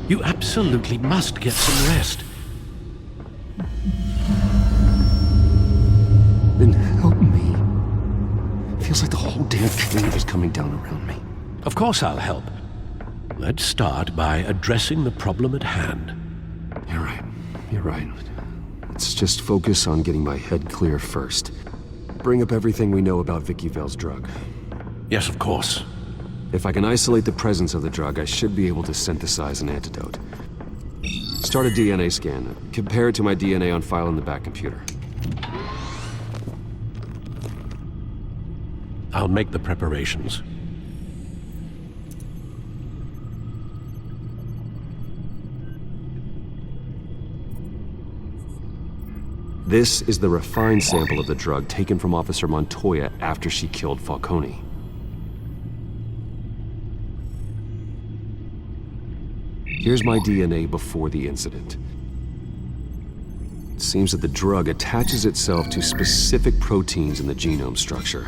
You absolutely must get some rest. Then damn tree is coming down around me. Of course I'll help. Let's start by addressing the problem at hand. You're right. You're right. Let's just focus on getting my head clear first. Bring up everything we know about Vicky Vale's drug. Yes, of course. If I can isolate the presence of the drug, I should be able to synthesize an antidote. Start a DNA scan. Compare it to my DNA on file in the back computer. I'll make the preparations. This is the refined sample of the drug taken from Officer Montoya after she killed Falcone. Here's my DNA before the incident. It seems that the drug attaches itself to specific proteins in the genome structure.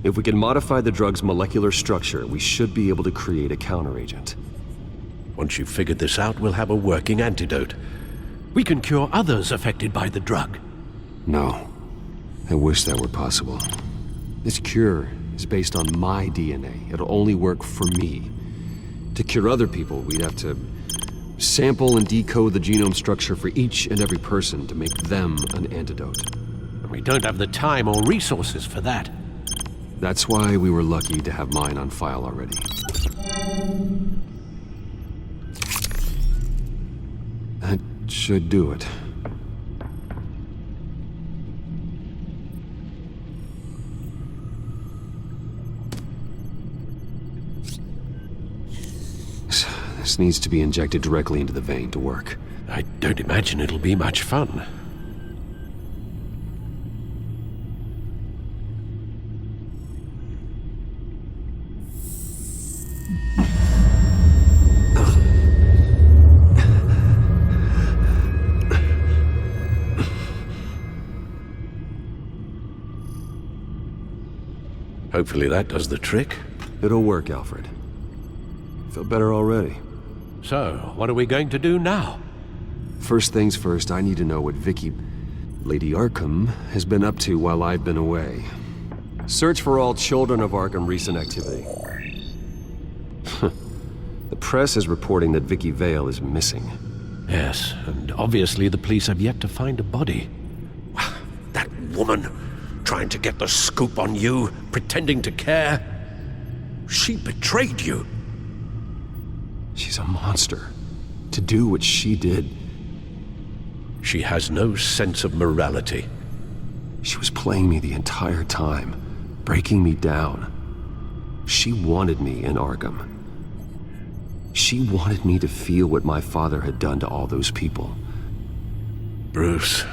If we can modify the drug's molecular structure, we should be able to create a counteragent. Once you've figured this out, we'll have a working antidote. We can cure others affected by the drug. No. I wish that were possible. This cure is based on my DNA. It'll only work for me. To cure other people, we'd have to sample and decode the genome structure for each and every person to make them an antidote. We don't have the time or resources for that. That's why we were lucky to have mine on file already. That should do it. This needs to be injected directly into the vein to work. I don't imagine it'll be much fun. Hopefully that does the trick. It'll work, Alfred. Feel better already. So, what are we going to do now? First things first, I need to know what Vicky, Lady Arkham, has been up to while I've been away. Search for all children of Arkham recent activity. The press is reporting that Vicky Vale is missing. Yes, and obviously the police have yet to find a body. That woman, trying to get the scoop on you, pretending to care. She betrayed you. She's a monster. To do what she did. She has no sense of morality. She was playing me the entire time, breaking me down. She wanted me in Arkham. She wanted me to feel what my father had done to all those people. Bruce.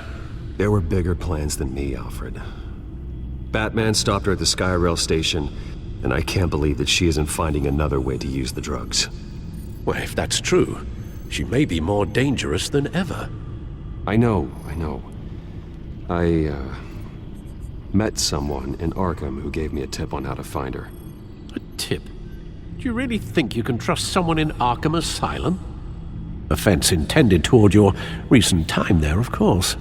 There were bigger plans than me, Alfred. Batman stopped her at the Skyrail station, and I can't believe that she isn't finding another way to use the drugs. Well, if that's true, she may be more dangerous than ever. I know. I met someone in Arkham who gave me a tip on how to find her. A tip? Do you really think you can trust someone in Arkham Asylum? Offense intended toward your recent time there, of course.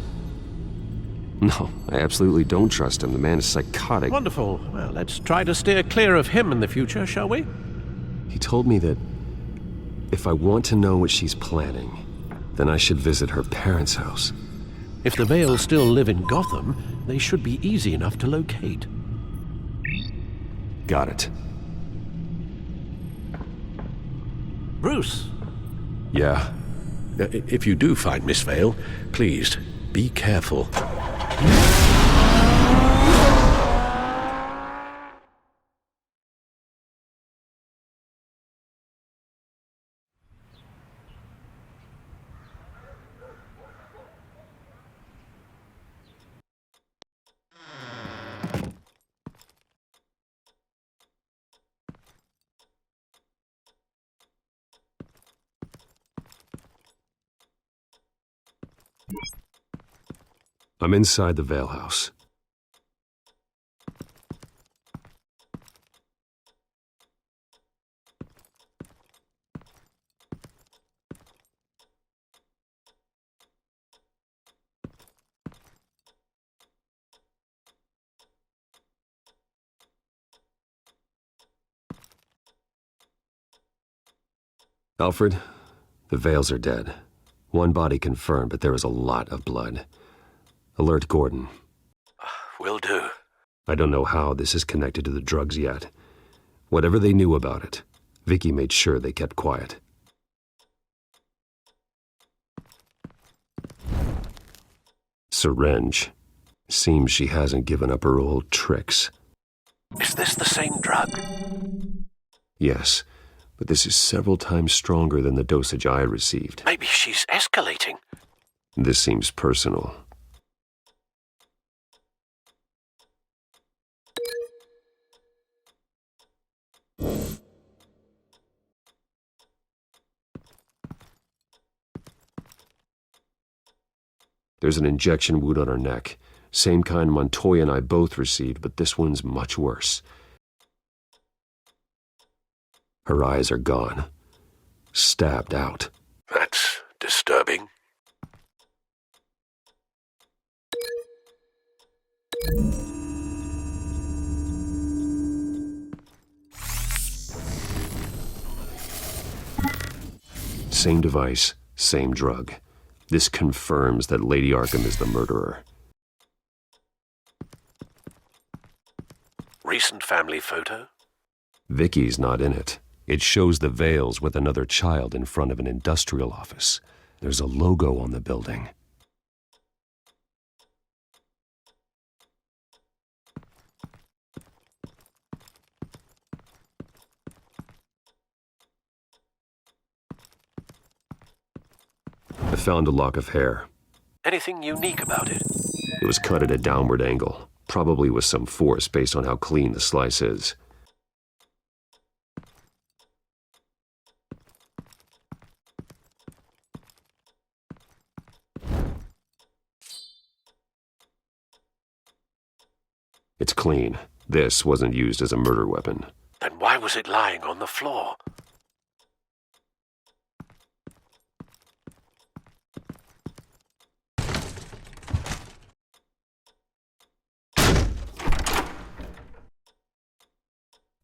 No, I absolutely don't trust him. The man is psychotic. Wonderful. Well, let's try to steer clear of him in the future, shall we? He told me that if I want to know what she's planning, then I should visit her parents' house. If the Vales still live in Gotham, they should be easy enough to locate. Got it. Bruce. Yeah? If you do find Miss Vale, please, be careful. I'm inside the Vale house. Alfred, the Vales are dead. One body confirmed, but there is a lot of blood. Alert Gordon. Will do. I don't know how this is connected to the drugs yet. Whatever they knew about it, Vicky made sure they kept quiet. Syringe. Seems she hasn't given up her old tricks. Is this the same drug? Yes, but this is several times stronger than the dosage I received. Maybe she's escalating. This seems personal. There's an injection wound on her neck. Same kind Montoya and I both received, but this one's much worse. Her eyes are gone. Stabbed out. That's disturbing. Same device, same drug. This confirms that Lady Arkham is the murderer. Recent family photo? Vicky's not in it. It shows the Vales with another child in front of an industrial office. There's a logo on the building. I found a lock of hair. Anything unique about it? It was cut at a downward angle, probably with some force based on how clean the slice is. It's clean. This wasn't used as a murder weapon. Then why was it lying on the floor?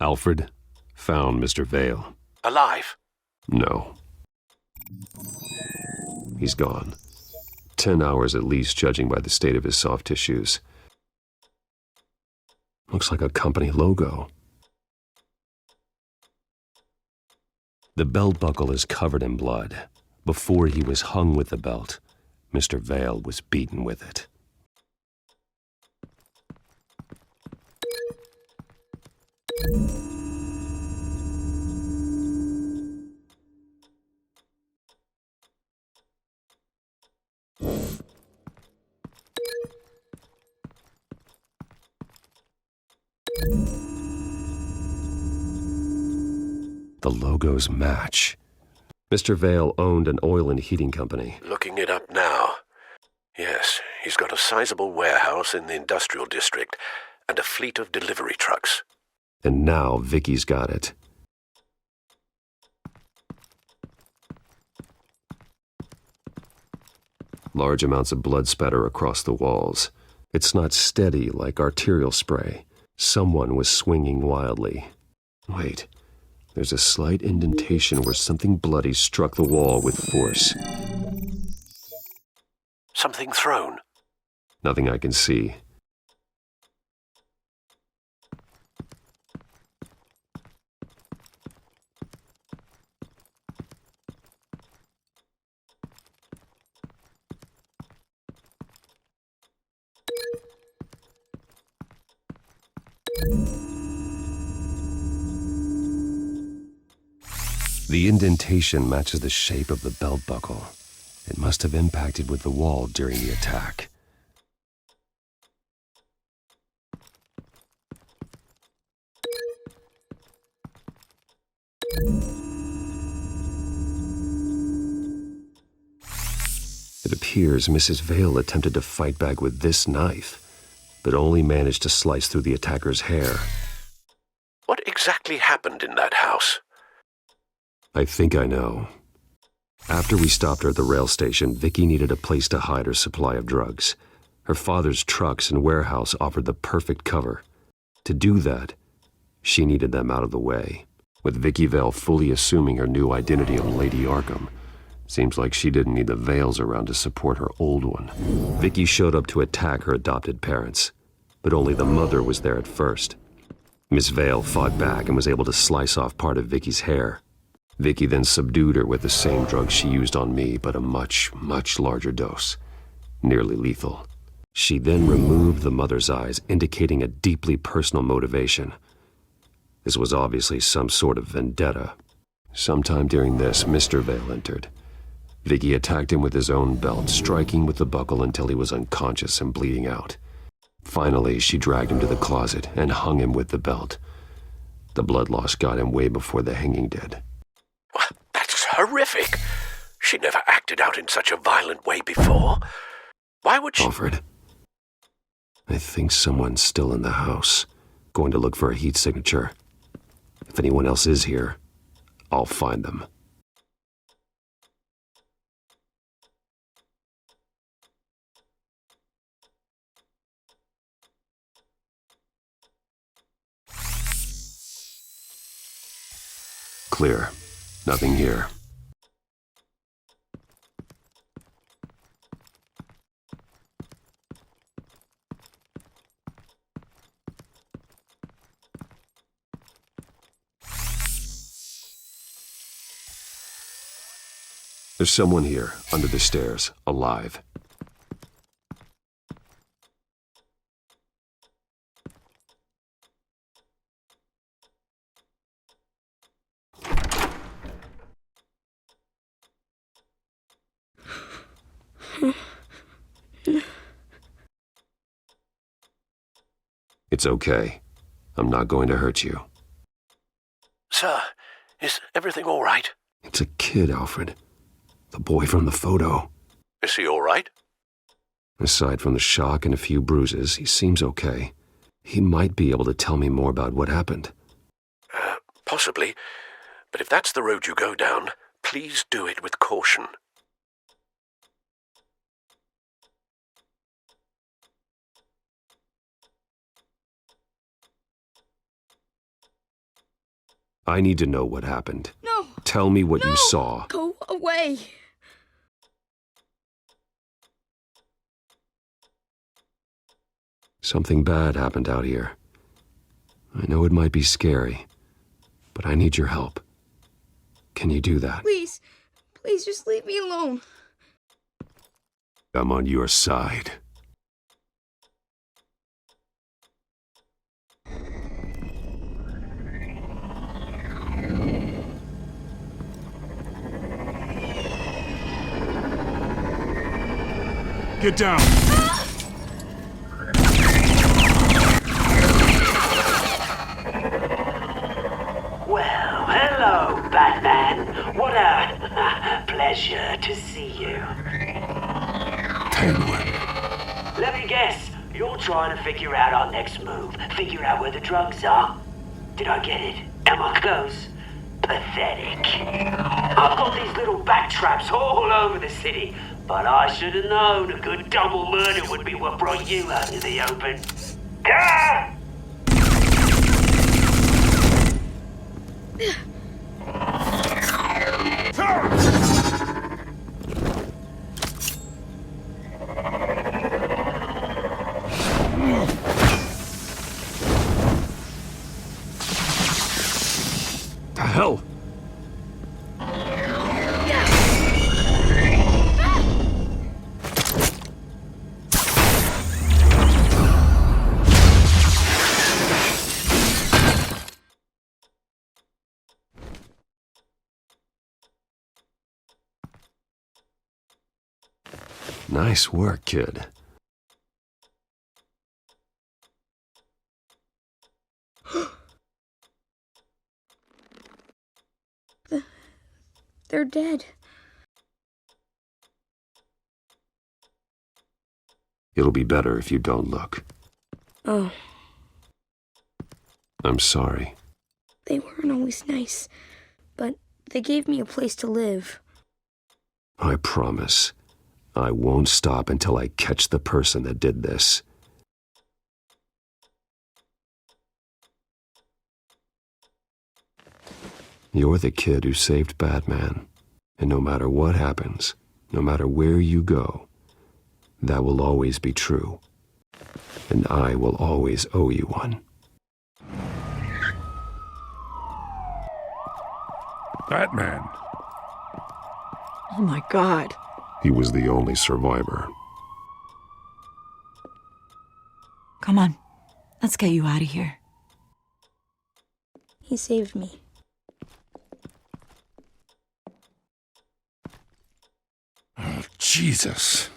Alfred found Mr. Vale. Alive? No. He's gone. 10 hours at least, judging by the state of his soft tissues. Looks like a company logo. The belt buckle is covered in blood. Before he was hung with the belt, Mr. Vale was beaten with it. The logos match. Mr. Vale owned an oil and heating company. Looking it up now. Yes, he's got a sizable warehouse in the industrial district and a fleet of delivery trucks. And now Vicky's got it. Large amounts of blood spatter across the walls. It's not steady like arterial spray. Someone was swinging wildly. Wait, there's a slight indentation where something bloody struck the wall with force. Something thrown? Nothing I can see. The indentation matches the shape of the belt buckle. It must have impacted with the wall during the attack. It appears Mrs. Vale attempted to fight back with this knife, but only managed to slice through the attacker's hair. What exactly happened in that house? I think I know. After we stopped her at the rail station, Vicky needed a place to hide her supply of drugs. Her father's trucks and warehouse offered the perfect cover. To do that, she needed them out of the way. With Vicky Vale fully assuming her new identity of Lady Arkham, seems like she didn't need the Vales around to support her old one. Vicky showed up to attack her adopted parents, but only the mother was there at first. Miss Vale fought back and was able to slice off part of Vicky's hair. Vicky then subdued her with the same drug she used on me, but a much, much larger dose. Nearly lethal. She then removed the mother's eyes, indicating a deeply personal motivation. This was obviously some sort of vendetta. Sometime during this, Mr. Vale entered. Vicky attacked him with his own belt, striking with the buckle until he was unconscious and bleeding out. Finally, she dragged him to the closet and hung him with the belt. The blood loss got him way before the hanging did. That's horrific. She never acted out in such a violent way before. Why would she— Alfred, I think someone's still in the house. Going to look for a heat signature. If anyone else is here, I'll find them. Clear. Nothing here. There's someone here, under the stairs, alive. It's okay. I'm not going to hurt you. Sir, is everything all right? It's a kid, Alfred. The boy from the photo. Is he all right? Aside from the shock and a few bruises, he seems okay. He might be able to tell me more about what happened. Possibly. But if that's the road you go down, please do it with caution. I need to know what happened. No! Tell me what you saw. Go away! Something bad happened out here. I know it might be scary, but I need your help. Can you do that? Please, please just leave me alone. I'm on your side. Get down! Well, hello, Batman. What a pleasure to see you. Penguin. Let me guess, you're trying to figure out our next move. Figure out where the drugs are. Did I get it? Am I close? Pathetic. I've got these little bat traps all over the city, but I should have known a good double murder would be what brought you out into the open. Ah! The hell? Nice work, kid. They're dead. It'll be better if you don't look. Oh, I'm sorry. they weren't always nice, but they gave me a place to live. I promise. I won't stop until I catch the person that did this. You're the kid who saved Batman. And no matter what happens, no matter where you go, that will always be true. And I will always owe you one. Batman. Oh my God. He was the only survivor. Come on. Let's get you out of here. He saved me. Oh, Jesus.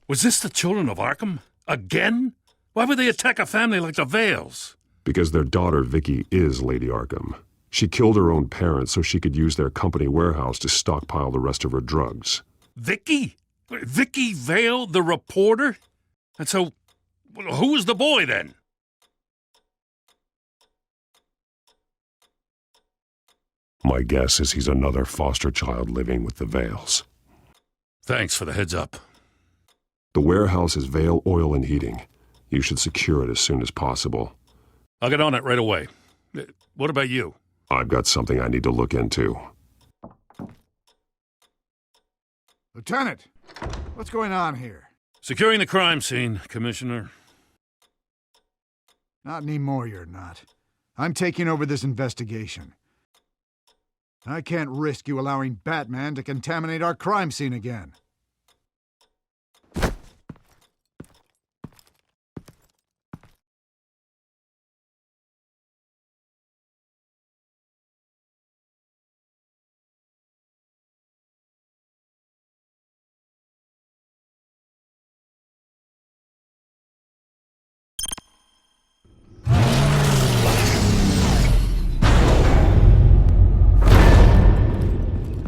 Was this the children of Arkham? Again? Why would they attack a family like the Vales? Because their daughter, Vicky, is Lady Arkham. She killed her own parents so she could use their company warehouse to stockpile the rest of her drugs. Vicky? Vicky Vale, the reporter? And so, who was the boy then? My guess is he's another foster child living with the Vales. Thanks for the heads up. The warehouse is Vale Oil and Heating. You should secure it as soon as possible. I'll get on it right away. What about you? I've got something I need to look into. Lieutenant, what's going on here? Securing the crime scene, Commissioner. Not anymore, you're not. I'm taking over this investigation. I can't risk you allowing Batman to contaminate our crime scene again.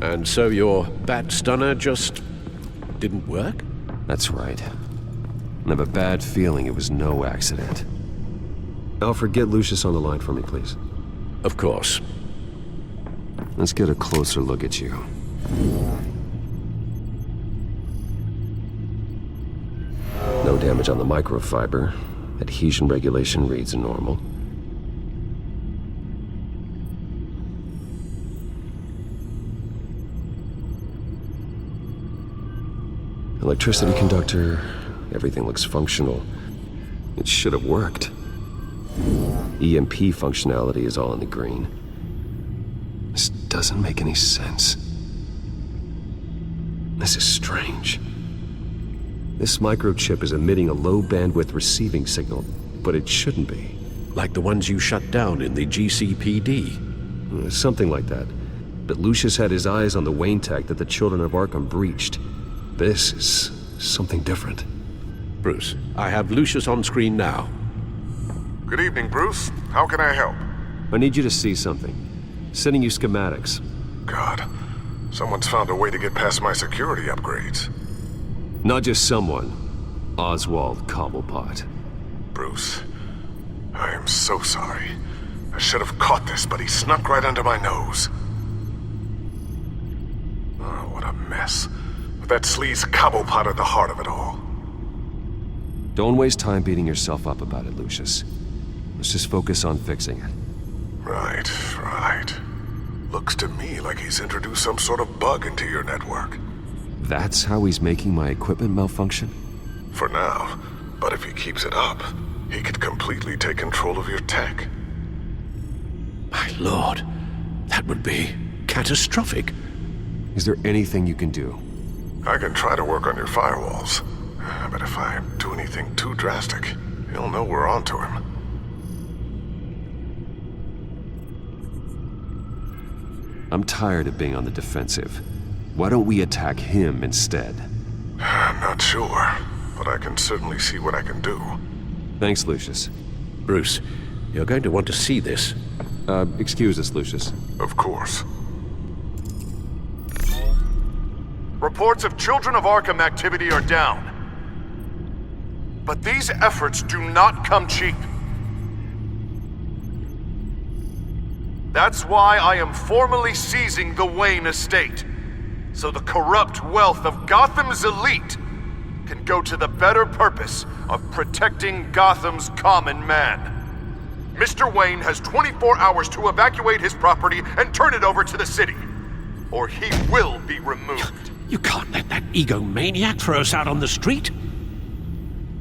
And so your bat stunner just didn't work? That's right. I have a bad feeling it was no accident. Alfred, get Lucius on the line for me, please. Of course. Let's get a closer look at you. No damage on the microfiber. Adhesion regulation reads normal. Electricity conductor, everything looks functional. It should have worked. EMP functionality is all in the green. This doesn't make any sense. This is strange. This microchip is emitting a low-bandwidth receiving signal, but it shouldn't be. Like the ones you shut down in the GCPD? Something like that. But Lucius had his eyes on the Wayne tech that the Children of Arkham breached. This is something different. Bruce, I have Lucius on screen now. Good evening, Bruce. How can I help? I need you to see something. Sending you schematics. God, someone's found a way to get past my security upgrades. Not just someone. Oswald Cobblepot. Bruce, I am so sorry. I should have caught this, but he snuck right under my nose. Oh, what a mess. With that sleaze Cobblepot at the heart of it all. Don't waste time beating yourself up about it, Lucius. Let's just focus on fixing it. Right. Looks to me like he's introduced some sort of bug into your network. That's how he's making my equipment malfunction? For now. But if he keeps it up, he could completely take control of your tech. My lord, that would be catastrophic. Is there anything you can do? I can try to work on your firewalls. But if I do anything too drastic, he'll know we're onto him. I'm tired of being on the defensive. Why don't we attack him instead? I'm not sure, but I can certainly see what I can do. Thanks, Lucius. Bruce, you're going to want to see this. Excuse us, Lucius. Of course. Reports of Children of Arkham activity are down. But these efforts do not come cheap. That's why I am formally seizing the Wayne estate, so the corrupt wealth of Gotham's elite can go to the better purpose of protecting Gotham's common man. Mr. Wayne has 24 hours to evacuate his property and turn it over to the city, or he will be removed. You can't let that egomaniac throw us out on the street.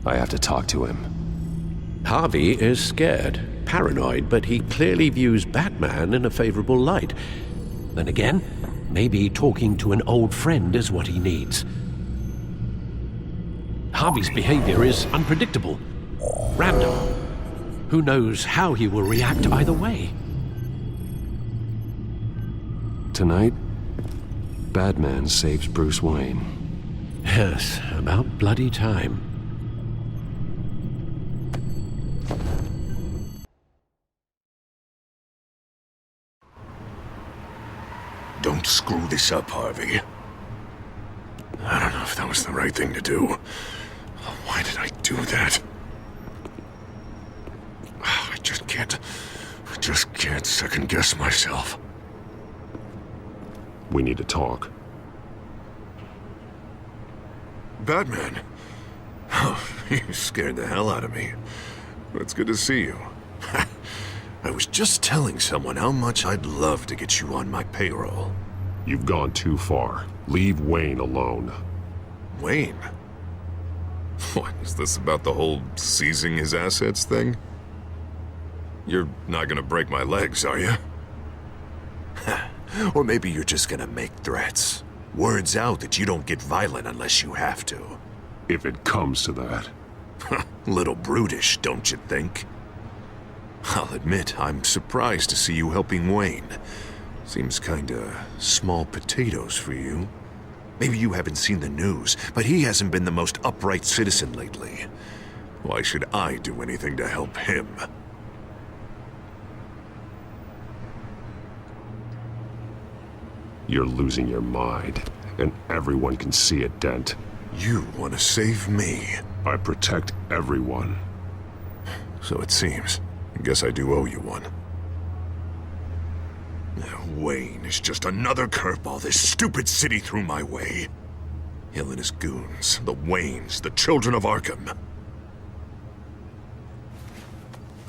I have to talk to him. Harvey is scared, paranoid, but he clearly views Batman in a favorable light. Then again, maybe talking to an old friend is what he needs. Harvey's behavior is unpredictable, random. Who knows how he will react either way? Tonight, Batman saves Bruce Wayne. Yes, about bloody time. Don't screw this up, Harvey. I don't know if that was the right thing to do. Why did I do that? I just can't second guess myself. We need to talk. Batman? Oh, you scared the hell out of me. It's good to see you. I was just telling someone how much I'd love to get you on my payroll. You've gone too far. Leave Wayne alone. Wayne? What, is this about the whole seizing his assets thing? You're not gonna break my legs, are you? Or maybe you're just gonna make threats. Words out that you don't get violent unless you have to. If it comes to that. Little brutish, don't you think? I'll admit, I'm surprised to see you helping Wayne. Seems kinda small potatoes for you. Maybe you haven't seen the news, but he hasn't been the most upright citizen lately. Why should I do anything to help him? You're losing your mind, and everyone can see it, Dent. You want to save me? I protect everyone. So it seems. I guess I do owe you one. Wayne is just another curveball this stupid city threw my way. Hill and his goons, the Waynes, the children of Arkham.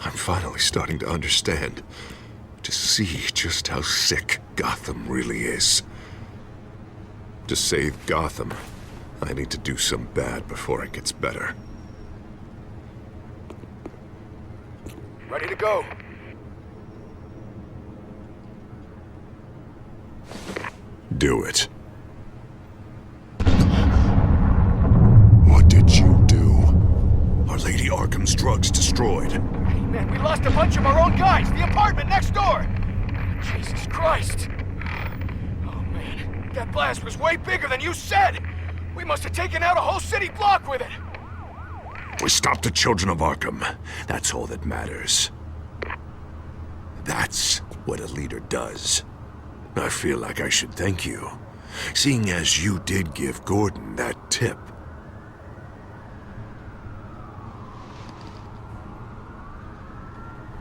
I'm finally starting to understand, to see just how sick Gotham really is. To save Gotham, I need to do some bad before it gets better. Ready to go. Do it. What did you do? Our Lady Arkham's drugs destroyed. Hey, man, we lost a bunch of our own guys. The apartment next door. Jesus Christ. Oh, man. That blast was way bigger than you said. We must have taken out a whole city block with it. We stopped the children of Arkham. That's all that matters. That's what a leader does. I feel like I should thank you, seeing as you did give Gordon that tip.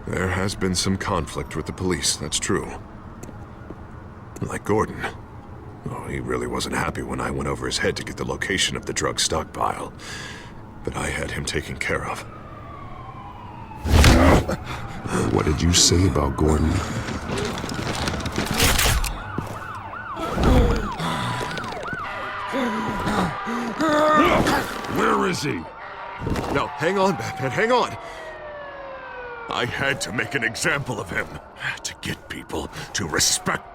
There has been some conflict with the police, that's true. Like Gordon. Oh, he really wasn't happy when I went over his head to get the location of the drug stockpile. But I had him taken care of. What did you say about Gordon? Where is he? No, hang on, Batman, hang on. I had to make an example of him. To get people to respect.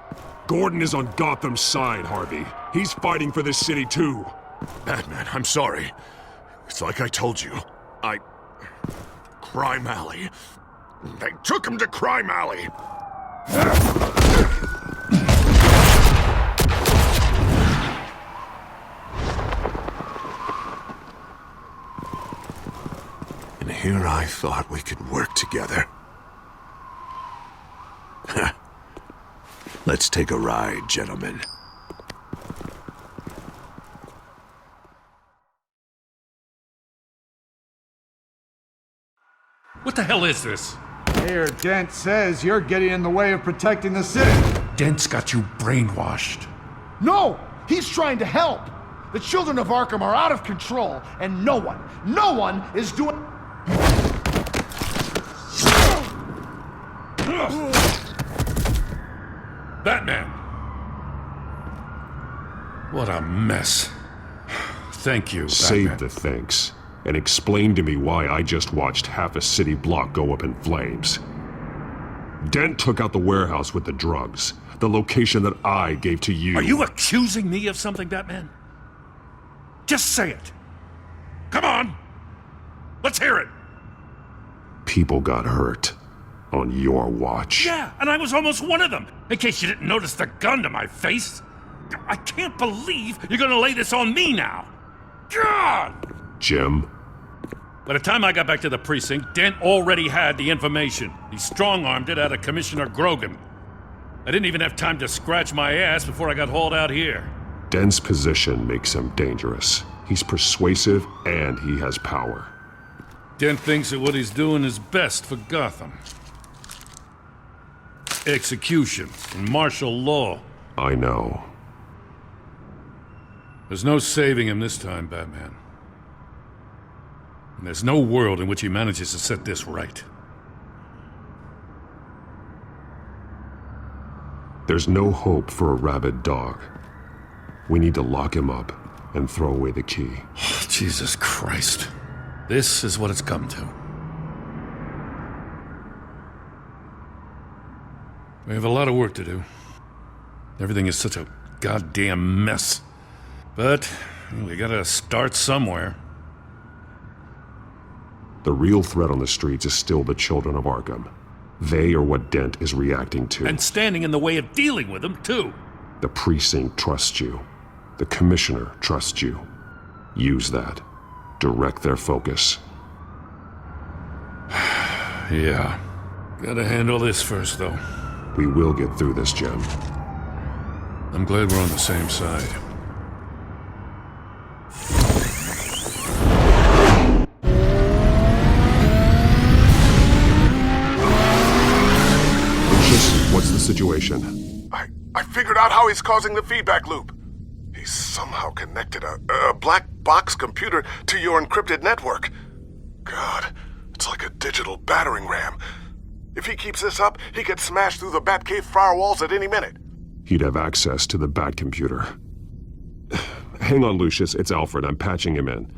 Gordon is on Gotham's side, Harvey. He's fighting for this city, too. Batman, I'm sorry. It's like I told you. Crime Alley. They took him to Crime Alley. And here I thought we could work together. Let's take a ride, gentlemen. What the hell is this? Mayor Dent says you're getting in the way of protecting the city. Dent's got you brainwashed. No! He's trying to help! The children of Arkham are out of control, and no one is doing... Batman! What a mess. Thank you, Batman. Save the thanks, and explain to me why I just watched half a city block go up in flames. Dent took out the warehouse with the drugs, the location that I gave to you. Are you accusing me of something, Batman? Just say it. Come on! Let's hear it! People got hurt on your watch. Yeah, and I was almost one of them, in case you didn't notice the gun to my face. I can't believe you're gonna lay this on me now. God! Jim? By the time I got back to the precinct, Dent already had the information. He strong-armed it out of Commissioner Grogan. I didn't even have time to scratch my ass before I got hauled out here. Dent's position makes him dangerous. He's persuasive and he has power. Dent thinks that what he's doing is best for Gotham. Execution and martial law. I know. There's no saving him this time, Batman. And there's no world in which he manages to set this right. There's no hope for a rabid dog. We need to lock him up and throw away the key. Jesus Christ. This is what it's come to. We have a lot of work to do. Everything is such a goddamn mess. But we gotta start somewhere. The real threat on the streets is still the children of Arkham. They are what Dent is reacting to. And standing in the way of dealing with them, too. The precinct trusts you. The commissioner trusts you. Use that. Direct their focus. Yeah. Gotta handle this first, though. We will get through this, Jim. I'm glad we're on the same side. What's the situation? I figured out how he's causing the feedback loop. He's somehow connected a black box computer to your encrypted network. God, it's like a digital battering ram. If he keeps this up, he could smash through the Batcave firewalls at any minute. He'd have access to the Bat computer. Hang on, Lucius. It's Alfred. I'm patching him in.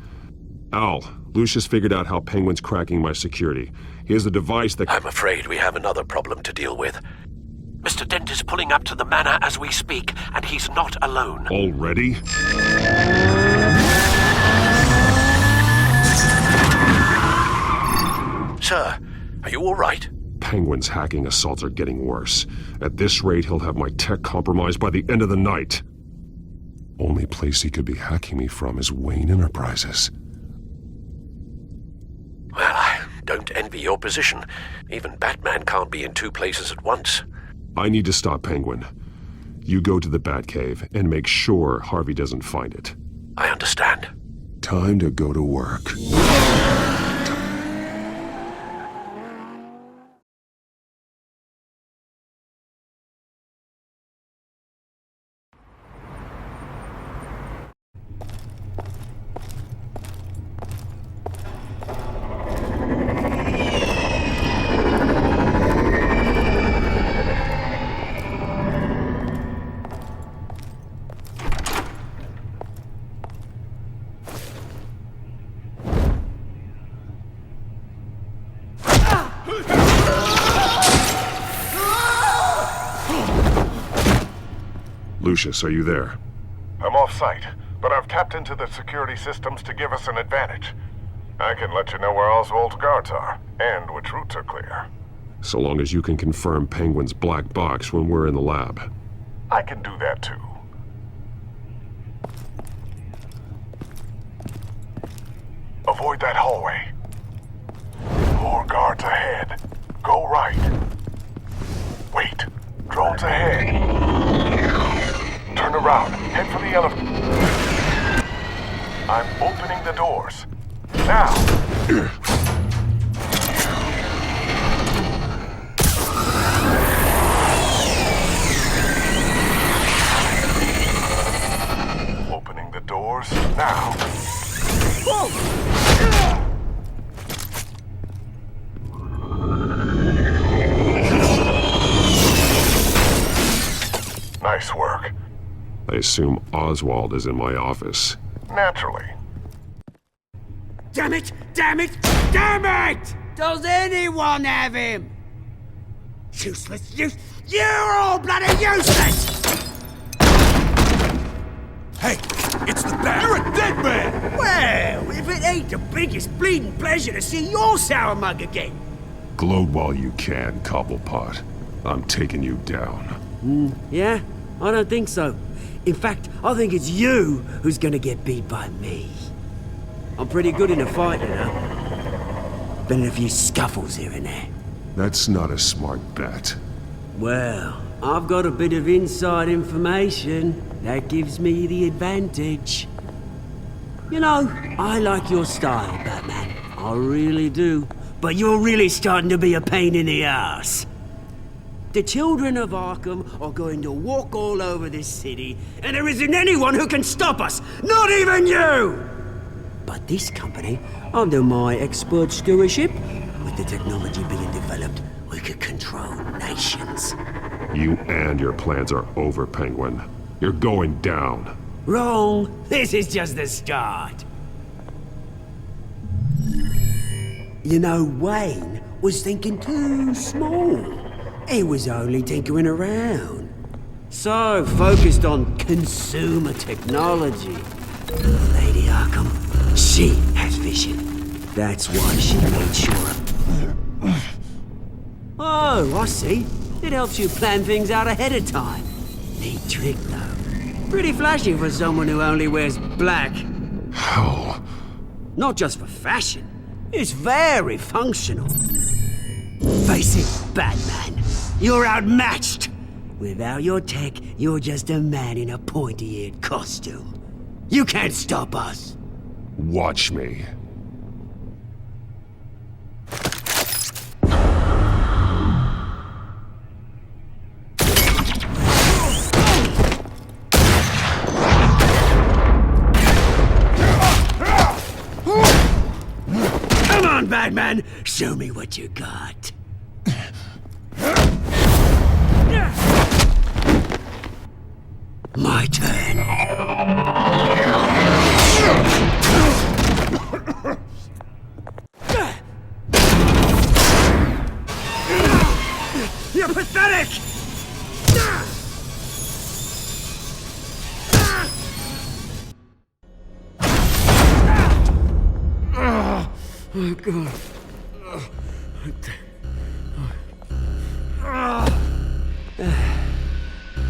Al, Lucius figured out how Penguin's cracking my security. He has a device that... I'm afraid we have another problem to deal with. Mr. Dent is pulling up to the manor as we speak, and he's not alone. Already? Sir, are you all right? Penguin's hacking assaults are getting worse. At this rate, he'll have my tech compromised by the end of the night. Only place he could be hacking me from is Wayne Enterprises. Well, I don't envy your position. Even Batman can't be in two places at once. I need to stop Penguin. You go to the Batcave and make sure Harvey doesn't find it. I understand. Time to go to work. Lucius, are you there? I'm off-site, but I've tapped into the security systems to give us an advantage. I can let you know where Oswald's guards are, and which routes are clear. So long as you can confirm Penguin's black box when we're in the lab. I can do that too. Avoid that hallway. More guards ahead. Go right. Wait. Drones ahead. Turn around. Head for the elevator. I'm opening the doors. Now! Opening the doors now. I assume Oswald is in my office. Naturally. Damn it! Damn it! Damn it! Does anyone have him? Useless, you're all bloody useless! Hey, it's the bat! You're a dead man! Well, if it ain't the biggest bleeding pleasure to see your sour mug again. Gloat while you can, Cobblepot. I'm taking you down. Yeah? I don't think so. In fact, I think it's you who's gonna get beat by me. I'm pretty good in a fight, you know. Been in a few scuffles here and there. That's not a smart bet. Well, I've got a bit of inside information that gives me the advantage. You know, I like your style, Batman. I really do. But you're really starting to be a pain in the ass. The children of Arkham are going to walk all over this city, and there isn't anyone who can stop us! Not even you! But this company, under my expert stewardship, with the technology being developed, we could control nations. You and your plans are over, Penguin. You're going down. Wrong. This is just the start. You know, Wayne was thinking too small. He was only tinkering around. So focused on consumer technology. Lady Arkham, she has vision. That's why she made sure. Oh, I see. It helps you plan things out ahead of time. Neat trick, though. Pretty flashy for someone who only wears black. Hell. Not just for fashion. It's very functional. Face it, Batman. You're outmatched. Without your tech, you're just a man in a pointy-eared costume. You can't stop us. Watch me. Come on, Batman! Show me what you got. My turn. You're pathetic! Oh, God.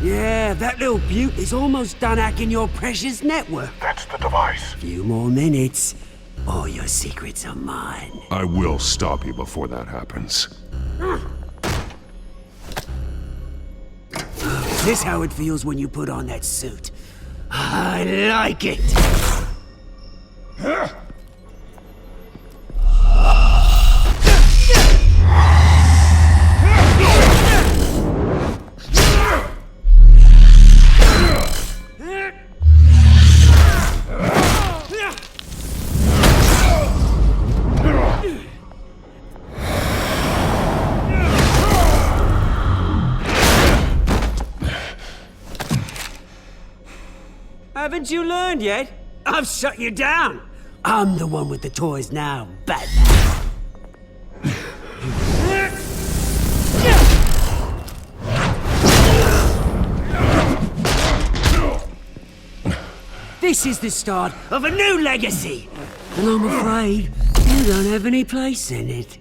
Yeah, that little beaut is almost done hacking your precious network. That's the device. Few more minutes. All your secrets are mine. I will stop you before that happens. Is this how it feels when you put on that suit? I like it! Haven't you learned yet? I've shut you down. I'm the one with the toys now, Batman. This is the start of a new legacy. And I'm afraid you don't have any place in it.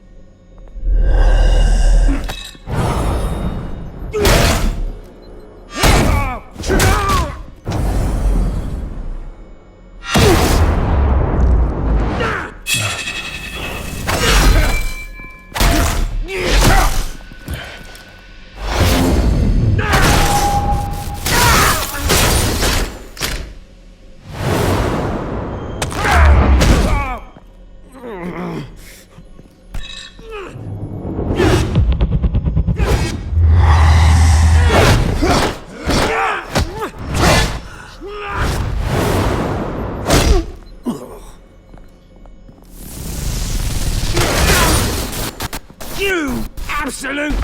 You absolute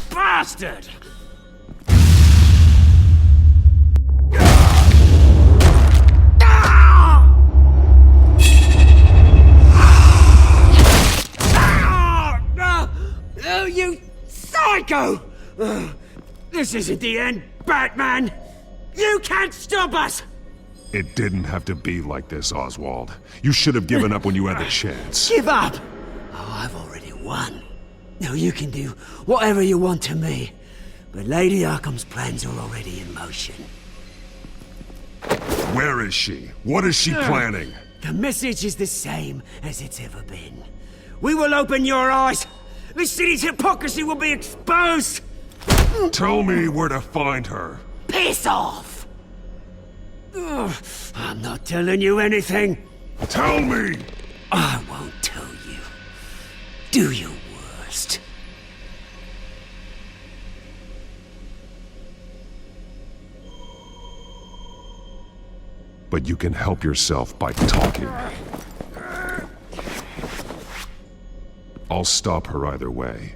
bastard! you psycho! This isn't the end, Batman! You can't stop us! It didn't have to be like this, Oswald. You should have given up when you had the chance. Give up! Oh, I've already won. Now you can do whatever you want to me, but Lady Arkham's plans are already in motion. Where is she? What is she planning? The message is the same as it's ever been. We will open your eyes! The city's hypocrisy will be exposed! Tell me where to find her. Piss off! Ugh, I'm not telling you anything. Tell me! I won't tell you. Do your worst. But you can help yourself by talking. I'll stop her either way.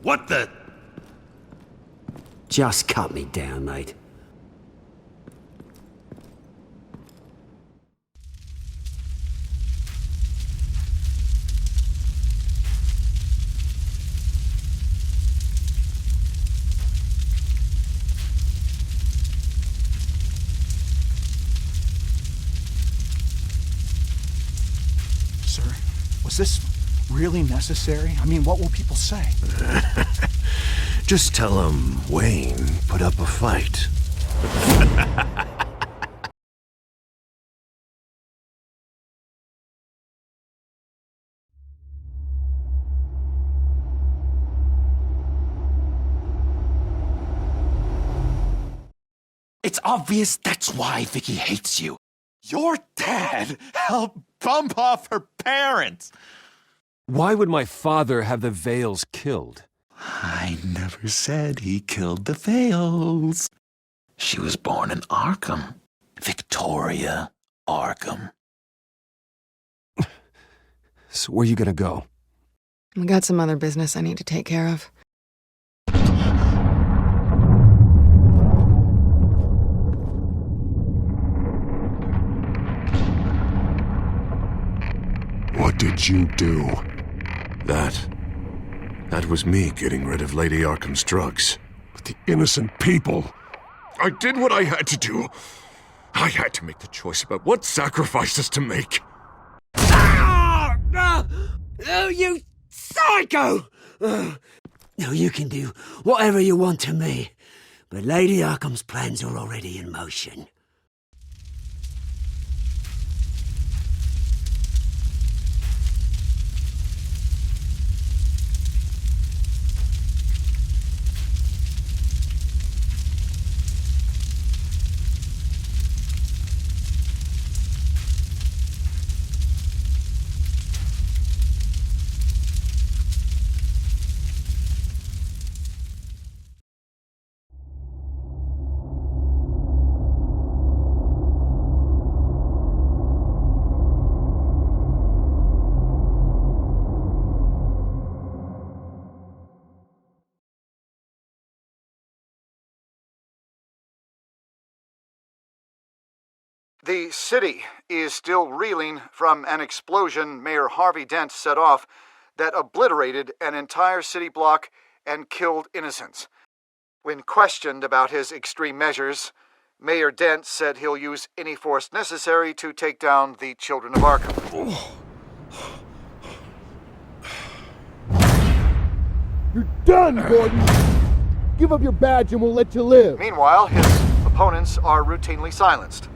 What the? Just cut me down, mate. Sir, was this really necessary? I mean, what will people say? Just tell them Wayne put up a fight. It's obvious that's why Vicky hates you. Your dad helped bump off her parents. Why would my father have the Vales killed? I never said he killed the Vales. She was born in Arkham. Victoria Arkham. So where you gonna go? I got some other business I need to take care of. What did you do? That was me getting rid of Lady Arkham's drugs. But the innocent people. I did what I had to do. I had to make the choice about what sacrifices to make. Oh, you psycho! Now you can do whatever you want to me, but Lady Arkham's plans are already in motion. The city is still reeling from an explosion Mayor Harvey Dent set off that obliterated an entire city block and killed innocents. When questioned about his extreme measures, Mayor Dent said he'll use any force necessary to take down the children of Arkham. You're done, Gordon! Give up your badge and we'll let you live. Meanwhile, his opponents are routinely silenced.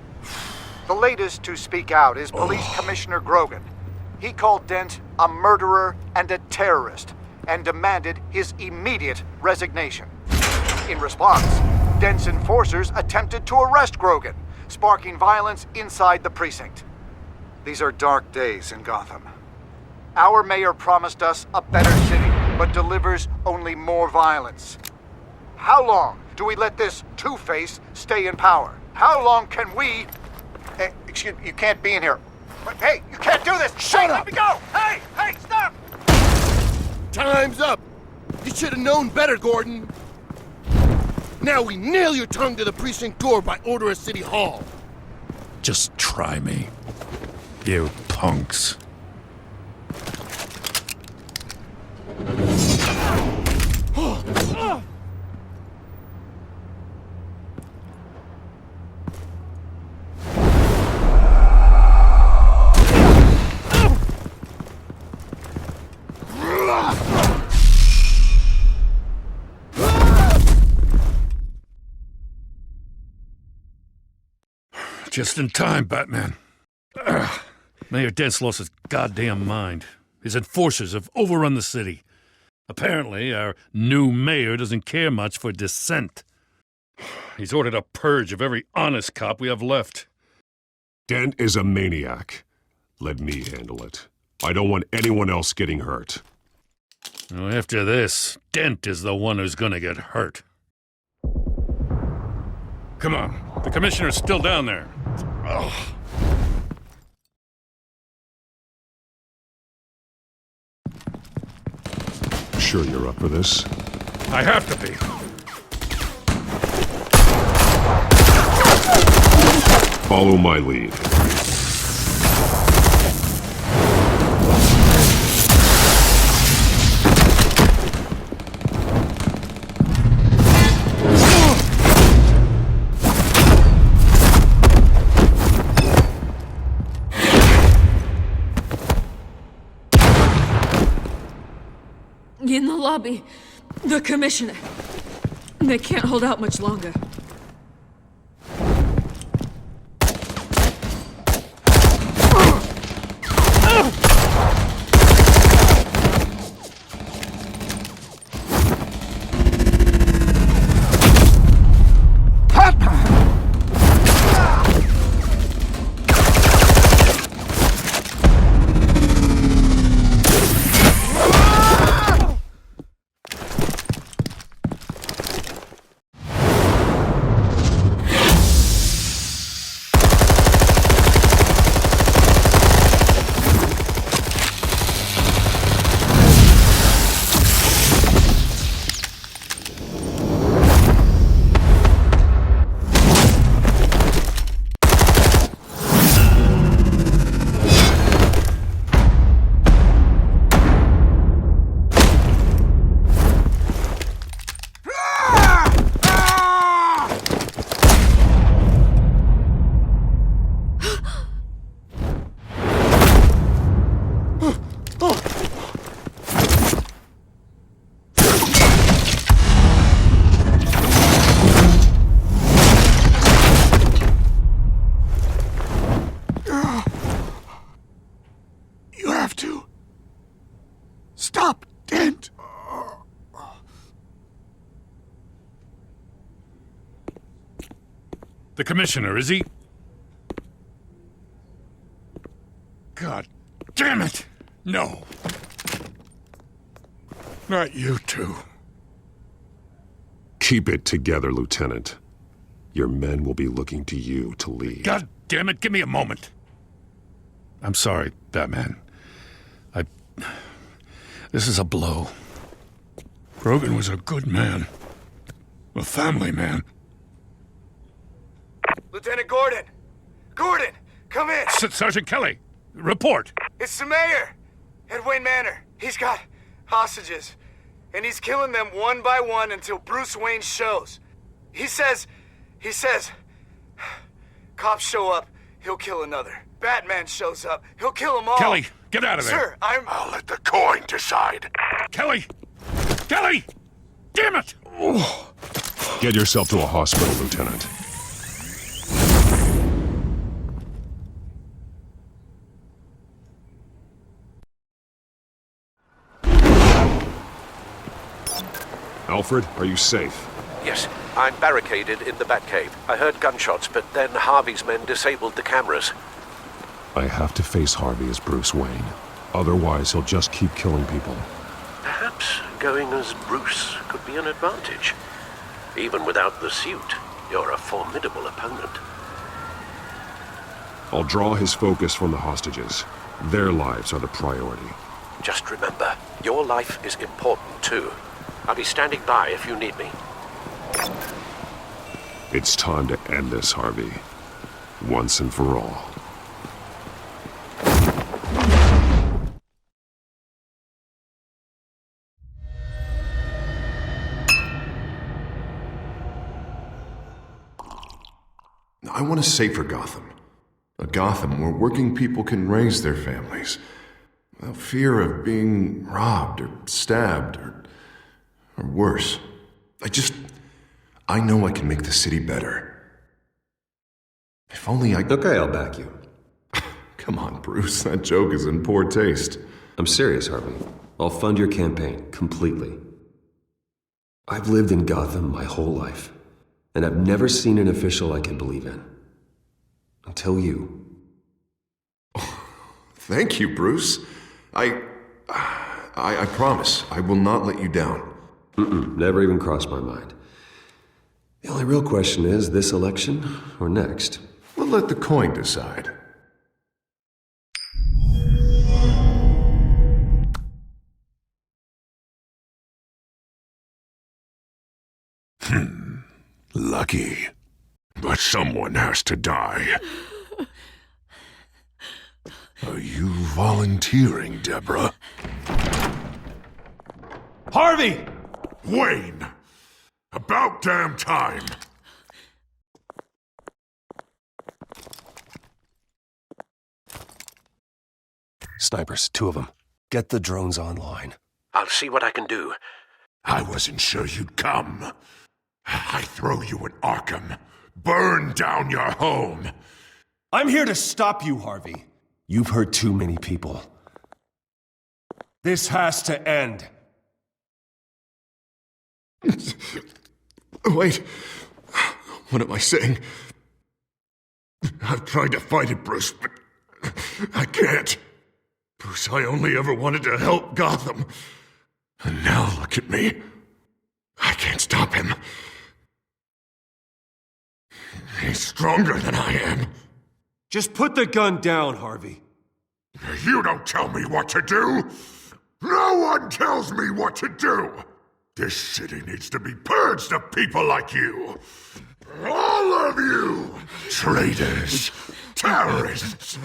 The latest to speak out is Police Commissioner Grogan. He called Dent a murderer and a terrorist and demanded his immediate resignation. In response, Dent's enforcers attempted to arrest Grogan, sparking violence inside the precinct. These are dark days in Gotham. Our mayor promised us a better city, but delivers only more violence. How long do we let this Two-Face stay in power? How long can we... Excuse me, you can't be in here. But hey, you can't do this! Shut up! Let me go! Hey! Hey, stop! Time's up! You should have known better, Gordon. Now we nail your tongue to the precinct door by order of City Hall. Just try me, you punks. Just in time, Batman. Mayor Dent's lost his goddamn mind. His enforcers have overrun the city. Apparently, our new mayor doesn't care much for dissent. He's ordered a purge of every honest cop we have left. Dent is a maniac. Let me handle it. I don't want anyone else getting hurt. Well, after this, Dent is the one who's gonna get hurt. Come on, the commissioner's still down there. Ugh. Sure you're up for this? I have to be. Follow my lead. In the lobby, the commissioner. They can't hold out much longer. Stop, Dent! The commissioner, is he? God damn it! No. Not you two. Keep it together, Lieutenant. Your men will be looking to you to lead. God damn it, give me a moment. I'm sorry, Batman. This is a blow. Grogan was a good man. A family man. Lieutenant Gordon! Gordon, come in! Sergeant Kelly, report! It's the mayor! At Wayne Manor. He's got hostages. And he's killing them one by one until Bruce Wayne shows. He says... Cops show up, he'll kill another. Batman shows up, he'll kill them all. Kelly, get out of there! Sir, I'll let the coin decide. Kelly! Kelly! Damn it! Get yourself to a hospital, Lieutenant. Alfred, are you safe? Yes, I'm barricaded in the Batcave. I heard gunshots, but then Harvey's men disabled the cameras. I have to face Harvey as Bruce Wayne. Otherwise, he'll just keep killing people. Perhaps going as Bruce could be an advantage. Even without the suit, you're a formidable opponent. I'll draw his focus from the hostages. Their lives are the priority. Just remember, your life is important too. I'll be standing by if you need me. It's time to end this, Harvey. Once and for all. I want a safer Gotham. A Gotham where working people can raise their families without fear of being robbed or stabbed or worse. I know I can make the city better. If only I... Okay, I'll back you. Come on, Bruce. That joke is in poor taste. I'm serious, Harvey. I'll fund your campaign, completely. I've lived in Gotham my whole life, and I've never seen an official I can believe in. Until you. Thank you, Bruce. I promise I will not let you down. Never even crossed my mind. The only real question is, this election or next? We'll let the coin decide. Lucky. But someone has to die. Are you volunteering, Deborah? Harvey! Wayne! About damn time! Snipers, 2 of them. Get the drones online. I'll see what I can do. I wasn't sure you'd come. I throw you in Arkham. Burn down your home. I'm here to stop you, Harvey. You've hurt too many people. This has to end. Wait. What am I saying? I've tried to fight it, Bruce, but I can't. Bruce, I only ever wanted to help Gotham. And now look at me. I can't stop him. He's stronger than I am. Just put the gun down, Harvey. You don't tell me what to do. No one tells me what to do. This city needs to be purged of people like you. All of you! Traitors, terrorists,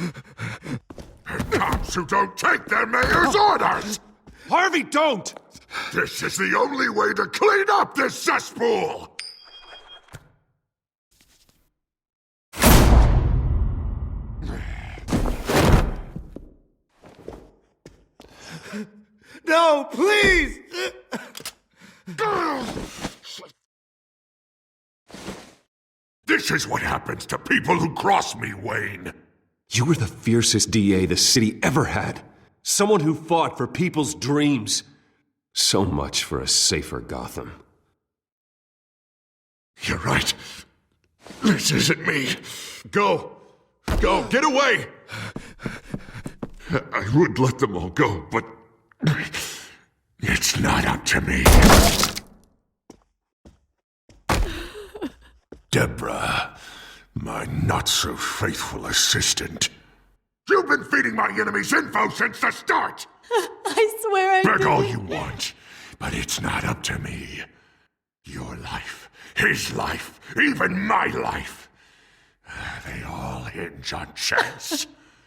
and cops who don't take their mayor's orders! Harvey, don't! This is the only way to clean up this cesspool! No, please! This is what happens to people who cross me, Wayne. You were the fiercest DA the city ever had. Someone who fought for people's dreams. So much for a safer Gotham. You're right. This isn't me. Go. Go. Get away. I would let them all go, but it's not up to me. Deborah, my not-so-faithful assistant. You've been feeding my enemies info since the start! I swear I Beg didn't. all you want, but it's not up to me. Your life, his life, even my life. They all hinge on chance.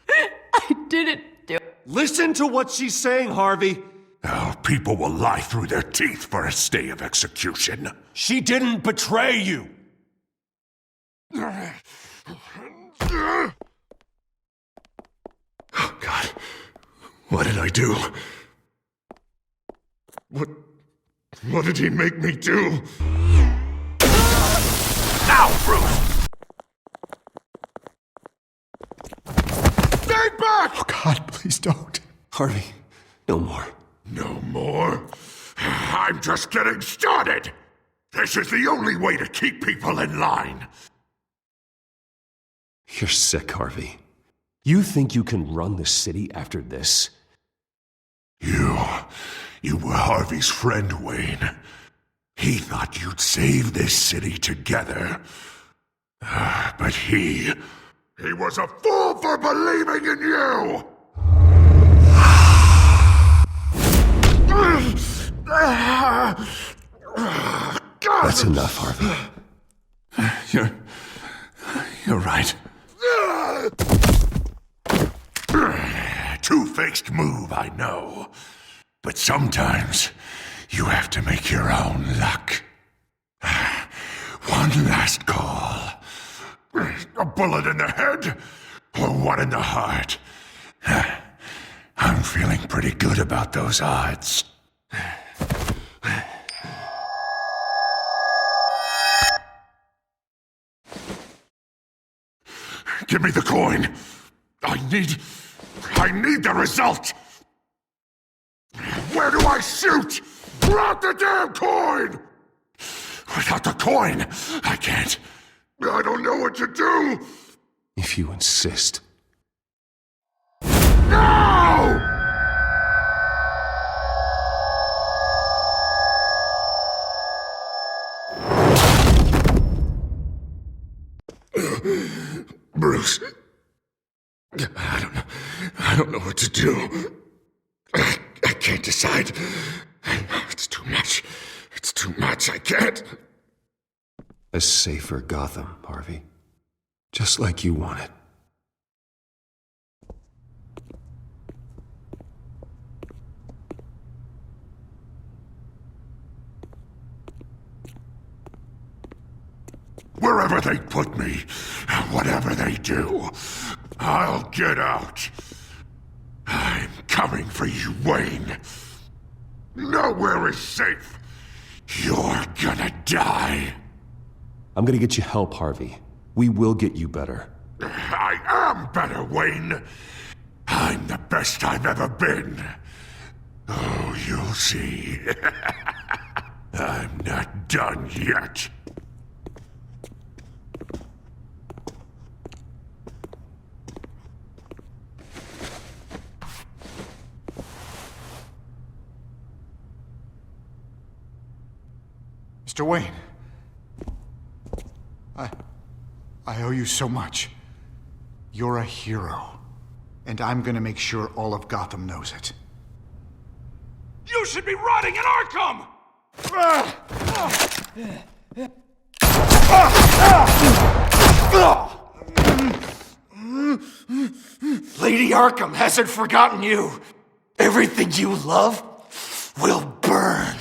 I didn't do it. Listen to what she's saying, Harvey. Oh, people will lie through their teeth for a stay of execution. She didn't betray you. Oh, God. What did I do? What did he make me do? Now, Bruce! Stay back! Oh, God, please don't. Harvey, no more. No more? I'm just getting started! This is the only way to keep people in line. You're sick, Harvey. You think you can run the city after this? You were Harvey's friend, Wayne. He thought you'd save this city together. But he He was a fool for believing in you! That's enough, Harvey. You're right. Two-faced move, I know. But sometimes you have to make your own luck. One last call. A bullet in the head, or one in the heart. I'm feeling pretty good about those odds. Give me the coin. I need the result. Where do I shoot? Drop the damn coin! Without the coin, I can't. I don't know what to do. If you insist. No! Bruce, I don't know what to do. I can't decide. It's too much. It's too much. I can't. A safer Gotham, Harvey. Just like you wanted. Wherever they put me, whatever they do, I'll get out. I'm coming for you, Wayne. Nowhere is safe. You're gonna die. I'm gonna get you help, Harvey. We will get you better. I am better, Wayne. I'm the best I've ever been. Oh, you'll see. I'm not done yet. Mr. Wayne, I owe you so much. You're a hero, and I'm gonna make sure all of Gotham knows it. You should be rotting in Arkham! Lady Arkham hasn't forgotten you. Everything you love will burn.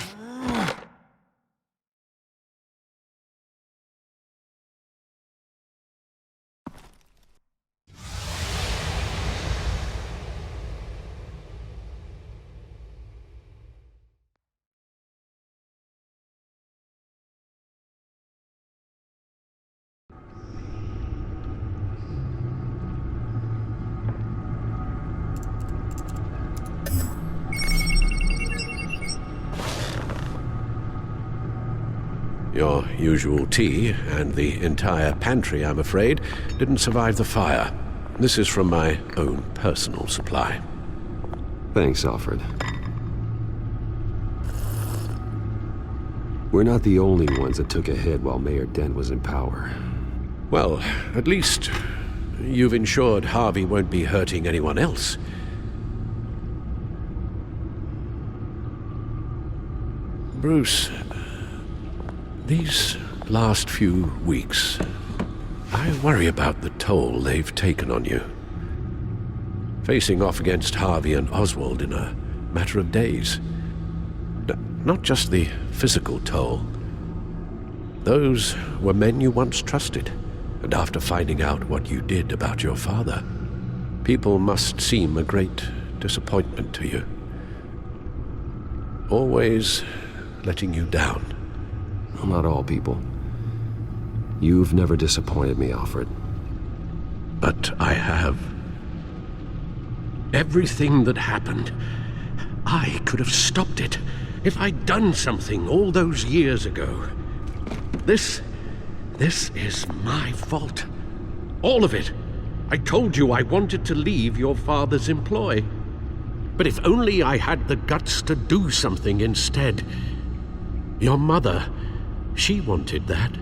Your usual tea and the entire pantry, I'm afraid, didn't survive the fire. This is from my own personal supply. Thanks, Alfred. We're not the only ones that took a hit while Mayor Dent was in power. Well, at least you've ensured Harvey won't be hurting anyone else. Bruce, these last few weeks, I worry about the toll they've taken on you. Facing off against Harvey and Oswald in a matter of days. Not just the physical toll. Those were men you once trusted, and after finding out what you did about your father, people must seem a great disappointment to you. Always letting you down. Well, not all people. You've never disappointed me, Alfred. But I have. Everything that happened, I could have stopped it if I'd done something all those years ago. This is my fault. All of it. I told you I wanted to leave your father's employ. But if only I had the guts to do something instead. Your mother, she wanted that.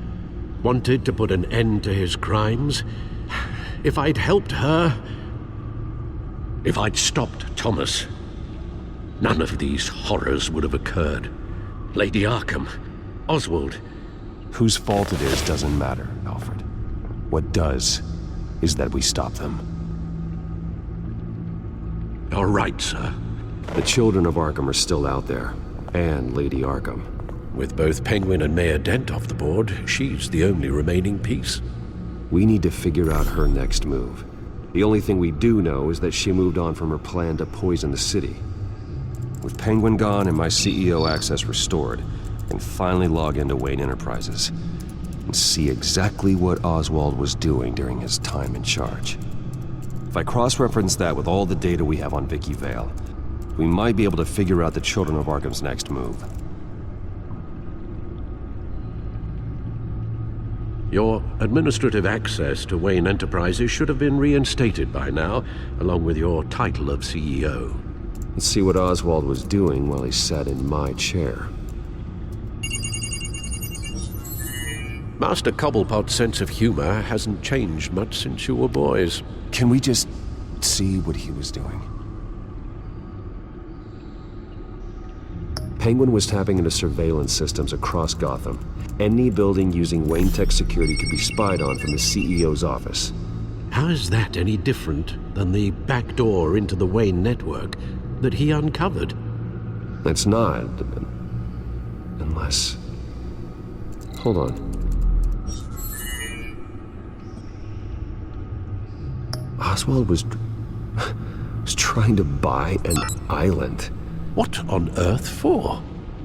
Wanted to put an end to his crimes. if I'd helped her, if I'd stopped Thomas, none of these horrors would have occurred. Lady Arkham, Oswald. Whose fault it is doesn't matter, Alfred. What does is that we stop them. All right, sir. The children of Arkham are still out there, and Lady Arkham. With both Penguin and Mayor Dent off the board, she's the only remaining piece. We need to figure out her next move. The only thing we do know is that she moved on from her plan to poison the city. With Penguin gone and my CEO access restored, I can finally log into Wayne Enterprises and see exactly what Oswald was doing during his time in charge. If I cross-reference that with all the data we have on Vicky Vale, we might be able to figure out the Children of Arkham's next move. Your administrative access to Wayne Enterprises should have been reinstated by now, along with your title of CEO. Let's see what Oswald was doing while he sat in my chair. Master Cobblepot's sense of humor hasn't changed much since you were boys. Can we just see what he was doing? Penguin was tapping into surveillance systems across Gotham. Any building using Wayne Tech security could be spied on from the CEO's office. How is that any different than the back door into the Wayne network that he uncovered? It's not. Unless... Hold on. Oswald was trying to buy an island. What on earth for?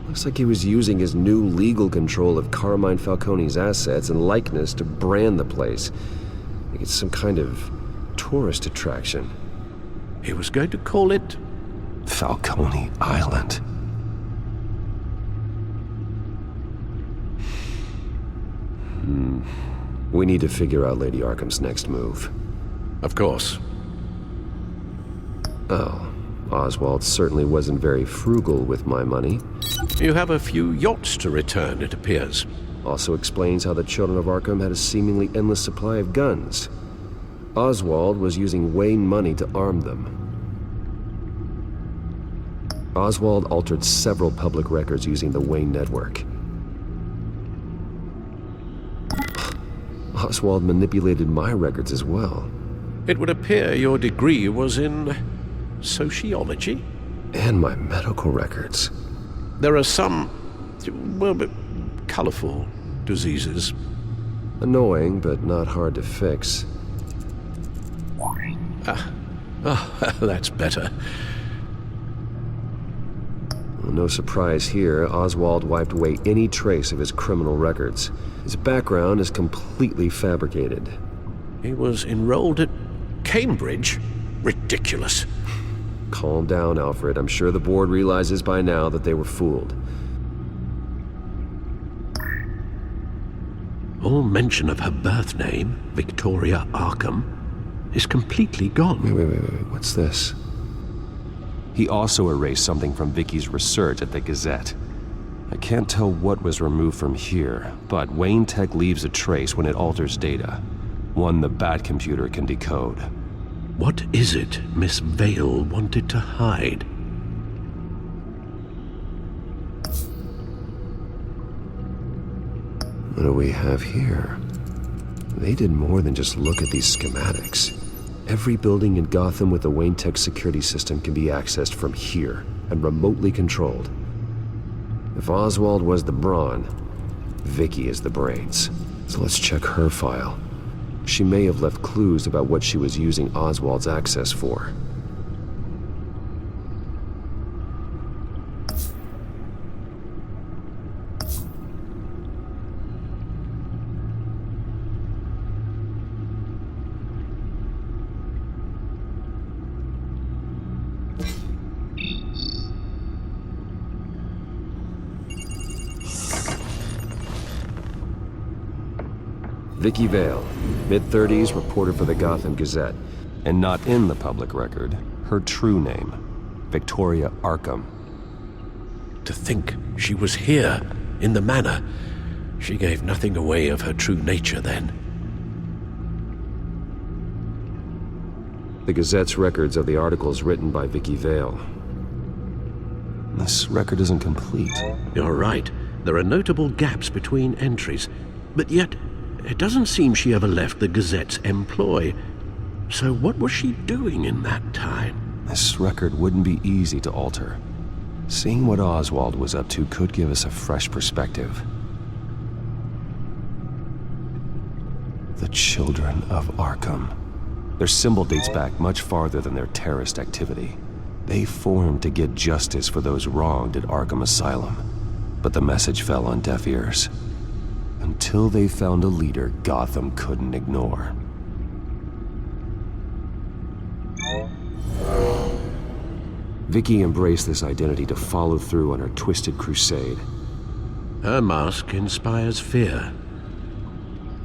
Looks like he was using his new legal control of Carmine Falcone's assets and likeness to brand the place. Like it's some kind of tourist attraction. He was going to call it... Falcone Island. We need to figure out Lady Arkham's next move. Of course. Oh, Oswald certainly wasn't very frugal with my money. You have a few yachts to return, it appears. Also explains how the Children of Arkham had a seemingly endless supply of guns. Oswald was using Wayne money to arm them. Oswald altered several public records using the Wayne network. Oswald manipulated my records as well. It would appear your degree was in... sociology? And my medical records. There are some, well, colorful diseases. Annoying, but not hard to fix. That's better. Well, no surprise here, Oswald wiped away any trace of his criminal records. His background is completely fabricated. He was enrolled at Cambridge? Ridiculous. Calm down, Alfred. I'm sure the board realizes by now that they were fooled. All mention of her birth name, Victoria Arkham, is completely gone. Wait. What's this? He also erased something from Vicky's research at the Gazette. I can't tell what was removed from here, but Wayne Tech leaves a trace when it alters data. One the Bat computer can decode. What is it Miss Vale wanted to hide? What do we have here? They did more than just look at these schematics. Every building in Gotham with the Wayne Tech security system can be accessed from here and remotely controlled. If Oswald was the brawn, Vicky is the brains. So let's check her file. She may have left clues about what she was using Oswald's access for. Vicky Vale, mid-30s, reporter for the Gotham Gazette. And not in the public record, her true name, Victoria Arkham. To think she was here, in the manor. She gave nothing away of her true nature then. The Gazette's records of the articles written by Vicky Vale. This record isn't complete. You're right. There are notable gaps between entries. But yet, it doesn't seem she ever left the Gazette's employ. So what was she doing in that time? This record wouldn't be easy to alter. Seeing what Oswald was up to could give us a fresh perspective. The Children of Arkham. Their symbol dates back much farther than their terrorist activity. They formed to get justice for those wronged at Arkham Asylum. But the message fell on deaf ears. Until they found a leader Gotham couldn't ignore. Vicky embraced this identity to follow through on her twisted crusade. Her mask inspires fear.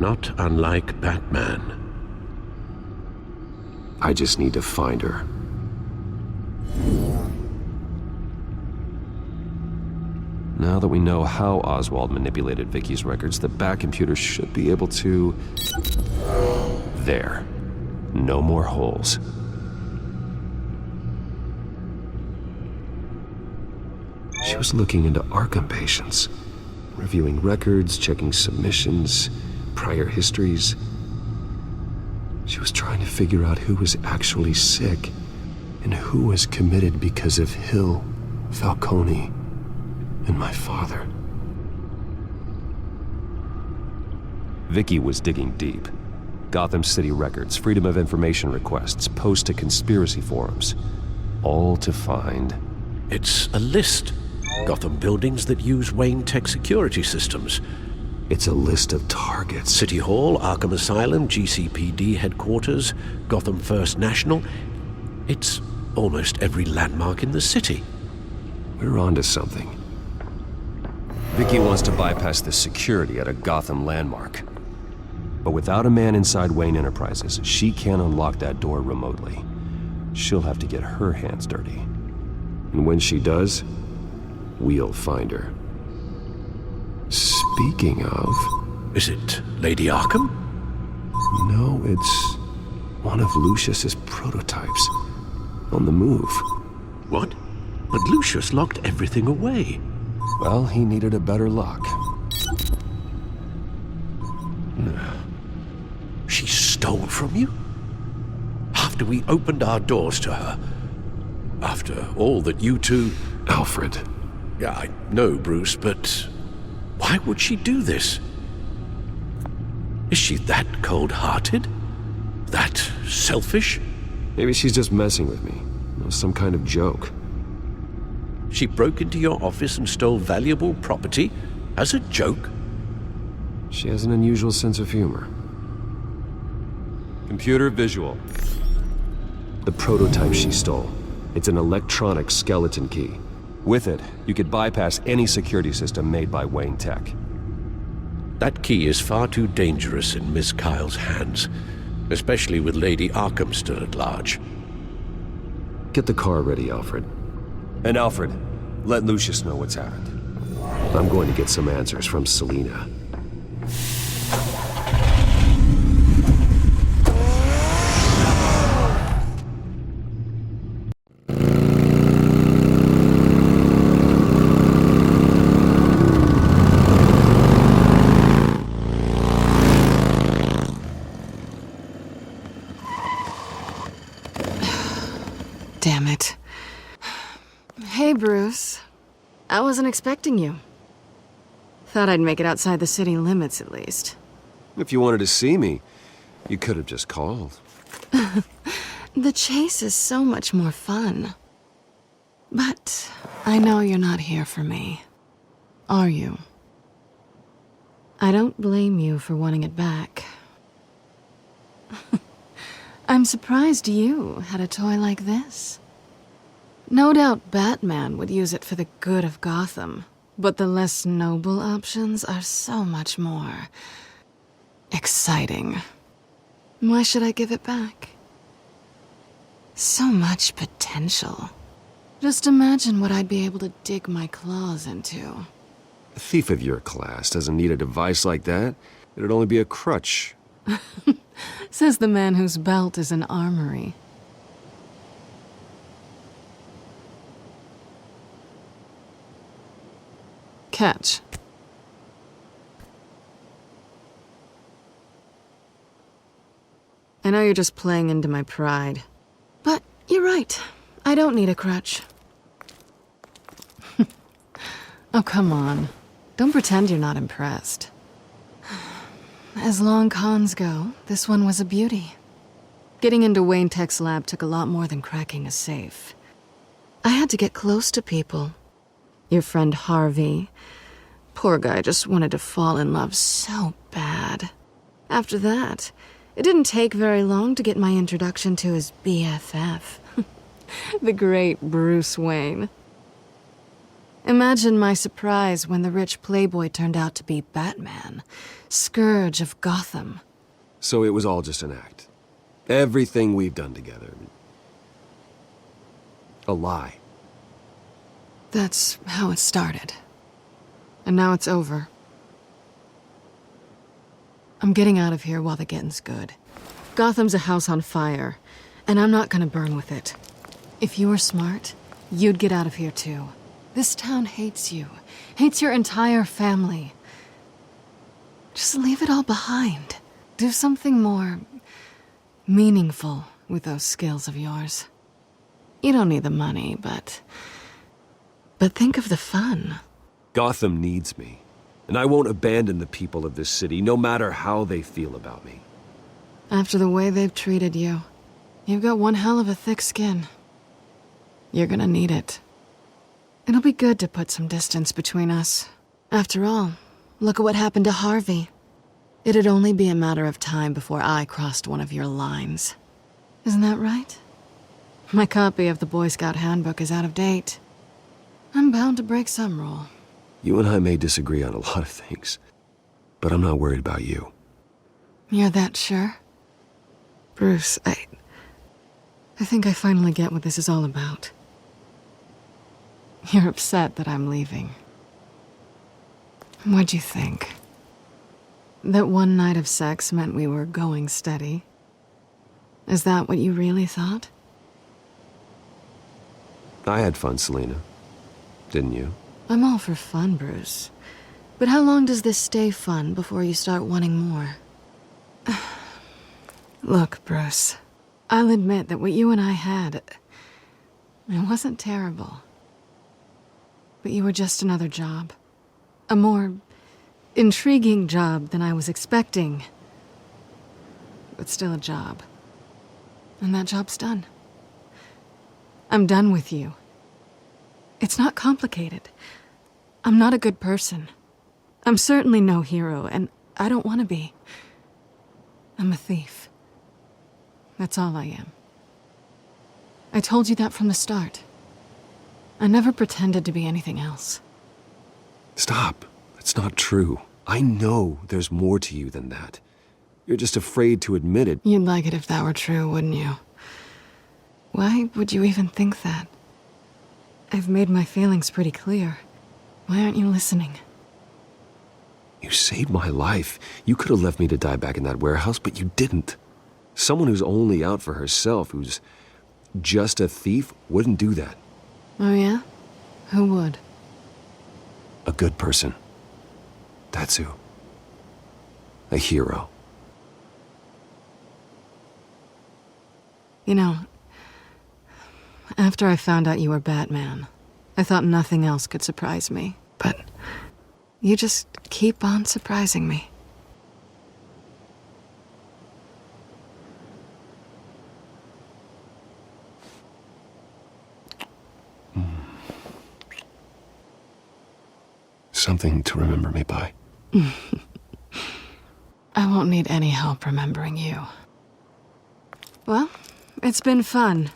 Not unlike Batman. I just need to find her. Now that we know how Oswald manipulated Vicky's records, the Bat computer should be able to... There. No more holes. She was looking into Arkham patients, reviewing records, checking submissions, prior histories. She was trying to figure out who was actually sick and who was committed because of Hill, Falcone, and my father. Vicky was digging deep. Gotham City records, Freedom of Information requests, posts to conspiracy forums. All to find... It's a list. Gotham buildings that use Wayne Tech security systems. It's a list of targets. City Hall, Arkham Asylum, GCPD headquarters, Gotham First National. It's almost every landmark in the city. We're onto something. Vicky wants to bypass the security at a Gotham landmark. But without a man inside Wayne Enterprises, she can't unlock that door remotely. She'll have to get her hands dirty. And when she does, we'll find her. Speaking of... Is it Lady Arkham? No, it's one of Lucius's prototypes. On the move. What? But Lucius locked everything away. Well, he needed a better lock. She stole from you? After we opened our doors to her? After all that you two... Alfred. Yeah, I know, Bruce, but... why would she do this? Is she that cold-hearted? That selfish? Maybe she's just messing with me. Some kind of joke. She broke into your office and stole valuable property as a joke? She has an unusual sense of humor. Computer visual. The prototype she stole. It's an electronic skeleton key. With it, you could bypass any security system made by Wayne Tech. That key is far too dangerous in Miss Kyle's hands, especially with Lady Arkham still at large. Get the car ready, Alfred. And Alfred, let Lucius know what's happened. I'm going to get some answers from Selina. Damn it. Hey, Bruce. I wasn't expecting you. Thought I'd make it outside the city limits, at least. If you wanted to see me, you could have just called. The chase is so much more fun. But I know you're not here for me. Are you? I don't blame you for wanting it back. I'm surprised you had a toy like this. No doubt Batman would use it for the good of Gotham, but the less noble options are so much more exciting. Why should I give it back? So much potential. Just imagine what I'd be able to dig my claws into. A thief of your class doesn't need a device like that. It'd only be a crutch. Says the man whose belt is an armory. Catch. I know you're just playing into my pride. But you're right. I don't need a crutch. Oh, come on. Don't pretend you're not impressed. As long cons go, this one was a beauty. Getting into Wayne Tech's lab took a lot more than cracking a safe. I had to get close to people. Your friend Harvey. Poor guy just wanted to fall in love so bad. After that, it didn't take very long to get my introduction to his BFF. The great Bruce Wayne. Imagine my surprise when the rich playboy turned out to be Batman, Scourge of Gotham. So it was all just an act. Everything we've done together. A lie. That's how it started. And now it's over. I'm getting out of here while the getting's good. Gotham's a house on fire, and I'm not gonna burn with it. If you were smart, you'd get out of here too. This town hates you, hates your entire family. Just leave it all behind. Do something more meaningful with those skills of yours. You don't need the money, but think of the fun. Gotham needs me, and I won't abandon the people of this city, no matter how they feel about me. After the way they've treated you, you've got one hell of a thick skin. You're gonna need it. It'll be good to put some distance between us. After all, look at what happened to Harvey. It'd only be a matter of time before I crossed one of your lines. Isn't that right? My copy of the Boy Scout Handbook is out of date. I'm bound to break some rule. You and I may disagree on a lot of things, but I'm not worried about you. You're that sure? Bruce, I think I finally get what this is all about. You're upset that I'm leaving. What'd you think? That one night of sex meant we were going steady? Is that what you really thought? I had fun, Selena. Didn't you? I'm all for fun, Bruce. But how long does this stay fun before you start wanting more? Look, Bruce, I'll admit that what you and I had, it wasn't terrible. But you were just another job. A more intriguing job than I was expecting. But still a job. And that job's done. I'm done with you. It's not complicated. I'm not a good person. I'm certainly no hero, and I don't want to be. I'm a thief. That's all I am. I told you that from the start. I never pretended to be anything else. Stop. That's not true. I know there's more to you than that. You're just afraid to admit it. You'd like it if that were true, wouldn't you? Why would you even think that? I've made my feelings pretty clear. Why aren't you listening? You saved my life. You could have left me to die back in that warehouse, but you didn't. Someone who's only out for herself, who's just a thief, wouldn't do that. Oh yeah? Who would? A good person. That's who. A hero. You know, after I found out you were Batman, I thought nothing else could surprise me. But you just keep on surprising me. Something to remember me by. I won't need any help remembering you. Well, it's been fun.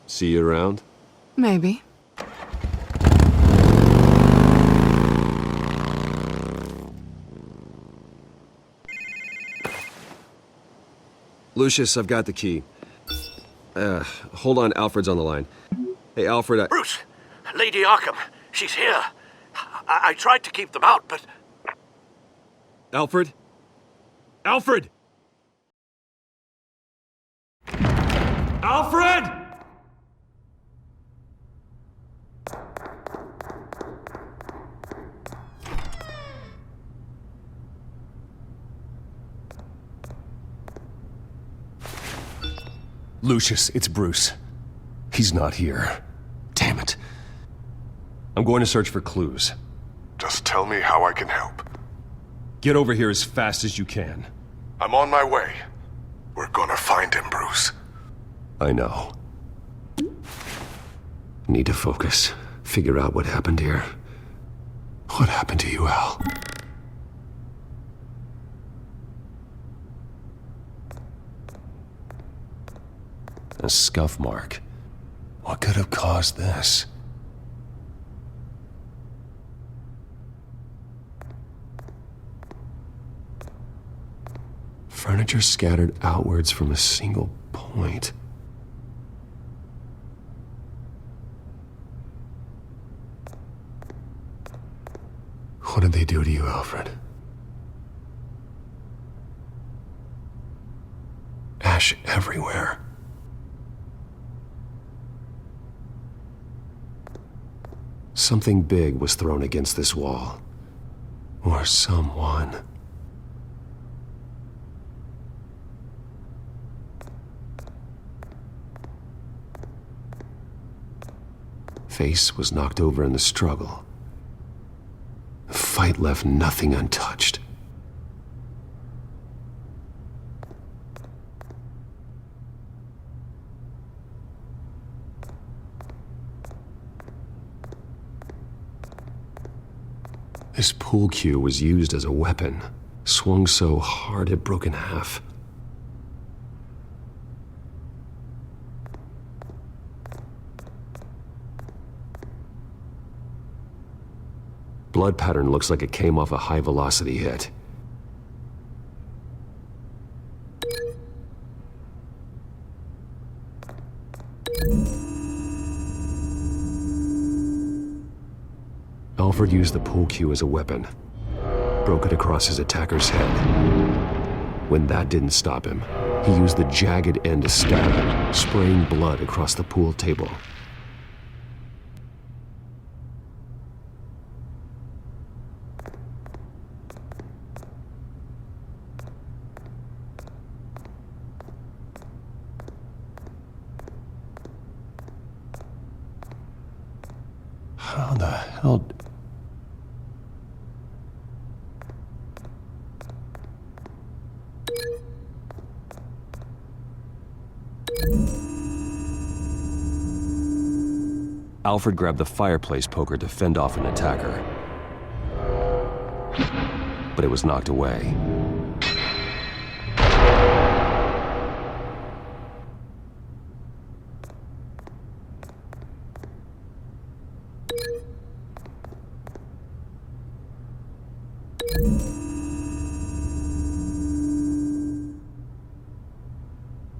See you around? Maybe. Lucius, I've got the key. Hold on, Alfred's on the line. Hey, Alfred, Bruce! Lady Arkham! She's here! I tried to keep them out, but... Alfred? Alfred! Alfred! Lucius, it's Bruce. He's not here. Damn it. I'm going to search for clues. Just tell me how I can help. Get over here as fast as you can. I'm on my way. We're gonna find him, Bruce. I know. Need to focus. Figure out what happened here. What happened to you, Al? A scuff mark. What could have caused this? Furniture scattered outwards from a single point. What did they do to you, Alfred? Ash everywhere. Something big was thrown against this wall. Or someone. Face was knocked over in the struggle. The fight left nothing untouched. This pool cue was used as a weapon, swung so hard it broke in half. Blood pattern looks like it came off a high-velocity hit. Alfred used the pool cue as a weapon, broke it across his attacker's head. When that didn't stop him, he used the jagged end to stab him, spraying blood across the pool table. How the hell... Alfred grabbed the fireplace poker to fend off an attacker. But it was knocked away.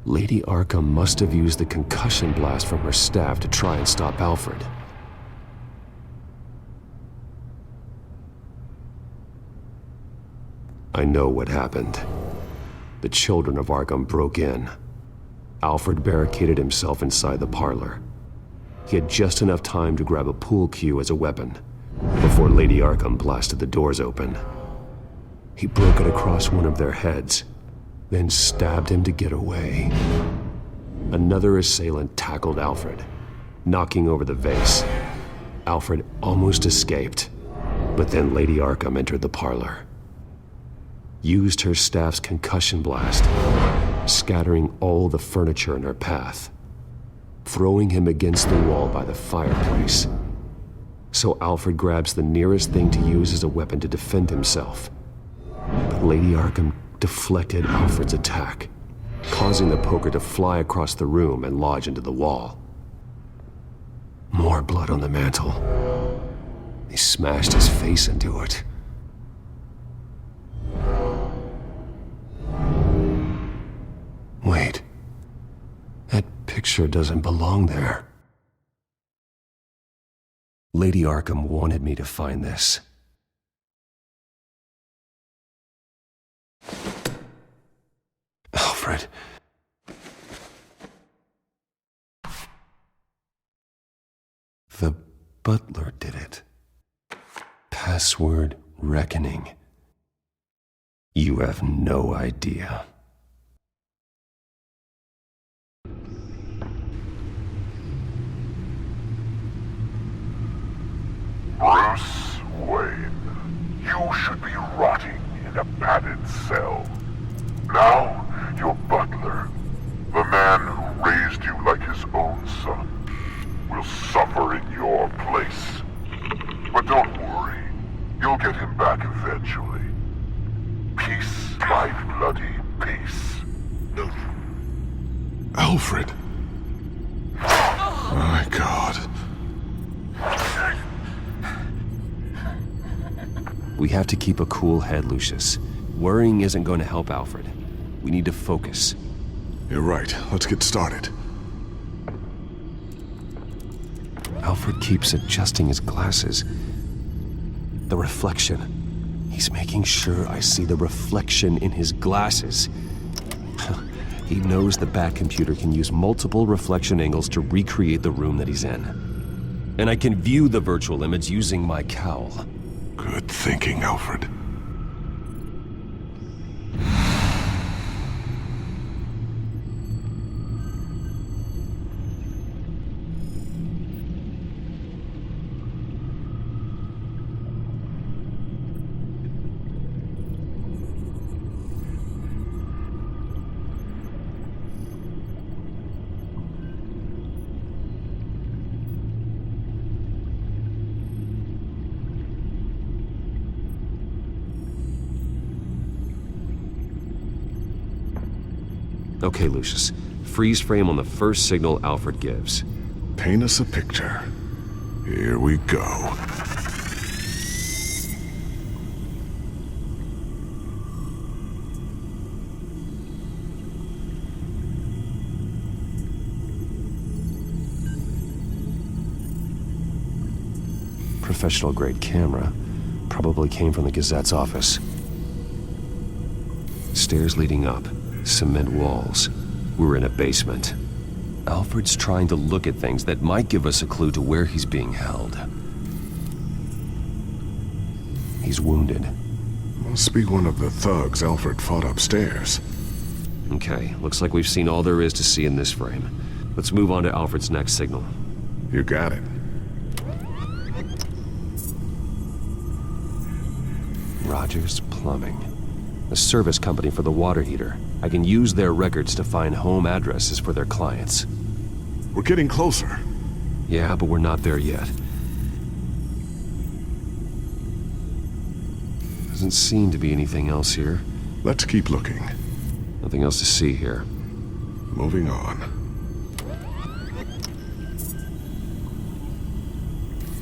Lady Arkham must have used the concussion blast from her staff to try and stop Alfred. I know what happened. The children of Arkham broke in. Alfred barricaded himself inside the parlor. He had just enough time to grab a pool cue as a weapon before Lady Arkham blasted the doors open. He broke it across one of their heads, then stabbed him to get away. Another assailant tackled Alfred, knocking over the vase. Alfred almost escaped, but then Lady Arkham entered the parlor. Used her staff's concussion blast, scattering all the furniture in her path, throwing him against the wall by the fireplace. So Alfred grabs the nearest thing to use as a weapon to defend himself. But Lady Arkham deflected Alfred's attack, causing the poker to fly across the room and lodge into the wall. More blood on the mantel. He smashed his face into it. Wait. That picture doesn't belong there. Lady Arkham wanted me to find this. Alfred. butler did it. Password reckoning. You have no idea. Bruce Wayne, you should be rotting in a padded cell. Now, your butler, the man who raised you like his own son, will suffer in your place. But don't worry, you'll get him back eventually. Peace, my bloody peace. Alfred. My God. We have to keep a cool head, Lucius. Worrying isn't going to help Alfred. We need to focus. You're right. Let's get started. Alfred keeps adjusting his glasses. The reflection. He's making sure I see the reflection in his glasses. He knows the Bat computer can use multiple reflection angles to recreate the room that he's in. And I can view the virtual image using my cowl. Good thinking, Alfred. Okay, Lucius. Freeze frame on the first signal Alfred gives. Paint us a picture. Here we go. Professional-grade camera. Probably came from the Gazette's office. Stairs leading up. Cement walls. We're in a basement. Alfred's trying to look at things that might give us a clue to where he's being held. He's wounded. Must be one of the thugs Alfred fought upstairs. Okay, looks like we've seen all there is to see in this frame. Let's move on to Alfred's next signal. You got it. Rogers Plumbing. A service company for the water heater. I can use their records to find home addresses for their clients. We're getting closer. Yeah, but we're not there yet. Doesn't seem to be anything else here. Let's keep looking. Nothing else to see here. Moving on.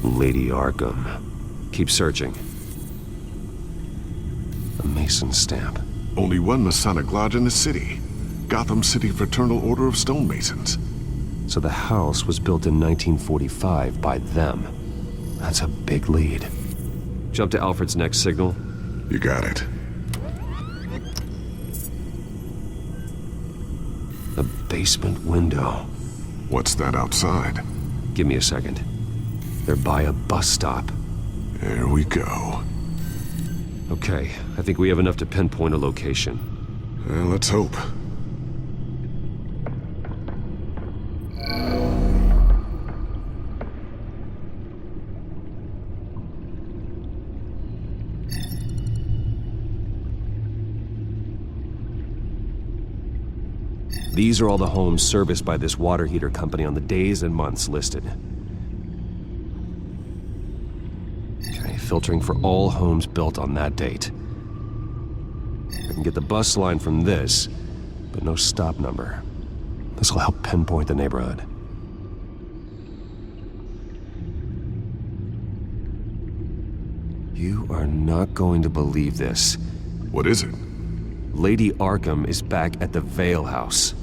Lady Arkham. Keep searching. A Mason stamp. Only one Masonic lodge in the city. Gotham City Fraternal Order of Stonemasons. So the house was built in 1945 by them. That's a big lead. Jump to Alfred's next signal. You got it. A basement window. What's that outside? Give me a second. They're by a bus stop. There we go. Okay, I think we have enough to pinpoint a location. Well, let's hope. These are all the homes serviced by this water heater company on the days and months listed. Okay, filtering for all homes built on that date. I can get the bus line from this, but no stop number. This will help pinpoint the neighborhood. You are not going to believe this. What is it? Lady Arkham is back at the Vale House,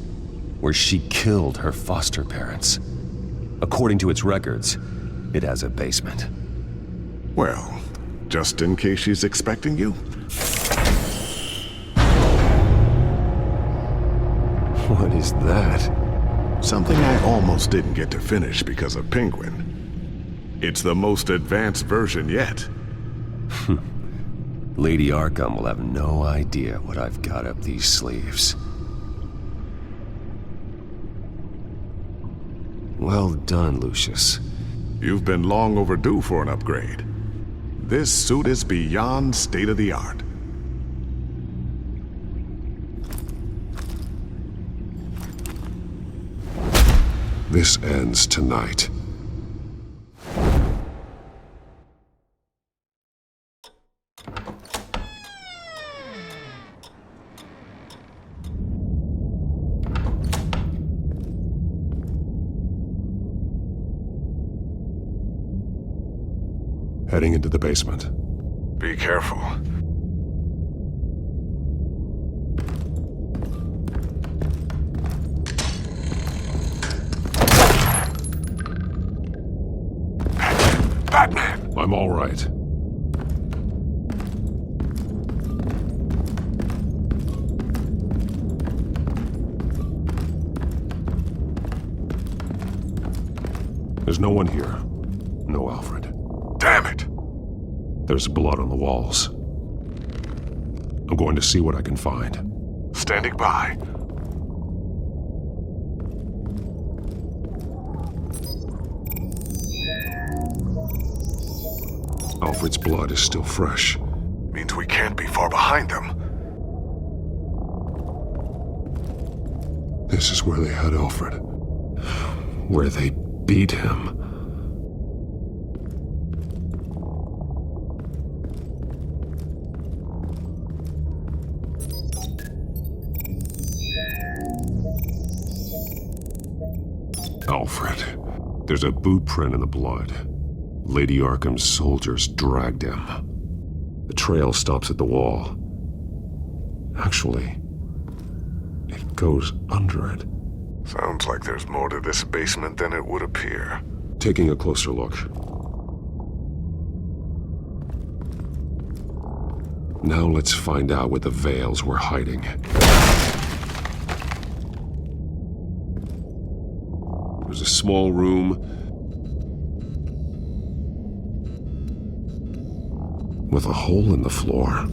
where she killed her foster parents. According to its records, it has a basement. Well, just in case she's expecting you. What is that? Something I almost didn't get to finish because of Penguin. It's the most advanced version yet. Lady Arkham will have no idea what I've got up these sleeves. Well done, Lucius. You've been long overdue for an upgrade. This suit is beyond state-of-the-art. This ends tonight. Heading into the basement. Be careful. Batman! I'm all right. There's no one here. No Alfred. Damn it! There's blood on the walls. I'm going to see what I can find. Standing by. Alfred's blood is still fresh. Means we can't be far behind them. This is where they had Alfred. Where they beat him. Alfred. There's a boot print in the blood. Lady Arkham's soldiers dragged him. The trail stops at the wall. Actually, it goes under it. Sounds like there's more to this basement than it would appear. Taking a closer look. Now let's find out what the Veils were hiding. There's a small room with a hole in the floor.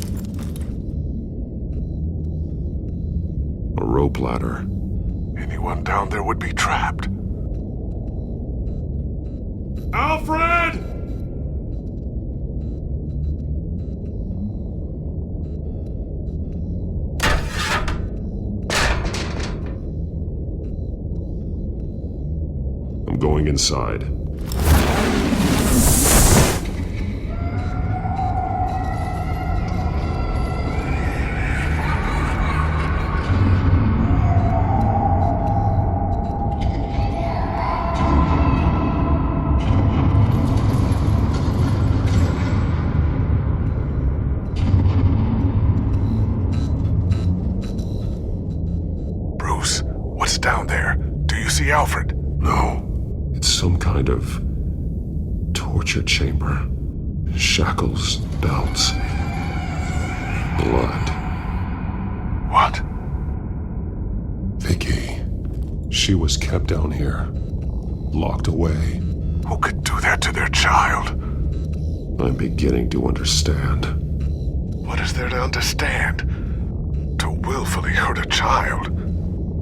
A rope ladder. Anyone down there would be trapped. Alfred! I'm going inside. Bruce, what's down there? Do you see Alfred? No. It's some kind of torture chamber. Shackles, belts, blood. What? Vicky. She was kept down here. Locked away. Who could do that to their child? I'm beginning to understand. What is there to understand? To willfully hurt a child?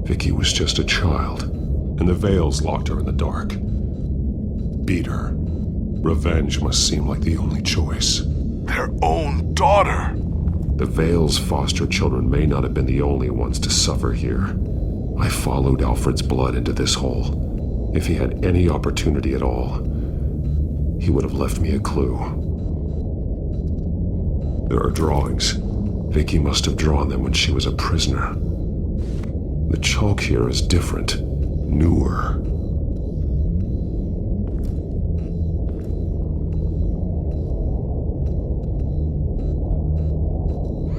Vicky was just a child, and the Veils locked her in the dark. Beat her. Revenge must seem like the only choice. Their own daughter! The Veils' foster children may not have been the only ones to suffer here. I followed Alfred's blood into this hole. If he had any opportunity at all, he would have left me a clue. There are drawings. Vicky must have drawn them when she was a prisoner. The chalk here is different, newer.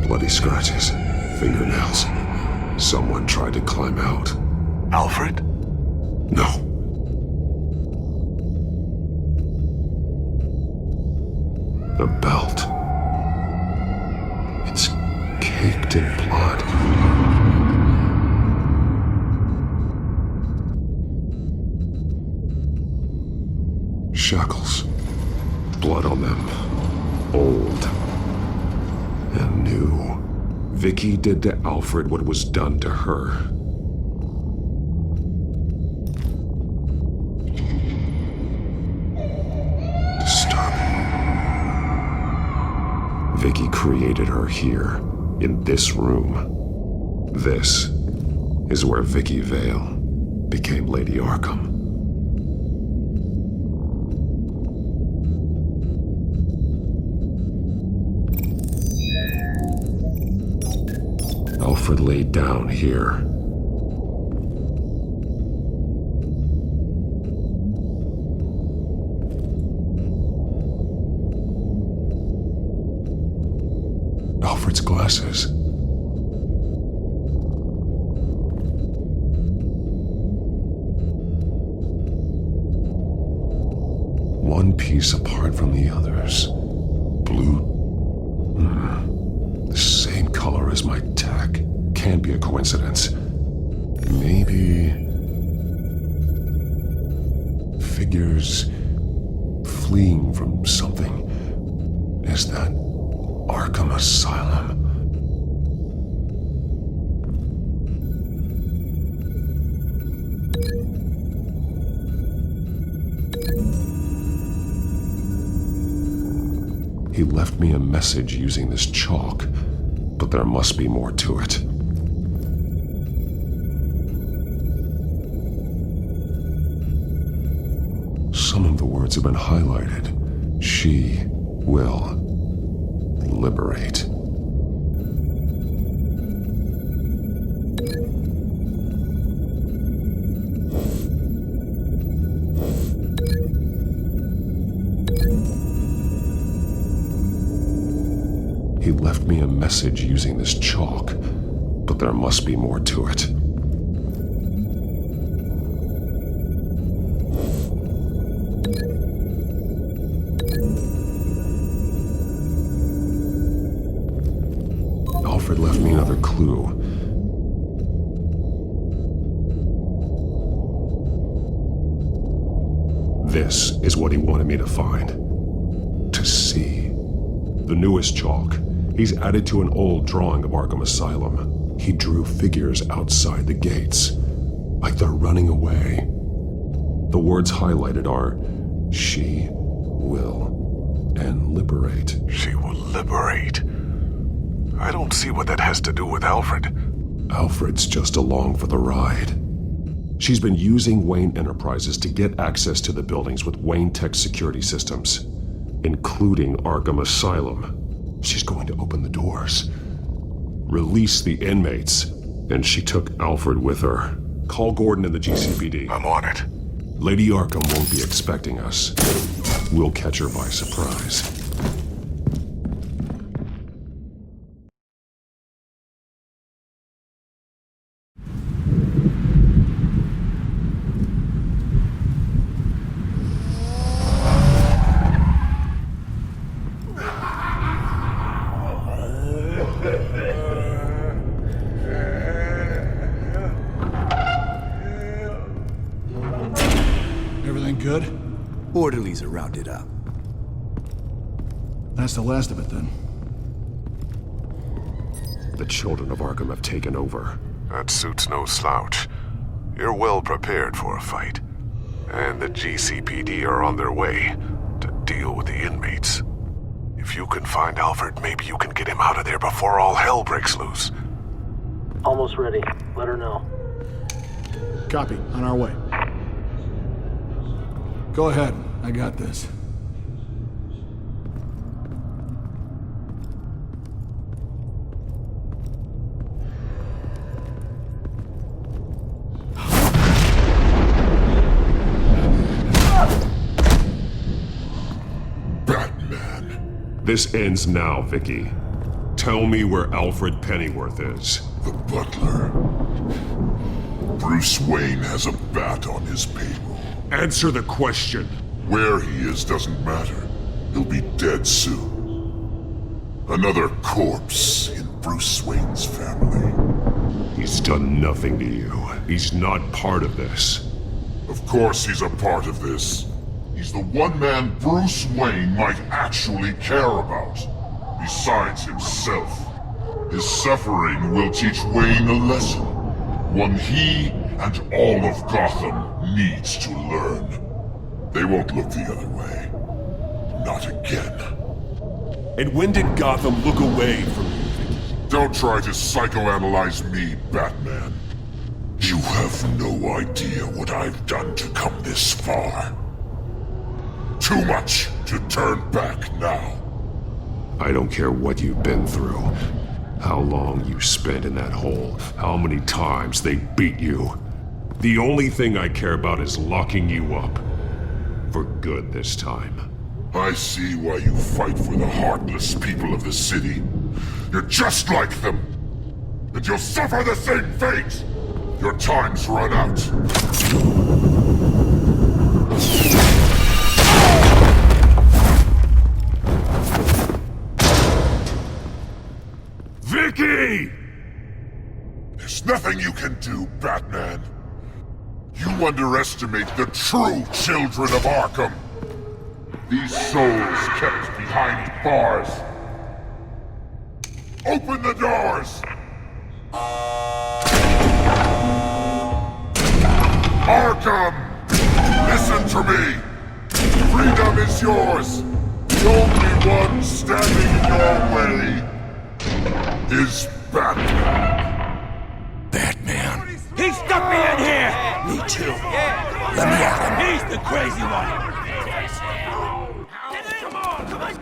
Bloody scratches, fingernails. Someone tried to climb out. Alfred? No. A belt. It's caked in blood. Shackles. blood on them. Old. And new. Vicky did to Alfred what was done to her. Disturbing. Vicky created her here, in this room. This is where Vicky Vale became Lady Arkham. Alfred laid down here. Alfred's glasses. One piece apart from the others. Blue. The same color as my tech. Can't be a coincidence. Maybe... figures fleeing from something. Is that Arkham Asylum? He left me a message using this chalk, but there must be more to it. Some of the words have been highlighted. She will liberate. He left me a message using this chalk, but there must be more to it. Alfred left me another clue. This is what he wanted me to find. To see. The newest chalk. He's added to an old drawing of Arkham Asylum. He drew figures outside the gates, like they're running away. The words highlighted are, she will, and liberate. She will liberate? I don't see what that has to do with Alfred. Alfred's just along for the ride. She's been using Wayne Enterprises to get access to the buildings with Wayne Tech security systems, including Arkham Asylum. She's going to open the doors, release the inmates, and she took Alfred with her. Call Gordon and the GCPD. I'm on it. Lady Arkham won't be expecting us. We'll catch her by surprise. Everything good? Orderlies are rounded up. That's the last of it, then. The children of Arkham have taken over. That suit's no slouch. You're well prepared for a fight. And the GCPD are on their way to deal with the inmates. If you can find Alfred, maybe you can get him out of there before all hell breaks loose. Almost ready. Let her know. Copy. On our way. Go ahead. I got this. Batman. This ends now, Vicky. Tell me where Alfred Pennyworth is. The butler. Bruce Wayne has a bat on his payroll. Answer the question. Where he is doesn't matter. He'll be dead soon. Another corpse in Bruce Wayne's family. He's done nothing to you. He's not part of this. Of course he's a part of this. He's He's the one man Bruce Wayne might actually care about. Besides himself. His suffering will teach Wayne a lesson. One he and all of Gotham needs to learn. They won't look the other way. Not again. And when did Gotham look away from you? Don't try to psychoanalyze me, Batman. You have no idea what I've done to come this far. Too much to turn back now. I don't care what you've been through. How long you spent in that hole. How many times they beat you. The only thing I care about is locking you up. For good this time. I see why you fight for the heartless people of the city. You're just like them. And you'll suffer the same fate! Your time's run out. Vicky! There's nothing you can do, Batman. You underestimate the true children of Arkham. These souls kept behind bars. Open the doors! Arkham! Listen to me! Freedom is yours! The only one standing in your way is Batman. Batman. He stuck me in here! Me too. Let me at him. He's the crazy one. Come on, come on.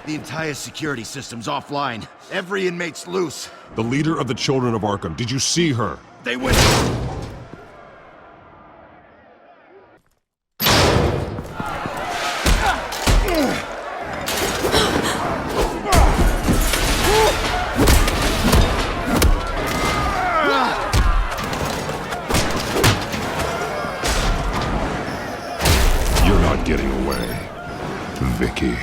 The entire security system's offline. Every inmate's loose. The leader of the Children of Arkham, did you see her? They went... You're not getting away, Vicky.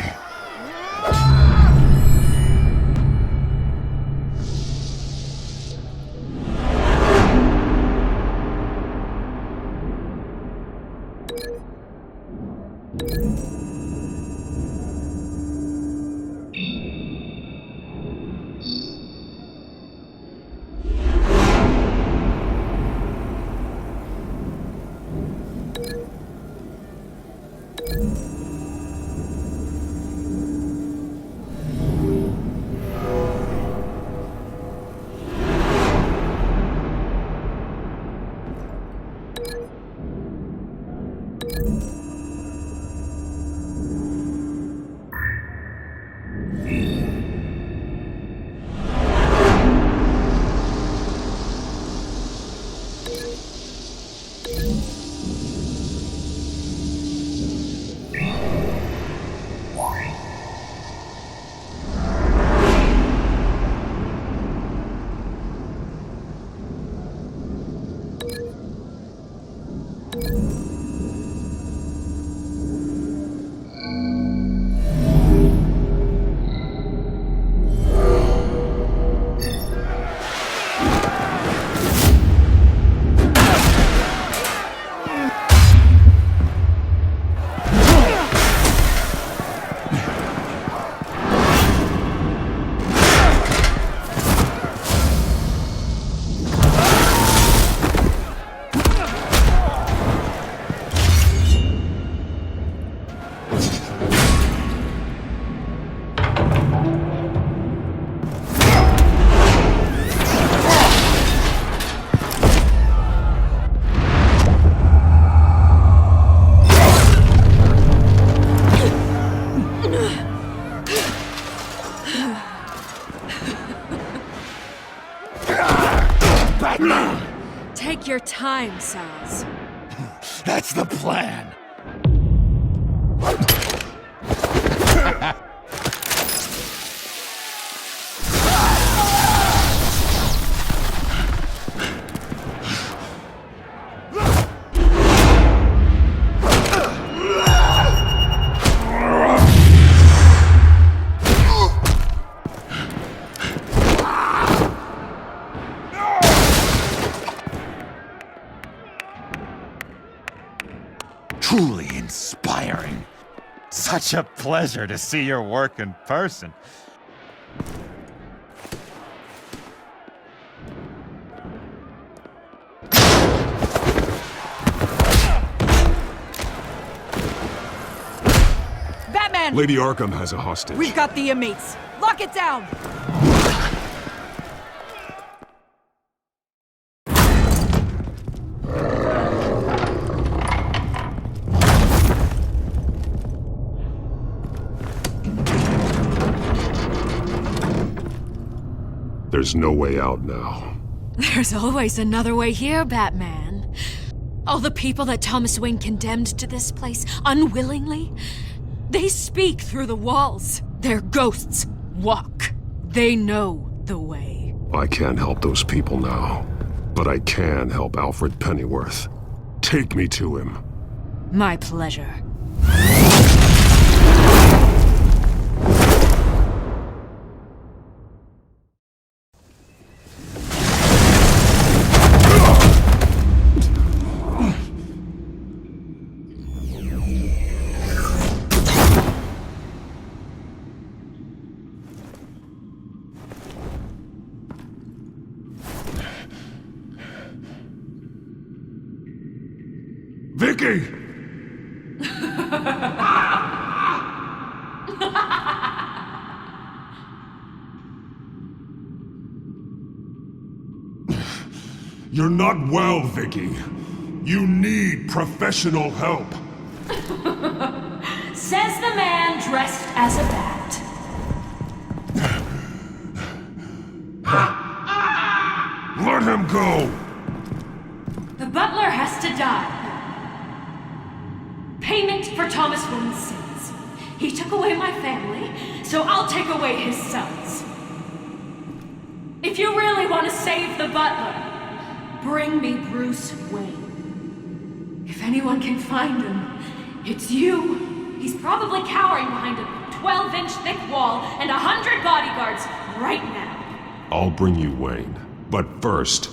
Take your time, Sals. That's the plan. truly inspiring. Such a pleasure to see your work in person. Batman! Lady Arkham has a hostage. We've got the inmates. Lock it down! There's no way out now. There's always another way here, Batman. All the people that Thomas Wayne condemned to this place unwillingly, they speak through the walls. Their ghosts walk. They know the way. I can't help those people now, but I can help Alfred Pennyworth. Take me to him. My pleasure. Vicky! You're not well, Vicky. You need professional help. Says the man dressed as a bat. Let him go! The butler has to die. Payment for Thomas Wayne's sins. He took away my family, so I'll take away his sons. If you really want to save the butler, bring me Bruce Wayne. If anyone can find him, it's you. He's probably cowering behind a 12-inch thick wall and 100 bodyguards right now. I'll bring you Wayne. But first,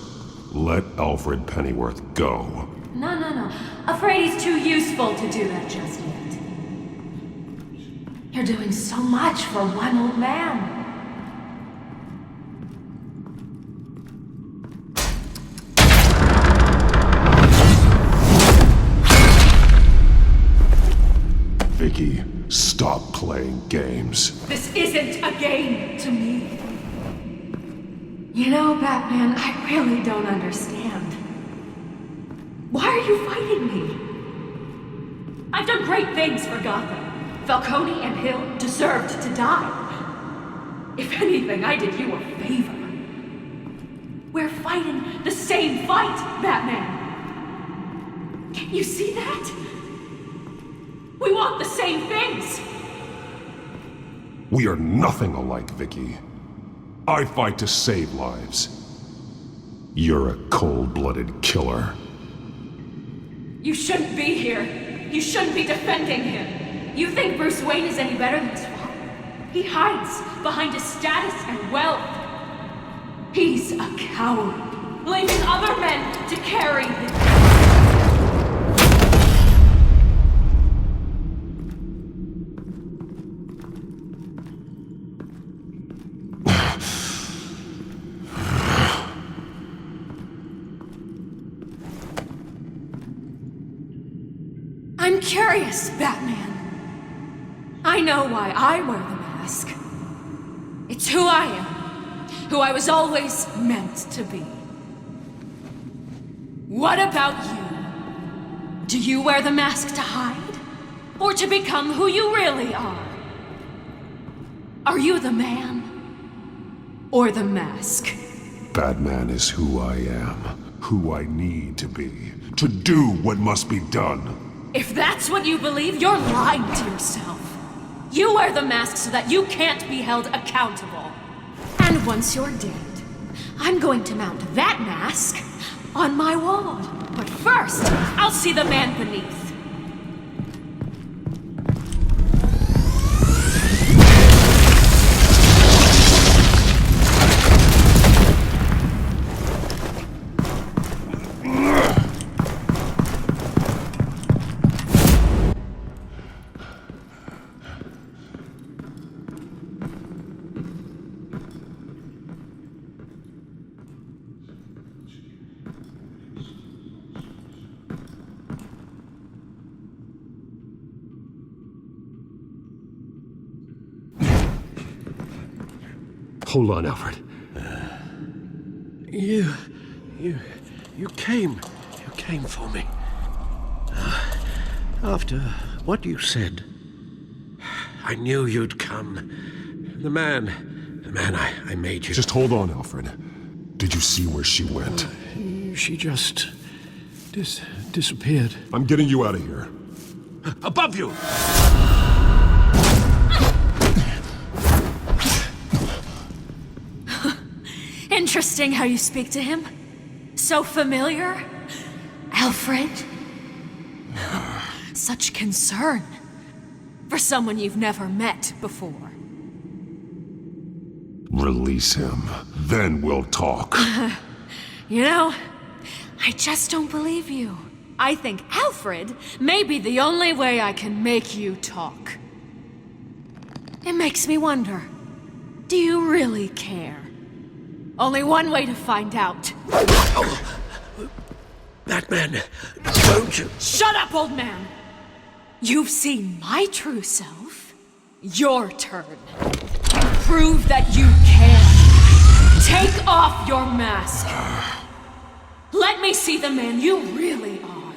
let Alfred Pennyworth go. No. Afraid he's too useful to do that just yet. You're doing so much for one old man. Vicky, stop playing games. This isn't a game to me. You know, Batman, I really don't understand. Why are you fighting me? I've done great things for Gotham. Falcone and Hill deserved to die. If anything, I did you a favor. We're fighting the same fight, Batman. Can't you see that? We want the same things. We are nothing alike, Vicky. I fight to save lives. You're a cold-blooded killer. You shouldn't be here. You shouldn't be defending him. You think Bruce Wayne is any better than his father? He hides behind his status and wealth. He's a coward, leaving other men to carry him. I'm curious, Batman. I know why I wear the mask. It's who I am, who I was always meant to be. What about you? Do you wear the mask to hide? Or to become who you really are? Are you the man? Or the mask? Batman is who I am, who I need to be, to do what must be done. If that's what you believe, you're lying to yourself. You wear the mask so that you can't be held accountable. And once you're dead, I'm going to mount that mask on my wall. But first, I'll see the man beneath. Hold on, Alfred. You came for me. After what you said, I knew you'd come. The man I made you. Just hold on, Alfred. Did you see where she went? She just disappeared. I'm getting you out of here. Above you! Interesting how you speak to him. So familiar. Alfred. Such concern. For someone you've never met before. Release him. Then we'll talk. You know, I just don't believe you. I think Alfred may be the only way I can make you talk. It makes me wonder, do you really care? Only one way to find out. Oh, Batman, don't you... Shut up, old man! You've seen my true self. Your turn. Prove that you can. Take off your mask. Let me see the man you really are.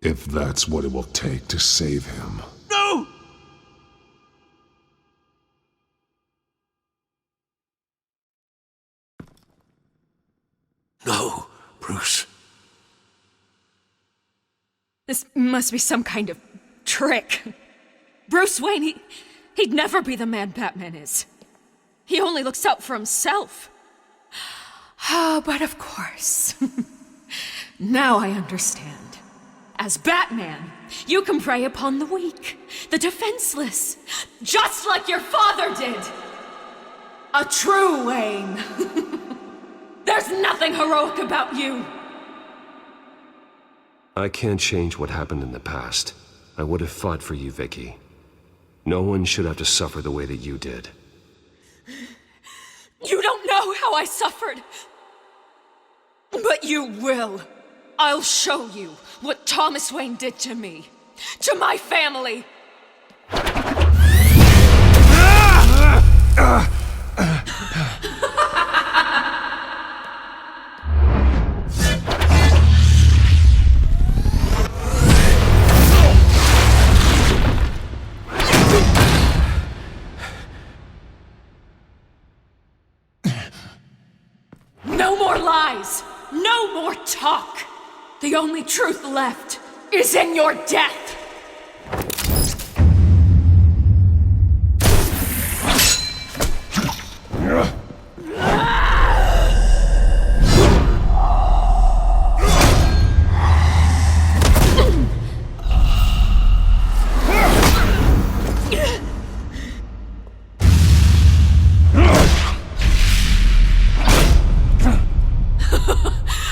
If that's what it will take to save him. No! No, Bruce. This must be some kind of trick. Bruce Wayne, he'd never be the man Batman is. He only looks out for himself. But of course. Now I understand. As Batman, you can prey upon the weak, the defenseless, just like your father did. A true Wayne. There's nothing heroic about you. I can't change what happened in the past. I would have fought for you, Vicky. No one should have to suffer the way that you did. You don't know how I suffered. But you will. I'll show you what Thomas Wayne did to me. To my family. No more lies! No more talk! The only truth left is in your death!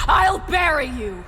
I'll bury you!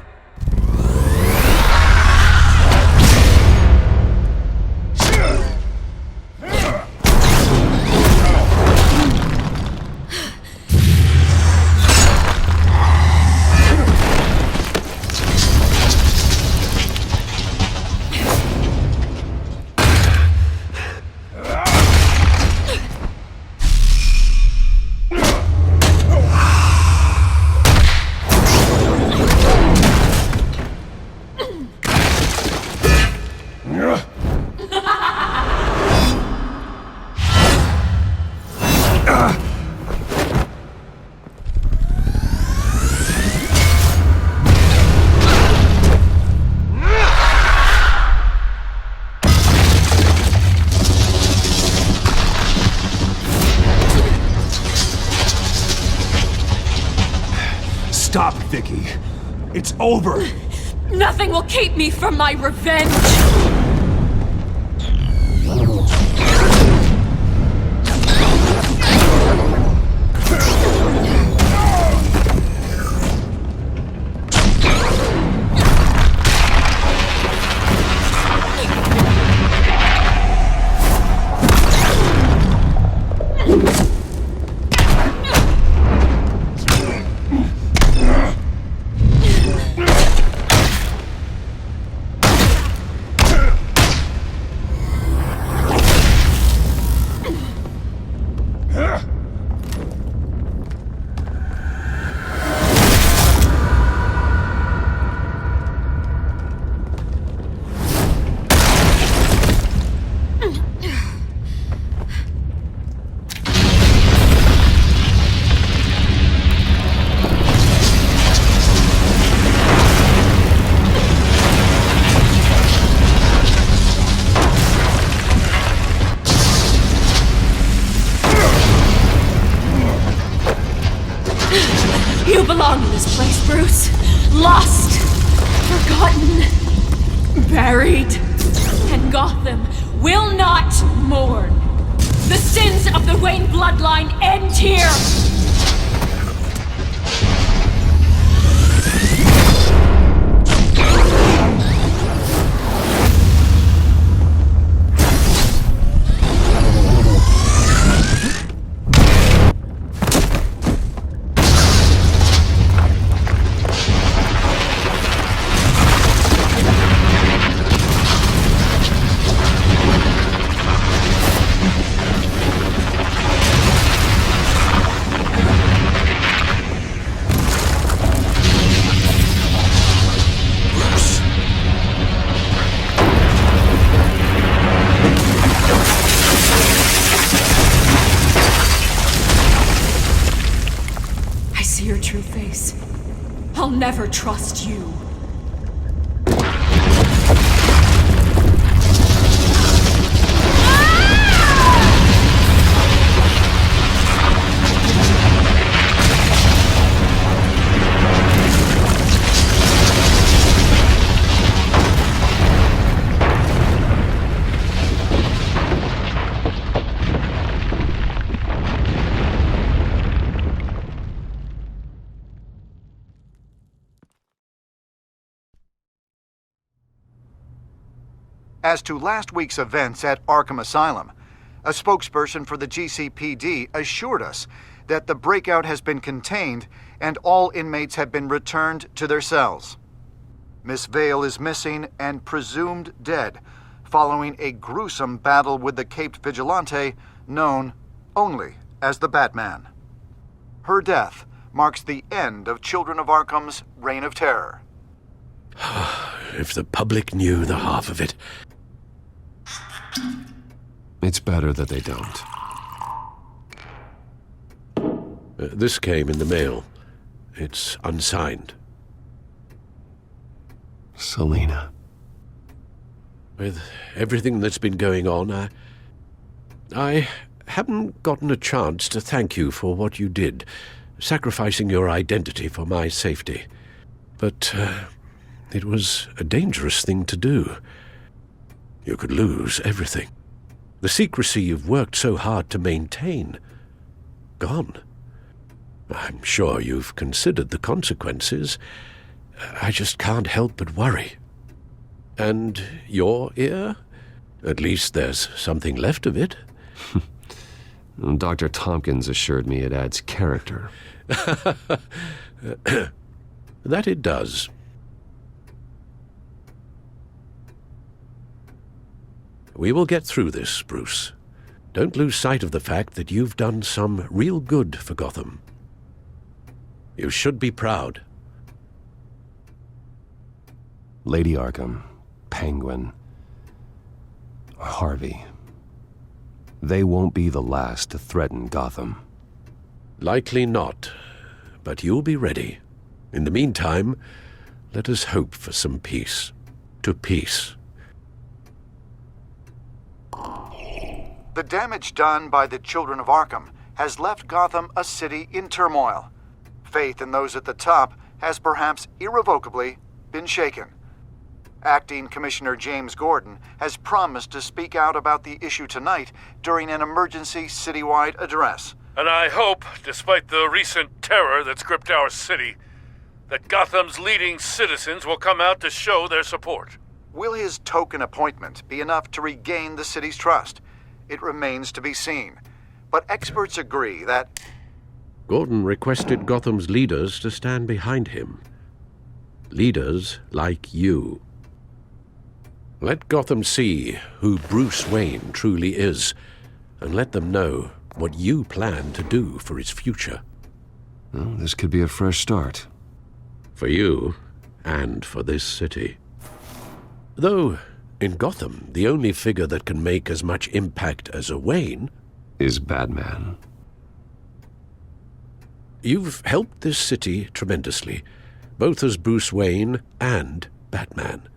Stop, Vicky. It's over. Nothing will keep me from my revenge! You belong in this place, Bruce. Lost, forgotten, buried. And Gotham will not mourn. The sins of the Wayne bloodline end here. I'll never trust you. As to last week's events at Arkham Asylum, a spokesperson for the GCPD assured us that the breakout has been contained and all inmates have been returned to their cells. Miss Vale is missing and presumed dead, following a gruesome battle with the caped vigilante known only as the Batman. Her death marks the end of Children of Arkham's reign of terror. If the public knew the half of it. It's better that they don't. This came in the mail. It's unsigned. Selina. With everything that's been going on, I haven't gotten a chance to thank you for what you did, sacrificing your identity for my safety. But it was a dangerous thing to do. You could lose everything. The secrecy you've worked so hard to maintain. Gone. I'm sure you've considered the consequences. I just can't help but worry. And your ear? At least there's something left of it. Dr. Tompkins assured me it adds character. That it does. We will get through this, Bruce. Don't lose sight of the fact that you've done some real good for Gotham. You should be proud. Lady Arkham, Penguin, Harvey. They won't be the last to threaten Gotham. Likely not, but you'll be ready. In the meantime, let us hope for some peace. To peace. The damage done by the Children of Arkham has left Gotham a city in turmoil. Faith in those at the top has perhaps irrevocably been shaken. Acting Commissioner James Gordon has promised to speak out about the issue tonight during an emergency citywide address. And I hope, despite the recent terror that's gripped our city, that Gotham's leading citizens will come out to show their support. Will his token appointment be enough to regain the city's trust? It remains to be seen. But experts agree that Gordon requested Gotham's leaders to stand behind him. Leaders like you. Let Gotham see who Bruce Wayne truly is, and let them know what you plan to do for its future. Well, this could be a fresh start. For you, and for this city. Though, in Gotham, the only figure that can make as much impact as a Wayne is Batman. You've helped this city tremendously, both as Bruce Wayne and Batman.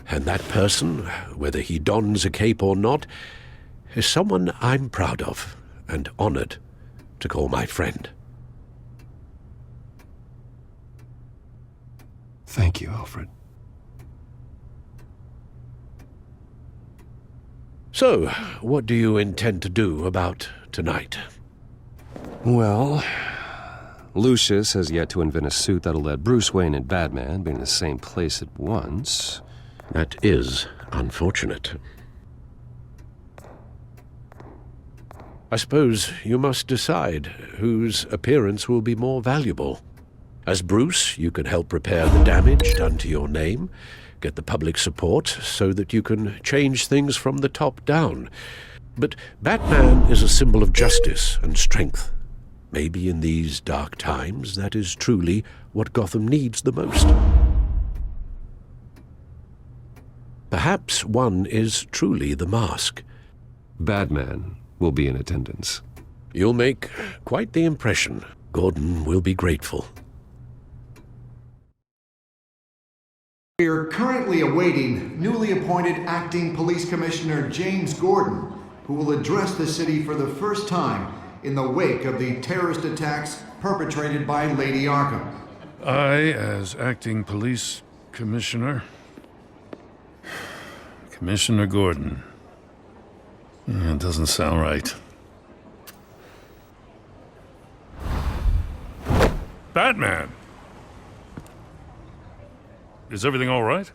And that person, whether he dons a cape or not, is someone I'm proud of and honored to call my friend. Thank you, Alfred. So, what do you intend to do about tonight? Well, Lucius has yet to invent a suit that'll let Bruce Wayne and Batman be in the same place at once. That is unfortunate. I suppose you must decide whose appearance will be more valuable. As Bruce, you can help repair the damage done to your name, get the public support so that you can change things from the top down. But Batman is a symbol of justice and strength. Maybe in these dark times, that is truly what Gotham needs the most. Perhaps one is truly the mask. Batman will be in attendance. You'll make quite the impression. Gordon will be grateful. We are currently awaiting newly appointed Acting Police Commissioner James Gordon, who will address the city for the first time in the wake of the terrorist attacks perpetrated by Lady Arkham. I, as Acting Police Commissioner... Commissioner Gordon. It doesn't sound right. Batman! Is everything all right?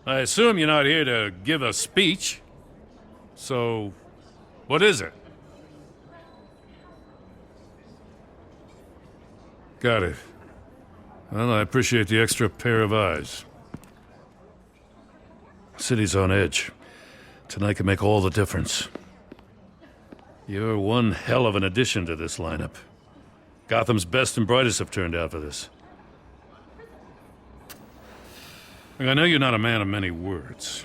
I assume you're not here to give a speech. So, what is it? Got it. Well, I appreciate the extra pair of eyes. City's on edge. Tonight can make all the difference. You're one hell of an addition to this lineup. Gotham's best and brightest have turned out for this. I know you're not a man of many words,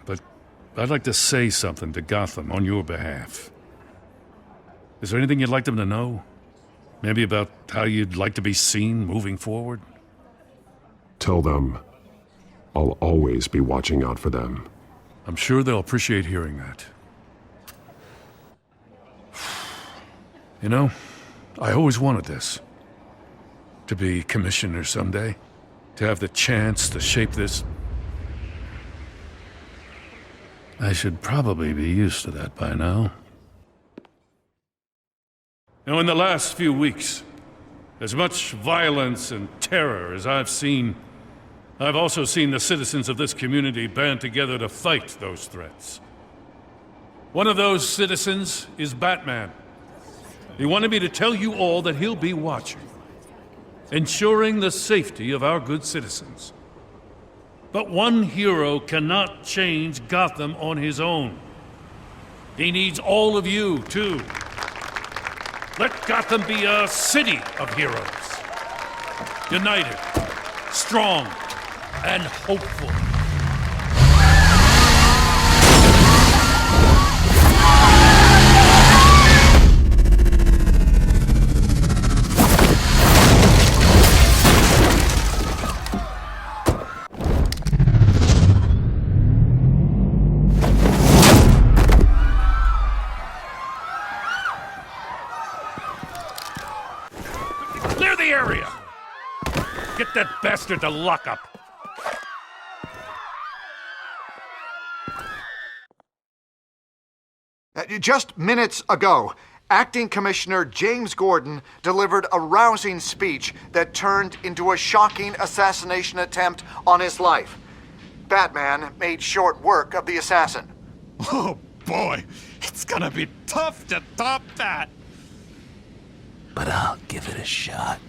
but I'd like to say something to Gotham on your behalf. Is there anything you'd like them to know? Maybe about how you'd like to be seen moving forward? Tell them I'll always be watching out for them. I'm sure they'll appreciate hearing that. You know, I always wanted this. To be commissioner someday. To have the chance to shape this. I should probably be used to that by now. Now, in the last few weeks, as much violence and terror as I've seen, I've also seen the citizens of this community band together to fight those threats. One of those citizens is Batman. He wanted me to tell you all that he'll be watching, ensuring the safety of our good citizens. But one hero cannot change Gotham on his own. He needs all of you, too. Let Gotham be a city of heroes. United, strong, and hopeful. Clear the area! Get that bastard to lock up! Just minutes ago, Acting Commissioner James Gordon delivered a rousing speech that turned into a shocking assassination attempt on his life. Batman made short work of the assassin. Oh boy, it's gonna be tough to top that. But I'll give it a shot.